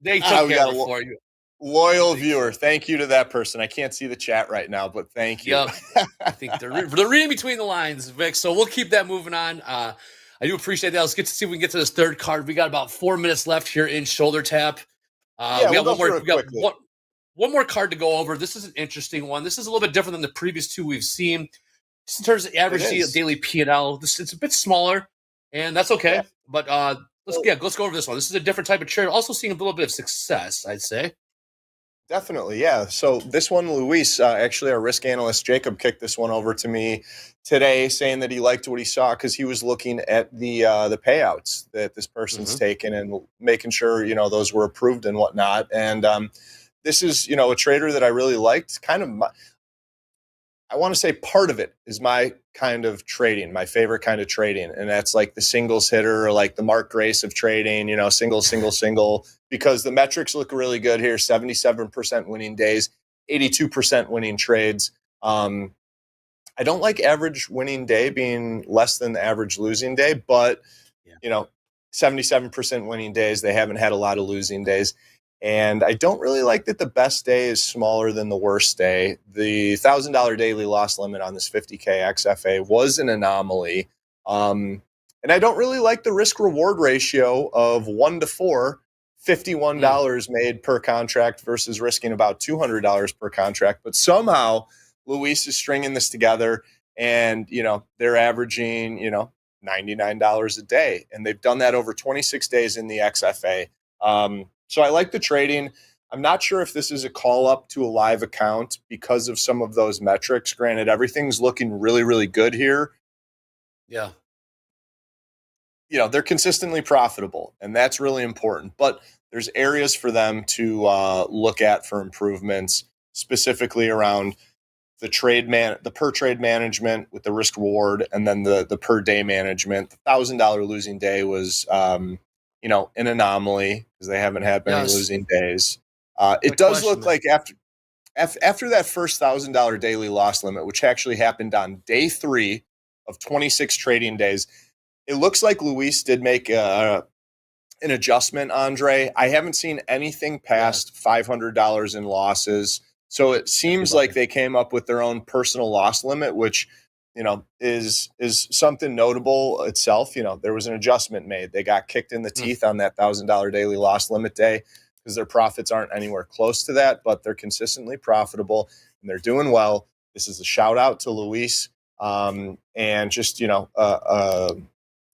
They took care of it for you. Loyal viewer. Thank you to that person. I can't see the chat right now, but thank you. I think they're reading between the lines, Vic. So we'll keep that moving on. I do appreciate that. Let's get to see if we can get to this third card. We got about 4 minutes left here in shoulder tap. We got one more card to go over. This is an interesting one. This is a little bit different than the previous 2 we've seen. Just in terms of average daily P&L, it's a bit smaller, and that's okay. Yeah. But let's go over this one. This is a different type of trade. Also seeing a little bit of success, I'd say. Definitely, yeah. So this one, Luis, actually our risk analyst, Jacob, kicked this one over to me today, saying that he liked what he saw because he was looking at the payouts that this person's taken and making sure, those were approved and whatnot. And this is, a trader that I really liked. Kind of I want to say part of it is my kind of trading, my favorite kind of trading. And that's like the singles hitter, or like the Mark Grace of trading, single, single, single, because the metrics look really good here. 77% winning days, 82% winning trades. I don't like average winning day being less than the average losing day, but 77% winning days, they haven't had a lot of losing days. And I don't really like that the best day is smaller than the worst day. The $1,000 daily loss limit on this 50K XFA was an anomaly. And I don't really like the risk reward ratio of 1 to 4, $51 made per contract versus risking about $200 per contract. But somehow Luis is stringing this together, and, they're averaging, $99 a day. And they've done that over 26 days in the XFA. So I like the trading. I'm not sure if this is a call up to a live account because of some of those metrics. Granted, everything's looking really, really good here. Yeah. They're consistently profitable, and that's really important. But there's areas for them to look at for improvements, specifically around the per trade management with the risk reward, and then the per day management. The $1,000 losing day was an anomaly because they haven't had many losing days. It does look like after that first $1,000 daily loss limit, which actually happened on day 3 of 26 trading days, it looks like Luis did make an adjustment, Andre. I haven't seen anything past $500 in losses. So it seems like they came up with their own personal loss limit, which, is something notable itself. There was an adjustment made. They got kicked in the teeth on that $1,000 daily loss limit day because their profits aren't anywhere close to that, but they're consistently profitable and they're doing well. This is a shout out to Luis, and just, a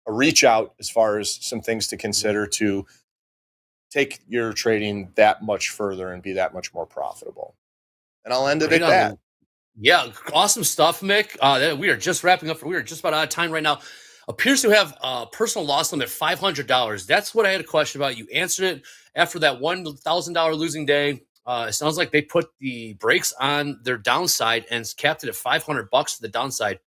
reach out as far as some things to consider to take your trading that much further and be that much more profitable. And I'll end it at that. Yeah, awesome stuff, Mick. We are just wrapping up. We are just about out of time right now. Appears to have a personal loss limit $500. That's what I had a question about. You answered it after that $1,000 losing day. It sounds like they put the brakes on their downside and capped it at $500 for the downside.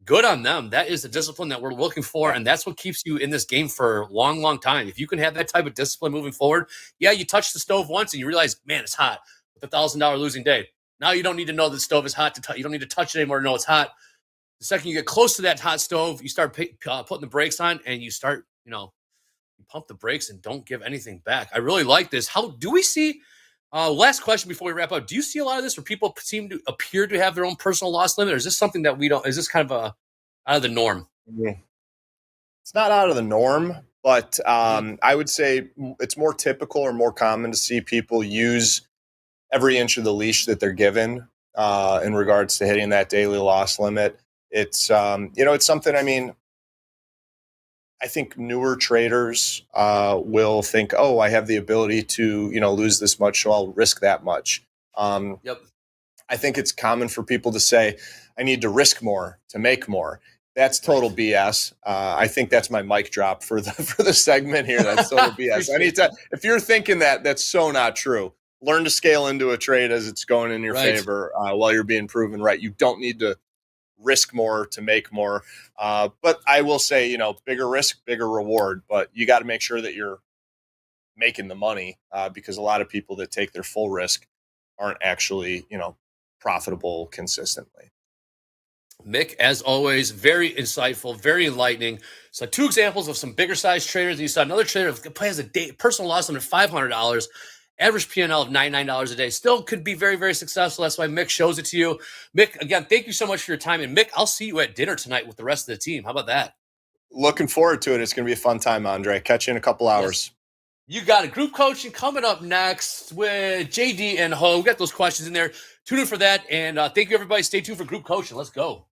Good on them. That is the discipline that we're looking for, and that's what keeps you in this game for a long, long time. If you can have that type of discipline moving forward, you touch the stove once and you realize, man, it's hot with a $1,000 losing day. Now you don't need to know the stove is hot to touch. You don't need to touch it anymore to know it's hot. The second you get close to that hot stove, you start putting the brakes on, and you start, you pump the brakes and don't give anything back. I really like this. How do we see? Last question before we wrap up. Do you see a lot of this where people appear to have their own personal loss limit, or is this something that we don't? Is this kind of out of the norm? It's not out of the norm, but I would say it's more typical or more common to see people use every inch of the leash that they're given in regards to hitting that daily loss limit. It's it's something. I think newer traders will think, oh, I have the ability to, lose this much, so I'll risk that much. I think it's common for people to say, I need to risk more to make more. That's total BS. I think that's my mic drop for the segment here. That's total BS. Anytime, if you're thinking that, that's so not true. Learn to scale into a trade as it's going in your favor while you're being proven right. You don't need to risk more to make more. But I will say, bigger risk, bigger reward. But you got to make sure that you're making the money because a lot of people that take their full risk aren't actually, profitable consistently. Mick, as always, very insightful, very enlightening. So 2 examples of some bigger size traders. You saw another trader that has a personal loss limit of $500, average P&L of $99 a day. Still could be very, very successful. That's why Mick shows it to you. Mick, again, thank you so much for your time. And Mick, I'll see you at dinner tonight with the rest of the team. How about that? Looking forward to it. It's going to be a fun time, Andre. Catch you in a couple hours. You got it. Group coaching coming up next with JD and Ho. We got those questions in there. Tune in for that. And thank you, everybody. Stay tuned for group coaching. Let's go.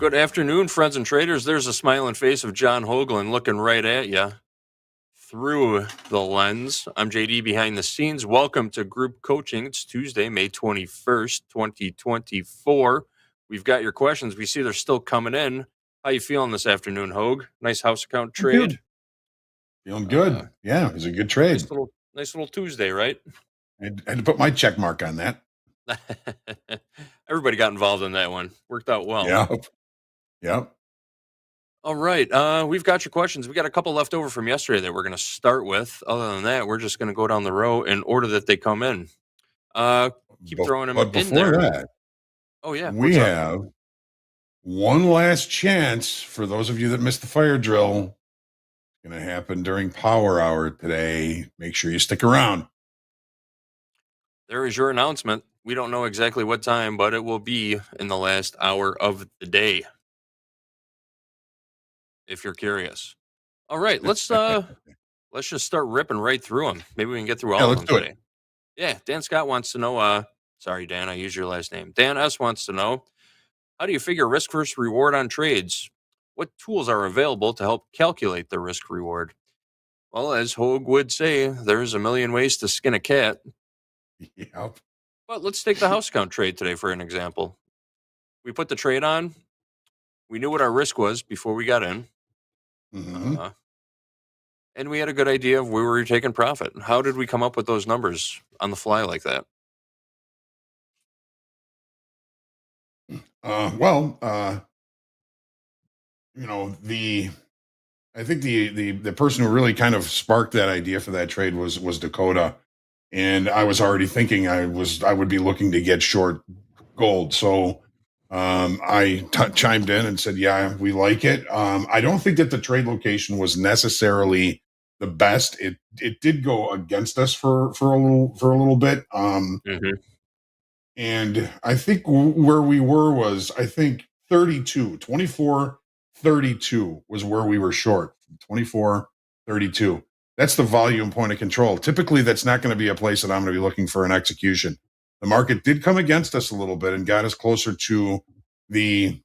Good afternoon, friends and traders. There's a smiling face of John Hoagland looking right at you through the lens. I'm JD behind the scenes. Welcome to group coaching. It's Tuesday, May 21st, 2024. We've got your questions. We see they're still coming in. How you feeling this afternoon, Hoag? Nice house account trade. Feeling good. Yeah, it was a good trade. Nice little Tuesday, right? I had to put my check mark on that. Everybody got involved in that one. Worked out well. Yep. All right. We've got your questions. We got a couple left over from yesterday that we're going to start with. Other than that, we're just going to go down the row in order that they come in. Keep throwing them in before there. That, oh, yeah. We have one last chance for those of you that missed the fire drill. It's going to happen during power hour today. Make sure you stick around. There is your announcement. We don't know exactly what time, but it will be in the last hour of the day. If you're curious. All right, let's just start ripping right through them. Maybe we can get through all of them today. Yeah, Dan Scott wants to know, sorry, Dan, I used your last name. Dan S. wants to know, how do you figure risk versus reward on trades? What tools are available to help calculate the risk reward? Well, as Hoag would say, there's a million ways to skin a cat. Yep. But let's take the house count trade today for an example. We put the trade on. We knew what our risk was before we got in. Mm-hmm. And we had a good idea of where we were taking profit. How did we come up with those numbers on the fly like that? I think the person who really kind of sparked that idea for that trade was Dakota. And I was already thinking I would be looking to get short gold. So I chimed in and said, yeah, we like it. I don't think that the trade location was necessarily the best. It did go against us for a little bit. And I think where we were was, I think 24, 32 was where we were short. 24, 32. That's the volume point of control. Typically, that's not going to be a place that I'm going to be looking for an execution. The market did come against us a little bit and got us closer to the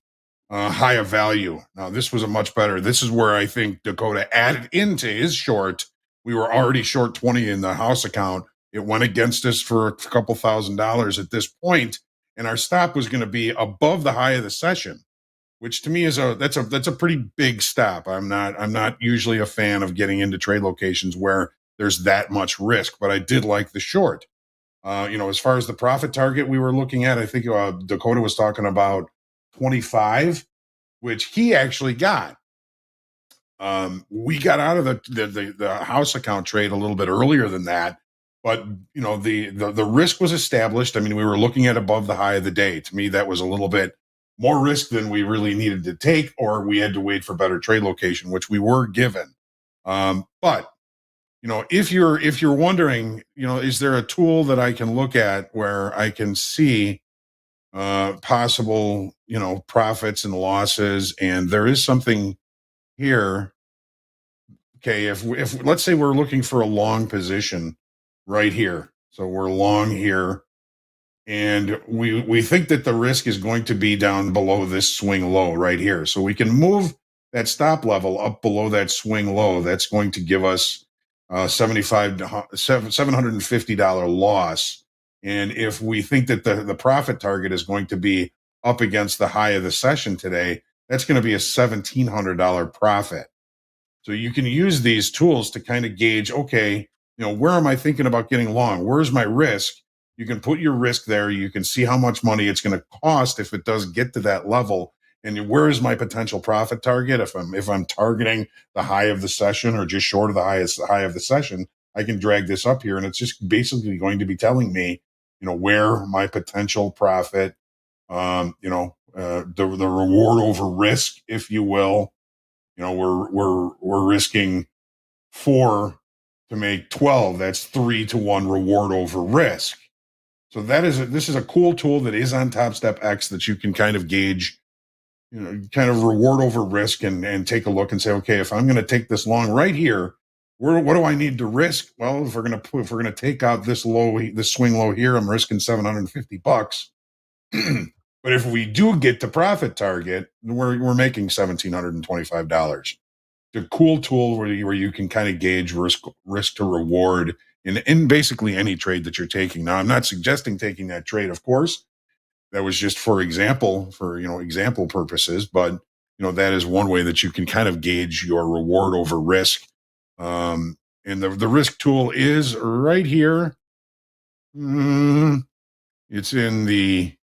high of value. Now, this was a much better. This is where I think Dakota added into his short. We were already short 20 in the house account. It went against us for a couple $1,000s at this point, and our stop was going to be above the high of the session, which to me is that's a pretty big stop. I'm not usually a fan of getting into trade locations where there's that much risk, but I did like the short. As far as the profit target we were looking at, I think Dakota was talking about 25, which he actually got. We got out of the house account trade a little bit earlier than that, but the risk was established. I mean, we were looking at above the high of the day. To me, that was a little bit more risk than we really needed to take, or we had to wait for better trade location, which we were given. But if you're wondering, is there a tool that I can look at where I can see possible, profits and losses? And there is something here. Okay, if let's say we're looking for a long position right here, so we're long here, and we think that the risk is going to be down below this swing low right here, so we can move that stop level up below that swing low. That's going to give us $750 loss. And if we think that the profit target is going to be up against the high of the session today, that's going to be a $1,700 profit. So you can use these tools to kind of gauge, okay, where am I thinking about getting long? Where's my risk? You can put your risk there. You can see how much money it's going to cost if it does get to that level. And where is my potential profit target? If I'm targeting the high of the session or just short of the high of the session, I can drag this up here, and it's just basically going to be telling me, where my potential profit, the reward over risk, if you will. We're risking 4 to make 12. That's 3-to-1 reward over risk. So this is a cool tool that is on Topstep X that you can kind of gauge, kind of reward over risk and take a look and say, okay, if I'm going to take this long right here, what do I need to risk? Well, if we're going to take out this swing low here, I'm risking $750. But if we do get the profit target, we're making $1,725. It's a cool tool where you can kind of gauge risk to reward in basically any trade that you're taking. Now, I'm not suggesting taking that trade, of course. That was just for example purposes, but that is one way that you can kind of gauge your reward over risk. And the risk tool is right here. It's in the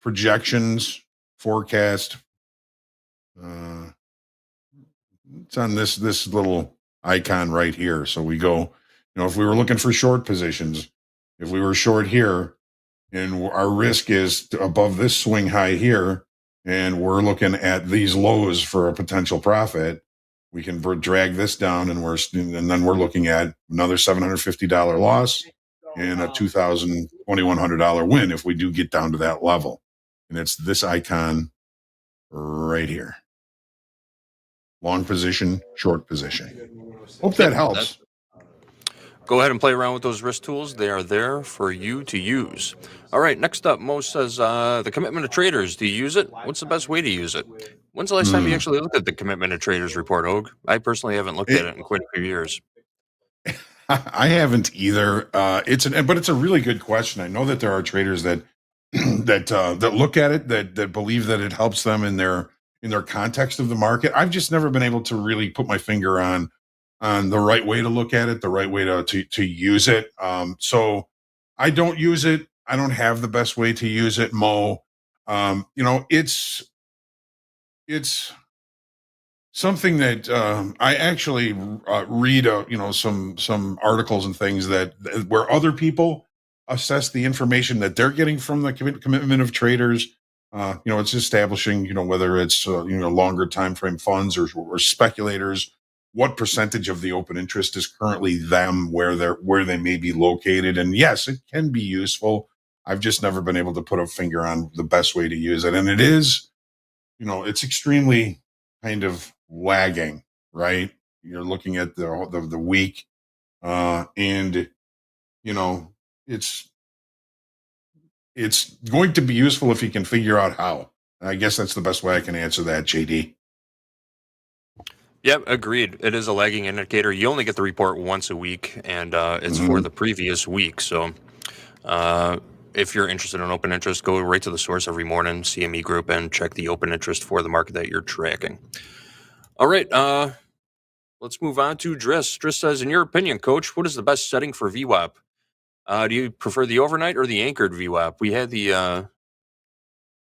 projections forecast. It's on this little icon right here. So we go, if we were looking for short positions, if we were short here and our risk is above this swing high here, and we're looking at these lows for a potential profit, we can drag this down, and then we're looking at another $750 loss and a $2,100 win if we do get down to that level. And it's this icon right here. Long position, short position. Hope that helps. Go ahead and play around with those risk tools. They are there for you to use. All right, next up, Mo says, the commitment of traders. Do you use it? What's the best way to use it? When's the last time you actually looked at the commitment of traders report, Og? I personally haven't looked at it in quite a few years. I haven't either. But it's a really good question. I know that there are traders that that look at it, that believe that it helps them in their context of the market. I've just never been able to really put my finger on the right way to look at it, the right way to use it. So I don't use it. I don't have the best way to use it, Mo. It's something that I actually read, some articles and things that where other people assess the information that they're getting from the commitment of traders. It's establishing, whether it's longer time frame funds or speculators, what percentage of the open interest is currently them, where they may be located. And yes, it can be useful. I've just never been able to put a finger on the best way to use it. And it is, it's extremely kind of lagging, right? You're looking at the week, and it's going to be useful if you can figure out how. I guess that's the best way I can answer that, JD. Yep, agreed. It is a lagging indicator. You only get the report once a week, and it's for the previous week. So if you're interested in open interest, go right to the source every morning, CME Group, and check the open interest for the market that you're tracking. All right, let's move on to Driss. Driss says, in your opinion, Coach, what is the best setting for VWAP? Do you prefer the overnight or the anchored VWAP? We had the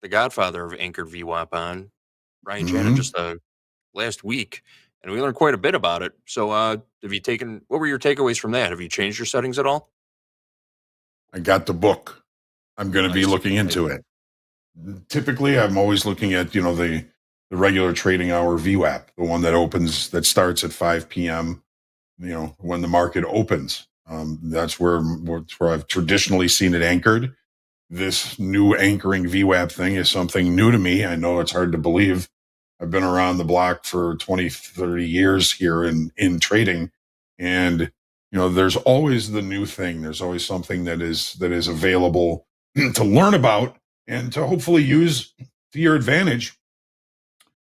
godfather of anchored VWAP on, Ryan Janet, just last week, and we learned quite a bit about it. So what were your takeaways from that? Have you changed your settings at all? I got the book. I'm going to be looking into it. Typically, I'm always looking at, the regular trading hour VWAP, the one that starts at 5 p.m., when the market opens. That's where I've traditionally seen it anchored. This new anchoring VWAP thing is something new to me. I know it's hard to believe. I've been around the block for 20, 30 years here in trading. And, there's always the new thing. There's always something that is available to learn about and to hopefully use to your advantage.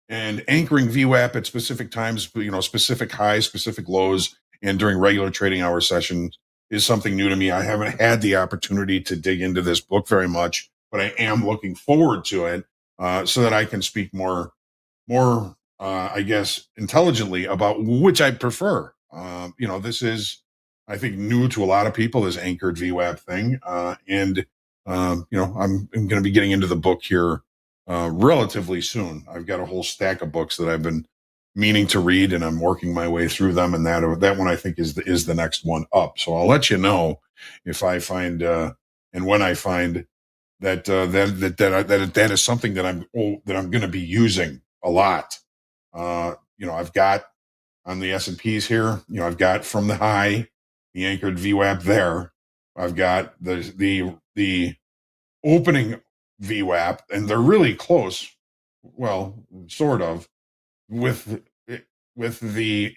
And anchoring VWAP at specific times, specific highs, specific lows, and during regular trading hour sessions is something new to me. I haven't had the opportunity to dig into this book very much, but I am looking forward to it so that I can speak more, I guess, intelligently about which I prefer. This is, I think, new to a lot of people, this anchored VWAP thing. I'm going to be getting into the book here relatively soon. I've got a whole stack of books that I've been meaning to read, and I'm working my way through them. And that one I think is the next one up. So I'll let you know if I find and when I find that is something that I'm going to be using a lot. I've got on the S&Ps here. I've got from the high the anchored VWAP there. I've got the opening VWAP, and they're really close. Well, sort of with the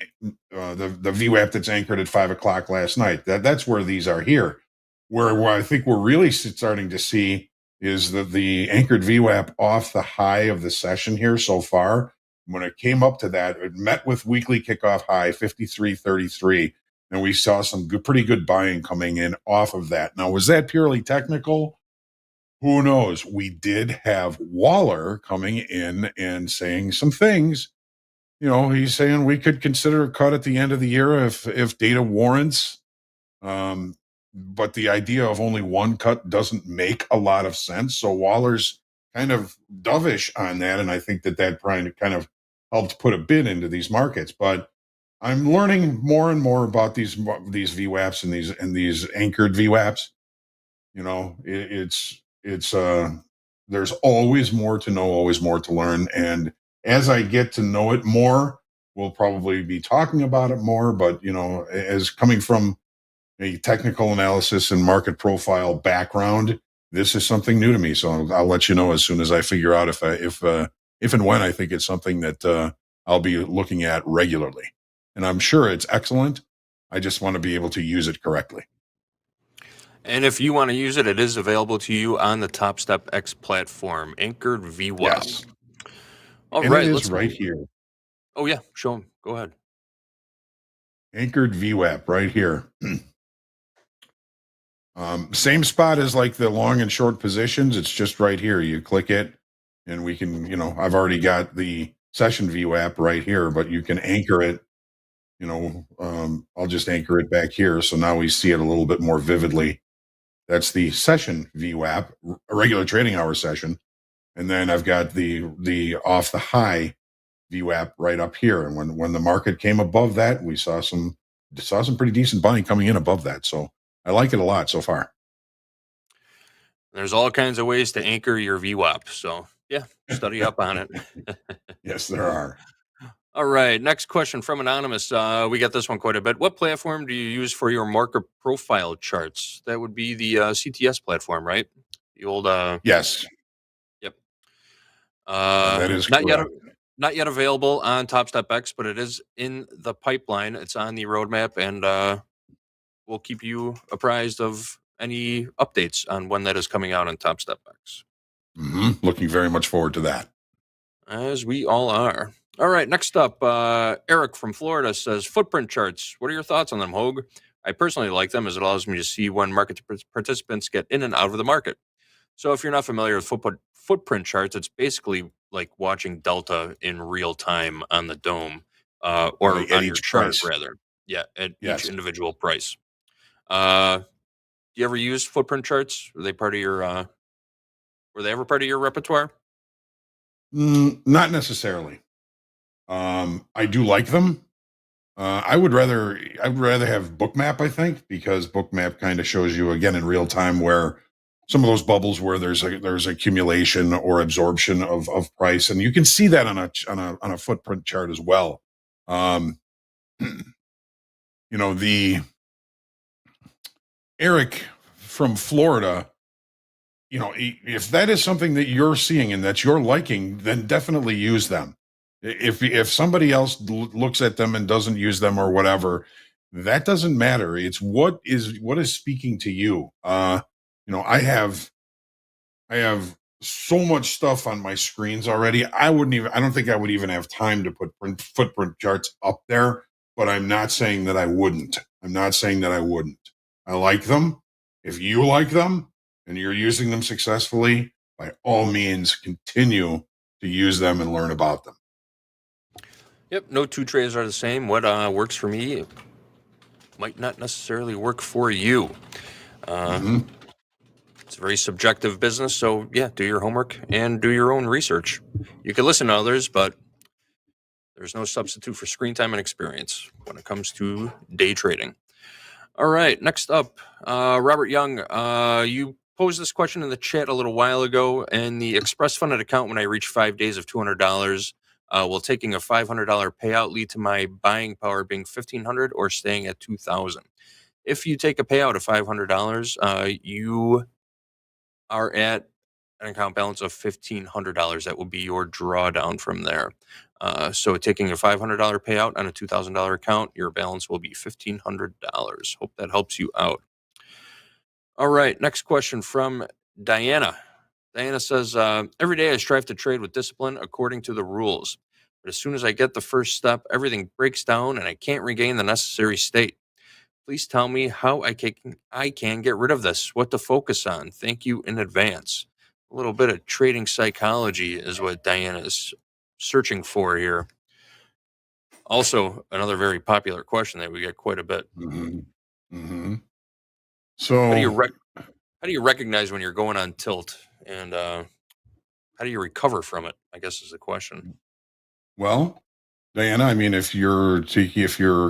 VWAP that's anchored at 5 o'clock last night. That's where these are here, where I think we're really starting to see is that the anchored VWAP off the high of the session here so far, when it came up to that, it met with weekly kickoff high 53.33, and we saw some pretty good buying coming in off of that. Now, was that purely technical? Who knows? We did have Waller coming in and saying some things. He's saying we could consider a cut at the end of the year if data warrants. But the idea of only one cut doesn't make a lot of sense. So Waller's kind of dovish on that, and I think that kind of helped put a bid into these markets. But I'm learning more and more about these VWAPs and these anchored VWAPs. It's there's always more to know, always more to learn, and as I get to know it more, we'll probably be talking about it more. But as coming from a technical analysis and market profile background, this is something new to me. So I'll let you know as soon as I figure out if and when I think it's something that I'll be looking at regularly. And I'm sure it's excellent. I just want to be able to use it correctly. And if you want to use it, it is available to you on the TopStep X platform, anchored VWAP. Yes. All and right, it is let's right here. Oh yeah, show them. Go ahead. Anchored VWAP right here. Same spot as like the long and short positions. It's just right here. You click it and we can, I've already got the session VWAP right here, but you can anchor it. I'll just anchor it back here. So now we see it a little bit more vividly. That's the session VWAP, a regular trading hour session. And then I've got the off the high VWAP right up here. And when the market came above that, we saw some pretty decent buying coming in above that. So I like it a lot so far. There's all kinds of ways to anchor your VWAP. So yeah, study up on it. Yes, there are. All right. Next question from Anonymous. We get this one quite a bit. What platform do you use for your market profile charts? That would be the CTS platform, right? The old. Yes. Yep. That is not yet available on TopstepX, but it is in the pipeline. It's on the roadmap, and we'll keep you apprised of any updates on when that is coming out on TopstepX. Mm-hmm. Looking very much forward to that. As we all are. All right, next up, Eric from Florida says, footprint charts. What are your thoughts on them, Hogue? I personally like them as it allows me to see when market participants get in and out of the market. So if you're not familiar with footprint charts, it's basically like watching Delta in real time on the dome or on your chart, rather. Yeah, at each individual price. Do you ever use footprint charts? Were they part of your were they ever part of your repertoire? Not necessarily. I do like them. I would rather have Bookmap, I think, because Bookmap kind of shows you again in real time where some of those bubbles where there's accumulation or absorption of price, and you can see that on a footprint chart as well. The Eric from Florida, if that is something that you're seeing and that you're liking, then definitely use them. If somebody else looks at them and doesn't use them or whatever, that doesn't matter. It's what is speaking to you. I have so much stuff on my screens already. I don't think I would even have time to put footprint charts up there, but I'm not saying that I wouldn't. I like them. If you like them and you're using them successfully, by all means, continue to use them and learn about them. Yep, no two trades are the same. What works for me might not necessarily work for you. It's a very subjective business, so yeah, do your homework and do your own research. You can listen to others, but there's no substitute for screen time and experience when it comes to day trading. All right, next up, Robert Young. You posed this question in the chat a little while ago, and the express funded account when I reach 5 days of $200. Will taking a $500 payout lead to my buying power being $1,500 or staying at $2,000? If you take a payout of $500, you are at an account balance of $1,500. That will be your drawdown from there. So taking a $500 payout on a $2,000 account, your balance will be $1,500. Hope that helps you out. All right, next question from Deeyana. Diana says, every day I strive to trade with discipline according to the rules. But as soon as I get the first step, everything breaks down and I can't regain the necessary state. Please tell me how I can get rid of this, what to focus on. Thank you in advance. A little bit of trading psychology is what Diana is searching for here. Also, another very popular question that we get quite a bit. Mm-hmm. Mm-hmm. So How do you recognize when you're going on tilt, and how do you recover from it, I guess is the question. well, Diana, I mean, if you're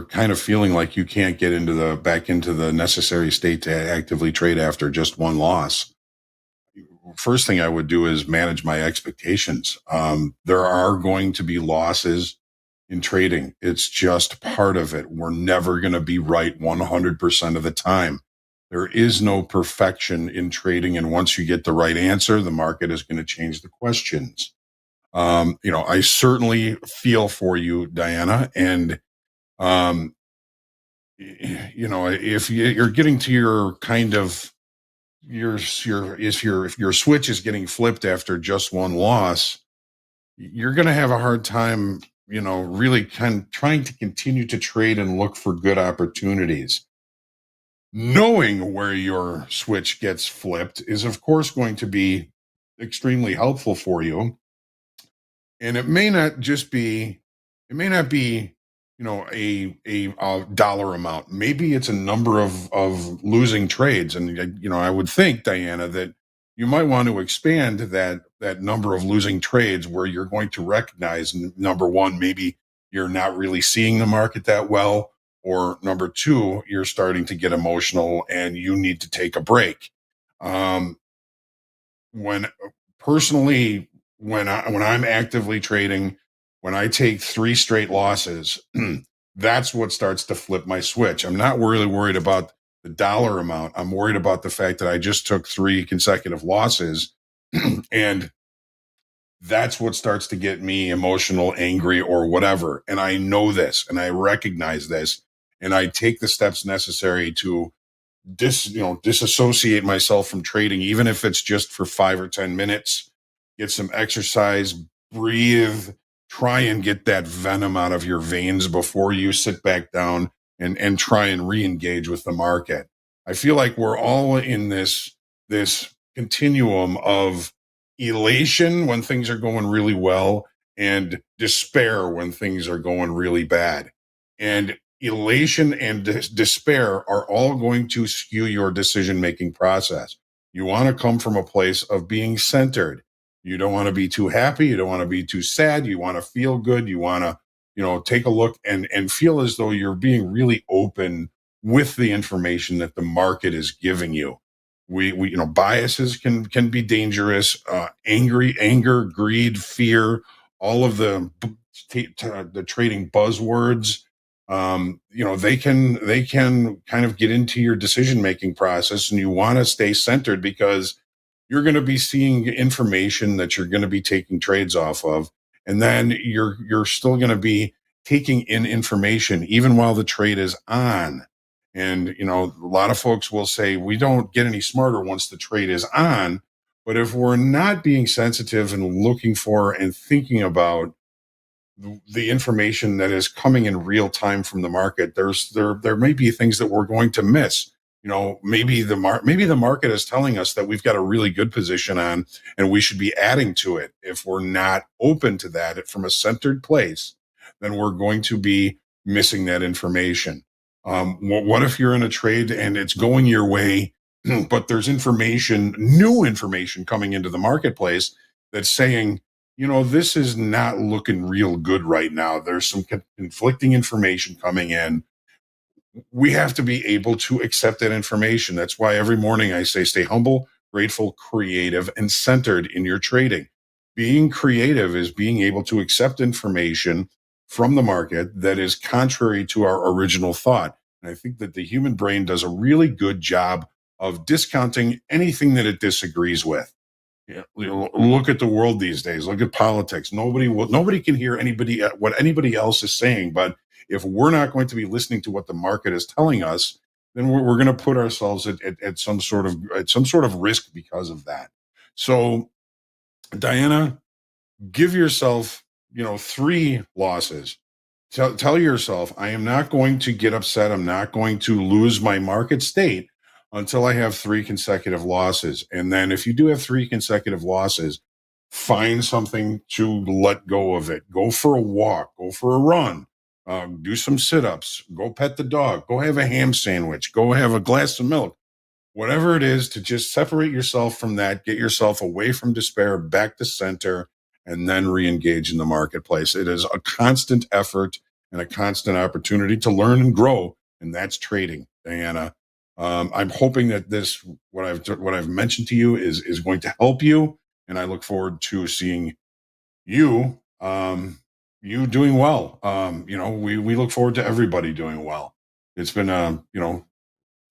kind of feeling like you can't get back into the necessary state to actively trade after just one loss, first thing I would do is manage my expectations. There are going to be losses in trading. It's just part of it. We're never going to be right 100% of the time. There is no perfection in trading. And once you get the right answer, the market is going to change the questions. I certainly feel for you, Diana. And, if you're getting to your kind of, if your switch is getting flipped after just one loss, you're going to have a hard time, really kind of trying to continue to trade and look for good opportunities. Knowing where your switch gets flipped is, of course, going to be extremely helpful for you. And it may not be, a dollar amount. Maybe it's a number of losing trades. And, I would think, Diana, that you might want to expand that number of losing trades where you're going to recognize, number one, maybe you're not really seeing the market that well, or number two, you're starting to get emotional and you need to take a break. When personally, when I'm actively trading, when I take 3 straight losses, that's what starts to flip my switch. I'm not really worried about the dollar amount. I'm worried about the fact that I just took 3 consecutive losses and that's what starts to get me emotional, angry, or whatever. And I know this and I recognize this and I take the steps necessary to disassociate myself from trading, even if it's just for 5 or 10 minutes, get some exercise, breathe, try and get that venom out of your veins before you sit back down and try and re-engage with the market. I feel like we're all in this continuum of elation when things are going really well and despair when things are going really bad. And elation and despair are all going to skew your decision-making process. You want to come from a place of being centered. You don't want to be too happy. You don't want to be too sad. You want to feel good. You want to, take a look and feel as though you're being really open with the information that the market is giving you. We biases can be dangerous. Anger, greed, fear, all of the trading buzzwords. They can kind of get into your decision making process, and you want to stay centered because you're going to be seeing information that you're going to be taking trades off of, and then you're still going to be taking in information even while the trade is on. And a lot of folks will say we don't get any smarter once the trade is on, but if we're not being sensitive and looking for and thinking about the information that is coming in real time from the market, there may be things that we're going to miss. Maybe the market is telling us that we've got a really good position on and we should be adding to it. If we're not open to that from a centered place, then we're going to be missing that information. What if you're in a trade and it's going your way, but there's new information coming into the marketplace that's saying, this is not looking real good right now. There's some conflicting information coming in. We have to be able to accept that information. That's why every morning I say, stay humble, grateful, creative, and centered in your trading. Being creative is being able to accept information from the market that is contrary to our original thought. And I think that the human brain does a really good job of discounting anything that it disagrees with. Look at the world these days. Look at politics. Nobody can hear what anybody else is saying. But if we're not going to be listening to what the market is telling us, then we're going to put ourselves at some sort of risk because of that. So, Deeyana, give yourself, 3 losses. Tell yourself, I am not going to get upset. I'm not going to lose my market state until I have 3 consecutive losses. And then if you do have 3 consecutive losses, find something to let go of it. Go for a walk, go for a run, do some sit-ups, go pet the dog, go have a ham sandwich, go have a glass of milk, whatever it is, to just separate yourself from that, get yourself away from despair, back to center, and then re-engage in the marketplace. It is a constant effort and a constant opportunity to learn and grow, and that's trading, Deeyana. I'm hoping that what I've mentioned to you is going to help you, and I look forward to seeing you you doing well. We look forward to everybody doing well. It's been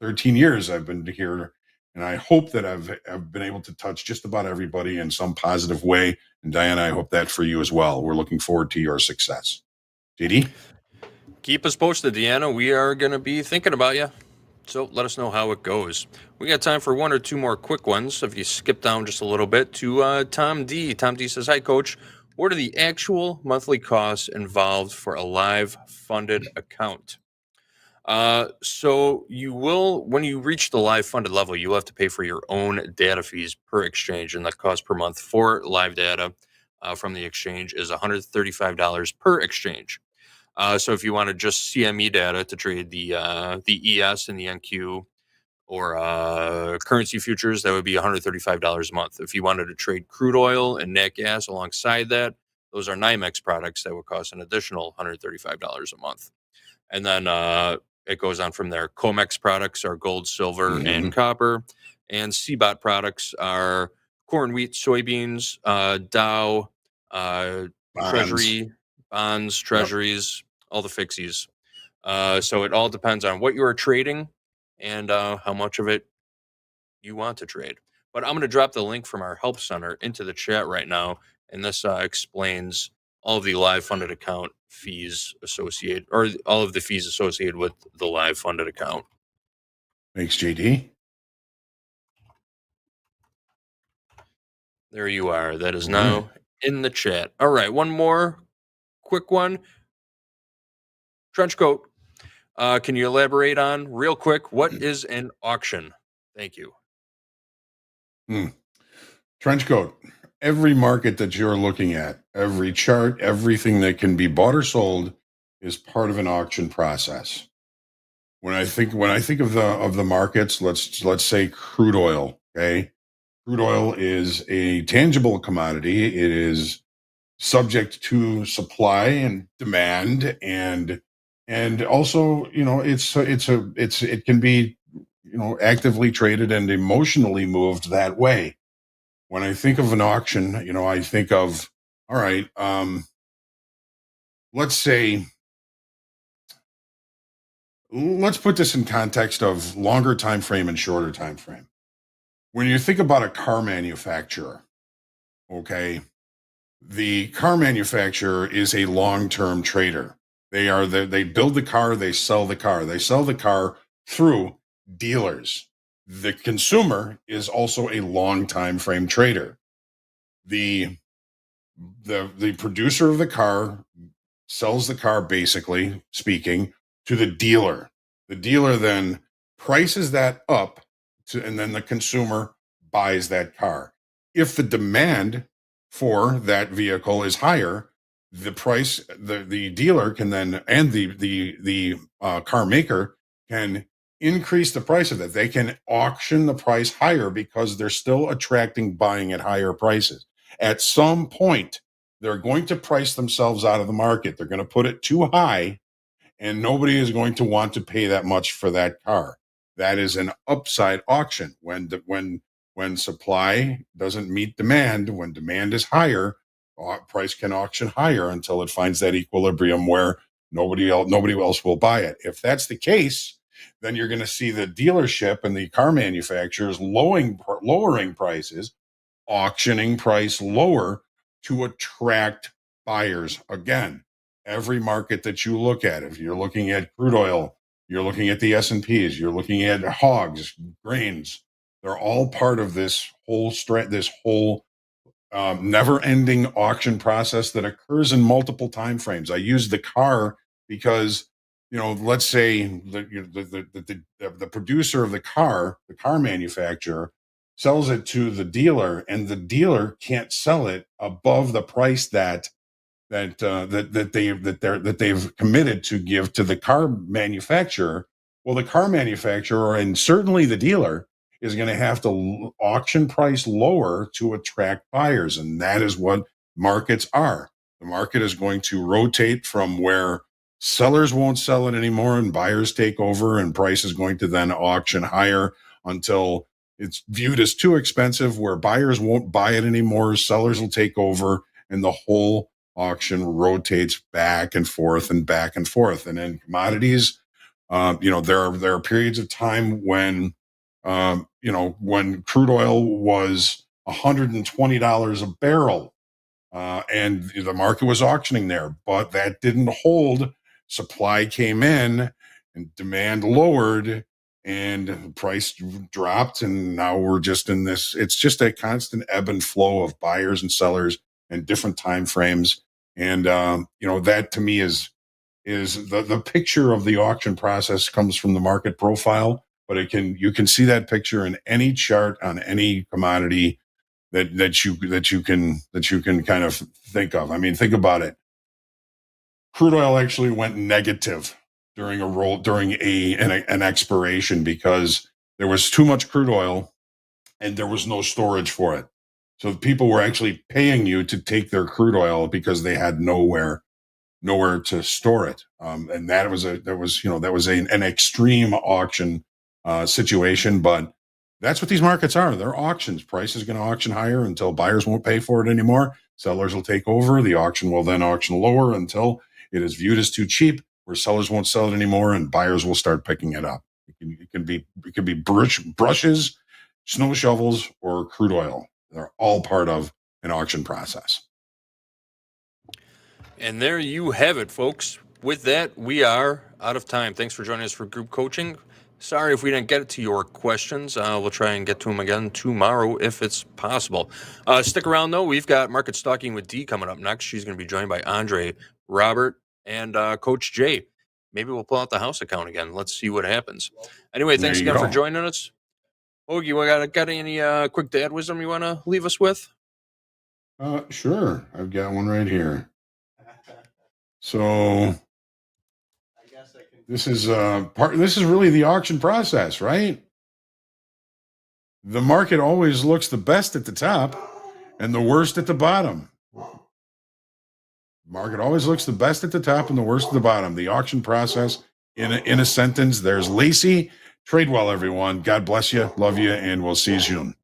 13 years I've been here, and I hope that I've been able to touch just about everybody in some positive way. And Deeyana, I hope that for you as well. We're looking forward to your success. JD? Keep us posted, Deeyana. We are going to be thinking about you. So let us know how it goes. We got time for 1 or 2 more quick ones. So if you skip down just a little bit to Tom D. Tom D says, hi, Coach. What are the actual monthly costs involved for a live funded account? So you will, when you reach the live funded level, you'll have to pay for your own data fees per exchange, and the cost per month for live data from the exchange is $135 per exchange. So if you wanted just CME data to trade the ES and the NQ or currency futures, that would be $135 a month. If you wanted to trade crude oil and nat gas alongside that, those are NYMEX products that would cost an additional $135 a month. And then it goes on from there. COMEX products are gold, silver, and copper. And CBOT products are corn, wheat, soybeans, Dow, Treasury, bonds, treasuries, all the fixies. So it all depends on what you are trading and how much of it you want to trade. But I'm going to drop the link from our help center into the chat right now. And this explains all of the live funded account fees associated, or all of the fees associated with the live funded account. Thanks, JD. There you are. That is now in the chat. All right. One more quick one. Trenchcoat. Can you elaborate on real quick? What is an auction? Thank you. Trenchcoat. Every market that you're looking at, every chart, everything that can be bought or sold is part of an auction process. When I think of the markets, let's say crude oil. Okay, crude oil is a tangible commodity. It is subject to supply and demand, and also it can be actively traded and emotionally moved that way. When I think of an auction, I think of, all right, let's put this in context of longer time frame and shorter time frame. When you think about a car manufacturer, okay, the car manufacturer is a long-term trader. They build the car, they sell the car. They sell the car through dealers. The consumer is also a long time frame trader. The producer of the car sells the car, basically speaking, to the dealer. The dealer then prices that up and then the consumer buys that car. If the demand for that vehicle is higher, the price, the dealer can then, and the car maker can increase the price of that. They can auction the price higher because they're still attracting buying at higher prices. At some point, they're going to price themselves out of the market. They're going to put it too high, and nobody is going to want to pay that much for that car. That is an upside auction. When supply doesn't meet demand, when demand is higher, price can auction higher until it finds that equilibrium where nobody else will buy it. If that's the case, then you're going to see the dealership and the car manufacturers lowering prices, auctioning price lower to attract buyers. Again, every market that you look at, if you're looking at crude oil, you're looking at the S&Ps, you're looking at hogs, grains, They're all part of this whole never-ending auction process that occurs in multiple time frames. I use the car because, let's say the producer of the car manufacturer, sells it to the dealer, and the dealer can't sell it above the price that they've committed to give to the car manufacturer. Well, the car manufacturer, and certainly the dealer, is going to have to auction price lower to attract buyers. And that is what markets are. The market is going to rotate from where sellers won't sell it anymore and buyers take over, and price is going to then auction higher until it's viewed as too expensive, where buyers won't buy it anymore, sellers will take over, and the whole auction rotates back and forth and back and forth. And in commodities, there are periods of time when when crude oil was $120 a barrel, and the market was auctioning there, but that didn't hold. Supply came in and demand lowered, and the price dropped, and now we're just in this. It's just a constant ebb and flow of buyers and sellers and different time frames. And that to me is the picture of the auction process comes from the market profile, but you can see that picture in any chart on any commodity that you can kind of think of. I mean, think about it. Crude oil actually went negative during an expiration because there was too much crude oil and there was no storage for it. So people were actually paying you to take their crude oil because they had nowhere to store it. And that was an extreme auction situation, but that's what these markets are. They're auctions. Price is going to auction higher until buyers won't pay for it anymore. Sellers will take over. The auction will then auction lower until it is viewed as too cheap, where sellers won't sell it anymore and buyers will start picking it up. It can be brushes, snow shovels, or crude oil. They're all part of an auction process. And there you have it, folks. With that, we are out of time. Thanks for joining us for group coaching. Sorry if we didn't get to your questions. We'll try and get to them again tomorrow if it's possible. Stick around, though. We've got Market Stalking with Dee coming up next. She's going to be joined by Andre, Robert, and Coach Jay. Maybe we'll pull out the house account again. Let's see what happens. Anyway, thanks again for joining us. Ogie, got any quick dad wisdom you want to leave us with? Sure. I've got one right here. So this is really the auction process, right? The market always looks the best at the top and the worst at the bottom. Market always looks the best at the top and the worst at the bottom. The auction process, in a sentence, there's Lacey. Trade well, everyone. God bless you. Love you. And we'll see you soon.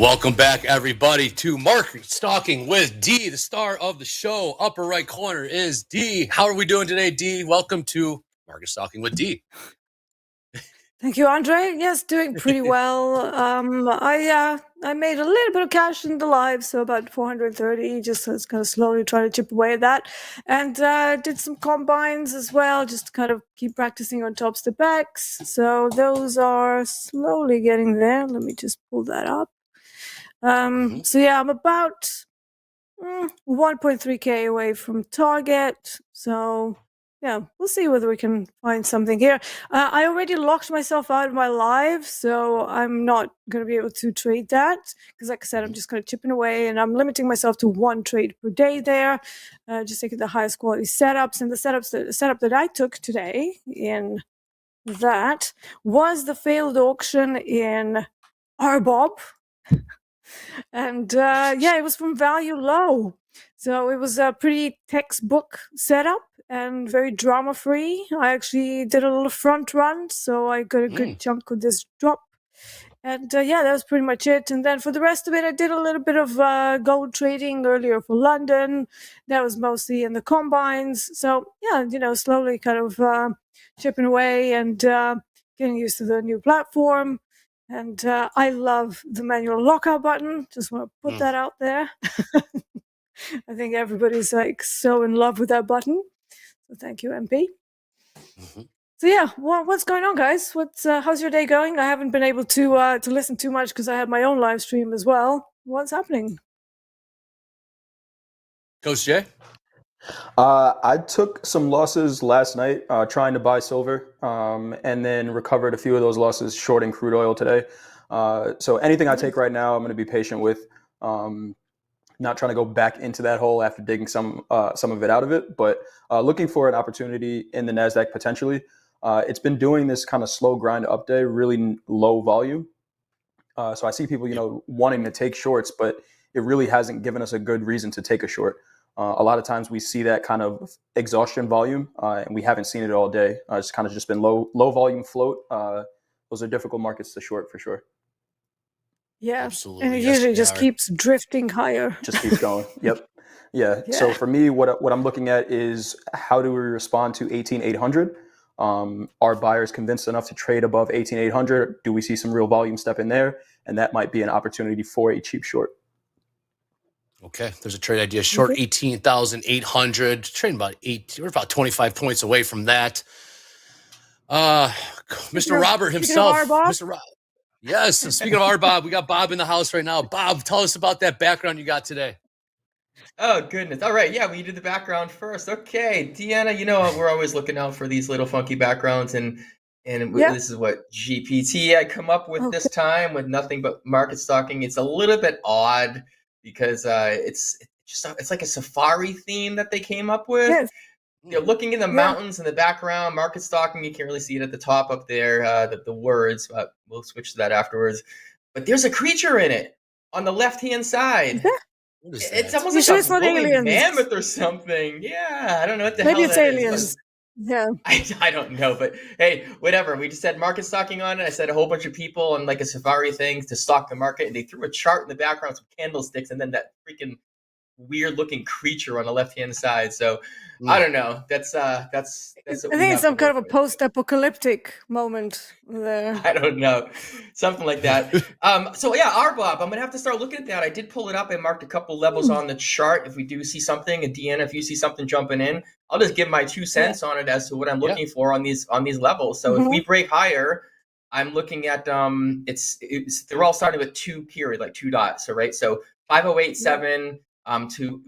Welcome back, everybody, to Market Stalking with D, the star of the show. Upper right corner is D. How are we doing today, D? Welcome to Market Stalking with D. Thank you, Andre. Yes, doing pretty well. I made a little bit of cash in the live, so about 430. Just was kind of slowly trying to chip away at that, and did some combines as well, just to kind of keep practicing on Topstep X. So those are slowly getting there. Let me just pull that up. So yeah, I'm about 1.3k away from target. So yeah, we'll see whether we can find something here. I already locked myself out of my live, so I'm not going to be able to trade that because, like I said, I'm just kind of chipping away, and I'm limiting myself to one trade per day there, just taking the highest quality setups. And the setup that I took today in that was the failed auction in RBOB. And yeah, it was from value low. So it was a pretty textbook setup and very drama free. I actually did a little front run, so I got a good chunk of this drop. And yeah, that was pretty much it. And then for the rest of it, I did a little bit of gold trading earlier for London. That was mostly in the combines. So yeah, you know, slowly kind of chipping away and getting used to the new platform. And I love the manual lockout button. Just want to put that out there. I think everybody's like so in love with that button. So thank you, MP. So yeah, what's going on, guys? How's your day going? I haven't been able to listen too much because I had my own live stream as well. What's happening? Coach Jay? I took some losses last night trying to buy silver and then recovered a few of those losses shorting crude oil today. So anything I take right now, I'm going to be patient with. Not trying to go back into that hole after digging some of it out of it, but looking for an opportunity in the NASDAQ potentially. It's been doing this kind of slow grind up day, really low volume. So I see people, you know, wanting to take shorts, but it really hasn't given us a good reason to take a short. A lot of times we see that kind of exhaustion volume, and we haven't seen it all day. It's kind of just been low volume float. Those are difficult markets to short for sure. Yeah, absolutely. And it usually just keeps drifting higher. Just keeps going. Yep. Yeah. So for me, what I'm looking at is how do we respond to 18,800? Are buyers convinced enough to trade above 18,800? Do we see some real volume step in there? And that might be an opportunity for a cheap short. Okay, there's a trade idea. Short 18,800. Trading about 8. We're about 25 points away from that. Mr. Robert himself. Mr. Rob. Yes. Speaking of our Bob, we got Bob in the house right now. Bob, tell us about that background you got today. Oh, goodness. All right. Yeah, we did the background first. Okay. Deeyana, you know, we're always looking out for these little funky backgrounds. And this is what GPT had come up with this time with nothing but market stalking. It's a little bit odd because it's like a safari theme that they came up with. Yes. You're looking in the mountains in the background, market stalking. You can't really see it at the top up there, the words, but we'll switch to that afterwards. But there's a creature in it on the left-hand side. It's almost like a woolly mammoth or something. Yeah, I don't know what the hell that is. Maybe it's aliens. Yeah. I don't know, but hey, whatever. We just had market stalking on it. I said a whole bunch of people on like a safari thing to stalk the market, and they threw a chart in the background, some candlesticks, and then that freaking weird looking creature on the left hand side. So I don't know. That's I think it's some kind of a post-apocalyptic moment there. I don't know. Something like that. So yeah, RBOB, I'm gonna have to start looking at that. I did pull it up and marked a couple levels on the chart. If we do see something, and Deeyana, if you see something jumping in, I'll just give my 2 cents on it as to what I'm looking for on these levels. So if we break higher, I'm looking at it's they're all starting with 2 period, like 2 dots. So right, so 5087 to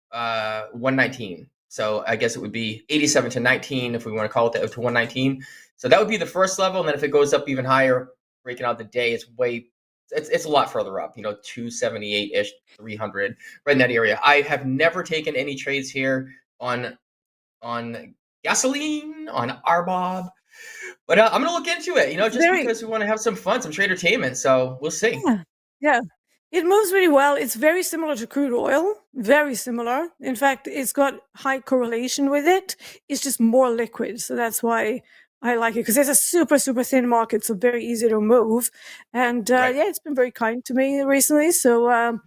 119. So I guess it would be 87 to 19 if we want to call it that, to 119. So that would be the first level, and then if it goes up even higher, breaking out the day, it's a lot further up. 278 ish, 300, right in that area. I have never taken any trades here on gasoline, on RBOB, but I'm gonna look into it. Just because we want to have some fun, some tradertainment. So we'll see. Yeah. It moves really well. It's very similar to crude oil, very similar. In fact, it's got high correlation with it. It's just more liquid. So that's why I like it because it's a super, super thin market, so very easy to move. And Right. yeah, it's been very kind to me recently. So I'm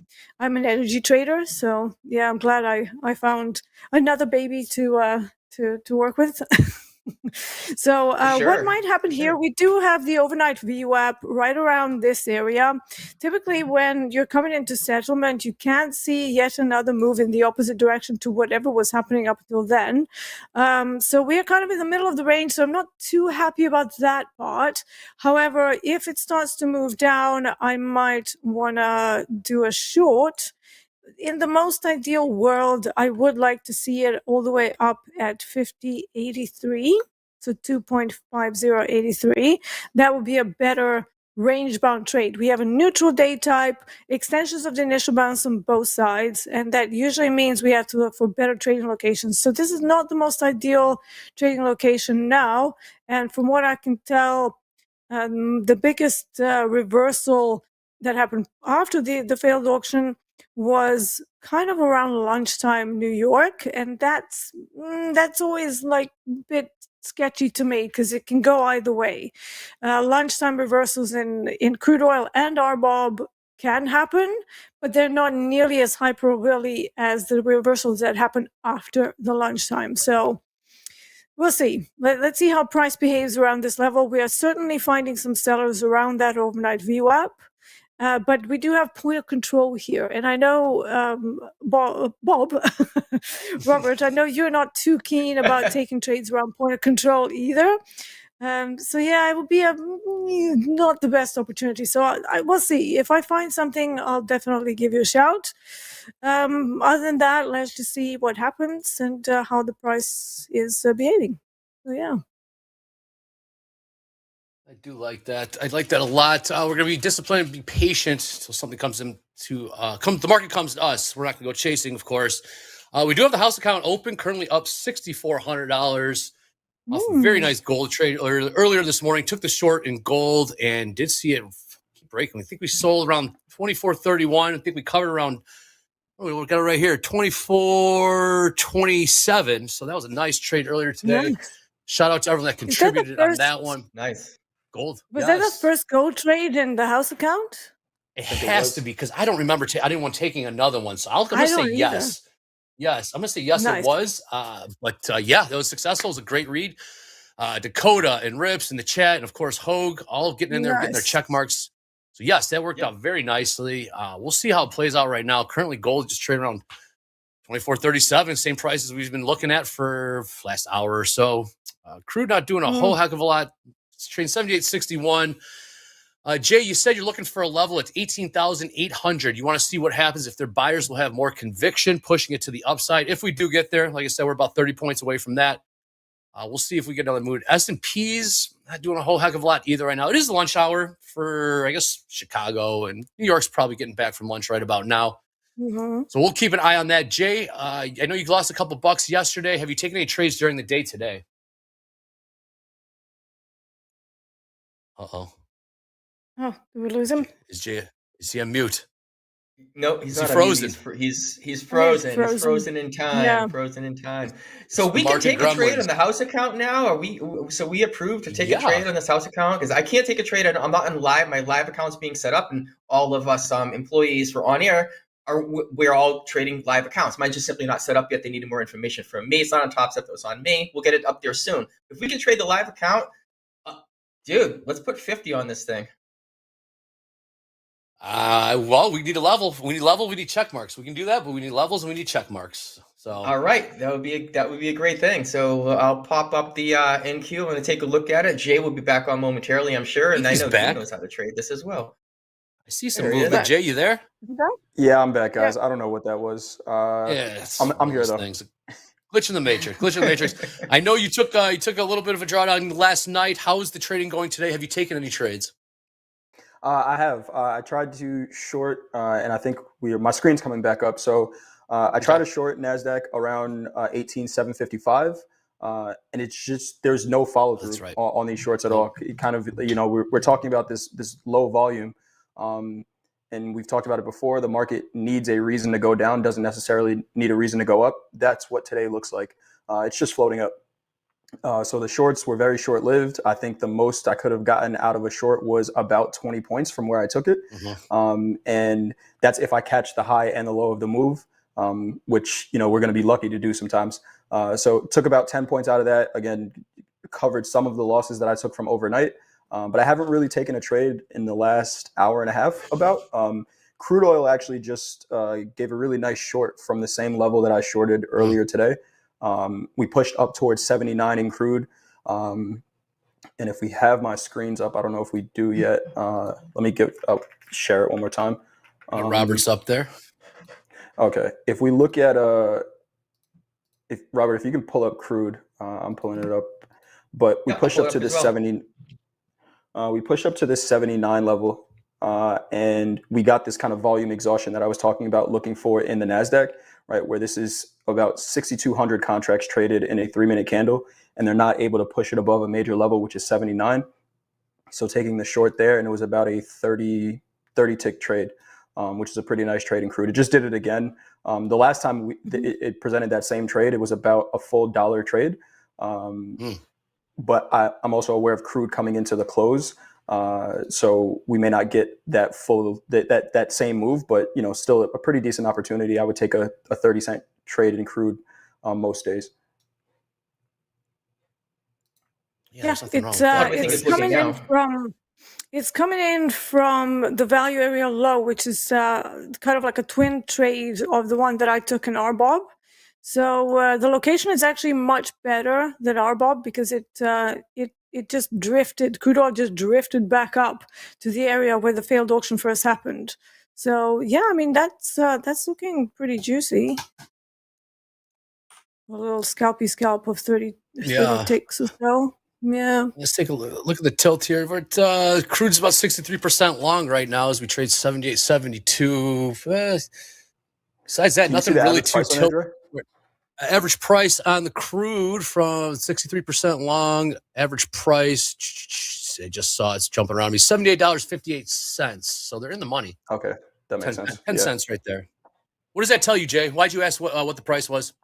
an energy trader. So yeah, I'm glad I found another baby to work with. So what sure. might happen For here? sure. We do have the overnight VWAP right around this area. Typically, when you're coming into settlement, you can't see yet another move in the opposite direction to whatever was happening up until then. So we are kind of in the middle of the range, so I'm not too happy about that part. However, if it starts to move down, I might want to do a short. In the most ideal world, I would like to see it all the way up at 50.83, so 2.5083. That would be a better range bound trade. We have a neutral day type, extensions of the initial bounce on both sides, and that usually means we have to look for better trading locations. So this is not the most ideal trading location now, and from what I can tell, the biggest reversal that happened after the failed auction was kind of around lunchtime New York, and that's always like a bit sketchy to me because it can go either way. Lunchtime reversals in crude oil and RBOB can happen, but they're not nearly as high probability as the reversals that happen after the lunchtime. So we'll see. Let's see how price behaves around this level. We are certainly finding some sellers around that overnight VWAP. But we do have point of control here. And I know, Bob, Robert, I know you're not too keen about taking trades around point of control either. So yeah, it would be not the best opportunity. So I will see. If I find something, I'll definitely give you a shout. Other than that, let's just see what happens and how the price is behaving. So yeah. I do like that. I like that a lot. We're going to be disciplined and be patient until something comes in the market comes to us. We're not going to go chasing, of course. We do have the house account open, currently up $6,400 off a very nice gold trade earlier this morning. Took the short in gold and did see it keep breaking. I think we sold around 24.31. I think we covered around, we got it right here, 24.27. So that was a nice trade earlier today. Nice. Shout out to everyone that contributed on that one. Nice. Gold. Was that the first gold trade in the house account? It has to be because I don't remember. I didn't want taking another one, so I'm going to say yes. Yes, I'm going to say yes. Nice. It was. But yeah, that was successful. It was a great read. Dakota and Rips in the chat, and of course Hogue, all getting in there, getting their check marks. So yes, that worked out very nicely. We'll see how it plays out right now. Currently, gold just trading around 24.37, same prices we've been looking at for last hour or so. Crude not doing a whole heck of a lot. It's trading 78.61. Jay, you said you're looking for a level at 18,800. You want to see what happens if their buyers will have more conviction, pushing it to the upside. If we do get there, like I said, we're about 30 points away from that. We'll see if we get another move. S&P's not doing a whole heck of a lot either right now. It is lunch hour for, I guess, Chicago, and New York's probably getting back from lunch right about now. So we'll keep an eye on that. Jay, I know you lost a couple bucks yesterday. Have you taken any trades during the day today? Uh-oh. Oh, did we lose him? Is he on mute? No, he's not frozen. He's frozen. He's frozen in time. Yeah. Frozen in time. So we can take a trade on the house account now. Are we? So we approve to take a trade on this house account because I can't take a trade. I'm not on live. My live account's being set up, and all of us employees for on air we're all trading live accounts. Mine's just simply not set up yet. They needed more information from me. It's not on Topstep. It's on me. We'll get it up there soon. If we can trade the live account, dude, let's put 50 on this thing. Well, we need a level. We need check marks. We can do that, but we need levels and we need check marks. So all right, that would be a great thing. So I'll pop up the NQ. I'm going to take a look at it. Jay will be back on momentarily, I'm sure, and I know he knows how to trade this as well. I see some movement. Jay, you there? Yeah, I'm back, guys. I don't know what that was. Yeah, I'm here though. Glitch in the matrix. Glitch in the matrix. I know you took a little bit of a drawdown last night. How is the trading going today? Have you taken any trades? I have. I tried to short, and I think my screen's coming back up. So I tried to short NASDAQ around 18,755, and it's just there's no follow through on these shorts at all. It kind of, we're talking about this low volume, and we've talked about it before. The market needs a reason to go down, doesn't necessarily need a reason to go up. That's what today looks like. It's just floating up. So the shorts were very short lived. I think the most I could have gotten out of a short was about 20 points from where I took it. And that's if I catch the high and the low of the move, which, we're going to be lucky to do sometimes. So took about 10 points out of that. Again, covered some of the losses that I took from overnight. But I haven't really taken a trade in the last hour and a half about. Crude oil actually just gave a really nice short from the same level that I shorted earlier today. We pushed up towards 79 in crude. And if we have my screens up, I don't know if we do yet. Let me share it one more time. Robert's up there. Okay. If we look at Robert, if you can pull up crude, I'm pulling it up. But we pushed up to this 70. We pushed up to this 79 level, and we got this kind of volume exhaustion that I was talking about looking for in the NASDAQ, right, where this is about 6,200 contracts traded in a 3-minute candle, and they're not able to push it above a major level, which is 79. So taking the short there, and it was about a 30 tick trade, which is a pretty nice trade in crude. It just did it again. The last time it presented that same trade, it was about a full dollar trade. But I'm also aware of crude coming into the close. So we may not get that full, that same move, but, still a pretty decent opportunity. I would take a 30-cent trade in crude most days. Yeah, it's coming in from the value area low, which is kind of like a twin trade of the one that I took in RBOB. So the location is actually much better than RBOB because it just drifted. Crude oil just drifted back up to the area where the failed auction first happened. So yeah, I mean that's looking pretty juicy. A little scalpy scalp of 30 ticks or so. Yeah. Let's take a look at the tilt here. Crude's about 63% long right now as we trade 78.72. Besides that, nothing really too tilt. Average price on the crude from 63% long. Average price, I just saw it's jumping around me, $78.58. So they're in the money. Okay, that makes sense. 10 cents right there. What does that tell you, Jay? Why'd you ask what the price was?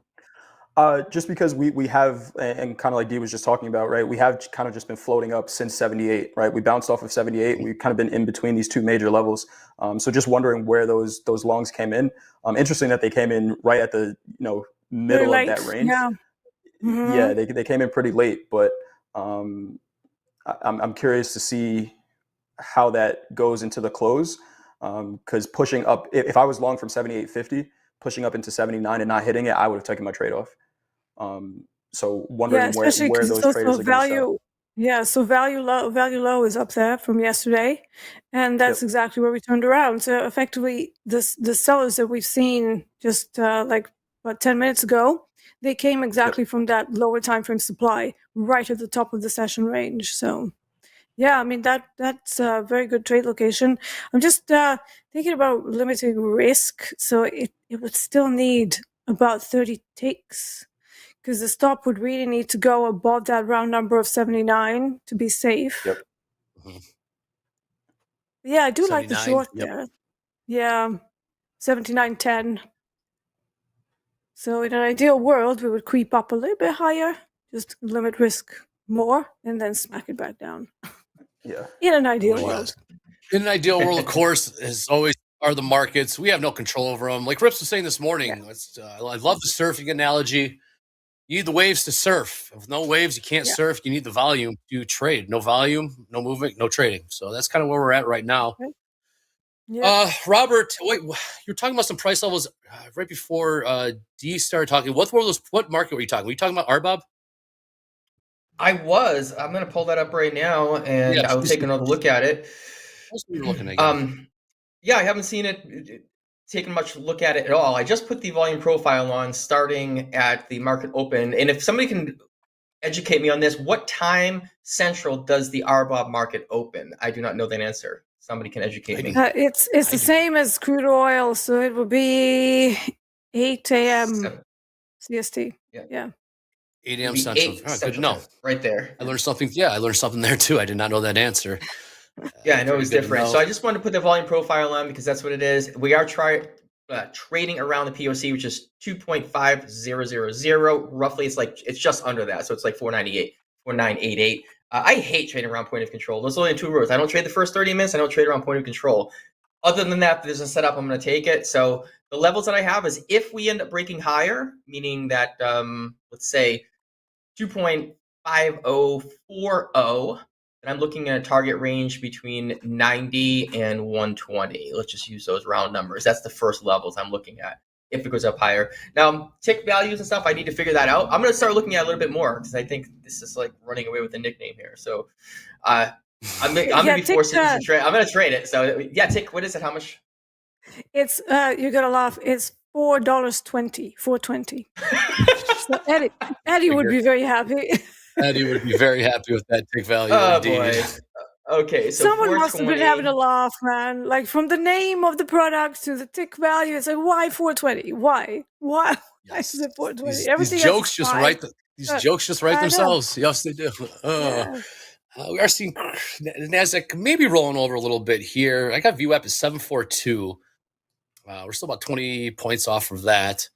Just because we have, and kind of like Dee was just talking about, right? We have kind of just been floating up since 78, right? We bounced off of 78. We've kind of been in between these two major levels. So just wondering where those longs came in. Interesting that they came in right at the middle of that range. Yeah, yeah, they came in pretty late, but I'm curious to see how that goes into the close. Because pushing up, if I was long from 78.50, pushing up into 79 and not hitting it, I would have taken my trade off. So wondering where those traders are going to sell. Yeah, so value low is up there from yesterday, and that's exactly where we turned around. So effectively, the sellers that we've seen just like about 10 minutes ago, they came exactly from that lower time frame supply right at the top of the session range. So yeah, I mean that's a very good trade location. I'm just thinking about limiting risk, so it would still need about 30 ticks. Because the stop would really need to go above that round number of 79 to be safe. Yep. Yeah, I do like the short there. Yeah, 79.10. So in an ideal world, we would creep up a little bit higher, just limit risk more, and then smack it back down. Yeah. In an ideal world. In an ideal world, of course, as always, are the markets. We have no control over them. Like Rips was saying this morning, I love the surfing analogy. You need the waves to surf. With no waves, you can't surf. You need the volume to trade. No volume, no movement, no trading. So that's kind of where we're at right now. Yeah. Robert, wait, you're talking about some price levels right before Dee started talking. What market were you talking? Were you talking about RBOB? I was. I'm going to pull that up right now, and I'll take another look at it. What were you looking at? Yeah, I haven't seen it. Taken much look at it at all. I just put the volume profile on starting at the market open. And if somebody can educate me on this, what time central does the RBOB market open? I do not know that answer. Somebody can educate me. It's the same as crude oil, so it will be 8 a.m. CST. Yeah. 8 a.m. Central. Good to know. Right there. I learned something. Yeah, I learned something there too. I did not know that answer. Yeah, I know it was different. So I just wanted to put the volume profile on because that's what it is. We are trading around the POC, which is 2.5000. Roughly, it's just under that. So it's like 498, 4988. I hate trading around point of control. Those are only 2 rules. I don't trade the first 30 minutes. I don't trade around point of control. Other than that, if there's a setup, I'm going to take it. So the levels that I have is if we end up breaking higher, meaning that, let's say 2.5040, and I'm looking at a target range between 90 and 120. Let's just use those round numbers. That's the first levels I'm looking at if it goes up higher. Now, tick values and stuff, I need to figure that out. I'm going to start looking at it a little bit more because I think this is like running away with the nickname here. So I'm going to be forced to trade. I'm going to trade it. So yeah, tick, what is it? How much? It's, you're going to laugh. It's $4.20, $4.20. So Eddie would be very happy. Eddie would be very happy with that tick value. Oh, indeed. boy. Okay, so someone must have been having a laugh, man. Like from the name of the product to the tick value, it's like, why 420? Why? Yes. Is it 420? These jokes just write. These jokes just write themselves. Yes, they do. Yeah. We are seeing Nasdaq maybe rolling over a little bit here. I got VWAP at 742. We're still about 20 points off from that.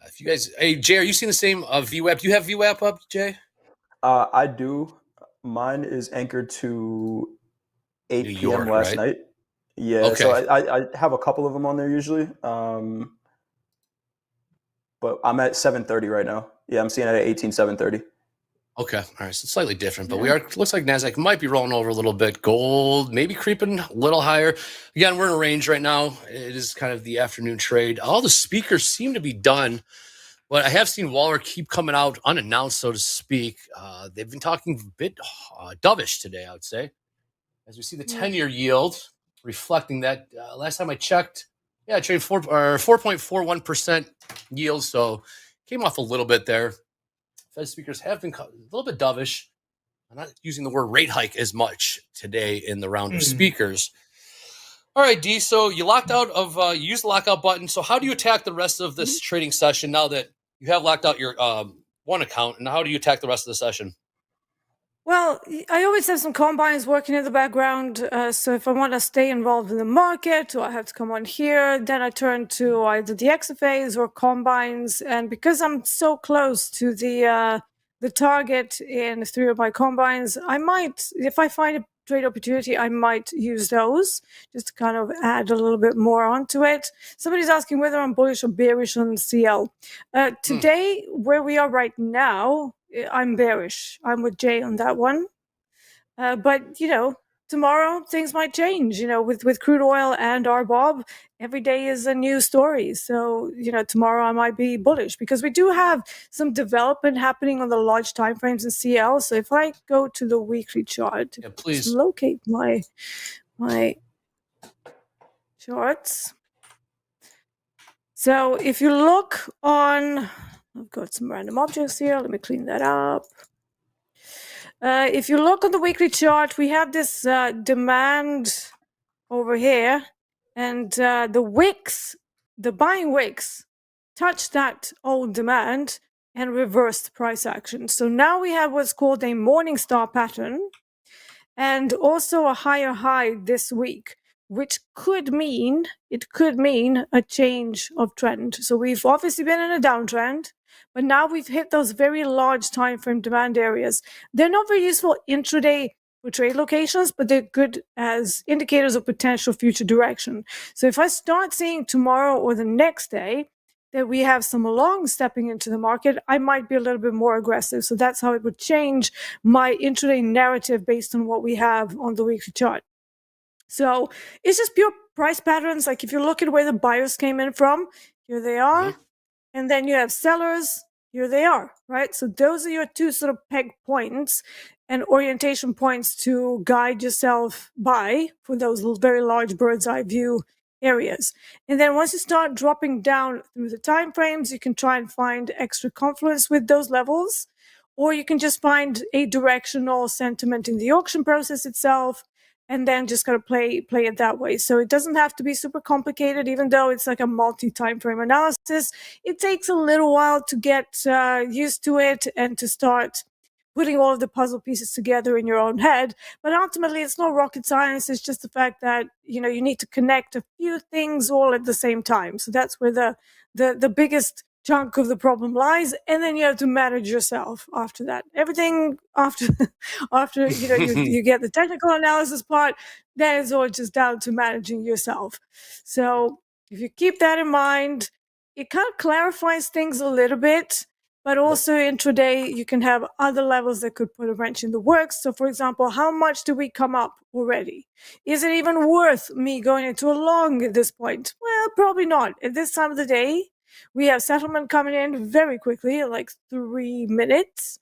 If you guys, hey Jay, are you seeing the same VWAP? Do you have VWAP up, Jay? I do. Mine is anchored to 8 p.m. last night. Yeah, okay. So I have a couple of them on there usually. But I'm at 730 right now. Yeah, I'm seeing it at 18,730. Okay, all right, so it's slightly different, but we are. Looks like Nasdaq might be rolling over a little bit. Gold maybe creeping a little higher. Again, we're in a range right now. It is kind of the afternoon trade. All the speakers seem to be done, but I have seen Waller keep coming out unannounced, so to speak. They've been talking a bit dovish today, I would say, as we see the 10-year yield reflecting that. Last time I checked, I traded 4.41% yield, so came off a little bit there. Fed speakers have been a little bit dovish. I'm not using the word rate hike as much today in the round of speakers. All right, D. So you locked out of you used the lockout button. So how do you attack the rest of this trading session now that you have locked out your one account? And how do you attack the rest of the session? Well, I always have some combines working in the background. So if I want to stay involved in the market, or I have to come on here, then I turn to either the XFAs or combines. And because I'm so close to the target in 3 of my combines, I might, if I find a trade opportunity, I might use those just to kind of add a little bit more onto it. Somebody's asking whether I'm bullish or bearish on CL. Today, where we are right now, I'm bearish. I'm with Jay on that one. But, tomorrow things might change, with crude oil and RBOB. Every day is a new story. So, tomorrow I might be bullish because we do have some development happening on the large timeframes in CL. So if I go to the weekly chart, please locate my charts. So if you look on, I've got some random objects here. Let me clean that up. If you look on the weekly chart, we have this demand over here, and the wicks, the buying wicks, touched that old demand and reversed price action. So now we have what's called a morning star pattern, and also a higher high this week, which could mean a change of trend. So we've obviously been in a downtrend, but now we've hit those very large time frame demand areas. They're not very useful intraday for trade locations, but they're good as indicators of potential future direction. So if I start seeing tomorrow or the next day that we have some long stepping into the market, I might be a little bit more aggressive. So that's how it would change my intraday narrative based on what we have on the weekly chart. So it's just pure price patterns. Like if you look at where the buyers came in from, here they are. And then you have sellers, here they are, right? So those are your 2 sort of peg points and orientation points to guide yourself by for those very large bird's eye view areas. And then once you start dropping down through the time frames, you can try and find extra confluence with those levels, or you can just find a directional sentiment in the auction process itself, and then just kind of play it that way. So it doesn't have to be super complicated, even though it's like a multi-time frame analysis. It takes a little while to get used to it and to start putting all of the puzzle pieces together in your own head. But ultimately, it's not rocket science. It's just the fact that, you need to connect a few things all at the same time. So that's where the biggest chunk of the problem lies, and then you have to manage yourself after that. Everything after you get the technical analysis part, then it's all just down to managing yourself. So if you keep that in mind, it kind of clarifies things a little bit. But also intraday, you can have other levels that could put a wrench in the works. So, for example, how much do we come up already? Is it even worth me going into a long at this point? Well, probably not. At this time of the day, we have settlement coming in very quickly, like 3 minutes.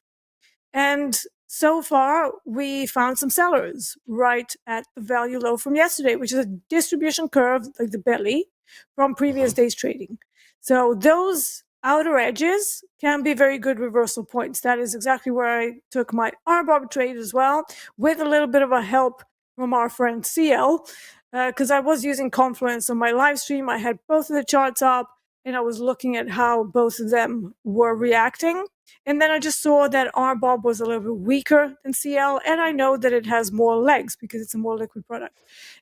And so far, we found some sellers right at the value low from yesterday, which is a distribution curve, like the belly, from previous days trading. So those outer edges can be very good reversal points. That is exactly where I took my RBOB trade as well, with a little bit of a help from our friend CL, because I was using Confluence on my live stream. I had both of the charts up, and I was looking at how both of them were reacting. And then I just saw that RBOB was a little bit weaker than CL, and I know that it has more legs because it's a more liquid product.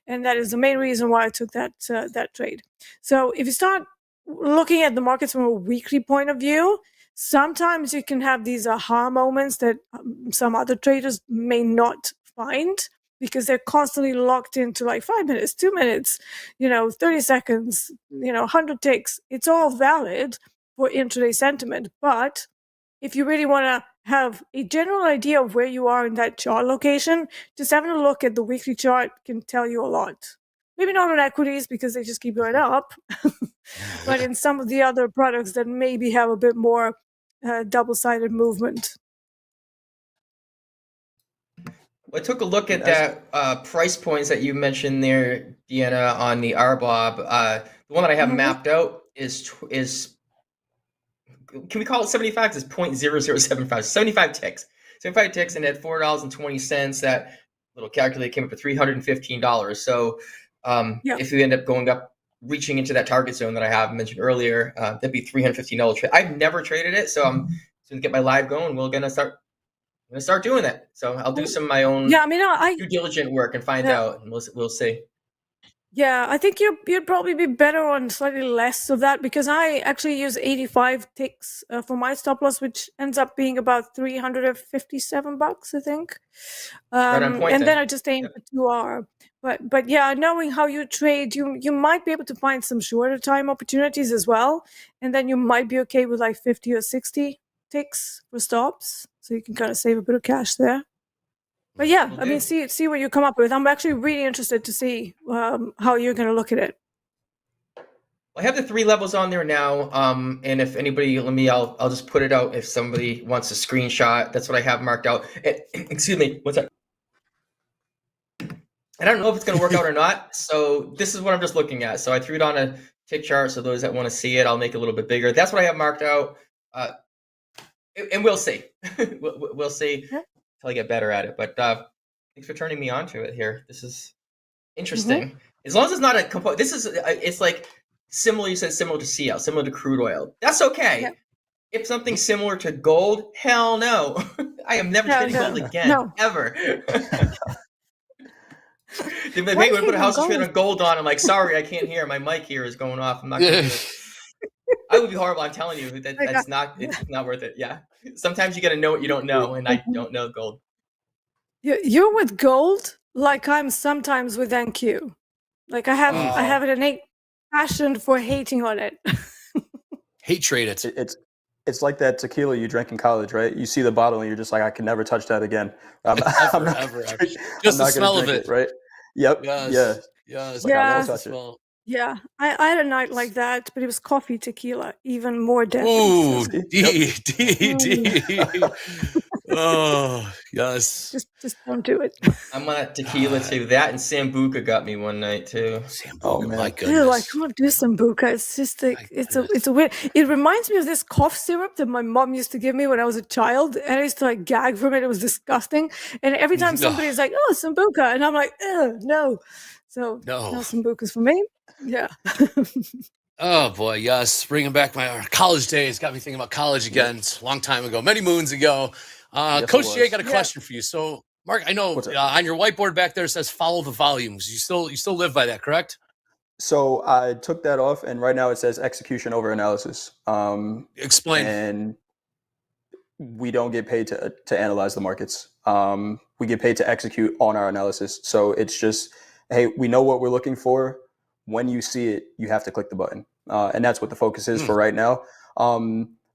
And that is the main reason why I took that trade. So if you start looking at the markets from a weekly point of view, sometimes you can have these aha moments that some other traders may not find, because they're constantly locked into like 5 minutes, 2 minutes, 30 seconds, 100 ticks. It's all valid for intraday sentiment. But if you really want to have a general idea of where you are in that chart location, just having a look at the weekly chart can tell you a lot. Maybe not on equities because they just keep going up, but in some of the other products that maybe have a bit more double-sided movement. I took a look at that price points that you mentioned there, Deeyana, on the RBOB. The one that I have mapped out is can we call it 75? It's 0.0075, 75 ticks. 75 ticks, and at $4.20, that little calculator came up to $315. So if we end up going up, reaching into that target zone that I have mentioned earlier, that'd be $315 trade. I've never traded it, so I'm soon to get my live going. I'm gonna start doing that. So I'll do some of my own due diligent work and find out, and we'll see. Yeah, I think you'd probably be better on slightly less of that, because I actually use 85 ticks for my stop loss, which ends up being about $357, I think. Right on point, and then I just aim for 2R. But yeah, knowing how you trade, you might be able to find some shorter time opportunities as well, and then you might be okay with like 50 or 60 ticks for stops, so you can kind of save a bit of cash there. But yeah, I mean, see what you come up with. I'm actually really interested to see how you're going to look at it. I have the 3 levels on there now, and if anybody, I'll just put it out if somebody wants a screenshot. That's what I have marked out. Excuse me, what's that? I don't know if it's going to work out or not, so this is what I'm just looking at. So I threw it on a tick chart, so those that want to see it, I'll make it a little bit bigger. That's what I have marked out, and we'll see. We'll see until I get better at it. But thanks for turning me on to it here. This is interesting. As long as it's not a component. It's like similar. You said similar to CL, similar to crude oil. That's okay. Yeah. If something's similar to gold, hell no. I am never trading gold again, ever. They make me put a house trade on gold on. I'm like, sorry, I can't hear. My mic here is going off. I'm not going to do it. I would be horrible. I'm telling you, it's not worth it. Yeah. Sometimes you got to know what you don't know, and I don't know gold. You're with gold like I'm sometimes with NQ. Like I have an innate passion for hating on it. Hate trade it. It's like that tequila you drank in college, right? You see the bottle and you're just like, I can never touch that again. Ever. Just the smell of it, right? Yep. Yes. Yeah. Like, I won't touch it. Yeah, I had a night like that, but it was coffee tequila, even more deadly. Ooh, D. Oh, yes. Just don't do it. I'm on tequila too. That and Sambuca got me one night too. Sambuca, my goodness. Ew, I can't do Sambuca. It's just like it's a weird. It reminds me of this cough syrup that my mom used to give me when I was a child, and I used to like gag from it. It was disgusting. And every time somebody's like, "Oh, Sambuca," and I'm like, no. So no Sambucas for me. Yeah. Oh boy, yes. Bringing back my college days. Got me thinking about college again. It's a long time ago, many moons ago. Yes, it Coach Jay, was. got a question for you. So, Mark, I know What's up? on your whiteboard back there it says follow the volumes. You still live by that, correct? So I took that off, and right now it says execution over analysis. Explain. And we don't get paid to analyze the markets. We get paid to execute on our analysis. So it's just, hey, we know what we're looking for. When you see it, you have to click the button. And that's what the focus is for right now.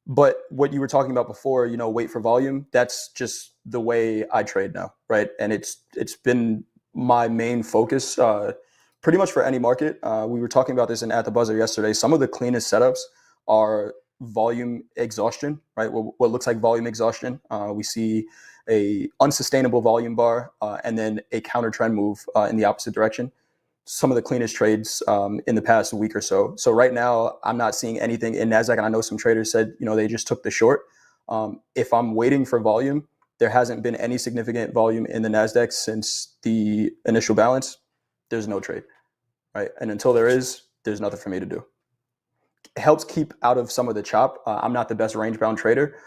But what you were talking about before, wait for volume, that's just the way I trade now, right? And it's been my main focus pretty much for any market. We were talking about this in At the Buzzer yesterday. Some of the cleanest setups are volume exhaustion, right? What looks like volume exhaustion. We see a unsustainable volume bar and then a counter trend move in the opposite direction. Some of the cleanest trades in the past week or so. So right now, I'm not seeing anything in NASDAQ, and I know some traders said, they just took the short. If I'm waiting for volume, there hasn't been any significant volume in the NASDAQ since the initial balance. There's no trade, right? And until there is, there's nothing for me to do. It helps keep out of some of the chop. I'm not the best range bound trader.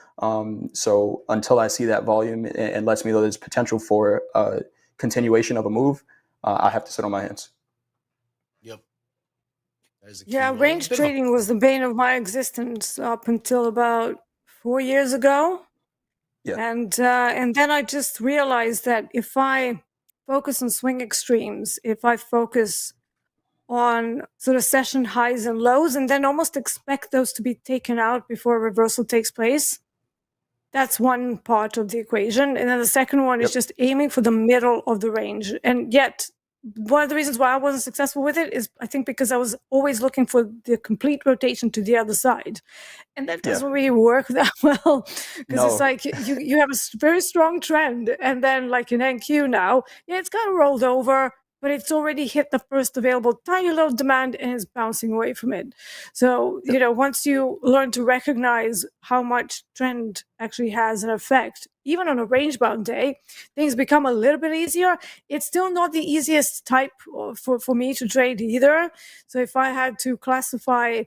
So until I see that volume and lets me know there's potential for a continuation of a move, I have to sit on my hands. Yep. Yeah, range trading was the bane of my existence up until about 4 years ago. Yeah. And then I just realized that if I focus on swing extremes, if I focus on sort of session highs and lows, and then almost expect those to be taken out before a reversal takes place, that's one part of the equation. And then the second one is just aiming for the middle of the range. And yet, one of the reasons why I wasn't successful with it is I think because I was always looking for the complete rotation to the other side. And that doesn't really work that well, because it's like you have a very strong trend, and then like in NQ now, it's kind of rolled over, but it's already hit the first available tiny little demand and is bouncing away from it. So, once you learn to recognize how much trend actually has an effect, even on a range-bound day, things become a little bit easier. It's still not the easiest type for me to trade either. So if I had to classify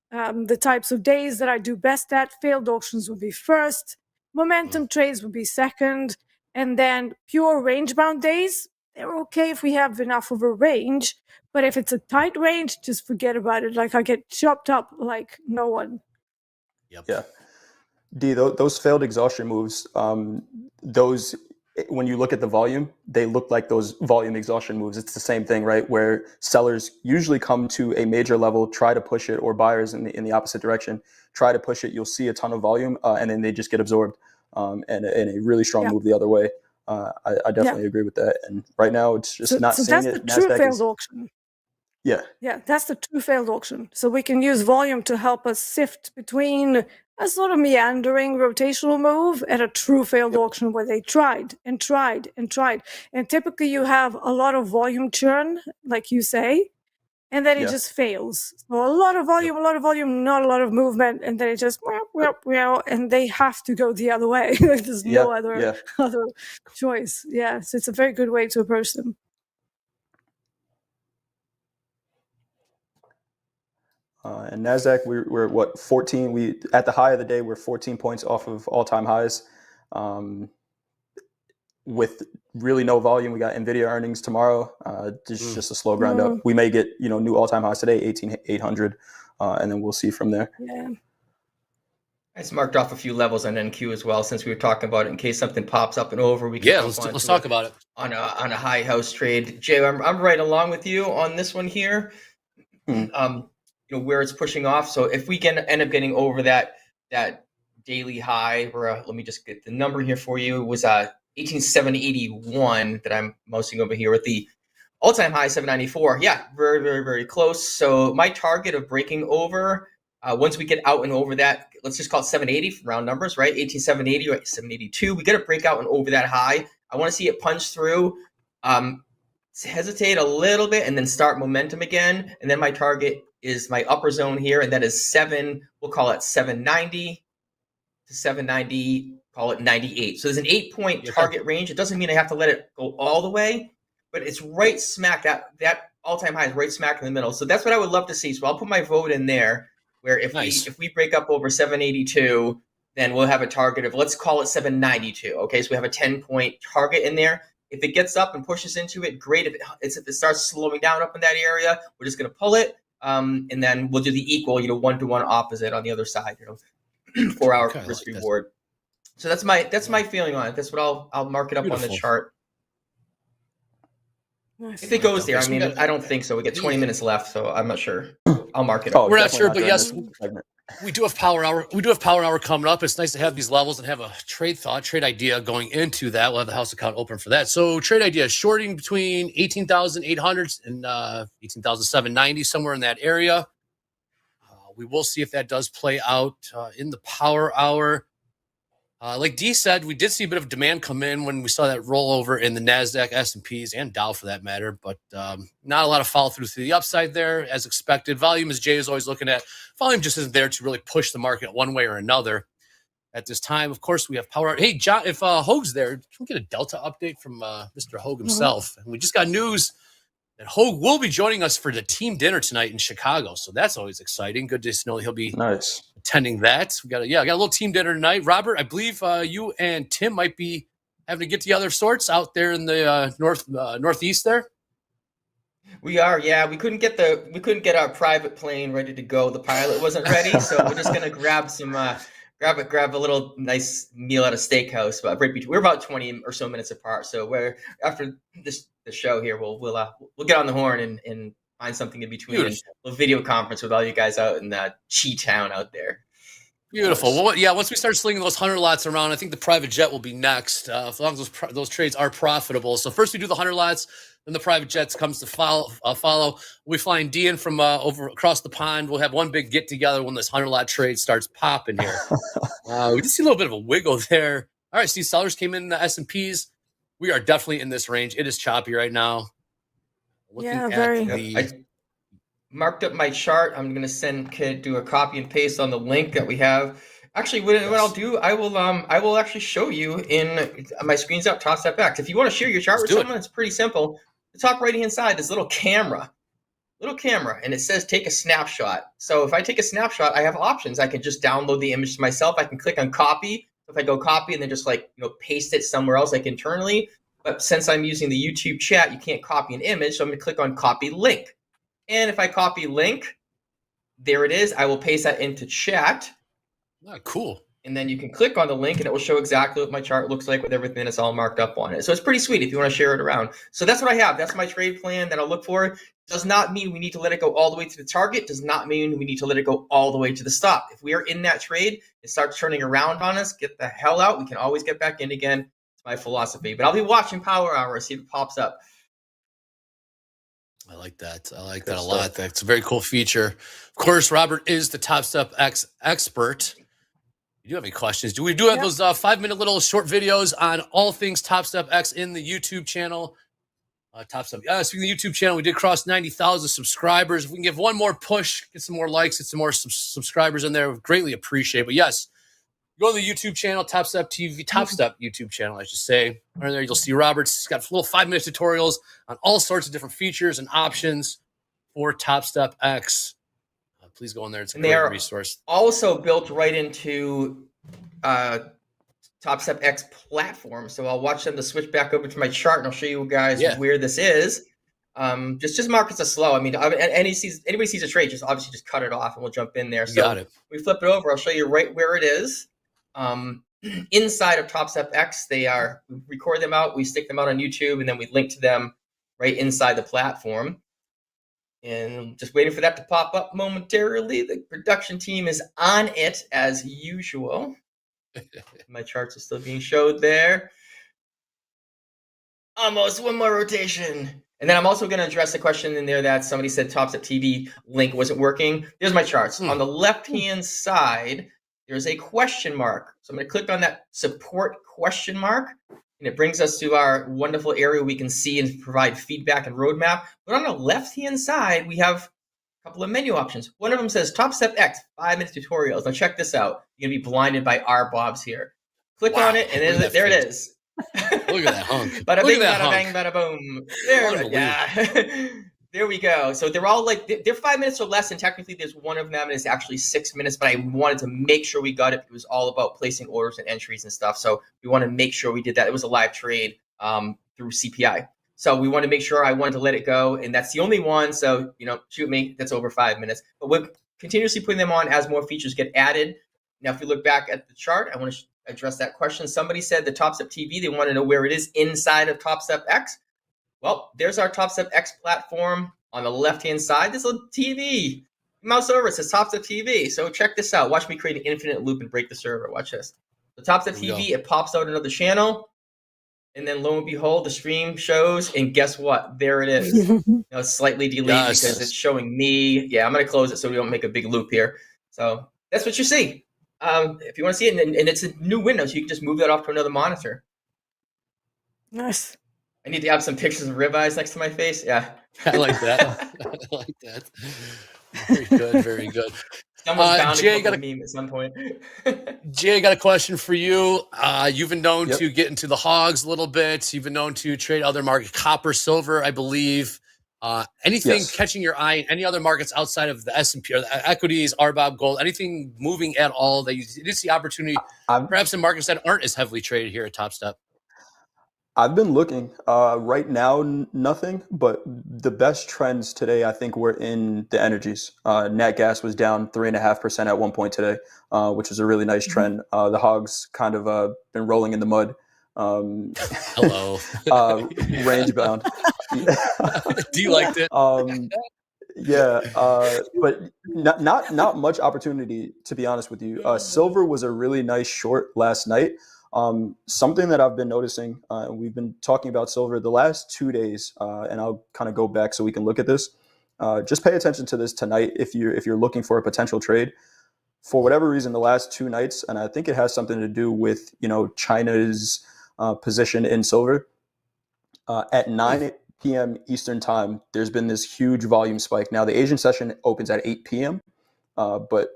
the types of days that I do best at, failed auctions would be first, momentum trades would be second, and then pure range-bound days, they're okay if we have enough of a range, but if it's a tight range, just forget about it. Like I get chopped up like no one. Yep. Yeah. D, those failed exhaustion moves, those, when you look at the volume, they look like those volume exhaustion moves. It's the same thing, right? Where sellers usually come to a major level, try to push it, or buyers in the opposite direction, try to push it. You'll see a ton of volume, and then they just get absorbed, and a really strong move the other way. I definitely agree with that. And right now, it's just not seeing it. That's the true failed auction. Yeah. Yeah, that's the true failed auction. So we can use volume to help us sift between a sort of meandering rotational move and a true failed auction where they tried and tried and tried. And typically you have a lot of volume churn, like you say, and then it just fails. So a lot of volume, not a lot of movement, and then it just and they have to go the other way. There's no other choice. Yeah, so it's a very good way to approach them. And NASDAQ, we're what, 14? We at the high of the day, we're 14 points off of all-time highs. With really no volume, we got NVIDIA earnings tomorrow. Just a slow grind up. We may get new all-time highs today, 18,800, and then we'll see from there. Yeah. I just marked off a few levels on NQ as well, since we were talking about it. In case something pops up and over, we can let's talk about it on a high house trade. Jay, I'm right along with you on this one here. Where it's pushing off. So if we can end up getting over that daily high, where let me just get the number here for you, it was 18,781 that I'm mousing over here with the all-time high 794. Yeah, very, very, very close. So my target of breaking over, once we get out and over that, let's just call it 780 for round numbers, right? 18,780 or 782. We got to break out and over that high. I want to see it punch through, hesitate a little bit, and then start momentum again. And then my target is my upper zone here, and that is we'll call it 790 to 790, call it 98. So there's an 8-point target range. It doesn't mean I have to let it go all the way, but it's right smack, that all-time high is right smack in the middle. So that's what I would love to see. So I'll put my vote in there, where if we break up over 782, then we'll have a target of, let's call it 792. Okay, so we have a 10-point target in there. If it gets up and pushes into it, great. If it starts slowing down up in that area, we're just going to pull it, and then we'll do the equal, 1-to-1 opposite on the other side. 4-hour risk reward. So that's my feeling on it. That's what I'll mark it up on the chart. Nice. If it goes there, I mean, I don't think so. We get 20 minutes left, so I'm not sure. I'll mark it up. We're not sure, but yes, we do have power hour. We do have power hour coming up. It's nice to have these levels and have a trade idea going into that. We'll have the house account open for that. So trade idea, shorting between 18,800 and 18,790, somewhere in that area. We will see if that does play out in the power hour. Like Dee said, we did see a bit of demand come in when we saw that rollover in the NASDAQ, S&Ps, and Dow for that matter, but not a lot of follow through to the upside there as expected. Volume, as Jay is always looking at, volume just isn't there to really push the market one way or another at this time. Of course, we have power. Hey, John, if Hoag's there, can we get a Delta update from Mr. Hoag himself? And we just got news that Hoag will be joining us for the team dinner tonight in Chicago, so that's always exciting. Good to know he'll be attending that. We got a little team dinner tonight. Robert, I believe you and Tim might be having to get together of sorts out there in the northeast there. We are, yeah. We couldn't get our private plane ready to go. The pilot wasn't ready, so we're just gonna grab some grab a little nice meal at a steakhouse. But we're about 20 or so minutes apart, so we're after the show here, we'll get on the horn and find something in between. And we'll video conference with all you guys out in Chi-town out there. Beautiful. Well, yeah, once we start slinging those 100 lots around, I think the private jet will be next, as long as those trades are profitable. So first we do the 100 lots, then the private jets comes to follow. We'll be flying Deeyana from over across the pond. We'll have one big get-together when this 100 lot trade starts popping here. We just see a little bit of a wiggle there. All right, see, sellers came in the S&Ps. We are definitely in this range. It is choppy right now. I marked up my chart. I'm going to do a copy and paste on the link that we have. Actually, what I'll do, I will actually show you in my screen's up, Topstep X. If you want to share your chart with someone, it's pretty simple. The top right hand side, this little camera, and it says take a snapshot. So if I take a snapshot, I have options. I can just download the image to myself. I can click on copy. If I go copy and then just paste it somewhere else, like internally. But since I'm using the YouTube chat, you can't copy an image. So I'm going to click on copy link. And if I copy link, there it is. I will paste that into chat. Oh, cool. And then you can click on the link and it will show exactly what my chart looks like with everything that's all marked up on it. So it's pretty sweet if you want to share it around. So that's what I have. That's my trade plan that I'll look for. Does not mean we need to let it go all the way to the target. Does not mean we need to let it go all the way to the stop. If we are in that trade, it starts turning around on us, get the hell out. We can always get back in again. It's my philosophy. But I'll be watching Power Hour, see if it pops up. I like that. I like that a lot. That's a very cool feature. Of course, Robert is the Topstep X expert. You do have any questions? Do have those 5-minute little short videos on all things Topstep X in the YouTube channel? Topstep. Speaking of the YouTube channel, we did cross 90,000 subscribers. If we can give one more push, get some more likes, get some more subscribers in there, we'd greatly appreciate it. But yes, go to the YouTube channel, TopstepTV, Topstep YouTube channel, I should say. Right there, you'll see Robert's got little 5-minute tutorials on all sorts of different features and options for Topstep X. Please go in there. It's a great resource. Also built right into Topstep X platform. So I'll watch them to switch back over to my chart and I'll show you guys where this is. Just markets are slow. I mean, anybody sees a trade, just cut it off and we'll jump in there. So got it. We flip it over. I'll show you right where it is. Inside of Topstep X, we record them out, we stick them out on YouTube, and then we link to them right inside the platform. And just waiting for that to pop up momentarily. The production team is on it as usual. My charts are still being showed there. Almost one more rotation. And then I'm also going to address the question in there that somebody said TopstepTV link wasn't working. There's my charts. On the left-hand side, there's a question mark. So I'm going to click on that support question mark. And it brings us to our wonderful area we can see and provide feedback and roadmap. But on the left-hand side, we have a couple of menu options. One of them says Topstep X, 5-minute tutorials. Now check this out. You're going to be blinded by our bobs here. Click on it, and there it is. Look at that hunk. Bada bing, bada bang, bada boom. There, yeah. There we go. So they're all like, they're 5 minutes or less, and technically there's one of them and it's actually 6 minutes, but I wanted to make sure we got it. It was all about placing orders and entries and stuff. So we want to make sure we did that. It was a live trade through CPI. So we want to make sure I wanted to let it go, and that's the only one. So, shoot me, that's over 5 minutes. But we're continuously putting them on as more features get added. Now, if you look back at the chart, I want to address that question. Somebody said the Topstep TV, they want to know where it is inside of Topstep X. Well, there's our Topstep X platform on the left-hand side. There's a TV. Mouse over, it says Topstep TV. So check this out. Watch me create an infinite loop and break the server. Watch this. The Topstep TV, it pops out another channel. And then lo and behold, the stream shows. And guess what? There it is. It's slightly delayed because it's showing me. Yeah, I'm going to close it so we don't make a big loop here. So that's what you see. If you want to see it, and it's a new window, so you can just move that off to another monitor. Nice. I need to have some pictures of ribeyes next to my face. Yeah. I like that. I like that. Very good. Very good. Someone's bound Jay, to got a meme at some point. Jay, I got a question for you. You've been known to get into the hogs a little bit. You've been known to trade other markets, copper, silver, I believe. Anything catching your eye in any other markets outside of the S&P or the equities, RBOB, gold, anything moving at all that you see opportunity, perhaps in markets that aren't as heavily traded here at TopStep? I've been looking. Right now, nothing. But the best trends today, I think, were in the energies. Nat gas was down 3.5% at one point today, which is a really nice trend. The hogs kind of been rolling in the mud. Hello. Range bound. Do you like it? But not much opportunity, to be honest with you. Silver was a really nice short last night. Something that I've been noticing, we've been talking about silver the last 2 days, and I'll kind of go back so we can look at this. Just pay attention to this tonight if you're looking for a potential trade. For whatever reason, the last 2 nights, and I think it has something to do with China's position in silver. At 9 p.m. Eastern time, there's been this huge volume spike. Now the Asian session opens at 8 p.m., but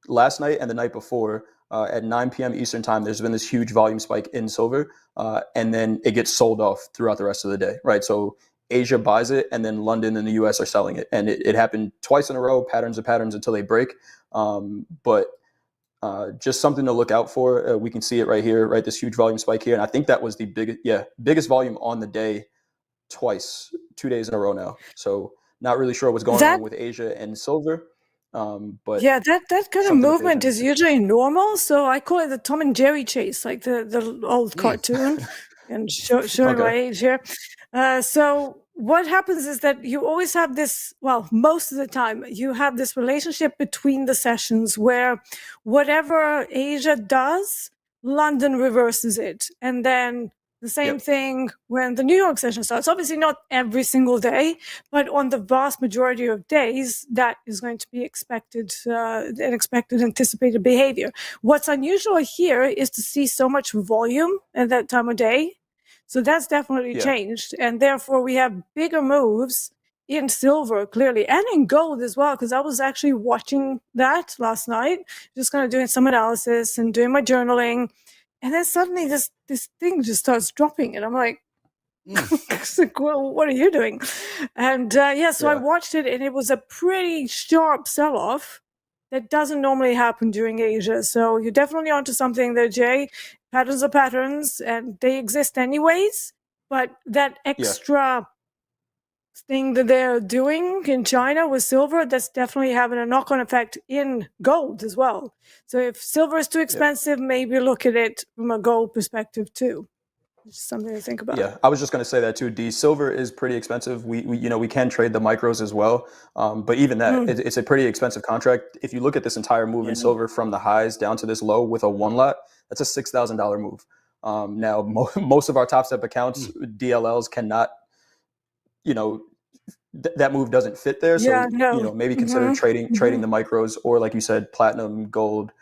last night and the night before, at 9 p.m. Eastern time, there's been this huge volume spike in silver, and then it gets sold off throughout the rest of the day, right? So Asia buys it, and then London and the U.S. are selling it. And it happened twice in a row, patterns of patterns until they break. But just something to look out for. We can see it right here, right? This huge volume spike here. And I think that was the biggest volume on the day twice, 2 days in a row now. So not really sure what's going on with Asia and silver. But yeah, that kind of movement is usually normal. So I call it the Tom and Jerry chase, like the old cartoon, and showing my age here. So what happens is that you always have this, well, most of the time, you have this relationship between the sessions where whatever Asia does, London reverses it. And then the same thing when the New York session starts. Obviously not every single day, but on the vast majority of days, that is going to be expected anticipated behavior. What's unusual here is to see so much volume at that time of day. So that's definitely changed. And therefore we have bigger moves in silver, clearly, and in gold as well, because I was actually watching that last night, just kind of doing some analysis and doing my journaling. And then suddenly this thing just starts dropping. And I'm like, well, what are you doing? And so I watched it, and it was a pretty sharp sell-off that doesn't normally happen during Asia. So you're definitely onto something there, Jay. Patterns are patterns, and they exist anyways. But that extra thing that they're doing in China with silver, that's definitely having a knock-on effect in gold as well. So if silver is too expensive, maybe look at it from a gold perspective too. It's something to think about. Yeah, I was just going to say that too. D, silver is pretty expensive. We can trade the micros as well, but even that, it's a pretty expensive contract. If you look at this entire move in silver from the highs down to this low with a one lot, that's a $6,000 move. Now most of our TopStep accounts, DLLs cannot, that move doesn't fit there. So maybe consider trading the micros, or like you said, platinum, gold,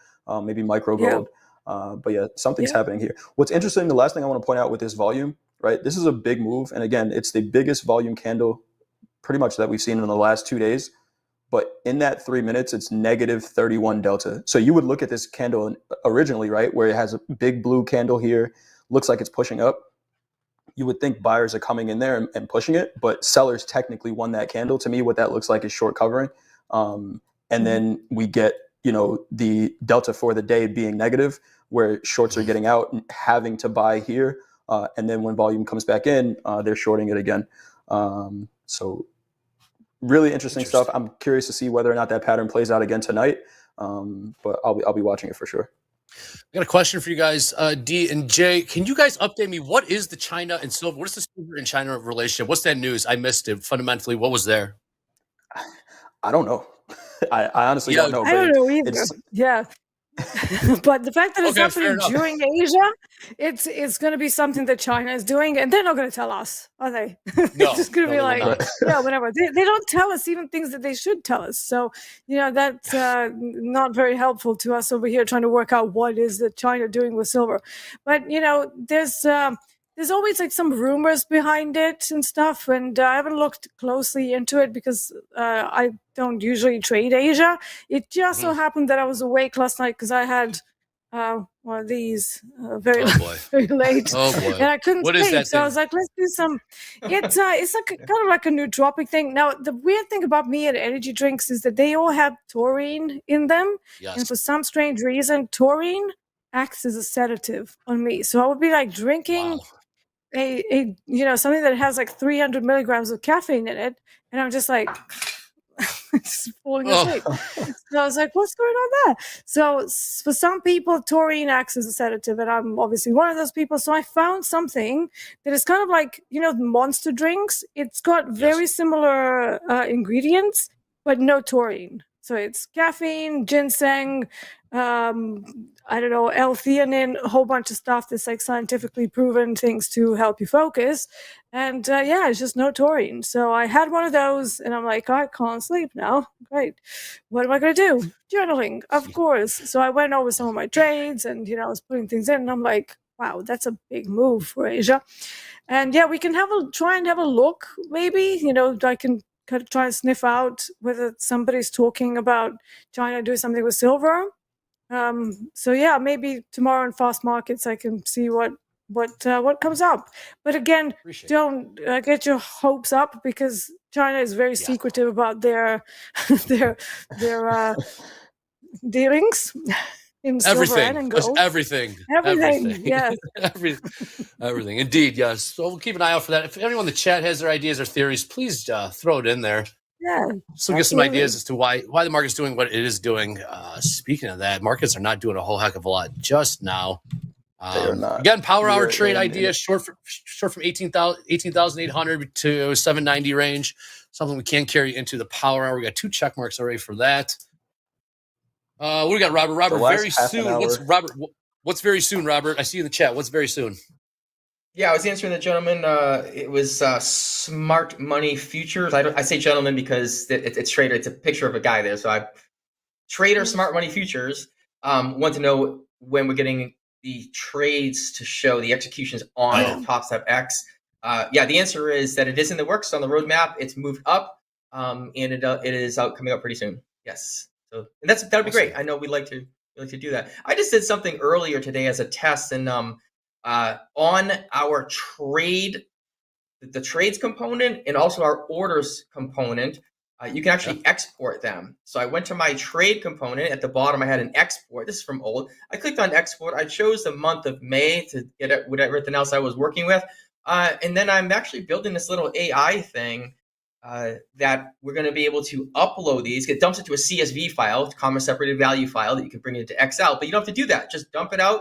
maybe micro gold. But something's happening here. What's interesting, the last thing I want to point out with this volume, right? This is a big move. And again, it's the biggest volume candle pretty much that we've seen in the last 2 days. But in that 3 minutes, it's negative 31 delta. So you would look at this candle originally, right, where it has a big blue candle here, looks like it's pushing up. you would think buyers are coming in there and pushing it, but sellers technically won that candle. To me, what that looks like is short covering. And then we get, the delta for the day being negative, where shorts are getting out and having to buy here. And then when volume comes back in, they're shorting it again. So really interesting stuff. I'm curious to see whether or not that pattern plays out again tonight. But I'll be watching it for sure. I got a question for you guys, D and J. Can you guys update me? What is the China and silver? What is the silver and China relationship? What's that news? I missed it. Fundamentally, what was there? I don't know. I honestly don't know. I don't know either. Yeah. But the fact that it's happening during Asia, it's going to be something that China is doing, and they're not going to tell us, are they? No, it's just going to be like, yeah, whatever. They don't tell us even things that they should tell us. So, that's not very helpful to us over here trying to work out what is that China doing with silver. But, there's always like some rumors behind it and stuff, and I haven't looked closely into it because I don't usually trade Asia. It just so happened that I was awake last night because I had one of these very late, and I couldn't sleep. So I was like, let's do some. It's like kind of like a nootropic thing. Now the weird thing about me and energy drinks is that they all have taurine in them, and for some strange reason, taurine acts as a sedative on me. So I would be like drinking. A something that has like 300 milligrams of caffeine in it, and I'm just like just falling asleep. So I was like, what's going on there? So for some people, taurine acts as a sedative, and I'm obviously one of those people. So I found something that is kind of like, Monster drinks. It's got very similar ingredients, but no taurine. So it's caffeine, ginseng, I don't know, L-theanine, a whole bunch of stuff that's like scientifically proven things to help you focus. And it's just no taurine. So I had one of those and I'm like, I can't sleep now. Great. What am I going to do? Journaling, of course. So I went over some of my trades and, I was putting things in and I'm like, wow, that's a big move for Asia. And we can try and have a look maybe, I can kind of try and sniff out whether somebody's talking about China doing something with silver. Maybe tomorrow in fast markets I can see what comes up. But again, don't get your hopes up because China is very secretive about their dealings in silver and gold. Everything. Yes. Everything. Indeed, yes. So we'll keep an eye out for that. If anyone in the chat has their ideas or theories, please throw it in there. Yeah. So get some ideas as to why the market's doing what it is doing. Speaking of that, markets are not doing a whole heck of a lot just now. They are not. Again, power hour trade idea short from 18,800 to 790 range. Something we can carry into the power hour. We got 2 check marks already for that. What do we got, Robert? Robert, very soon. What's very soon, Robert? I see you in the chat. What's very soon? Yeah, I was answering the gentleman. It was smart money futures. I say gentleman because it's trader. It's a picture of a guy there. So trader smart money futures. Want to know when we're getting the trades to show the executions on Topstep X. The answer is that it is in the works on the roadmap. It's moved up, and it is coming up pretty soon. Yes. So that would be great. I know we like to do that. I just did something earlier today as a test, and on our trade, the trades component, and also our orders component, you can actually export them. So I went to my trade component. At the bottom, I had an export. This is from old. I clicked on export. I chose the month of May to get everything else I was working with. And then I'm actually building this little AI thing that we're going to be able to upload these. It dumps it to a CSV file, comma separated value file that you can bring into Excel. But you don't have to do that. Just dump it out,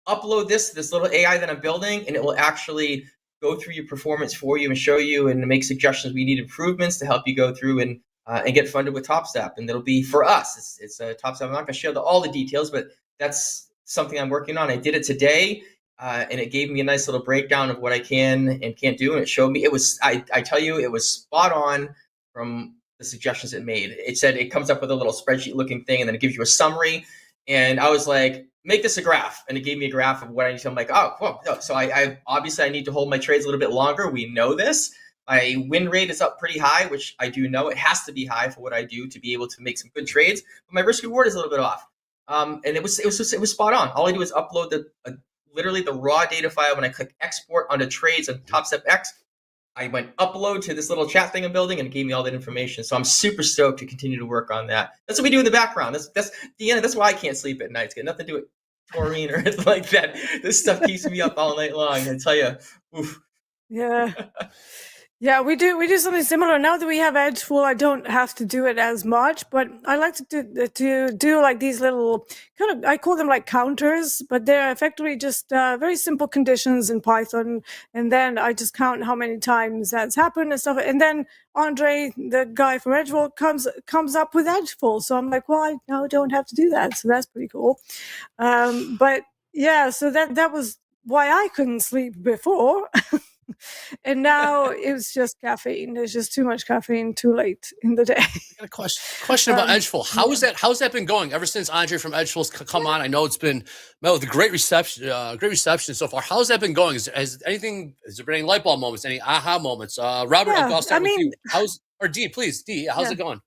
upload this little AI that I'm building, and it will actually go through your performance for you and show you and make suggestions. We need improvements to help you go through and get funded with Topstep. And it'll be for us. It's Topstep. I'm not going to share all the details, but that's something I'm working on. I did it today. And it gave me a nice little breakdown of what I can and can't do. And it showed me, I tell you, it was spot on from the suggestions it made. It said it comes up with a little spreadsheet looking thing, and then it gives you a summary. And I was like, make this a graph. And it gave me a graph of what I need to. I'm like, oh, well, no. So I obviously I need to hold my trades a little bit longer. We know this. My win rate is up pretty high, which I do know. It has to be high for what I do to be able to make some good trades. But my risk reward is a little bit off. And it was spot on. All I do is upload literally the raw data file. When I click export onto trades on TopStep X, I went upload to this little chat thing I'm building, and it gave me all that information. So I'm super stoked to continue to work on that. That's what we do in the background. That's Deeyana, that's why I can't sleep at night. It's got nothing to do with taurine or anything like that. This stuff keeps me up all night long. I tell you, oof. Yeah. Yeah, we do something similar. Now that we have Edgeful, I don't have to do it as much, but I like to do like these little kind of, I call them like counters, but they're effectively just very simple conditions in Python. And then I just count how many times that's happened and stuff. And then Andre, the guy from Edgeful, comes up with Edgeful. So I'm like, well, I now don't have to do that. So that's pretty cool. But yeah, so that was why I couldn't sleep before. And now it's just caffeine. There's just too much caffeine too late in the day. I got a question about Edgeful. How's that been going ever since Andre from Edgeful's come on? I know it's been met with a great reception so far. How's that been going? Has there been any light bulb moments, any aha moments? Robert, I'll start with you. Dee, please, how's it going?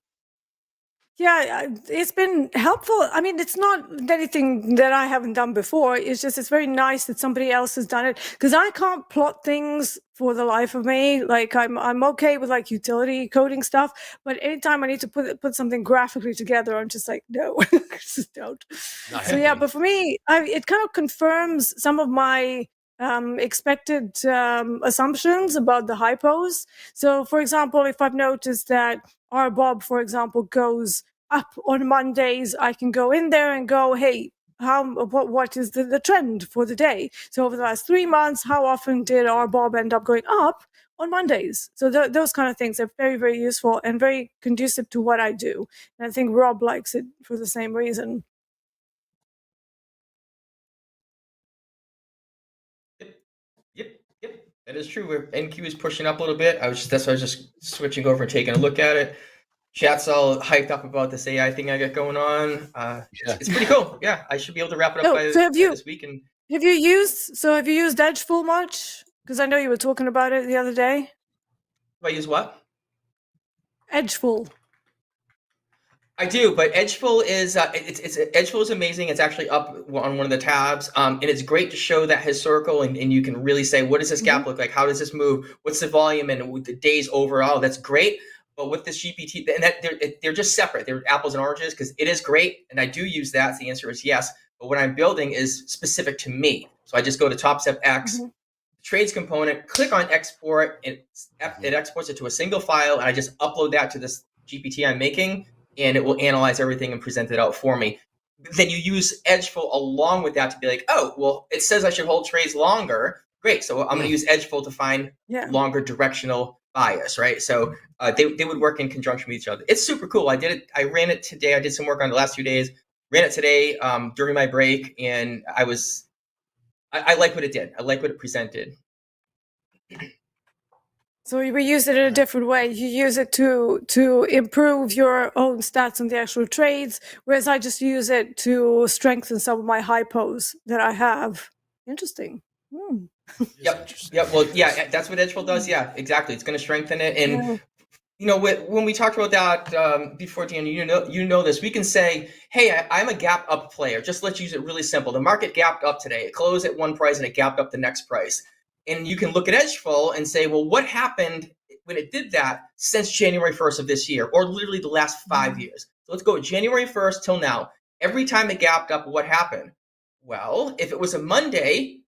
Yeah, it's been helpful. I mean, it's not anything that I haven't done before. It's just, it's very nice that somebody else has done it, because I can't plot things for the life of me. Like I'm okay with like utility coding stuff, but anytime I need to put something graphically together, I'm just like, no, just don't. So yeah, but for me, it kind of confirms some of my expected assumptions about the hypos. So for example, if I've noticed that our Bob, for example, goes up on Mondays, I can go in there and go, hey, what is the trend for the day? So over the last 3 months, how often did our Bob end up going up on Mondays? So those kind of things are very, very useful and very conducive to what I do. And I think Rob likes it for the same reason. Yep, that is true. NQ is pushing up a little bit. That's why I was just switching over and taking a look at it. Chat's all hyped up about this AI thing I got going on. It's pretty cool. Yeah, I should be able to wrap it up by this week. And have you used Edgeful much? Because I know you were talking about it the other day. Do I use what? Edgeful. I do, but Edgeful is Edgeful is amazing. It's actually up on one of the tabs, and it's great to show that historical, and you can really say, what does this gap look like? How does this move? What's the volume and the days overall? That's great. But with this GPT, and that they're just separate. They're apples and oranges, because it is great, and I do use that. So the answer is yes. But what I'm building is specific to me. So I just go to TopStep X, trades component, click on export, and it exports it to a single file, and I just upload that to this GPT I'm making, and it will analyze everything and present it out for me. Then you use Edgeful along with that to be like, oh, well, it says I should hold trades longer. Great. So I'm going to use Edgeful to find longer directional bias, right? So they would work in conjunction with each other. It's super cool. I did it. I ran it today. I did some work on it the last few days. Ran it today during my break, and I like what it did. I like what it presented. So we use it in a different way. You use it to improve your own stats on the actual trades, whereas I just use it to strengthen some of my hypos that I have. Interesting. Yep. Well, yeah, that's what Edgeful does. Yeah, exactly. It's going to strengthen it. And when we talked about that before, Deeyana, you know this. We can say, hey, I'm a gap up player. Just let's use it really simple. The market gapped up today. It closed at one price and it gapped up the next price. And you can look at Edgeful and say, well, what happened when it did that since January 1st of this year, or literally the last 5 years? So let's go January 1st till now. Every time it gapped up, what happened? Well, if it was a Monday,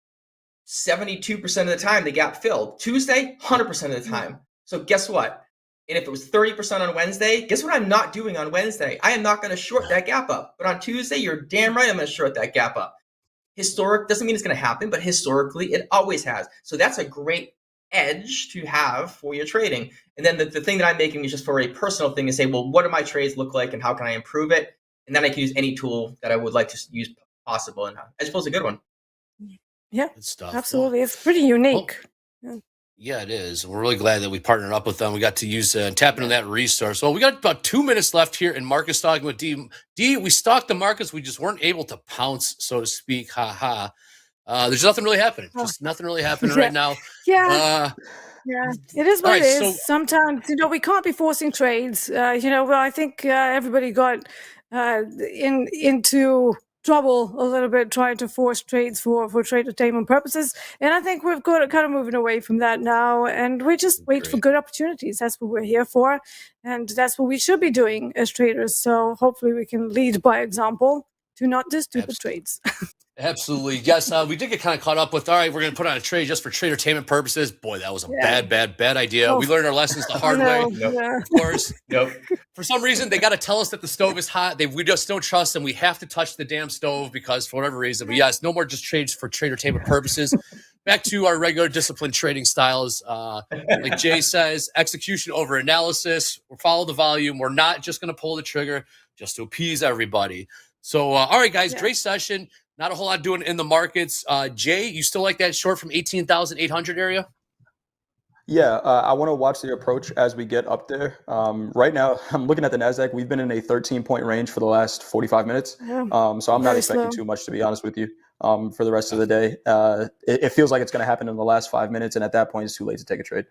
72% of the time the gap filled. Tuesday, 100% of the time. So guess what? And if it was 30% on Wednesday, guess what I'm not doing on Wednesday? I am not going to short that gap up. But on Tuesday, you're damn right I'm going to short that gap up. Historic doesn't mean it's going to happen, but historically it always has. So that's a great edge to have for your trading. And then the thing that I'm making is just for a personal thing to say, well, what do my trades look like and how can I improve it? And then I can use any tool that I would like to use possible. And Edgeful is a good one. Yeah, good stuff. Absolutely. It's pretty unique. Yeah, it is. We're really glad that we partnered up with them. We got to use tap into that resource. Well, we got about 2 minutes left here in market stalking with Dee. Dee, we stalked the markets. We just weren't able to pounce, so to speak. Ha ha. There's nothing really happening. Just nothing really happening right now. Yeah. It is what it is. So, sometimes, we can't be forcing trades. I think everybody got into trouble a little bit trying to force trades for tradertainment purposes. And I think we've got kind of moving away from that now. And we just wait for good opportunities. That's what we're here for. And that's what we should be doing as traders. So hopefully we can lead by example to not do stupid trades. Absolutely. Yes, we did get kind of caught up with, all right, we're going to put on a trade just for tradertainment purposes. Boy, that was a bad idea. We learned our lessons the hard way, of course. For some reason, they got to tell us that the stove is hot. We just don't trust them. We have to touch the damn stove because for whatever reason. But yes, no more just trades for tradertainment purposes. Back to our regular disciplined trading styles. Like Jay says, execution over analysis. We'll follow the volume. We're not just going to pull the trigger just to appease everybody. So, all right, guys, great session. Not a whole lot doing in the markets. Jay, you still like that short from 18,800 area? Yeah, I want to watch the approach as we get up there. Right now, I'm looking at the NASDAQ. We've been in a 13-point range for the last 45 minutes. So I'm not expecting too much, to be honest with you, for the rest of the day. It feels like it's going to happen in the last 5 minutes, and at that point, it's too late to take a trade.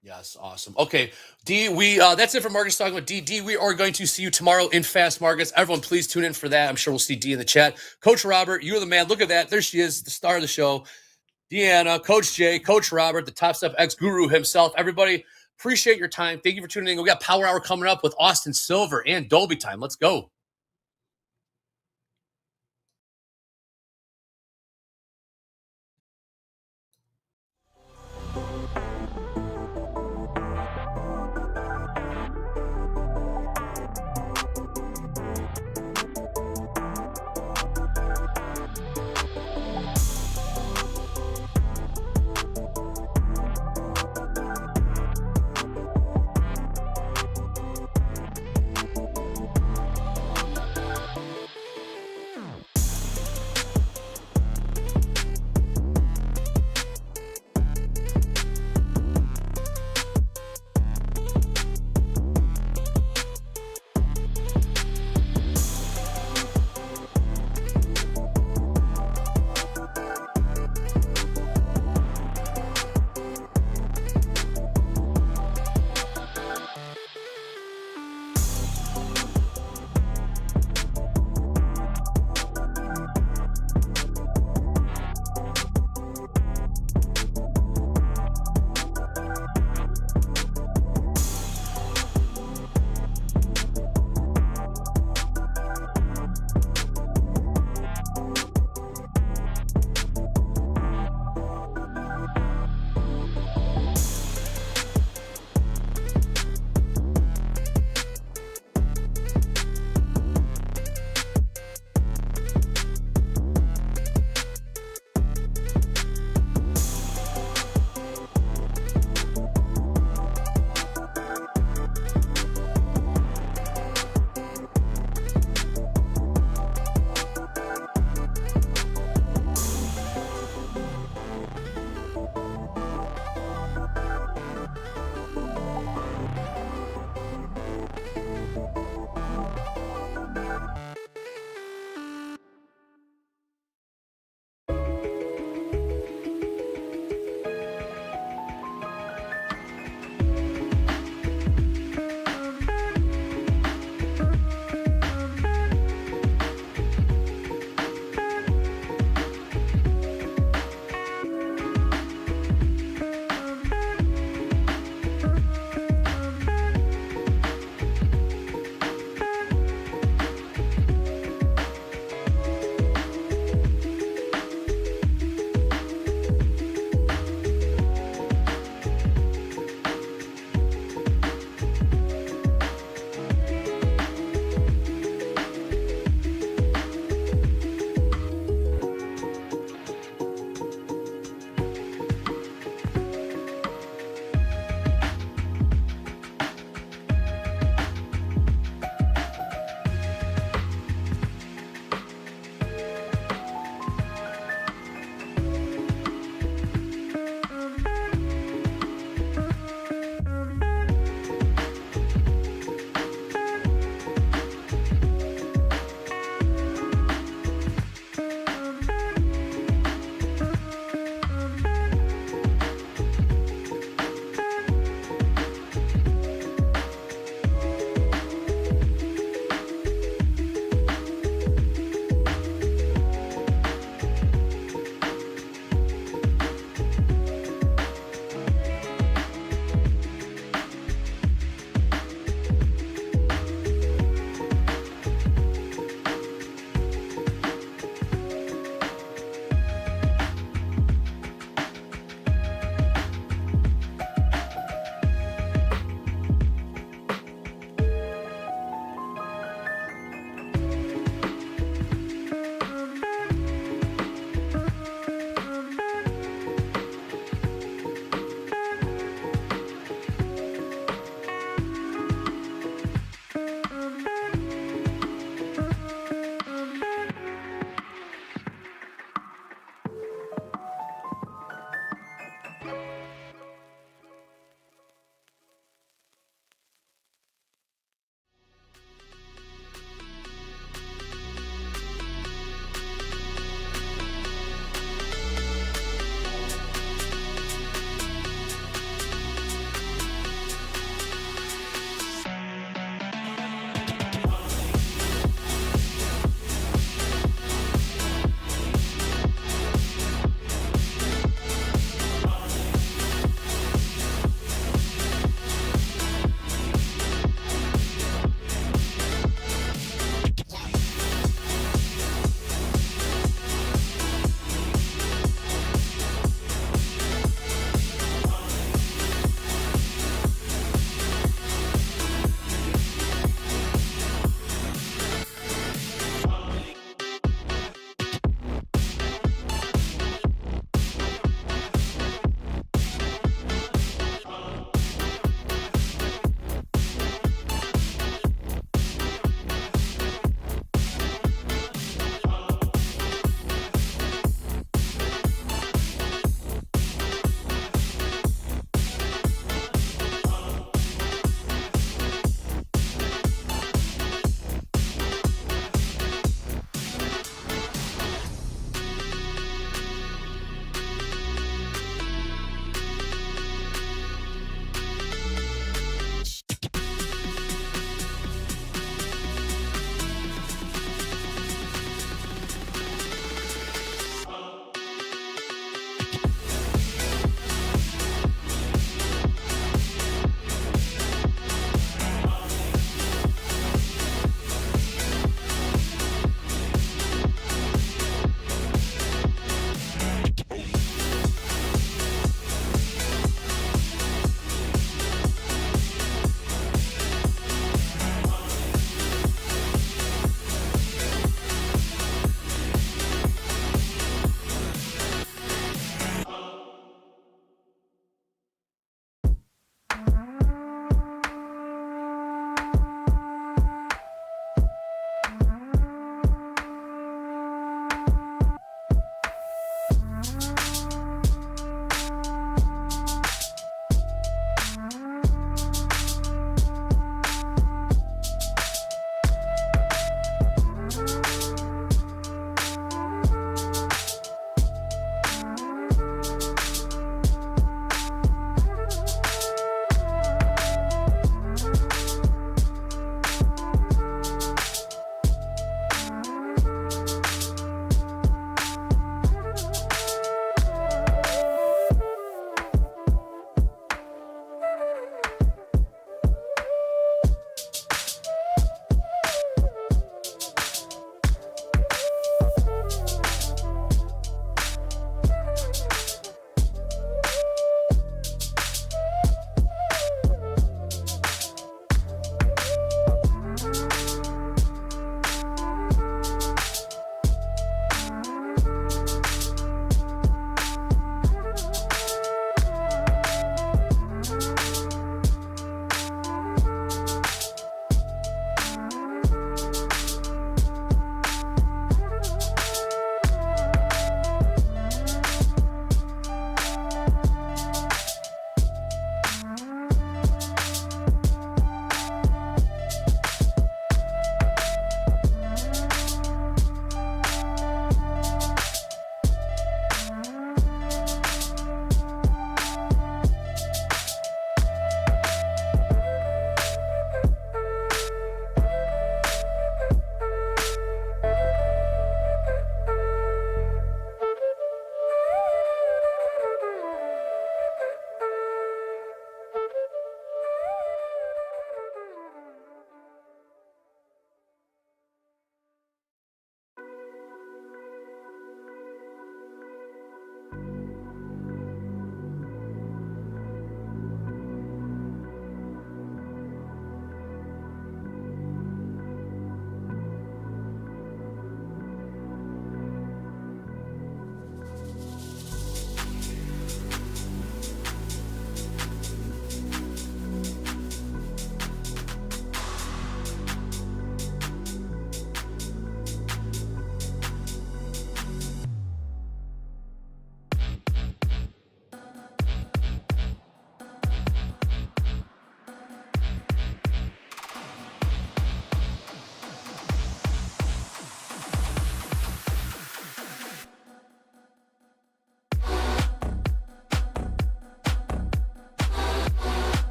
Yes, awesome. Okay, D, that's it for Markets Talking with D. D, we are going to see you tomorrow in Fast Markets. Everyone, please tune in for that. I'm sure we'll see D in the chat. Coach Robert, you're the man. Look at that. There she is, the star of the show. Deeyana, Coach Jay, Coach Robert, the Topstep ex-guru himself. Everybody, appreciate your time. Thank you for tuning in. We got Power Hour coming up with Austin Silver and Dolby Time. Let's go.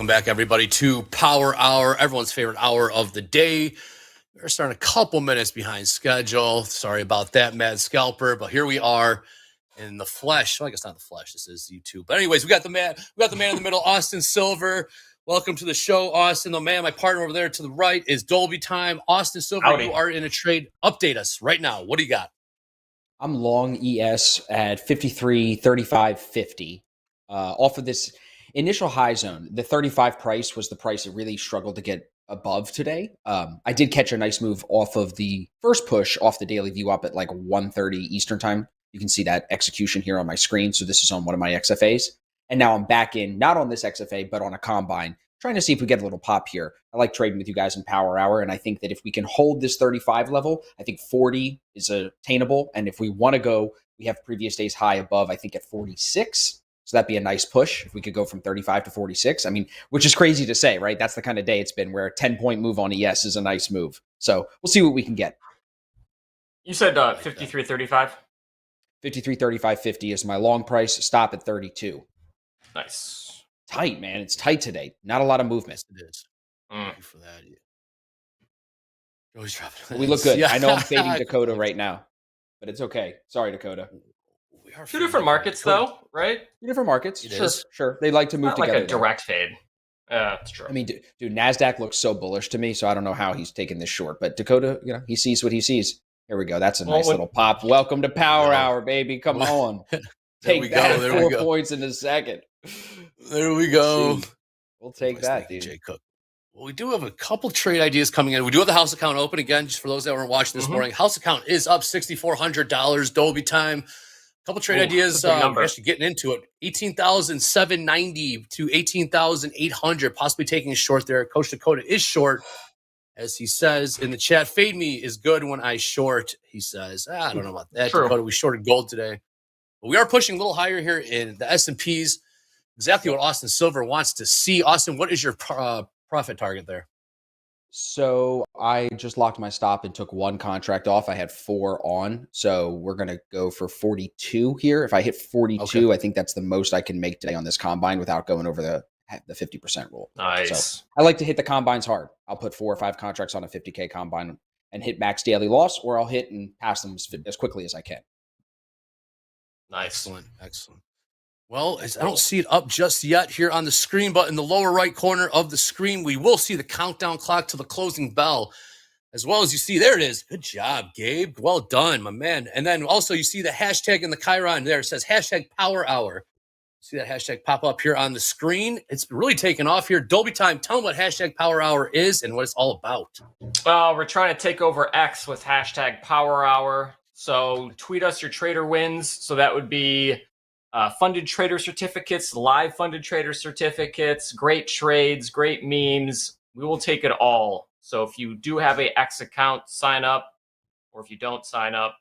Welcome back, everybody, to Power Hour, everyone's favorite hour of the day. We're starting a couple minutes behind schedule. Sorry about that, Mad Scalper, but here we are in the flesh. Well, I guess not the flesh. This is YouTube. But anyways, we got the man in the middle, Austin Silver. Welcome to the show, Austin. The man, my partner over there to the right is Dolby Time. Austin Silver, Howdy. You are in a trade. Update us right now. What do you got? I'm long ES at 53.35.50 off of this initial high zone. The 35 price was the price it really struggled to get above today. I did catch a nice move off of the first push off the daily view up at like 1:30 Eastern time. You can see that execution here on my screen. So this is on one of my XFAs. And now I'm back in, not on this XFA, but on a combine, trying to see if we get a little pop here. I like trading with you guys in Power Hour, and I think that if we can hold this 35 level, I think 40 is attainable. And if we want to go, we have previous day's high above, I think at 46. So that'd be a nice push if we could go from 35 to 46. I mean, which is crazy to say, right? That's the kind of day it's been where a 10-point move on ES is a nice move. So we'll see what we can get. You said 53.35? 53.35.50 is my long price. Stop at 32. Nice. Tight, man. It's tight today. Not a lot of movement. It is. Thank you for that. Always dropping. We look good. Yeah. I know I'm fading Dakota right now, but it's okay. Sorry, Dakota. We are Two different markets, though, right? Two different markets. It Sure, is. sure. They like to move Not together. like a direct fade. That's true. I mean, dude, NASDAQ looks so bullish to me, so I don't know how he's taking this short. But Dakota, he sees what he sees. Here we go. That's a nice little pop. Welcome to Power Hour, baby. Come on. Take that at 4 points in a second. There we go. We'll take that, dude. Jay Cook. Well, we do have a couple trade ideas coming in. We do have the house account open again, just for those that weren't watching this morning. House account is up $6,400. Dolby Time. Couple trade ideas. We're actually getting into it. 18,790 to 18,800. Possibly taking a short there. Coach Dakota is short, as he says in the chat. Fade me is good when I short. He says, I don't know about that. True. Dakota, we shorted gold today. But we are pushing a little higher here in the S&Ps. Exactly what Austin Silver wants to see. Austin, what is your profit target there? So I just locked my stop and took one contract off. I had 4 on. So we're going to go for 42 here. If I hit 42, I think that's the most I can make today on this combine without going over the 50% rule. Nice. So I like to hit the combines hard. I'll put 4 or 5 contracts on a 50K combine and hit max daily loss, or I'll hit and pass them as quickly as I can. Nice. Excellent. Well, I don't see it up just yet here on the screen, but in the lower right corner of the screen, we will see the countdown clock to the closing bell, as well as you see, there it is. Good job, Gabe. Well done, my man. And then also you see the hashtag in the Chiron there. It says hashtag Power Hour. See that hashtag pop up here on the screen. It's really taken off here. Dolby Time, tell them what hashtag Power Hour is and what it's all about. We're trying to take over X with hashtag Power Hour. So tweet us your trader wins. So that would be funded trader certificates, live funded trader certificates, great trades, great memes. We will take it all. So if you do have a X account, sign up. Or if you don't sign up,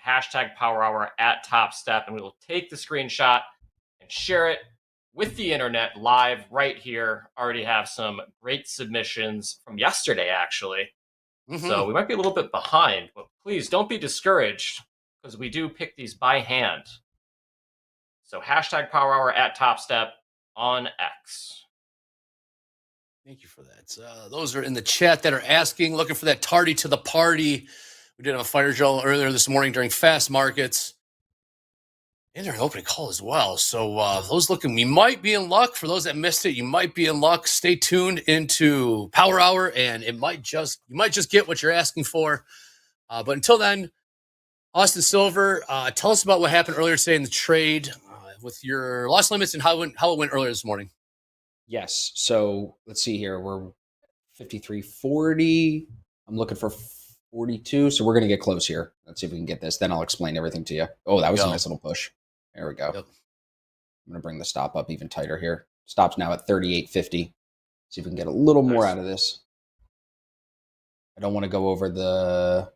hashtag Power Hour at Topstep, and we will take the screenshot and share it with the internet live right here. Already have some great submissions from yesterday, actually. So we might be a little bit behind, but please don't be discouraged because we do pick these by hand. So hashtag Power Hour at Topstep on X. Thank you for that. Those are in the chat that are asking, looking for that tardy to the party. We did have a fire drill earlier this morning during fast markets. And there's an opening call as well. So those looking, we might be in luck. For those that missed it, you might be in luck. Stay tuned into Power Hour, and you might just get what you're asking for. But until then, Austin Silver, tell us about what happened earlier today in the trade with your loss limits and how it went earlier this morning. Yes. So let's see here. We're 53.40. I'm looking for 42. So we're going to get close here. Let's see if we can get this. Then I'll explain everything to you. Oh, that was a nice little push. There we go. Yep. I'm going to bring the stop up even tighter here. Stop's now at 38.50. See if we can get a little more out of this. I don't want to go over the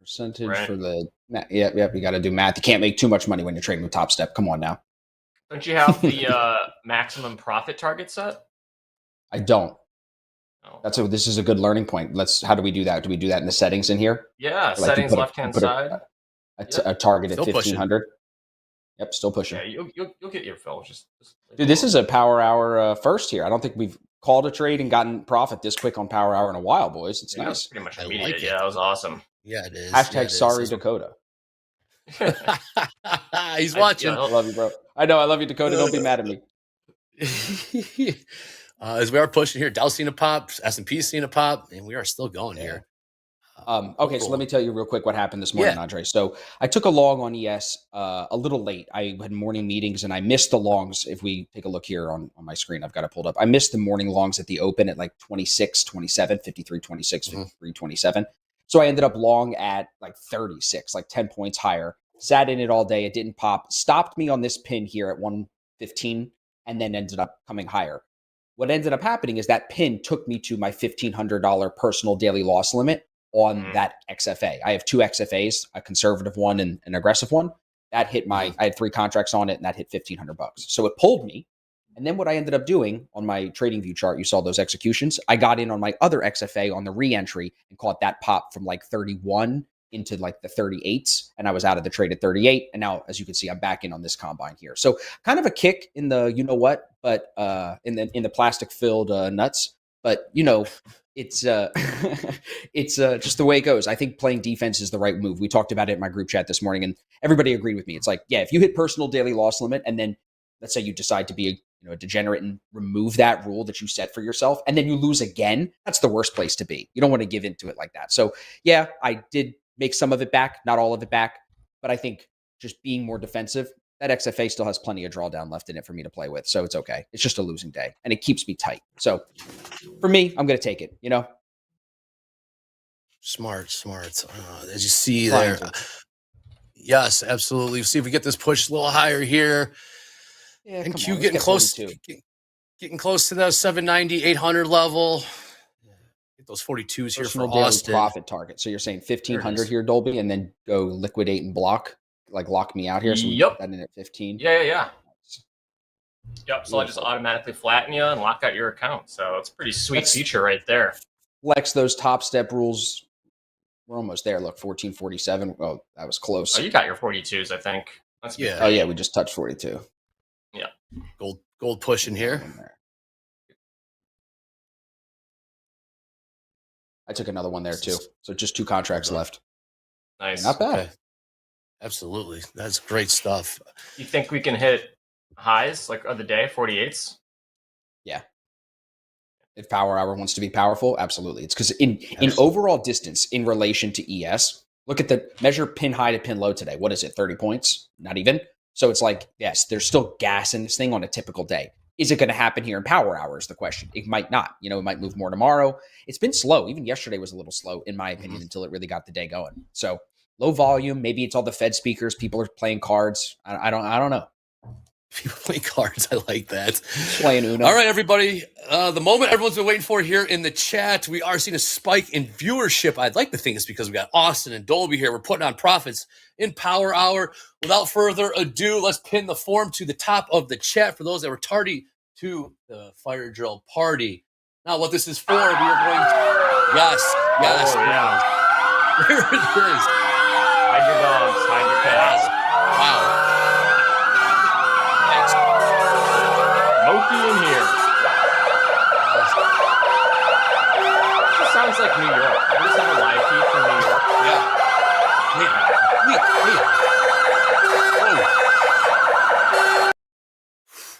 percentage for the... Yep, you got to do math. You can't make too much money when you're trading with Topstep. Come on now. Don't you have the maximum profit target set? I don't. Oh. This is a good learning point. How do we do that? Do we do that in the settings in here? Yeah, settings left-hand side. A target at 1,500. Yep, still pushing. Yeah, you'll get your fill. Just Dude, this is a power hour first here. I don't think we've called a trade and gotten profit this quick on power hour in a while, boys. It's nice. Pretty much I immediate. like it. Yeah, that was awesome. Yeah, it is. Hashtag Yeah, it is. sorry Dakota. He's watching. I love you, bro. I know. I love you, Dakota. Don't be mad at me. As we are pushing here, Dow's seen a pop, S&P's seen a pop, and we are still going here. Okay, so let me tell you real quick what happened this morning, Andre. So I took a long on ES a little late. I had morning meetings and I missed the longs. If we take a look here on my screen, I've got it pulled up. I missed the morning longs at the open at like 26, 27, 53, 26, 53, 27. So I ended up long at like 36, like 10 points higher. Sat in it all day. It didn't pop. Stopped me on this pin here at 115 and then ended up coming higher. What ended up happening is that pin took me to my $1,500 personal daily loss limit on that XFA. I have two XFAs, a conservative one and an aggressive one. That hit I had 3 contracts on it and that hit $1,500. So it pulled me. And then what I ended up doing on my trading view chart, you saw those executions. I got in on my other XFA on the re-entry and caught that pop from like 31 into like the 38s. And I was out of the trade at 38. And now, as you can see, I'm back in on this combine here. So kind of a kick in the, you know what, but in the plastic filled nuts. But you know, it's just the way it goes. I think playing defense is the right move. We talked about it in my group chat this morning and everybody agreed with me. It's like, yeah, if you hit personal daily loss limit and then let's say you decide to be a degenerate and remove that rule that you set for yourself and then you lose again, that's the worst place to be. You don't want to give into it like that. So yeah, I did make some of it back, not all of it back, but I think just being more defensive, that XFA still has plenty of drawdown left in it for me to play with. So it's okay. It's just a losing day and it keeps me tight. So for me, I'm going to take it, Smart. As you see there. Yes, absolutely. See if we get this push a little higher here. Yeah, and Q getting close to the 790, 800 level. Get those 42s here for Austin. Profit target. So you're saying 1,500 here, Dolby, and then go liquidate and block, like lock me out here. So we put that in at 15. Yeah. Yep. So I just automatically flatten you and lock out your account. So it's a pretty sweet feature right there. Flex those top step rules. We're almost there. Look, 1447. Oh, that was close. Oh, you got your 42s, I think. Oh yeah, we just touched 42. Yeah. Gold pushing here. I took another one there too. So just 2 contracts left. Nice. Not bad. Okay. Absolutely. That's great stuff. You think we can hit highs like of the day, 48s? Yeah. If power hour wants to be powerful, absolutely. It's because in overall distance in relation to ES, look at the measure pin high to pin low today. What is it? 30 points? Not even. So it's like, yes, there's still gas in this thing on a typical day. Is it going to happen here in power hour is the question. It might not. It might move more tomorrow. It's been slow. Even yesterday was a little slow, in my opinion, until it really got the day going. So low volume. Maybe it's all the Fed speakers. People are playing cards. I don't know. People play cards. I like that. Playing Uno. All right, everybody. The moment everyone's been waiting for here in the chat, we are seeing a spike in viewership. I'd like to think it's because we got Austin and Dolby here. We're putting on profits in Power Hour. Without further ado, let's pin the form to the top of the chat for those that were tardy to the fire drill party. Now, what this is for, we are going to... Yes. Oh, yeah. There it is. Hide your dogs. Hide your cats. Wow. Moki in here. This sounds like New York. I just have a live feed from New York. Yeah.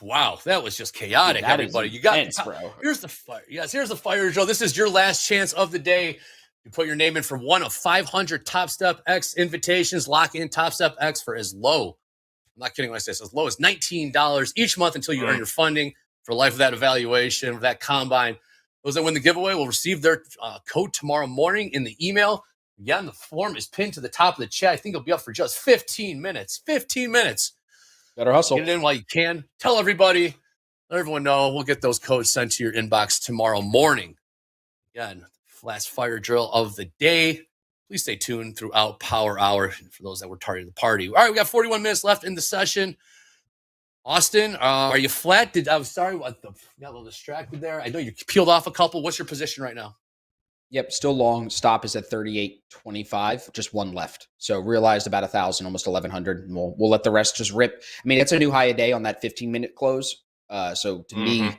Wow, that was just chaotic, everybody. You got intense, bro. Here's the fire. Yes, here's the fire drill. This is your last chance of the day. You put your name in for one of 500 Top Step X invitations. Lock in Top Step X for as low. I'm not kidding when I say this. As low as $19 each month until you earn your funding for life of that evaluation, of that combine. Those that win the giveaway will receive their code tomorrow morning in the email. Again, the form is pinned to the top of the chat. I think it'll be up for just 15 minutes. 15 minutes. Better hustle. Get it in while you can. Tell everybody. Let everyone know. We'll get those codes sent to your inbox tomorrow morning. Again, last fire drill of the day. Please stay tuned throughout Power Hour for those that were tardy to the party. All right, we got 41 minutes left in the session. Austin, are you flat? I was sorry, got a little distracted there. I know you peeled off a couple. What's your position right now? Yep, still long. Stop is at 38.25, just one left. So realized about 1,000, almost 1,100. And we'll let the rest just rip. I mean, it's a new high a day on that 15-minute close. So to me,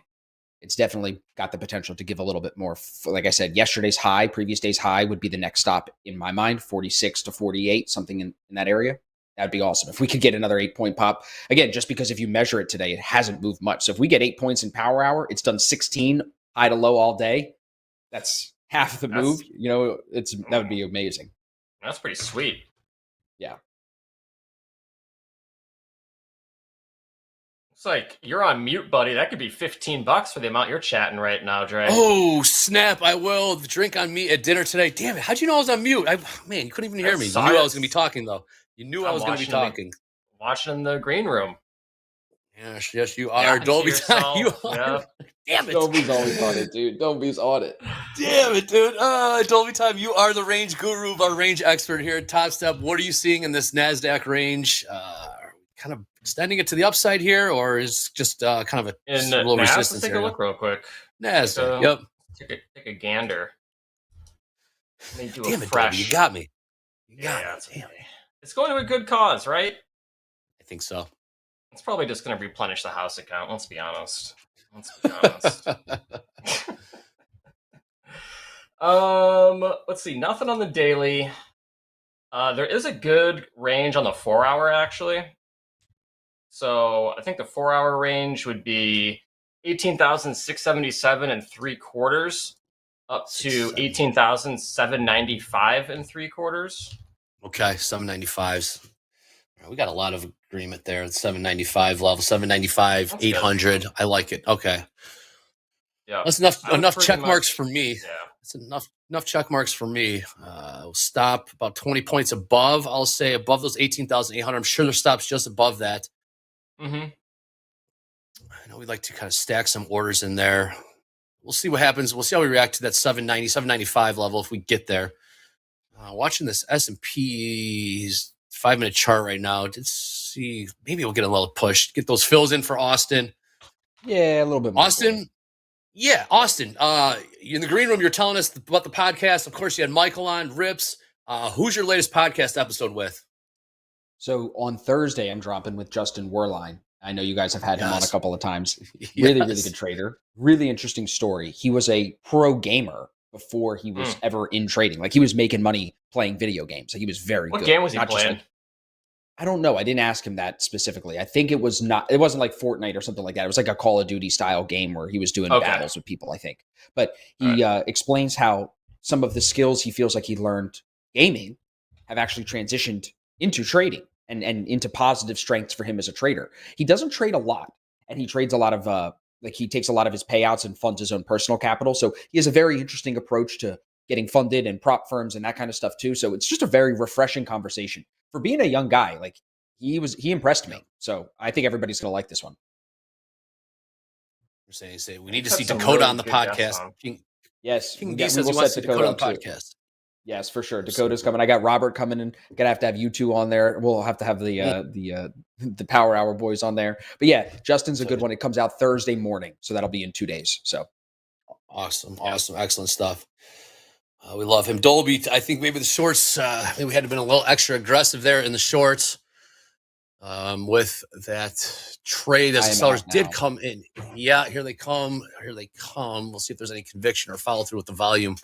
it's definitely got the potential to give a little bit more. Like I said, yesterday's high, previous day's high would be the next stop in my mind, 46 to 48, something in that area. That'd be awesome. If we could get another 8-point pop, again, just because if you measure it today, it hasn't moved much. So if we get 8 points in power hour, it's done 16 high to low all day. That's half the move. You know, that would be amazing. That's pretty sweet. Yeah. It's like you're on mute, buddy. That could be $15 for the amount you're chatting right now, Dre. Oh, snap. I will. The drink on me at dinner today. Damn it. How'd you know I was on mute? Man, you couldn't even hear me. You knew I was going to be talking, though. You knew I was going to be talking. Watching in the green room. Yes, you are. Dolby time. You are. Yeah. Damn it. Dolby's always on it, dude. Dolby's on it. Damn it, dude. Dolby time. You are the range guru, our range expert here at TopStep. What are you seeing in this NASDAQ range? Kind of extending it to the upside here, or is just kind of a little resistance? Let's take a look real quick. NASDAQ. Yep. Take a gander. Let me do Damn a it, fresh. Dolby, you got me. You got me. Damn. It's going to a good cause, right? I think so. It's probably just going to replenish the house account. Let's be honest. Let's see. Nothing on the daily. There is a good range on the 4-hour, actually. So I think the 4-hour range would be 18,677 3/4 up to 18,795 3/4. Okay, 795s. We got a lot of agreement there. 795 level, 795, That's 800. good. I like it. Okay. Yeah. That's enough check marks for me. Yeah. That's enough check marks for me. We'll stop about 20 points above. I'll say above those 18,800. I'm sure their stops just above that. Mm-hmm. I know we'd like to kind of stack some orders in there. We'll see what happens. We'll see how we react to that 790, 795 level if we get there. Watching this S&P's 5-minute chart right now. Let's see. Maybe we'll get a little push. Get those fills in for Austin. Yeah, a little bit more. Austin. Yeah, Austin. In the green room, you're telling us about the podcast. Of course, you had Michael on, Rips. Who's your latest podcast episode with? So on Thursday, I'm dropping with Justin Werline. I know you guys have had him on a couple of times. Really good trader. Really interesting story. He was a pro gamer before he was ever in trading. Like, he was making money playing video games. Like, he was very good. What game was he Not just playing? I don't know. I didn't ask him that specifically. I think it wasn't like Fortnite or something like that. It was like a Call of Duty style game where he was doing battles with people, I think. But he explains how some of the skills he feels like he learned gaming have actually transitioned into trading and into positive strengths for him as a trader. He doesn't trade a lot, and he trades a lot of he takes a lot of his payouts and funds his own personal capital. So he has a very interesting approach to getting funded and prop firms and that kind of stuff too. So it's just a very refreshing conversation. For being a young guy, like, he impressed me. So I think everybody's going to like this one. We're saying we need to see Dakota on the podcast. Yes. King D says he wants to see Dakota on the podcast. Yes, for sure. Dakota's coming. I got Robert coming in. Gonna have to have you two on there. We'll have to have the Power Hour boys on there. But yeah, Justin's a good one. It comes out Thursday morning, so that'll be in 2 days. So awesome, excellent stuff. We love him. Dolby, I think maybe the shorts, maybe we had to been a little extra aggressive there in the shorts with that trade as the sellers did come in. Yeah, here they come. We'll see if there's any conviction or follow through with the volume.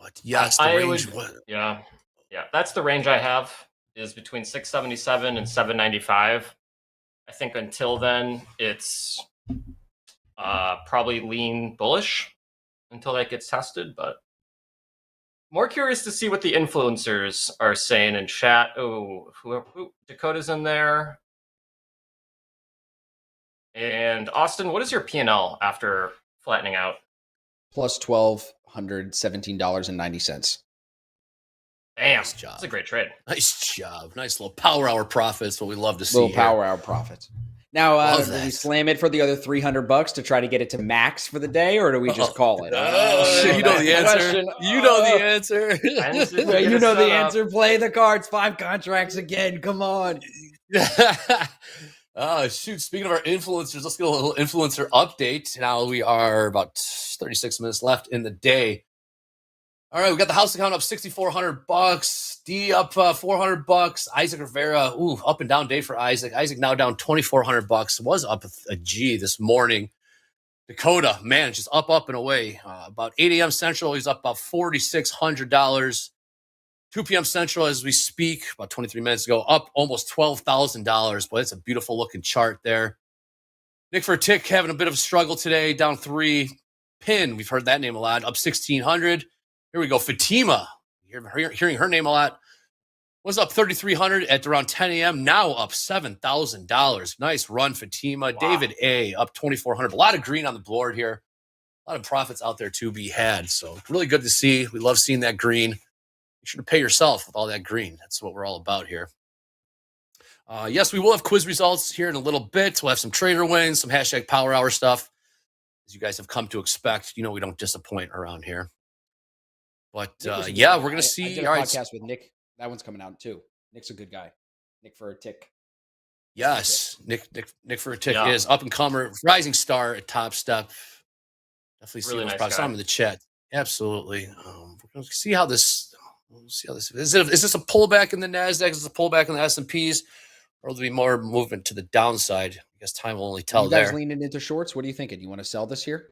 But yes, the range. Yeah, that's the range I have, is between 677 and 795. I think until then, it's probably lean bullish until that gets tested, but more curious to see what the influencers are saying in chat. Oh, who Dakota's in there. And Austin, what is your P&L after flattening out? Plus $1,217.90. Damn, nice job. That's a great trade. Nice job. Nice little power hour profits. What we love to see. Little power hour profits. Now, do we slam it for the other $300 to try to get it to max for the day, or do we just call it? You know the answer. You know the answer. You know the answer. Play the cards. 5 contracts again. Come on. Shoot. Speaking of our influencers, let's get a little influencer update. Now we are about 36 minutes left in the day. All right, we got the house account up $6,400. D up $400. Isaac Rivera, up and down day for Isaac. Isaac now down $2,400. Was up a G this morning. Dakota, man, just up and away. About 8 a.m. Central, he's up about $4,600. 2 p.m. Central as we speak, about 23 minutes ago, up almost $12,000. Boy, it's a beautiful looking chart there. Nick for a Tick having a bit of a struggle today, down 3. Pin, we've heard that name a lot, up 1,600. Here we go. Fatima, hearing her name a lot, was up 3,300 at around 10 a.m. Now up $7,000. Nice run, Fatima. Wow. David A, up 2,400. A lot of green on the board here. A lot of profits out there to be had. So really good to see. We love seeing that green. You should pay yourself with all that green. That's what we're all about here. Yes, we will have quiz results here in a little bit. We'll have some trader wins, some hashtag power hour stuff. As you guys have come to expect, we don't disappoint around here. But we're going to see. I did a podcast with Nick. That one's coming out too. Nick's a good guy. Nick for a Tick. Yes, Nick for a Tick is up and comer, rising star at Topstep. Definitely see those products. I'm in the chat. Absolutely. We're going to see how this. We'll see how this is. Is this a pullback in the Nasdaq? Is this a pullback in the S&Ps? Or will there be more movement to the downside? I guess time will only tell. You guys leaning into shorts? What are you thinking? You want to sell this here?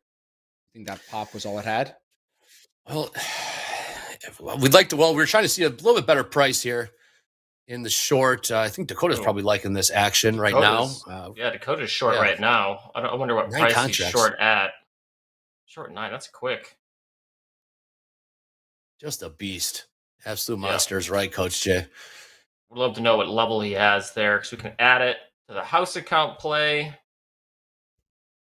You think that pop was all it had? Well, we'd like to. Well, we're trying to see a little bit better price here in the short. I think Dakota's probably liking this action right now. Dakota's short right now. I wonder what price he's short at. Short 9. That's quick. Just a beast. Absolute monsters, right, Coach Jay? We'd love to know what level he has there because we can add it to the house account play.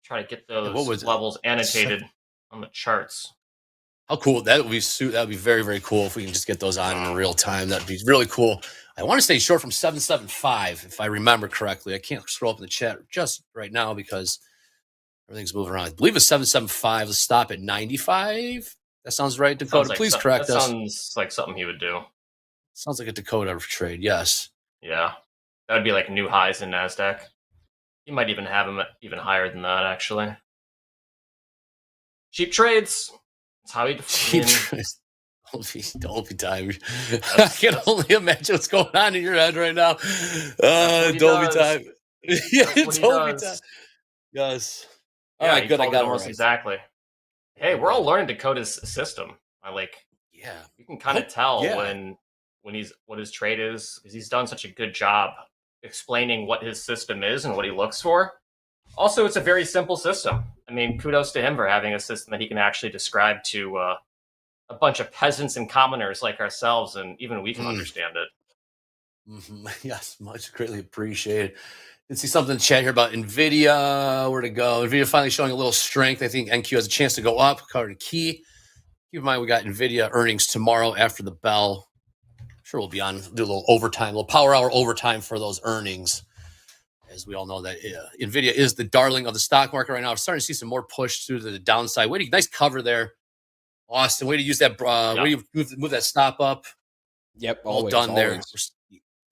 Try to get those levels annotated on the charts. How cool that would be! That would be very, very cool if we can just get those on in real time. That'd be really cool. I want to stay short from 775 if I remember correctly. I can't scroll up in the chat just right now because everything's moving around. I believe it's 775. Let's stop at 95. That sounds right, Dakota. Please correct us. Sounds like something he would do. Sounds like a Dakota trade. Yes. Yeah, that would be like new highs in Nasdaq. You might even have him even higher than that, actually. Cheap trades. That's how you cheap trades. Dolby time. I can only imagine what's going on in your head right now. Dolby time. Yeah, Dolby time. Yes. All right, good. I got it almost exactly. Hey, we're all learning Dakota's system. You can kind of tell when he's what his trade is because he's done such a good job explaining what his system is and what he looks for. Also, it's a very simple system. I mean, kudos to him for having a system that he can actually describe to a bunch of peasants and commoners like ourselves, and even we can understand it. Mm-hmm. Yes, much greatly appreciated. Let's see something in the chat here about NVIDIA. Where to go? NVIDIA finally showing a little strength. I think NQ has a chance to go up. Covered key. Keep in mind, we got NVIDIA earnings tomorrow after the bell. I'm sure we'll be on, do a little overtime, a little power hour overtime for those earnings. As we all know that NVIDIA is the darling of the stock market right now. We're starting to see some more push through the downside. Nice cover there. Austin, way to use that, way to move that stop up. Yep. All done there.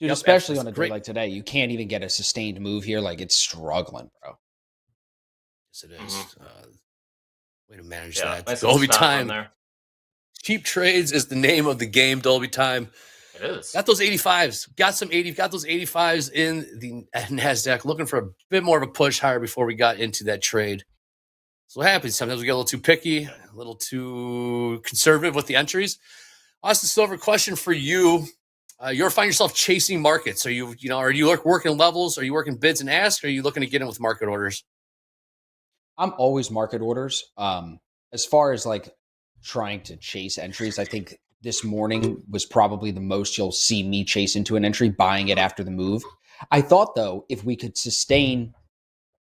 Dude, especially on a day like today, you can't even get a sustained move here. Like, it's struggling, bro. Yes, it is. Way to manage that. Nice Dolby time. Cheap trades is the name of the game. Dolby time. It is. Got those 85s. Got those 85s in the Nasdaq. Looking for a bit more of a push higher before we got into that trade. So what happens? Sometimes we get a little too picky, a little too conservative with the entries. Austin Silver, question for you. You ever find yourself chasing markets? Are you working levels? Are you working bids and asks? Or are you looking to get in with market orders? I'm always market orders. As far as like trying to chase entries, I think this morning was probably the most you'll see me chase into an entry, buying it after the move. I thought, though, if we could sustain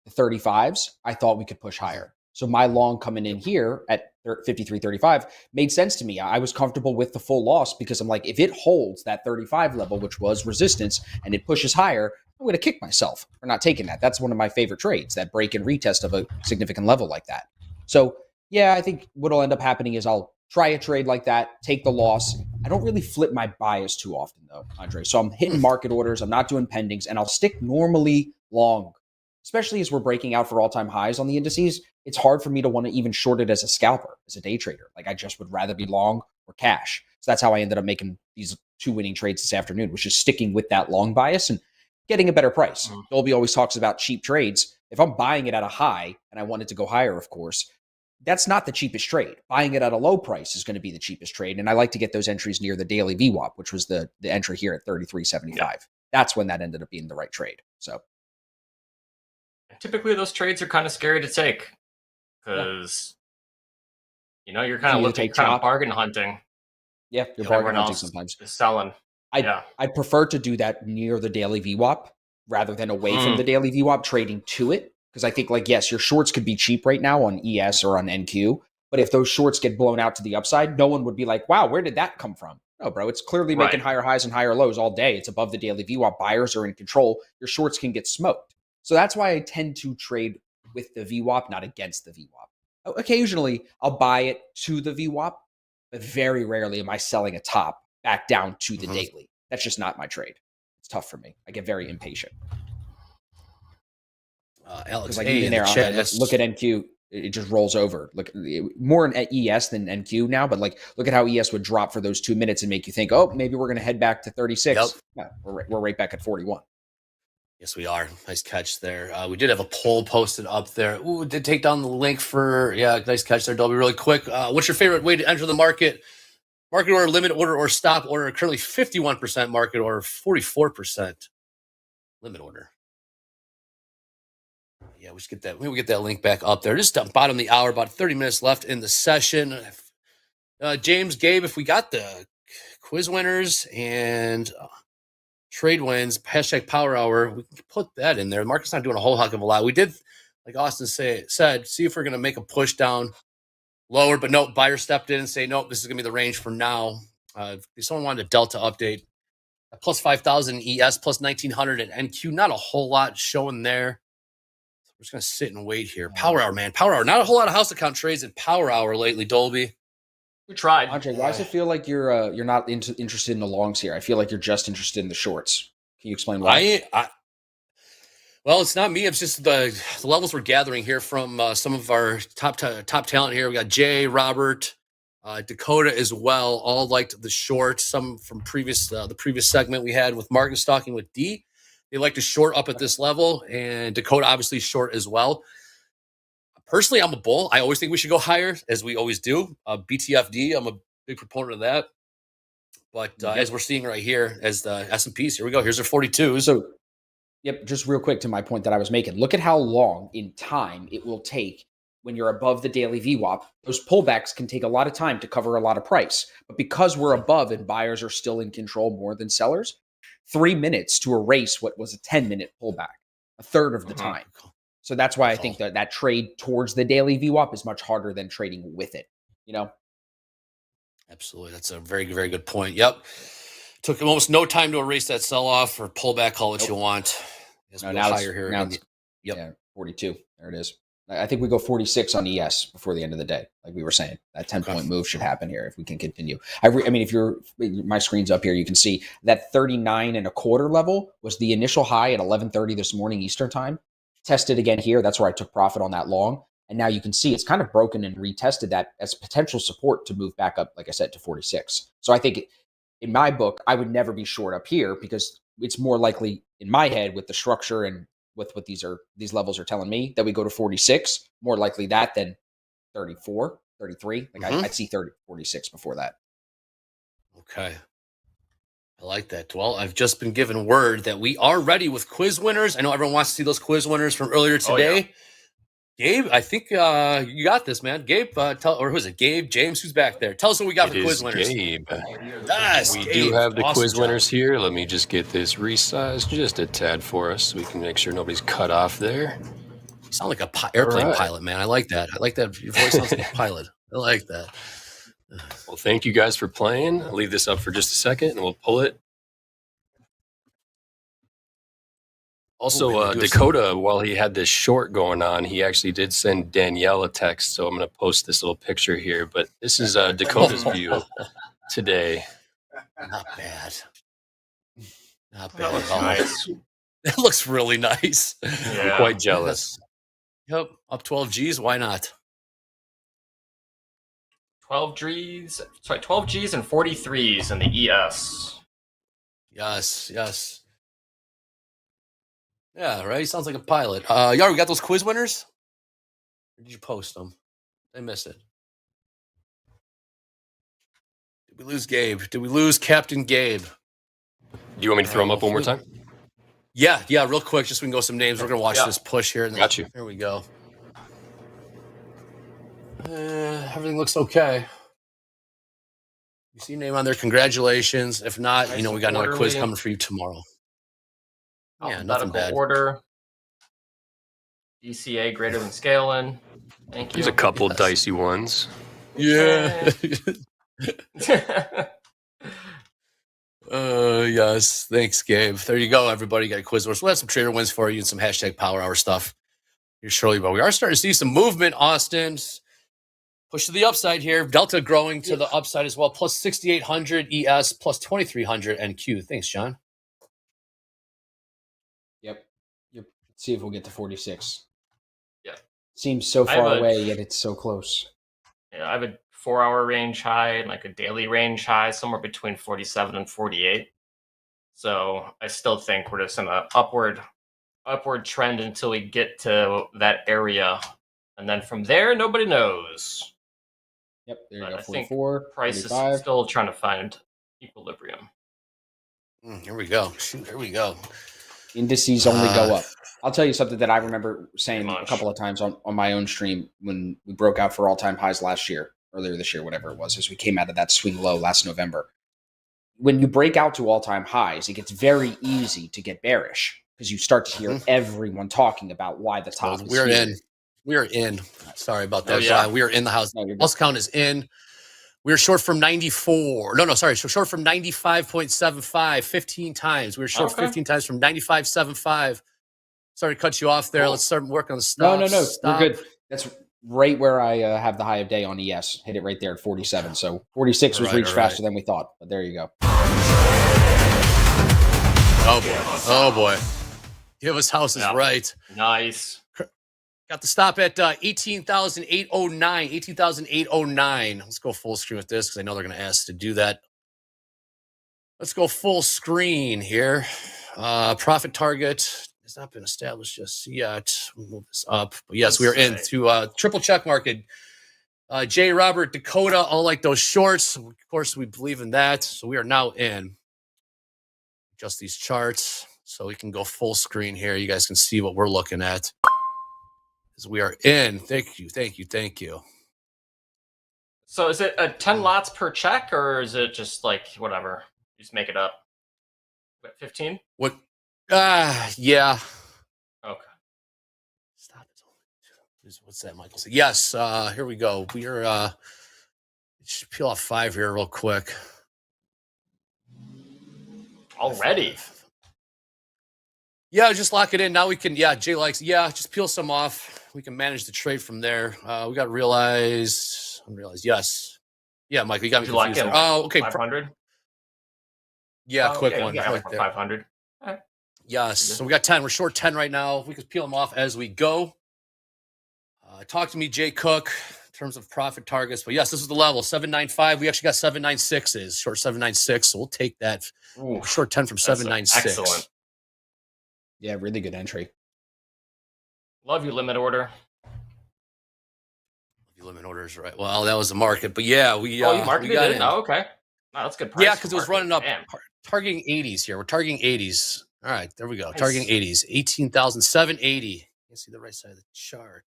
the 35s, I thought we could push higher. So my long coming in here at 53.35 made sense to me. I was comfortable with the full loss because I'm like, if it holds that 35 level, which was resistance, and it pushes higher, I'm going to kick myself for not taking that. That's one of my favorite trades, that break and retest of a significant level like that. So yeah, I think what'll end up happening is I'll try a trade like that, take the loss. I don't really flip my bias too often though, Andre. So I'm hitting market orders. I'm not doing pendings, and I'll stick normally long, especially as we're breaking out for all-time highs on the indices. It's hard for me to want to even short it as a scalper, as a day trader. Like, I just would rather be long or cash. So that's how I ended up making these 2 winning trades this afternoon, which is sticking with that long bias and getting a better price. Dolby always talks about cheap trades. If I'm buying it at a high and I want it to go higher, of course, that's not the cheapest trade. Buying it at a low price is going to be the cheapest trade. And I like to get those entries near the daily VWAP, which was the entry here at 33.75. Yeah. That's when that ended up being the right trade. So typically those trades are kind of scary to take because you're kind of looking, kind of bargain hunting. Yeah, you're bargain hunting sometimes. Selling. I'd prefer to do that near the daily VWAP rather than away from the daily VWAP, trading to it. Because I think, yes, your shorts could be cheap right now on ES or on NQ. But if those shorts get blown out to the upside, no one would be like, wow, where did that come from? No, bro, it's clearly making higher highs and higher lows all day. It's above the daily VWAP. Buyers are in control. Your shorts can get smoked. So that's why I tend to trade with the VWAP, not against the VWAP. Occasionally, I'll buy it to the VWAP, but very rarely am I selling a top back down to the daily. That's just not my trade. It's tough for me. I get very impatient. Alex, like even there, look at NQ, it just rolls over. Look, more in ES than NQ now, but look at how ES would drop for those 2 minutes and make you think, oh, maybe we're going to head back to 36. Yep. No, we're right back at 41. Yes, we are. Nice catch there. We did have a poll posted up there. Ooh, did take down the link for, nice catch there, Dolby. Really quick. What's your favorite way to enter the market? Market order, limit order, or stop order? Currently 51% market order, 44% limit order. Yeah, we should get that. Maybe we get that link back up there. Just bottom of the hour, about 30 minutes left in the session. James, Gabe, if we got the quiz winners and trade wins, hashtag power hour, we can put that in there. The market's not doing a whole heck of a lot. We did, like Austin said, see if we're going to make a push down lower, but no, buyer stepped in and say, nope, this is going to be the range for now. If someone wanted a Delta update, plus 5,000 ES, plus 1,900 at NQ, not a whole lot showing there. We're just going to sit and wait here. Power hour, man. Power hour. Not a whole lot of house account trades at power hour lately, Dolby. We tried. Andre, why does it feel like you're not interested in the longs here? I feel like you're just interested in the shorts. Can you explain why? Well, it's not me. It's just the levels we're gathering here from some of our top talent here. We got Jay, Robert, Dakota as well. All liked the short. Some from the previous segment we had with Mark and Stalking with D. They like to short up at this level, and Dakota obviously short as well. Personally, I'm a bull. I always think we should go higher, as we always do. BTFD, I'm a big proponent of that. But as we're seeing right here, as the S&Ps, here we go. Here's our 42. So, just real quick to my point that I was making. Look at how long in time it will take when you're above the daily VWAP. Those pullbacks can take a lot of time to cover a lot of price. But because we're above and buyers are still in control more than sellers, 3 minutes to erase what was a 10-minute pullback, a third of the time. So that's why I think that trade towards the daily VWAP is much harder than trading with it, Absolutely. That's a very, very good point. Yep. Took almost no time to erase that sell-off or pullback, call what you want. Now higher here. Now yeah, 42. There it is. I think we go 46 on ES before the end of the day, like we were saying. That 10-point move should happen here if we can continue. I mean, if my screen's up here, you can see that 39.25 level was the initial high at 11:30 this morning Eastern time. Tested again here. That's where I took profit on that long. And now you can see it's kind of broken and retested that as potential support to move back up, like I said, to 46. So I think in my book, I would never be short up here because it's more likely in my head with the structure and with what these levels are telling me that we go to 46, more likely that than 34, 33. I'd see 46 before that. Okay. I like that. Well, I've just been given word that we are ready with quiz winners. I know everyone wants to see those quiz winners from earlier today. Oh, yeah. Gabe, I think you got this, man. Gabe, who is it? Gabe, James, who's back there? Tell us what we got for quiz winners. Gabe. Yes, we do have the quiz winners here. Let me just get this resized just a tad for us so we can make sure nobody's cut off there. You sound like an airplane pilot, man. I like that. Your voice sounds like a pilot. I like that. Well, thank you guys for playing. I'll leave this up for just a second and we'll pull it. Also, Dakota, while he had this short going on, he actually did send Danielle a text. So I'm going to post this little picture here. But this is Dakota's view today. Not bad. Not That bad. was nice. That looks really nice. I'm quite jealous. Yep, up 12 G's. Why not? 12 G's. Sorry, 12 G's and 43s in the ES. Yes, yes. Yeah, right. Sounds like a pilot. Yar, we got those quiz winners. Or did you post them? I missed it. Did we lose Gabe? Did we lose Captain Gabe? Do you want me to throw them up one more time? Yeah, real quick, just so we can go some names. We're gonna watch this push here. And Got you. Here we go. Everything looks okay. You see your name on there? Congratulations. If not, Nice we got another quiz orderly. coming for you tomorrow. Yeah, nothing Alphabetical bad. order. DCA greater than scaling. Thank you. There's a couple dicey ones. Yeah. Yes. Thanks, Gabe. There you go, everybody. Got a quiz. We'll have some trader wins for you and some hashtag power hour stuff here shortly. But we are starting to see some movement, Austin. Push to the upside here. Delta growing to the upside as well. Plus 6,800 ES, plus 2,300 NQ. Thanks, John. Yep. Let's see if we'll get to 46. Yeah. Seems so I have far a- away, yet it's so close. Yeah, I have a 4-hour range high and like a daily range high, somewhere between 47 and 48. So I still think we're just in an upward trend until we get to that area, and then from there, nobody knows. Yep, there you But go. I think 44, price 45. is still trying to find equilibrium. Here we go. Shoot, here we go. Indices only go up. I'll tell you something that I remember saying a couple of times on my own stream when we broke out for all-time highs earlier this year, whatever it was, as we came out of that swing low last November. When you break out to all-time highs, it gets very easy to get bearish because you start to hear everyone talking about why the top is We're here. in. We are in. Sorry about that. Oh, yeah. We are in the house. No, you're good. House count is in. We are short from 94. Sorry. Short from 95.75 15 times. We were short Okay. 15 times from 95.75. Sorry to cut you off there. Cool. Let's start working on the stop. No. Stop. You're good. That's right where I have the high of day on ES. Hit it right there at 47. So 46 was All right, reached all right. faster than we thought. But there you go. Oh boy. Give us houses right. Nice. Got the stop at 18,809. 18,809. Let's go full screen with this because I know they're going to ask to do that. Let's go full screen here. Profit target has not been established just yet. We'll move this up. But yes, we are into triple check market. J. Robert, Dakota, all like those shorts. Of course, we believe in that. So we are now in. Just these charts. So we can go full screen here. You guys can see what we're looking at. As we are in. Thank you. So is it 10 lots per check, or is it just like whatever? You just make it up. 15? What? Yeah. Okay. Stop it. What's that, Michael? Yes. Here we go. We are. Just peel off 5 here real quick. Already. Yeah, just lock it in. Now we can. Yeah, Jay likes. Yeah, just peel some off. We can manage the trade from there. We got realized. Unrealized. Yes. Yeah, Mike, you got me Did you lock confused. in? Oh, okay. 500. Yeah, quick one. Yeah, Right like there. 500. Yes. So we got 10. We're short 10 right now. We can peel them off as we go. Talk to me, Jay Cook, in terms of profit targets. But yes, this is the level 795. We actually got 796s, short 796. So we'll take that. Ooh, short 10 from 796. Excellent. Yeah, really good entry. Love you, limit order. Limit orders, right? Well, that was the market. But yeah, we You marketed we got it? in. Oh, okay. No, that's good price. Yeah, because it was for running up, market. Damn. targeting 80s here. We're targeting 80s. All right, there we go. Nice. Targeting 80s. 18,780. You can see the right side of the chart.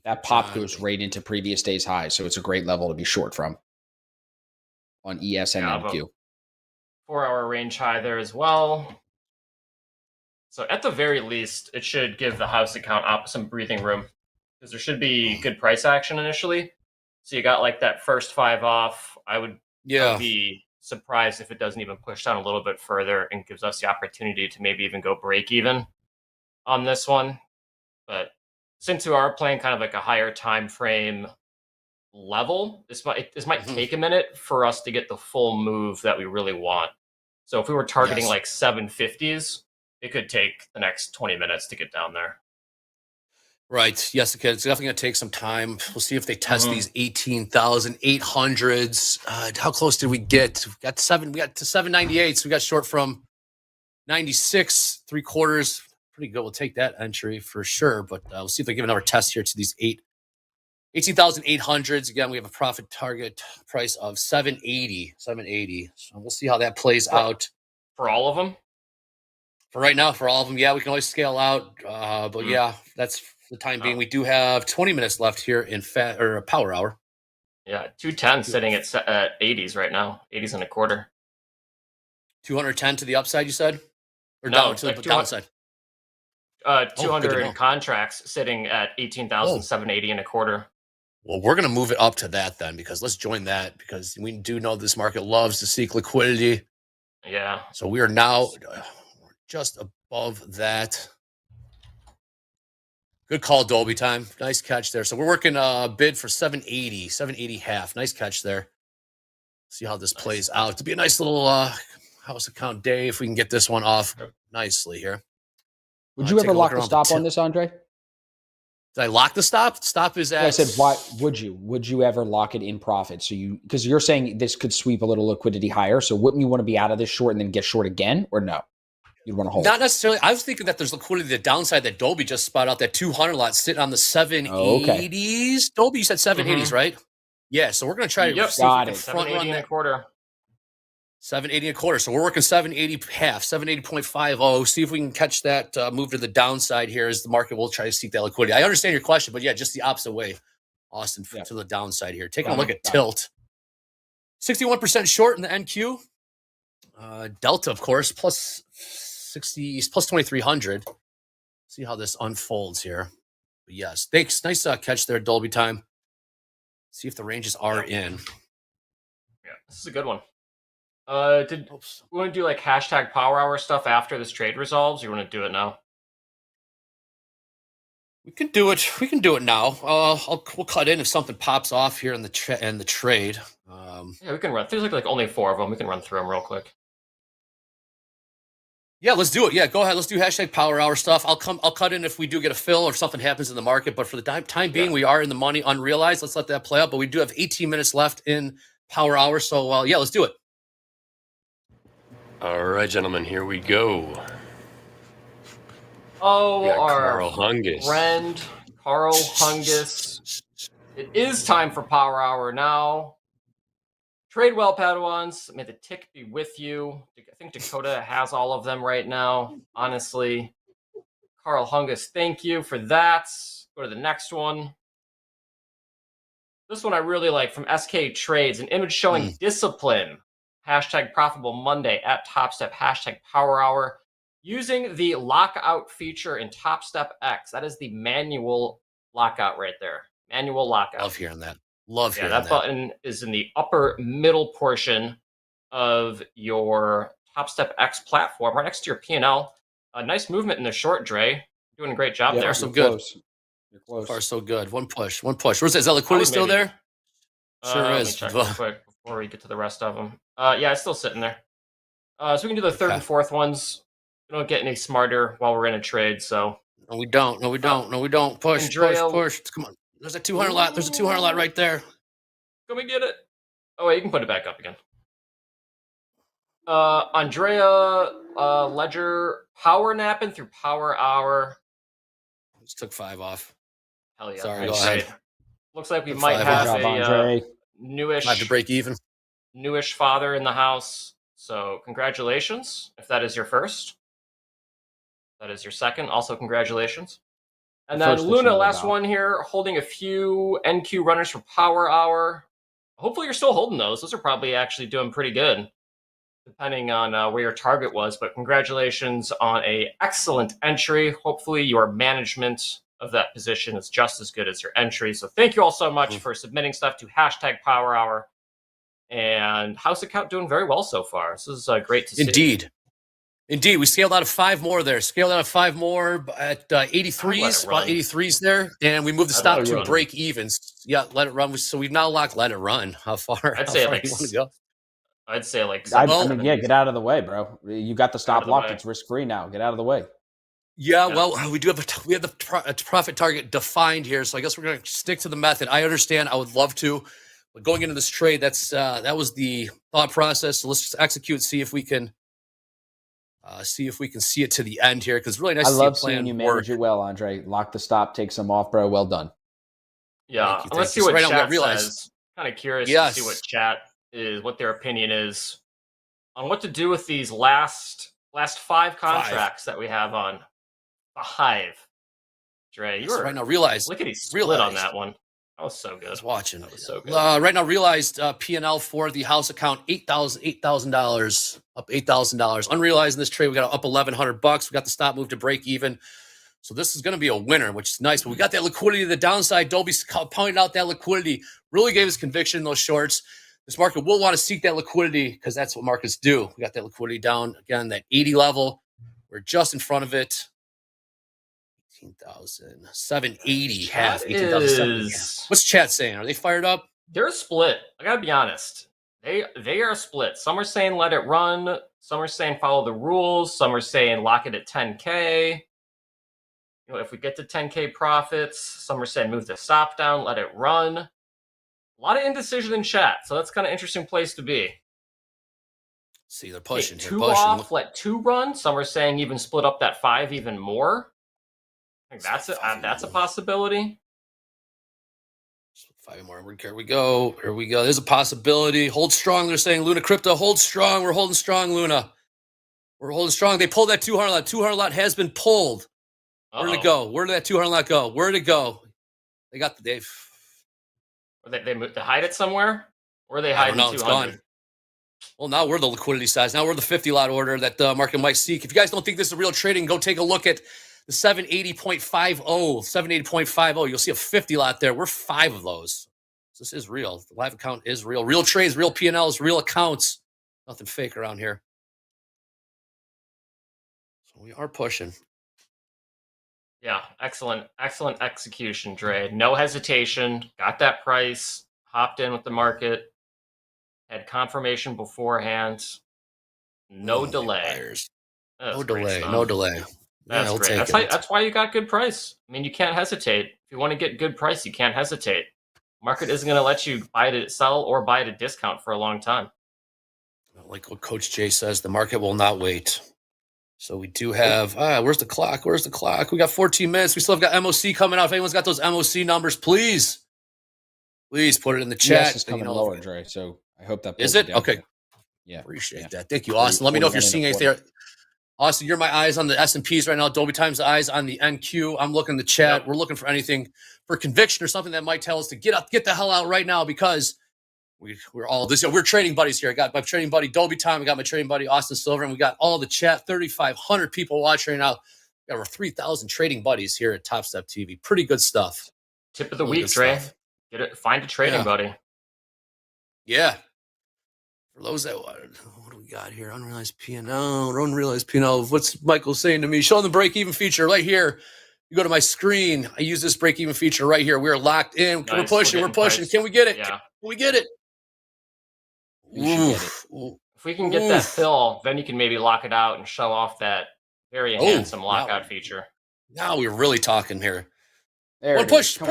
That pop goes right into previous day's highs, so it's a great level to be short from on ES and Yeah, MQ. 4-hour range high there as well. So at the very least, it should give the house account some breathing room because there should be good price action initially. So you got like that first 5 off. I would be surprised if it doesn't even push down a little bit further and gives us the opportunity to maybe even go break even on this one. But since we are playing kind of like a higher time frame level, this might take a minute for us to get the full move that we really want. So if we were targeting Yes. like 750s, it could take the next 20 minutes to get down there. Right. Yes, okay. It's definitely going to take some time. We'll see if they test these 18,800s. How close did we get? We got to 798. So we got short from 96, 3/4. Pretty good. We'll take that entry for sure. But we'll see if they give another test here to these 18,800s. Again, we have a profit target price of 780. 780. So we'll see how that plays out. For all of them? For right now, for all of them, yeah, we can always scale out. But yeah, that's for the time being. We do have 20 minutes left here in power hour. Yeah, 210 sitting at 80s right now, 80s and a quarter. 210 to the upside, you said? Or No, down to like the downside? 200 contracts sitting at 18,780 and a quarter. Well, we're going to move it up to that then, because let's join that, because we do know this market loves to seek liquidity. Yeah. So we are now just above that. Good call, Dolby time. Nice catch there. So we're working bid for 780, 780 half. Nice catch there. See how this plays out. To be a nice little house account day if we can get this one off nicely here. Would you ever lock the stop on this, Andre? Did I lock the stop? Stop is at. I said, why would you? Would you ever lock it in profit? So because you're saying this could sweep a little liquidity higher. So wouldn't you want to be out of this short and then get short again, or no? You'd want to hold. Not necessarily. I was thinking that there's liquidity to the downside that Dolby just spotted out, that 200 lot sitting on the 780s. Oh, okay. Dolby, you said 780s, right? Yeah. So we're going to try to see got if we it. can front run that. 780 and a quarter. So we're working 780 half, 780.50. See if we can catch that move to the downside here as the market will try to seek that liquidity. I understand your question, but yeah, just the opposite way, Austin, to the downside here. Taking a look at tilt. 61% short in the NQ. Delta, of course, plus 60, plus 2,300. See how this unfolds here. But yes, thanks. Nice catch there, Dolby time. See if the ranges are in. Yeah, this is a good one. Did we want to do like hashtag power hour stuff after this trade resolves? Or you want to do it now? We can do it. We can do it now. We'll cut in if something pops off here in the trade. Yeah, we can run. There's like only 4 of them. We can run through them real quick. Yeah, let's do it. Yeah, go ahead. Let's do hashtag power hour stuff. I'll cut in if we do get a fill or something happens in the market. But for the time being, we are in the money unrealized. Let's let that play out. But we do have 18 minutes left in power hour. So yeah, let's do it. All right, gentlemen, here we go. Oh, our Carl Hungus. friend Carl Hungus. It is time for power hour now. Trade well, Padawans. May the tick be with you. I think Dakota has all of them right now. Honestly, Carl Hungus, thank you for that. Go to the next one. This one I really like from SK Trades. An image showing discipline. Hashtag profitable Monday at Topstep. Hashtag power hour. Using the lockout feature in Topstep X. That is the manual lockout right there. Manual lockout. Love hearing that. Love hearing that button is in the upper middle portion of your Topstep X platform, right next to your P&L. A nice movement in the short, Dre. Doing a great job there. So good. You're close. So far, so good. One push. Where's that? Is that liquidity still there? Sure let is. me check real quick before we get to the rest of them. Yeah, it's still sitting there. So we can do the third and fourth ones. We don't get any smarter while we're in a trade. So no, we don't. Push. Come on. There's a 200 lot. There's a 200 lot right there. Come and get it. Oh wait, you can put it back up again. Andrea Ledger power napping through power hour. Just took 5 off. Hell yeah. Sorry, go ahead. Looks like we might have a newish. Might have to break even. Newish father in the house. So congratulations if that is your first. That is your second. Also congratulations. And then Luna, last one here, holding a few NQ runners for power hour. Hopefully you're still holding those. Those are probably actually doing pretty good, depending on where your target was. But congratulations on an excellent entry. Hopefully your management of that position is just as good as your entry. So thank you all so much for submitting stuff to hashtag power hour. And house account doing very well so far. This is great to see. Indeed, we scaled out of 5 more there. Scaled out of 5 more at 83s, about 83s there, and we moved the stop to break evens. Yeah, let it run. So we've now locked let it run. How far? I'd say like you want to go? I'd say like I 7, mean, yeah, get out of the way, bro. You got the stop the locked. way. It's risk free now. Get out of the way. Yeah, well, we do have a profit target defined here, so I guess we're going to stick to the method. I understand. I would love to, but going into this trade, that was the thought process. So let's just execute, see if we can see it to the end here. Because really nice. I to see a love plan seeing you work. manage it well, Andre. Lock the stop, take some off, bro. Well done. Yeah, Thank you, let's see So what right now, chat we realize- says. Kind of curious Yes. to see what chat is, what their opinion is on what to do with these last 5 contracts that we have on 5. Dre, you So were right now, realize look at he split on that one. That was so good. I was watching. That was so good. Right now, realized P&L for the house account $8,000, up $8,000. Unrealized in this trade, we got up $1,100. We got the stop move to break even. So this is going to be a winner, which is nice. But we got that liquidity to the downside. Dolby's pointed out that liquidity really gave us conviction in those shorts. This market will want to seek that liquidity because that's what markets do. We got that liquidity down again, that 80 level. We're just in front of it. 18,780. Half. 18,780. What's chat saying? Are they fired up? They're split. I gotta be honest. They are split. Some are saying let it run. Some are saying follow the rules. Some are saying lock it at 10K. You know, if we get to 10K profits, some are saying move the stop down, let it run. A lot of indecision in chat, so that's kind of interesting place to be. See, they're pushing. Take 2 off, let 2 run. Some are saying even split up that 5 even more. I think that's a possibility. 5 more. Here we go. Here we go. There's a possibility. Hold strong. They're saying Luna Crypto, hold strong. We're holding strong, Luna. We're holding strong. They pulled that 200 lot. 200 lot has been pulled. Where'd it go? Where did that 200 lot go? Where'd it go? They got the Dave. They moved to hide it somewhere? Or are they I don't hiding know. It's 200? gone. Well, now we're the liquidity size. Now we're the 50 lot order that the market might seek. If you guys don't think this is real trading, go take a look at the 780.50. 780.50. You'll see a 50 lot there. We're 5 of those. So this is real. The live account is real. Real trades, real P&Ls, real accounts. Nothing fake around here. So we are pushing. Yeah, excellent execution, Dre. No hesitation. Got that price. Hopped in with the market. Had confirmation beforehand. No delay. No delay. No delay. That's great. That's why you got good price. I mean, you can't hesitate. If you want to get good price, you can't hesitate. Market isn't going to let you buy it at sell or buy it at discount for a long time. Like what Coach Jay says, the market will not wait. So we do have, where's the clock? Where's the clock? We got 14 minutes. We still have got MOC coming out. If anyone's got those MOC numbers, please put it in the chat. Yes, is coming lower, Dre. So I hope that is pulls it down. okay. Yeah, appreciate that. Thank you, Austin. Let me know if you're seeing anything. Austin, you're my eyes on the S&Ps right now. Dolby Times eyes on the NQ. I'm looking in the chat. We're looking for anything for conviction or something that might tell us to get the hell out right now because we're all this. We're trading buddies here. I got my trading buddy Dolby Time. I got my trading buddy Austin Silver, and we got all the chat. 3,500 people watching right now. We got over 3,000 trading buddies here at Topstep TV. Pretty good stuff. Tip of the week, Dre. Get it. Find a trading buddy. Yeah. For those that what do we got here? Unrealized P&L. Unrealized P&L. What's Michael saying to me? Show them the break-even feature right here. You go to my screen. I use this break-even feature right here. We're locked in. Nice. We're pushing. We're pushing. Can we get it? Yeah. Can we get it? We should get it. If we can get that fill, then you can maybe lock it out and show off that very handsome lockout feature. Now we're really talking here. There push. Come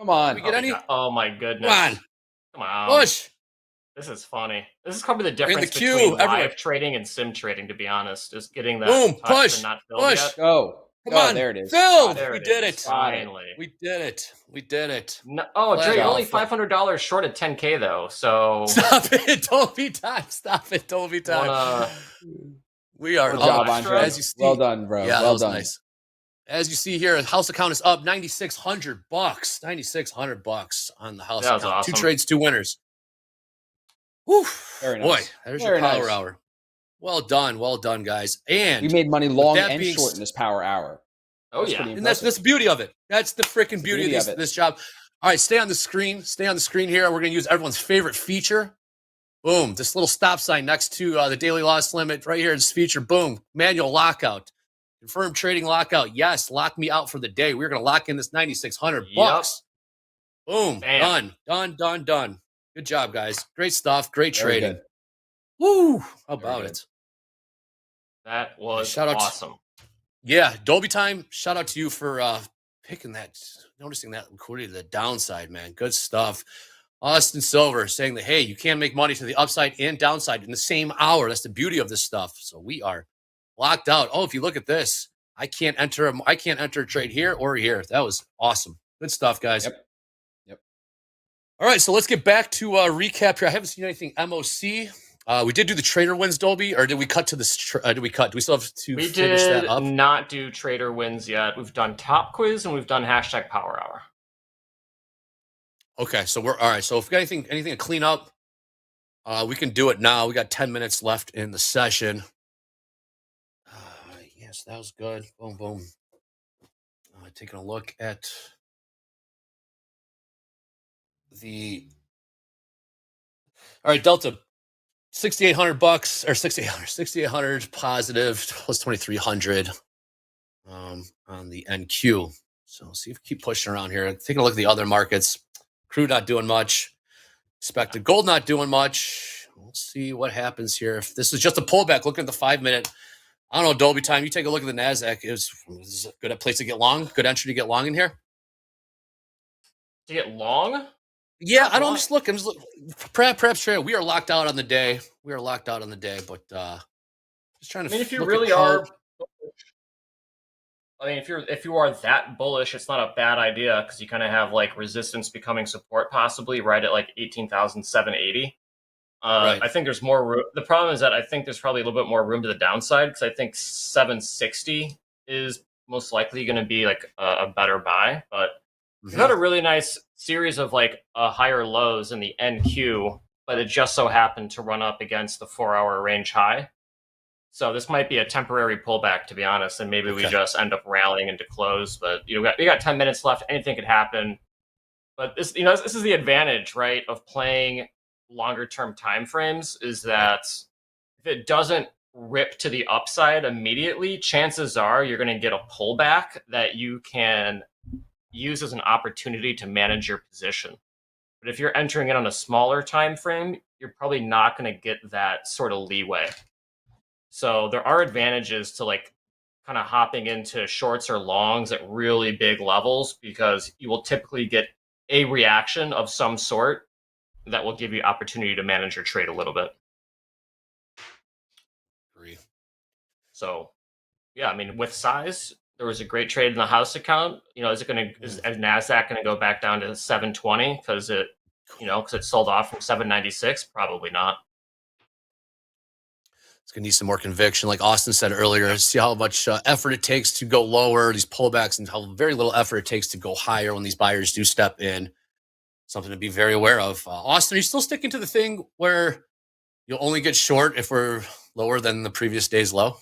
on. Can we get any? Oh my goodness. Come on. Push. This is funny. This is probably the difference queue, between live trading and sim trading, to be honest. Is getting that push, but not filled yet. Go. Come on. There it is. Phil, we did it. Finally. We did it. We did it. No, Dre, you're only $500 short at 10K though. So stop it. Don't be time. Stop it. Don't be time. We are. Good job, Andre. As you see, well done, bro. Yeah, well that done. Nice. As you see here, house account is up $9,600. $9,600 on the house account. Awesome. 2 trades, 2 winners. Whew. Very nice. Boy, there's your power hour. Well done, guys. And we made money long and short in this power hour. Oh yeah, and that's the beauty of it. That's the freaking beauty of this job. All right, stay on the screen. Stay on the screen here. We're gonna use everyone's favorite feature. Boom! This little stop sign next to the daily loss limit right here. This feature. Boom! Manual lockout. Confirmed trading lockout. Yes, lock me out for the day. We're gonna lock in this $9,600. Boom! Bam. Done. Good job, guys. Great stuff. Great trading. Woo! How about it? That was Shout out awesome. Yeah, Dolby Time, shout out to you for picking that, noticing that liquidity to the downside, man. Good stuff. Austin Silver saying that, hey, you can make money to the upside and downside in the same hour. That's the beauty of this stuff. So we are locked out. Oh, if you look at this, I can't enter a trade here or here. That was awesome. Good stuff, guys. Yep. All right, so let's get back to recap here. I haven't seen anything MOC. We did do the trader wins, Dolby, or did we cut to this? Do we still have to finish that up? We did not do trader wins yet. We've done TopQuiz and we've done hashtag Power Hour. Okay, so we're all right. So if we got anything to clean up, we can do it now. We got 10 minutes left in the session. Yes, that was good. Boom, boom. Taking a look at all right, Delta. $6,800 or 6,800 positive plus 2,300 on the NQ. So see if we keep pushing around here. Taking a look at the other markets. Crude not doing much. Expected gold not doing much. We'll see what happens here. If this is just a pullback, look at the 5-minute. I don't know, Dolby Time. You take a look at the NASDAQ. Is a good place to get long? Good entry to get long in here? To get long? Yeah, I'm just looking. Perhaps trade. We are locked out on the day. But just trying to. I mean, if you really are, if you are that bullish, it's not a bad idea because you kind of have like resistance becoming support, possibly right at like 18,780. Right. I think there's more room. The problem is that I think there's probably a little bit more room to the downside because I think 760 is most likely going to be like a better buy, but. We've had a really nice series of like higher lows in the NQ, but it just so happened to run up against the 4-hour range high. So this might be a temporary pullback, to be honest, and maybe we just end up rallying into close. But we got 10 minutes left. Anything could happen. But this is the advantage, right, of playing longer term time frames is that if it doesn't rip to the upside immediately, chances are you're going to get a pullback that you can use as an opportunity to manage your position. But if you're entering it on a smaller time frame, you're probably not going to get that sort of leeway. So there are advantages to like kind of hopping into shorts or longs at really big levels because you will typically get a reaction of some sort that will give you opportunity to manage your trade a little bit. Agree. So yeah, I mean, with size, there was a great trade in the house account. Is NASDAQ going to go back down to 720 because it sold off from 796? Probably not. It's going to need some more conviction. Like Austin said earlier, see how much effort it takes to go lower, these pullbacks, and how very little effort it takes to go higher when these buyers do step in. Something to be very aware of. Austin, are you still sticking to the thing where you'll only get short if we're lower than the previous day's low?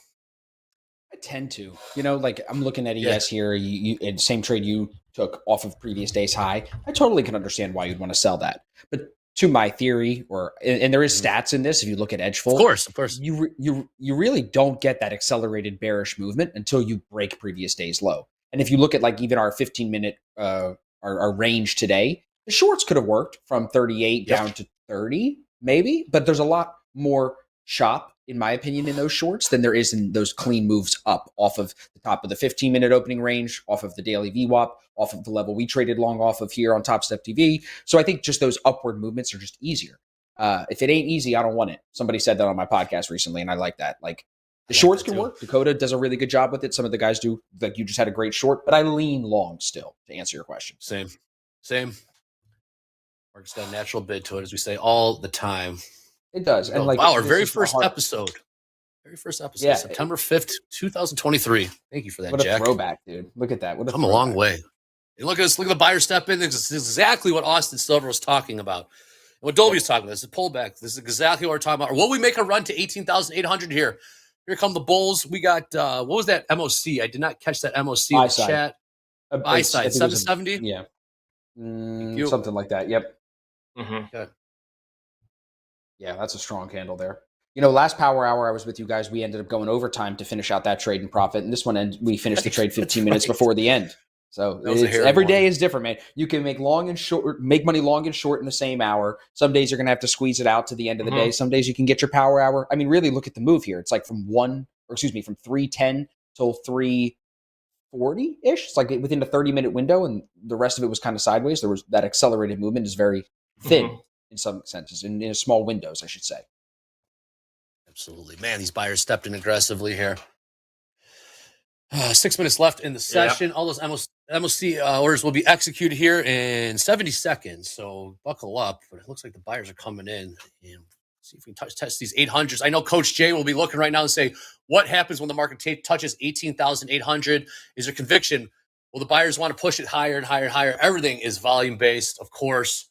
I tend to, like I'm looking at ES here. You same trade you took off of previous day's high. I totally can understand why you'd want to sell that. But to my theory, and there is stats in this. If you look at Edgefold, of course, you really don't get that accelerated bearish movement until you break previous day's low. And if you look at like even our 15-minute our range today, the shorts could have worked from 38 down to 30, maybe. But there's a lot more shop, in my opinion, in those shorts than there is in those clean moves up off of the top of the 15-minute opening range, off of the daily VWAP, off of the level we traded long off of here on TopstepTV. So I think just those upward movements are just easier. If it ain't easy, I don't want it. Somebody said that on my podcast recently, and I like that. Like the shorts can work. Dakota does a really good job with it. Some of the guys do. Like you just had a great short, but I lean long still to answer your question. Same. Market's got a natural bid to it, as we say all the time. It does. And like, wow, our very first episode. Yeah, September 5th, 2023. Thank you for that, what Jack. a throwback, dude. Look at that. Come a long way. And look at this. Look at the buyer step in. This is exactly what Austin Silver was talking about. And what Dolby was talking about. This is a pullback. This is exactly what we're talking about. Or will we make a run to 18,800 here? Here come the bulls. We got, what was that MOC? I did not catch that MOC in the chat. Buy side, 770? Yeah. Something like that. Yep. Mm-hmm. Okay. Yeah, that's a strong candle there. Last power hour I was with you guys, we ended up going overtime to finish out that trade and profit. And this one, we finished the trade 15 minutes before the end. So That was a hairy every one. day is different, man. You can make long and short, make money long and short in the same hour. Some days you're gonna have to squeeze it out to the end of the day. Some days you can get your power hour. I mean, really look at the move here. It's like from 3:10 till 3:40 ish. It's like within a 30-minute window, and the rest of it was kind of sideways. There was that accelerated movement is very thin in some senses, in small windows, I should say. Absolutely, man. These buyers stepped in aggressively here. 6 minutes left in the session. All those MOC orders will be executed here in 70 seconds. So buckle up. But it looks like the buyers are coming in. And see if we can test these 800s. I know Coach Jay will be looking right now and say, what happens when the market touches 18,800? Is there conviction? Well, the buyers want to push it higher and higher and higher. Everything is volume based, of course.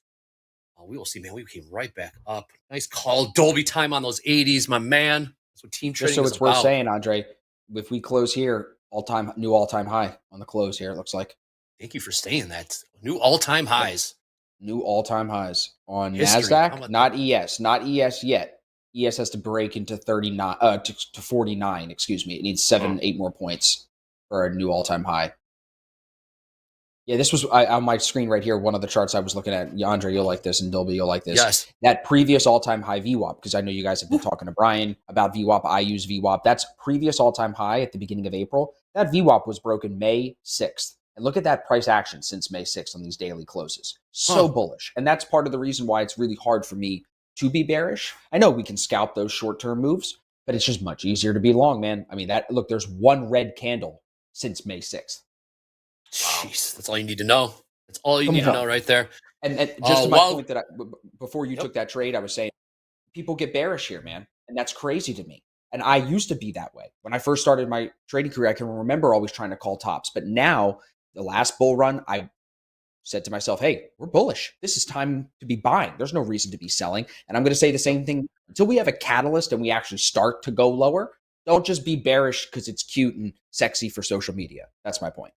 We will see, man. We came right back up. Nice call. Dolby time on those 80s, my man. That's what team trading Just so is it's about. worth saying, Andre, if we close here, new all-time high on the close here, it looks like. Thank you for saying that. New all-time highs. New all-time highs on History. How NASDAQ, about not ES. Not ES yet. ES has to break into 39 to 49, excuse me. It needs 8 more points for a new all-time high. Yeah, this was on my screen right here. One of the charts I was looking at. Andre, you'll like this, and Dolby, you'll like this. Yes. That previous all-time high VWAP, because I know you guys have been talking to Brian about VWAP. I use VWAP. That's previous all-time high at the beginning of April. That VWAP was broken May 6th. And look at that price action since May 6th on these daily closes. So bullish. And that's part of the reason why it's really hard for me to be bearish. I know we can scalp those short-term moves, but it's just much easier to be long, man. I mean, look, there's one red candle since May 6th. Jeez, that's all you need to know. That's all you need to know right there. And just to my point that before you took that trade, I was saying people get bearish here, man. And that's crazy to me. And I used to be that way. When I first started my trading career, I can remember always trying to call tops. But now, the last bull run, I said to myself, hey, we're bullish. This is time to be buying. There's no reason to be selling. And I'm going to say the same thing. Until we have a catalyst and we actually start to go lower, don't just be bearish because it's cute and sexy for social media. That's my point.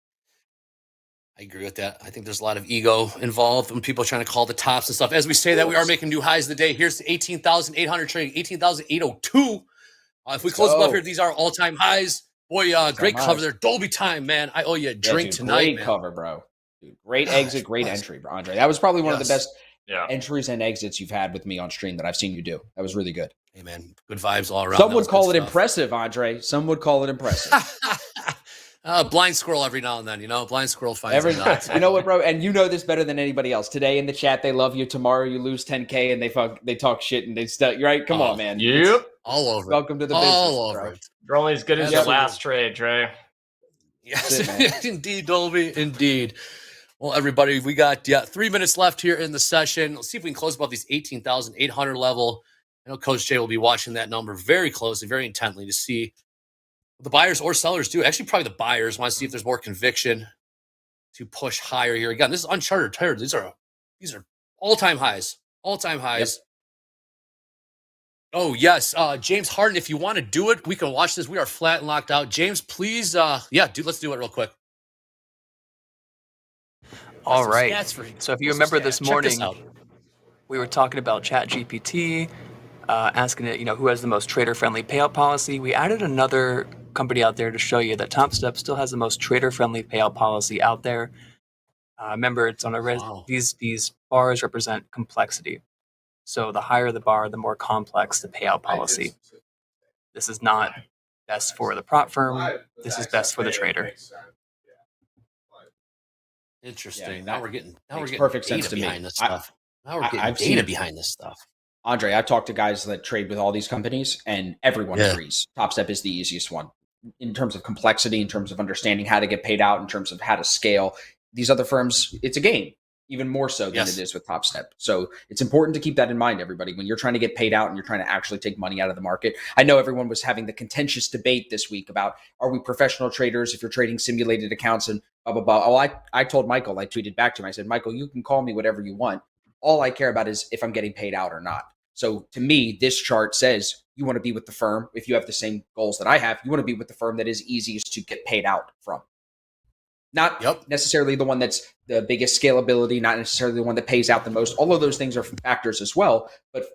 I agree with that. I think there's a lot of ego involved when people are trying to call the tops and stuff. As we say that, we are making new highs of the day. Here's 18,800 trading, 18,802. If we close above here, these are all-time highs. Boy, great cover there. Dolby time, man. I owe you a drink tonight, Great man. cover, bro. Dude, great exit, great entry, bro, Andre. That was probably one of the best entries and exits you've had with me on stream that I've seen you do. That was really good. Hey, man. Good vibes all around. Some would call it impressive, Andre. Some would call it impressive. Blind squirrel every now and then, blind squirrel finds it out. You know what, bro? And you know this better than anybody else. Today in the chat, they love you. Tomorrow you lose 10K and they talk shit and they stuff. Right? Come on, man. Yep. All over. Welcome to the business. All over it. You're only as good as your last trade, Dre. Yes, indeed, Dolby. Indeed. Well, everybody, we got 3 minutes left here in the session. Let's see if we can close above these 18,800 level. I know Coach Jay will be watching that number very closely, very intently to see what the buyers or sellers do. Actually, probably the buyers want to see if there's more conviction to push higher here. Again, this is uncharted territory. These are all-time highs. All-time highs. Yep. Oh, yes. James Harden, if you want to do it, we can watch this. We are flat and locked out. James, please. Let's do it real quick. All right. So if you remember this morning, we were talking about ChatGPT, asking it, who has the most trader-friendly payout policy. We added another company out there to show you that Topstep still has the most trader-friendly payout policy out there. Remember, it's on these bars represent complexity. So the higher the bar, the more complex the payout policy. This is not best for the prop firm. This is best for the trader. Interesting. Now we're getting perfect sense to me. Behind this stuff. Now we're getting data behind this stuff. Andre, I've talked to guys that trade with all these companies, and everyone agrees Topstep is the easiest one in terms of complexity, in terms of understanding how to get paid out, in terms of how to scale. These other firms, it's a game, even more so than it is with Topstep. So it's important to keep that in mind, everybody, when you're trying to get paid out and you're trying to actually take money out of the market. I know everyone was having the contentious debate this week about, are we professional traders if you're trading simulated accounts and blah, blah, blah. Oh, I told Michael, I tweeted back to him, I said, Michael, you can call me whatever you want. All I care about is if I'm getting paid out or not. So to me, this chart says you want to be with the firm. If you have the same goals that I have, you want to be with the firm that is easiest to get paid out from. Not necessarily the one that's the biggest scalability, not necessarily the one that pays out the most. All of those things are factors as well. But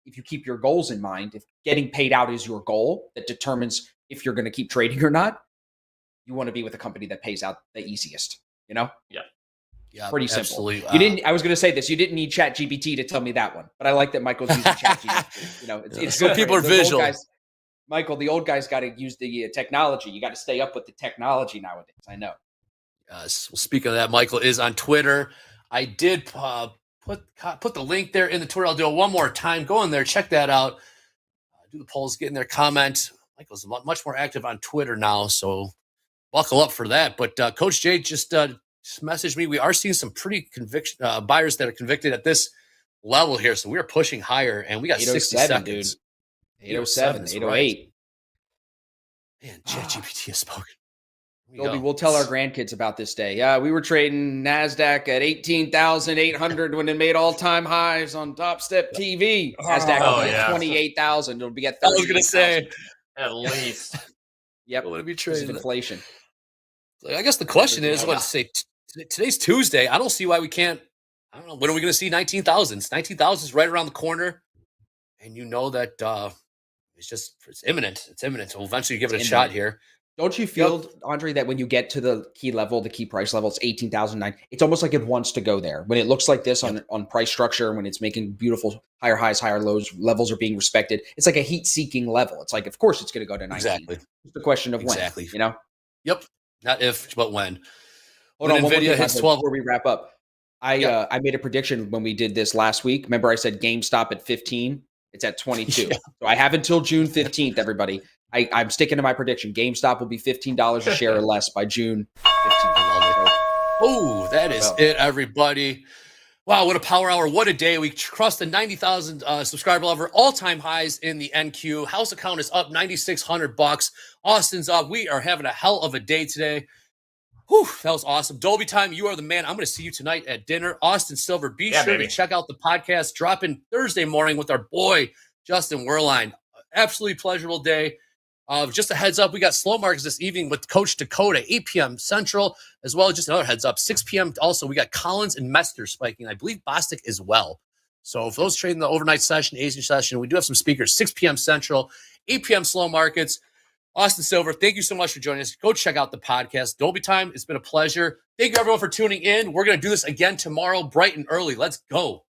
if you keep your goals in mind, if getting paid out is your goal that determines if you're going to keep trading or not, you want to be with a company that pays out the easiest. You know? Yeah, Pretty simple. absolutely. You didn't. I was going to say this. You didn't need ChatGPT to tell me that one, but I like that Michael's using ChatGPT. You know, it's Some good. people are Those old visual. guys, Michael, the old guys got to use the technology. You got to stay up with the technology nowadays. I know. Well, speaking of that, Michael is on Twitter. I did put the link there in the Twitter. I'll do it one more time. Go in there, check that out. Do the polls, get in there, comment. Michael's much more active on Twitter now, so buckle up for that. But Coach Jay just messaged me. We are seeing some pretty buyers that are convicted at this level here, so we are pushing higher, and we got 60 seconds. Dude. 807, 808. Man, ChatGPT has spoken. Goldie, we'll tell our grandkids about this day. We were trading NASDAQ at 18,800 when it made all-time highs on TopstepTV. NASDAQ at 28,000. It'll be at 30,000. I was going to say. At least. Yep. What would be trading? Inflation. I guess the question is, today's Tuesday. I don't see why we can't. I don't know. When are we going to see 19,000? 19,000 is right around the corner. And you know that it's imminent. It's imminent. So we'll eventually give it a shot here. Don't you feel, Andre, that when you get to the key level, the key price level, it's 18,009. It's almost like it wants to go there. When it looks like this on price structure, when it's making beautiful higher highs, higher lows, levels are being respected. It's like a heat-seeking level. It's like, of course, it's going to go to 19. Exactly. It's the question of when. You know. Yep. Not if, but when. Hold on. NVIDIA hits 12 before we wrap up. I made a prediction when we did this last week. Remember, I said GameStop at 15. It's at 22. So I have until June 15th, everybody. I'm sticking to my prediction. GameStop will be $15 a share or less by June 15th. Oh, that is it, everybody. Wow, what a power hour. What a day. We crossed the 90,000 subscriber level, all-time highs in the NQ. House account is up $9,600. Austin's up. We are having a hell of a day today. Whew, that was awesome. Dolby time, you are the man. I'm going to see you tonight at dinner. Austin Silver, be sure to check out the podcast. Drop in Thursday morning with our boy, Justin Werline. Absolutely pleasurable day. Just a heads up, we got slow markets this evening with Coach Dakota, 8 p.m. Central, as well as just another heads up, 6 p.m. Also, we got Collins and Mester spiking. I believe Bostic as well. So for those trading the overnight session, Asian session, we do have some speakers, 6 p.m. Central, 8 p.m. slow markets. Austin Silver, thank you so much for joining us. Go check out the podcast. Dolby time, it's been a pleasure. Thank you, everyone, for tuning in. We're going to do this again tomorrow, bright and early. Let's go.